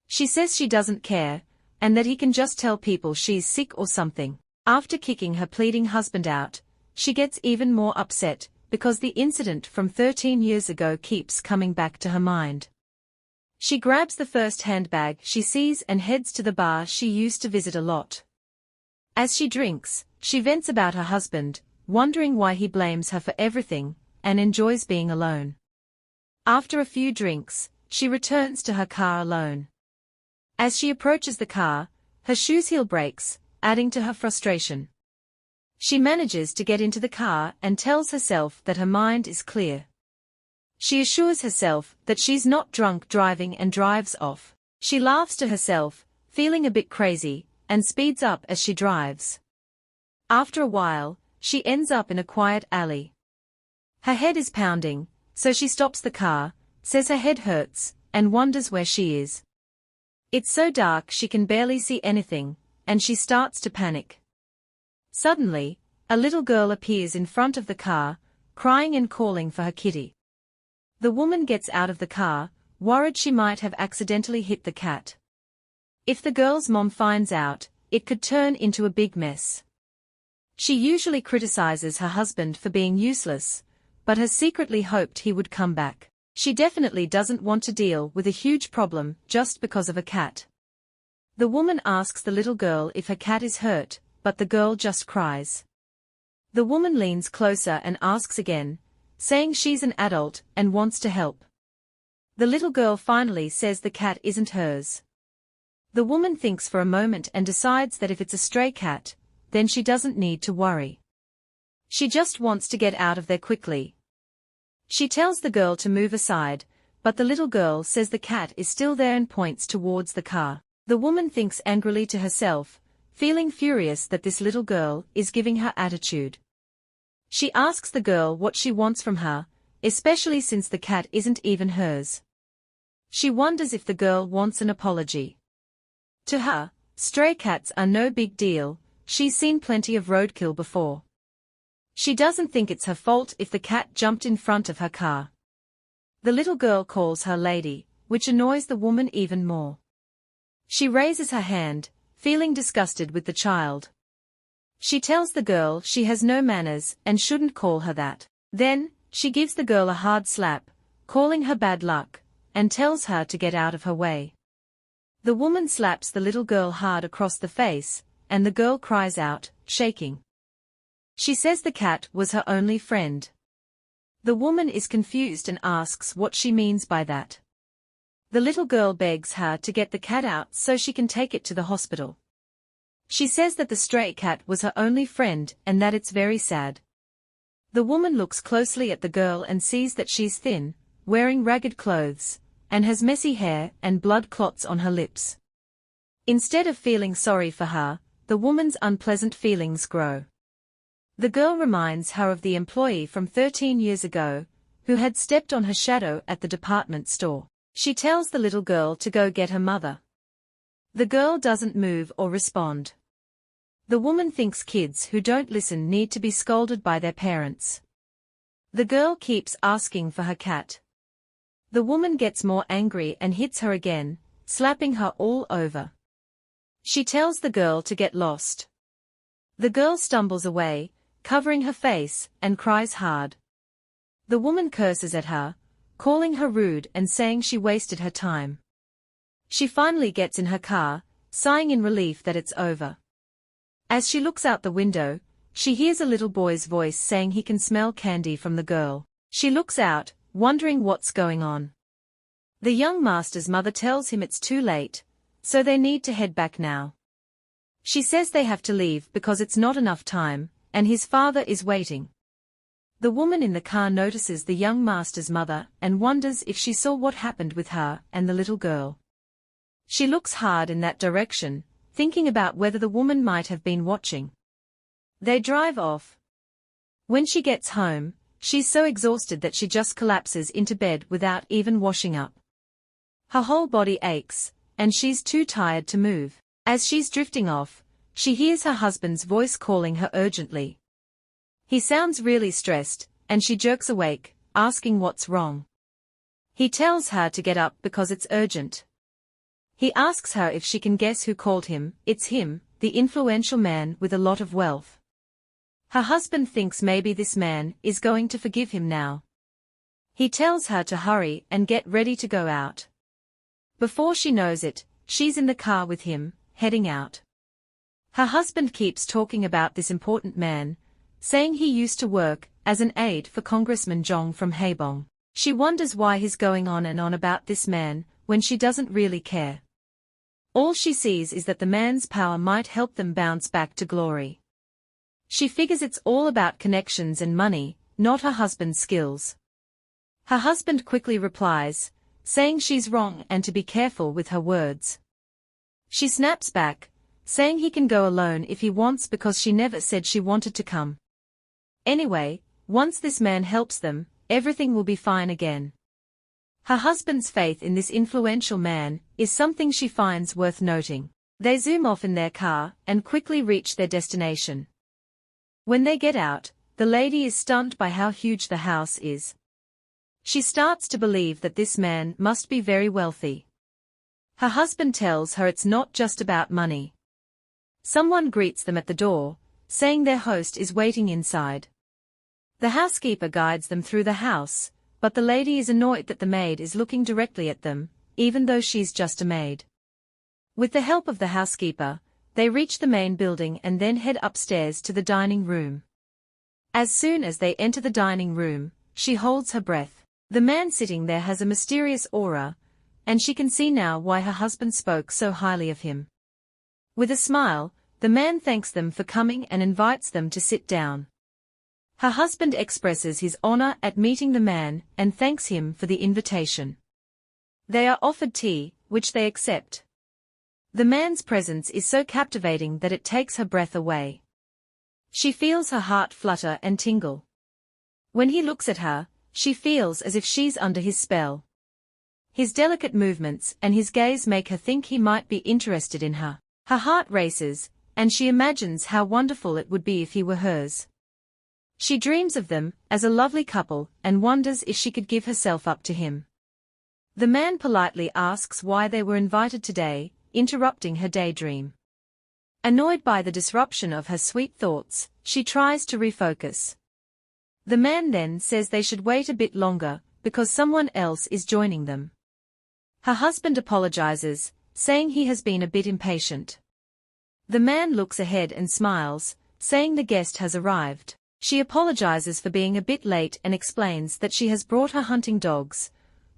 She says she doesn't care, and that he can just tell people she's sick or something. After kicking her pleading husband out, she gets even more upset, because the incident from 13 years ago keeps coming back to her mind. She grabs the first handbag she sees and heads to the bar she used to visit a lot. As she drinks, she vents about her husband, wondering why he blames her for everything, and enjoys being alone. After a few drinks, she returns to her car alone. As she approaches the car, her shoe's heel breaks, adding to her frustration. She manages to get into the car and tells herself that her mind is clear. She assures herself that she's not drunk driving and drives off. She laughs to herself, feeling a bit crazy, and speeds up as she drives. After a while, she ends up in a quiet alley. Her head is pounding, so she stops the car, says her head hurts, and wonders where she is. It's so dark she can barely see anything, and she starts to panic. Suddenly, a little girl appears in front of the car, crying and calling for her kitty. The woman gets out of the car, worried she might have accidentally hit the cat. If the girl's mom finds out, it could turn into a big mess. She usually criticizes her husband for being useless, but has secretly hoped he would come back. She definitely doesn't want to deal with a huge problem just because of a cat. The woman asks the little girl if her cat is hurt, but the girl just cries. The woman leans closer and asks again, saying she's an adult and wants to help. The little girl finally says the cat isn't hers. The woman thinks for a moment and decides that if it's a stray cat, then she doesn't need to worry. She just wants to get out of there quickly. She tells the girl to move aside, but the little girl says the cat is still there and points towards the car. The woman thinks angrily to herself, feeling furious that this little girl is giving her attitude. She asks the girl what she wants from her, especially since the cat isn't even hers. She wonders if the girl wants an apology. To her, stray cats are no big deal, she's seen plenty of roadkill before. She doesn't think it's her fault if the cat jumped in front of her car. The little girl calls her lady, which annoys the woman even more. She raises her hand, feeling disgusted with the child. She tells the girl she has no manners and shouldn't call her that. Then, she gives the girl a hard slap, calling her bad luck, and tells her to get out of her way. The woman slaps the little girl hard across the face, and the girl cries out, shaking. She says the cat was her only friend. The woman is confused and asks what she means by that. The little girl begs her to get the cat out so she can take it to the hospital. She says that the stray cat was her only friend and that it's very sad. The woman looks closely at the girl and sees that she's thin, wearing ragged clothes, and has messy hair and blood clots on her lips. Instead of feeling sorry for her, the woman's unpleasant feelings grow. The girl reminds her of the employee from 13 years ago, who had stepped on her shadow at the department store. She tells the little girl to go get her mother. The girl doesn't move or respond. The woman thinks kids who don't listen need to be scolded by their parents. The girl keeps asking for her cat. The woman gets more angry and hits her again, slapping her all over. She tells the girl to get lost. The girl stumbles away, covering her face, and cries hard. The woman curses at her, calling her rude and saying she wasted her time. She finally gets in her car, sighing in relief that it's over. As she looks out the window, she hears a little boy's voice saying he can smell candy from the girl. She looks out, wondering what's going on. The young master's mother tells him it's too late, so they need to head back now. She says they have to leave because it's not enough time, and his father is waiting. The woman in the car notices the young master's mother and wonders if she saw what happened with her and the little girl. She looks hard in that direction, thinking about whether the woman might have been watching. They drive off. When she gets home, she's so exhausted that she just collapses into bed without even washing up. Her whole body aches, and she's too tired to move. As she's drifting off, she hears her husband's voice calling her urgently. He sounds really stressed, and she jerks awake, asking what's wrong. He tells her to get up because it's urgent. He asks her if she can guess who called him. It's him, the influential man with a lot of wealth. Her husband thinks maybe this man is going to forgive him now. He tells her to hurry and get ready to go out. Before she knows it, she's in the car with him, heading out. Her husband keeps talking about this important man, saying he used to work as an aide for Congressman Jong from Haebong. She wonders why he's going on and on about this man, when she doesn't really care. All she sees is that the man's power might help them bounce back to glory. She figures it's all about connections and money, not her husband's skills. Her husband quickly replies, saying she's wrong and to be careful with her words. She snaps back, saying he can go alone if he wants because she never said she wanted to come. Anyway, once this man helps them, everything will be fine again. Her husband's faith in this influential man is something she finds worth noting. They zoom off in their car and quickly reach their destination. When they get out, the lady is stunned by how huge the house is. She starts to believe that this man must be very wealthy. Her husband tells her it's not just about money. Someone greets them at the door, saying their host is waiting inside. The housekeeper guides them through the house, but the lady is annoyed that the maid is looking directly at them, even though she's just a maid. With the help of the housekeeper, they reach the main building and then head upstairs to the dining room. As soon as they enter the dining room, she holds her breath. The man sitting there has a mysterious aura, and she can see now why her husband spoke so highly of him. With a smile, the man thanks them for coming and invites them to sit down. Her husband expresses his honor at meeting the man and thanks him for the invitation. They are offered tea, which they accept. The man's presence is so captivating that it takes her breath away. She feels her heart flutter and tingle. When he looks at her, she feels as if she's under his spell. His delicate movements and his gaze make her think he might be interested in her. Her heart races, and she imagines how wonderful it would be if he were hers. She dreams of them as a lovely couple and wonders if she could give herself up to him. The man politely asks why they were invited today, interrupting her daydream. Annoyed by the disruption of her sweet thoughts, she tries to refocus. The man then says they should wait a bit longer, because someone else is joining them. Her husband apologizes, saying he has been a bit impatient. The man looks ahead and smiles, saying the guest has arrived. She apologizes for being a bit late and explains that she has brought her hunting dogs,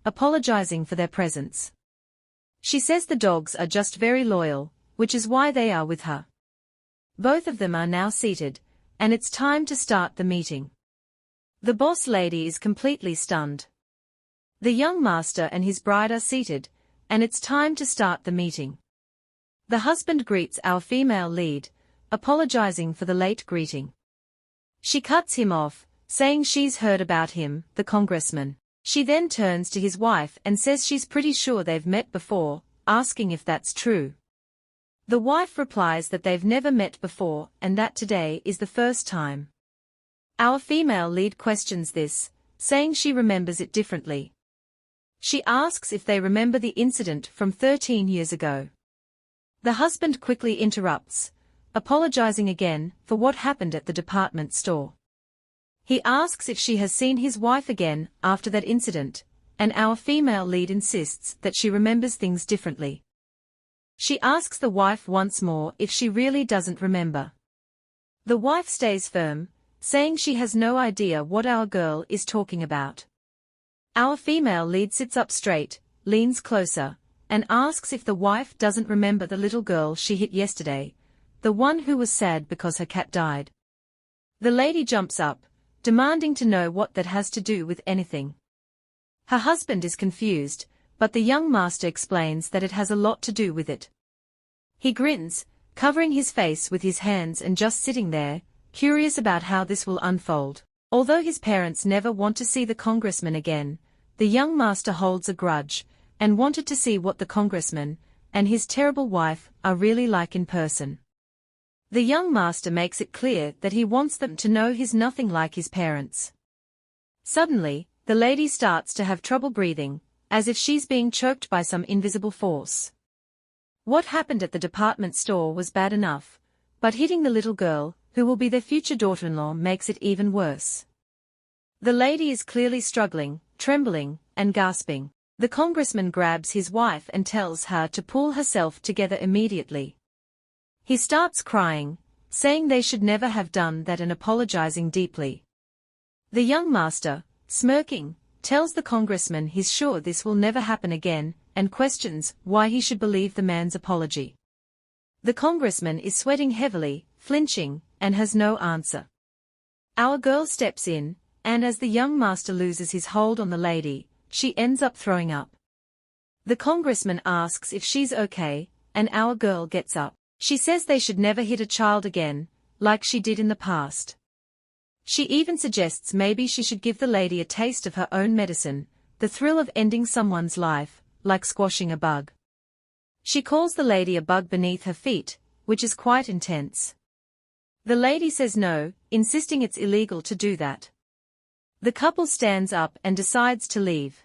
apologizing for their presence. She says the dogs are just very loyal, which is why they are with her. Both of them are now seated, and it's time to start the meeting. The boss lady is completely stunned. The young master and his bride are seated, and it's time to start the meeting. The husband greets our female lead, apologizing for the late greeting. She cuts him off, saying she's heard about him, the congressman. She then turns to his wife and says she's pretty sure they've met before, asking if that's true. The wife replies that they've never met before and that today is the first time. Our female lead questions this, saying she remembers it differently. She asks if they remember the incident from 13 years ago. The husband quickly interrupts, apologizing again for what happened at the department store. He asks if she has seen his wife again after that incident, and our female lead insists that she remembers things differently. She asks the wife once more if she really doesn't remember. The wife stays firm, saying she has no idea what our girl is talking about. Our female lead sits up straight, leans closer, and asks if the wife doesn't remember the little girl she hit yesterday, the one who was sad because her cat died. The lady jumps up, demanding to know what that has to do with anything. Her husband is confused, but the young master explains that it has a lot to do with it. He grins, covering his face with his hands and just sitting there, curious about how this will unfold. Although his parents never want to see the congressman again, the young master holds a grudge, and wanted to see what the congressman and his terrible wife are really like in person. The young master makes it clear that he wants them to know he's nothing like his parents. Suddenly, the lady starts to have trouble breathing, as if she's being choked by some invisible force. What happened at the department store was bad enough, but hitting the little girl, who will be their future daughter-in-law, makes it even worse. The lady is clearly struggling, trembling, and gasping. The congressman grabs his wife and tells her to pull herself together immediately. He starts crying, saying they should never have done that and apologizing deeply. The young master, smirking, tells the congressman he's sure this will never happen again, and questions why he should believe the man's apology. The congressman is sweating heavily, flinching, and has no answer. Our girl steps in, and as the young master loses his hold on the lady, she ends up throwing up. The congressman asks if she's okay, and our girl gets up. She says they should never hit a child again, like she did in the past. She even suggests maybe she should give the lady a taste of her own medicine, the thrill of ending someone's life, like squashing a bug. She calls the lady a bug beneath her feet, which is quite intense. The lady says no, insisting it's illegal to do that. The couple stands up and decides to leave.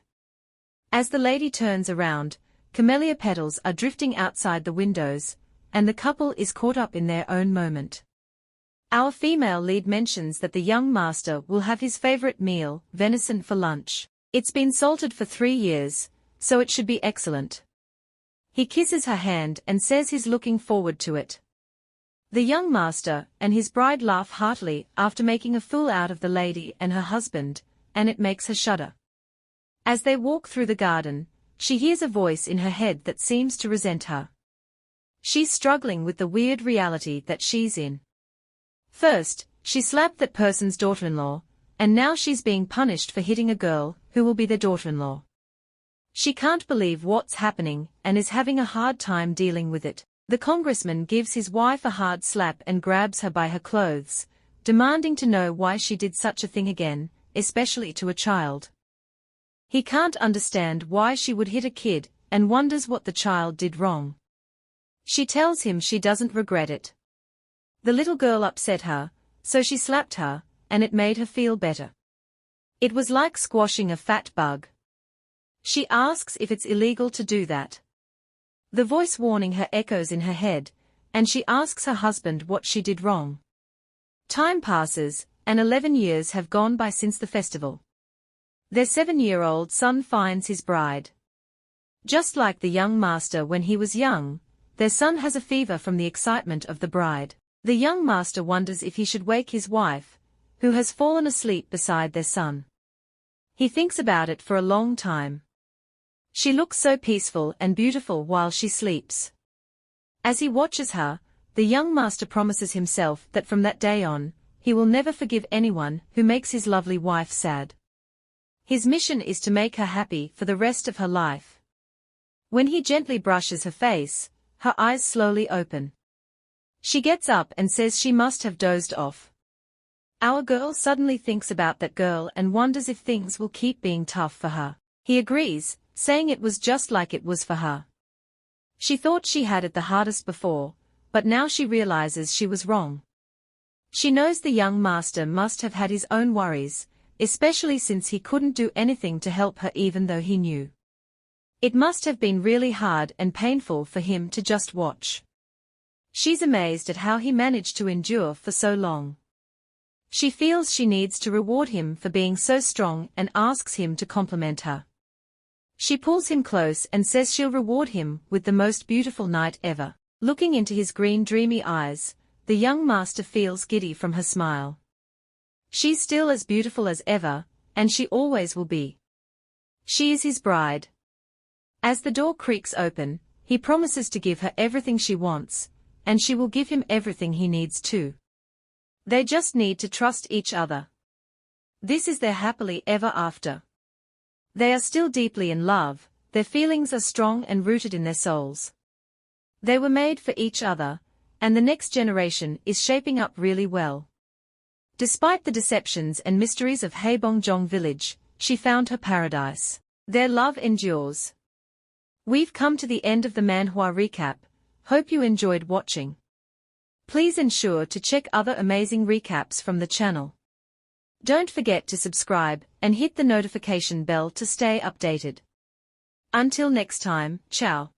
As the lady turns around, camellia petals are drifting outside the windows, and the couple is caught up in their own moment. Our female lead mentions that the young master will have his favorite meal, venison, for lunch. It's been salted for 3 years, so it should be excellent. He kisses her hand and says he's looking forward to it. The young master and his bride laugh heartily after making a fool out of the lady and her husband, and it makes her shudder. As they walk through the garden, she hears a voice in her head that seems to resent her. She's struggling with the weird reality that she's in. First, she slapped that person's daughter-in-law, and now she's being punished for hitting a girl who will be their daughter-in-law. She can't believe what's happening and is having a hard time dealing with it. The congressman gives his wife a hard slap and grabs her by her clothes, demanding to know why she did such a thing again, especially to a child. He can't understand why she would hit a kid, and wonders what the child did wrong. She tells him she doesn't regret it. The little girl upset her, so she slapped her, and it made her feel better. It was like squashing a fat bug. She asks if it's illegal to do that. The voice warning her echoes in her head, and she asks her husband what she did wrong. Time passes, and 11 years have gone by since the festival. Their 7-year-old son finds his bride. Just like the young master when he was young, their son has a fever from the excitement of the bride. The young master wonders if he should wake his wife, who has fallen asleep beside their son. He thinks about it for a long time. She looks so peaceful and beautiful while she sleeps. As he watches her, the young master promises himself that from that day on, he will never forgive anyone who makes his lovely wife sad. His mission is to make her happy for the rest of her life. When he gently brushes her face, her eyes slowly open. She gets up and says she must have dozed off. Our girl suddenly thinks about that girl and wonders if things will keep being tough for her. He agrees, saying it was just like it was for her. She thought she had it the hardest before, but now she realizes she was wrong. She knows the young master must have had his own worries, especially since he couldn't do anything to help her even though he knew. It must have been really hard and painful for him to just watch. She's amazed at how he managed to endure for so long. She feels she needs to reward him for being so strong and asks him to compliment her. She pulls him close and says she'll reward him with the most beautiful night ever. Looking into his green dreamy eyes, the young master feels giddy from her smile. She's still as beautiful as ever, and she always will be. She is his bride. As the door creaks open, he promises to give her everything she wants, and she will give him everything he needs too. They just need to trust each other. This is their happily ever after. They are still deeply in love, their feelings are strong and rooted in their souls. They were made for each other, and the next generation is shaping up really well. Despite the deceptions and mysteries of Haebongjong village, she found her paradise. Their love endures. We've come to the end of the manhwa recap. Hope you enjoyed watching. Please ensure to check other amazing recaps from the channel. Don't forget to subscribe and hit the notification bell to stay updated. Until next time, ciao.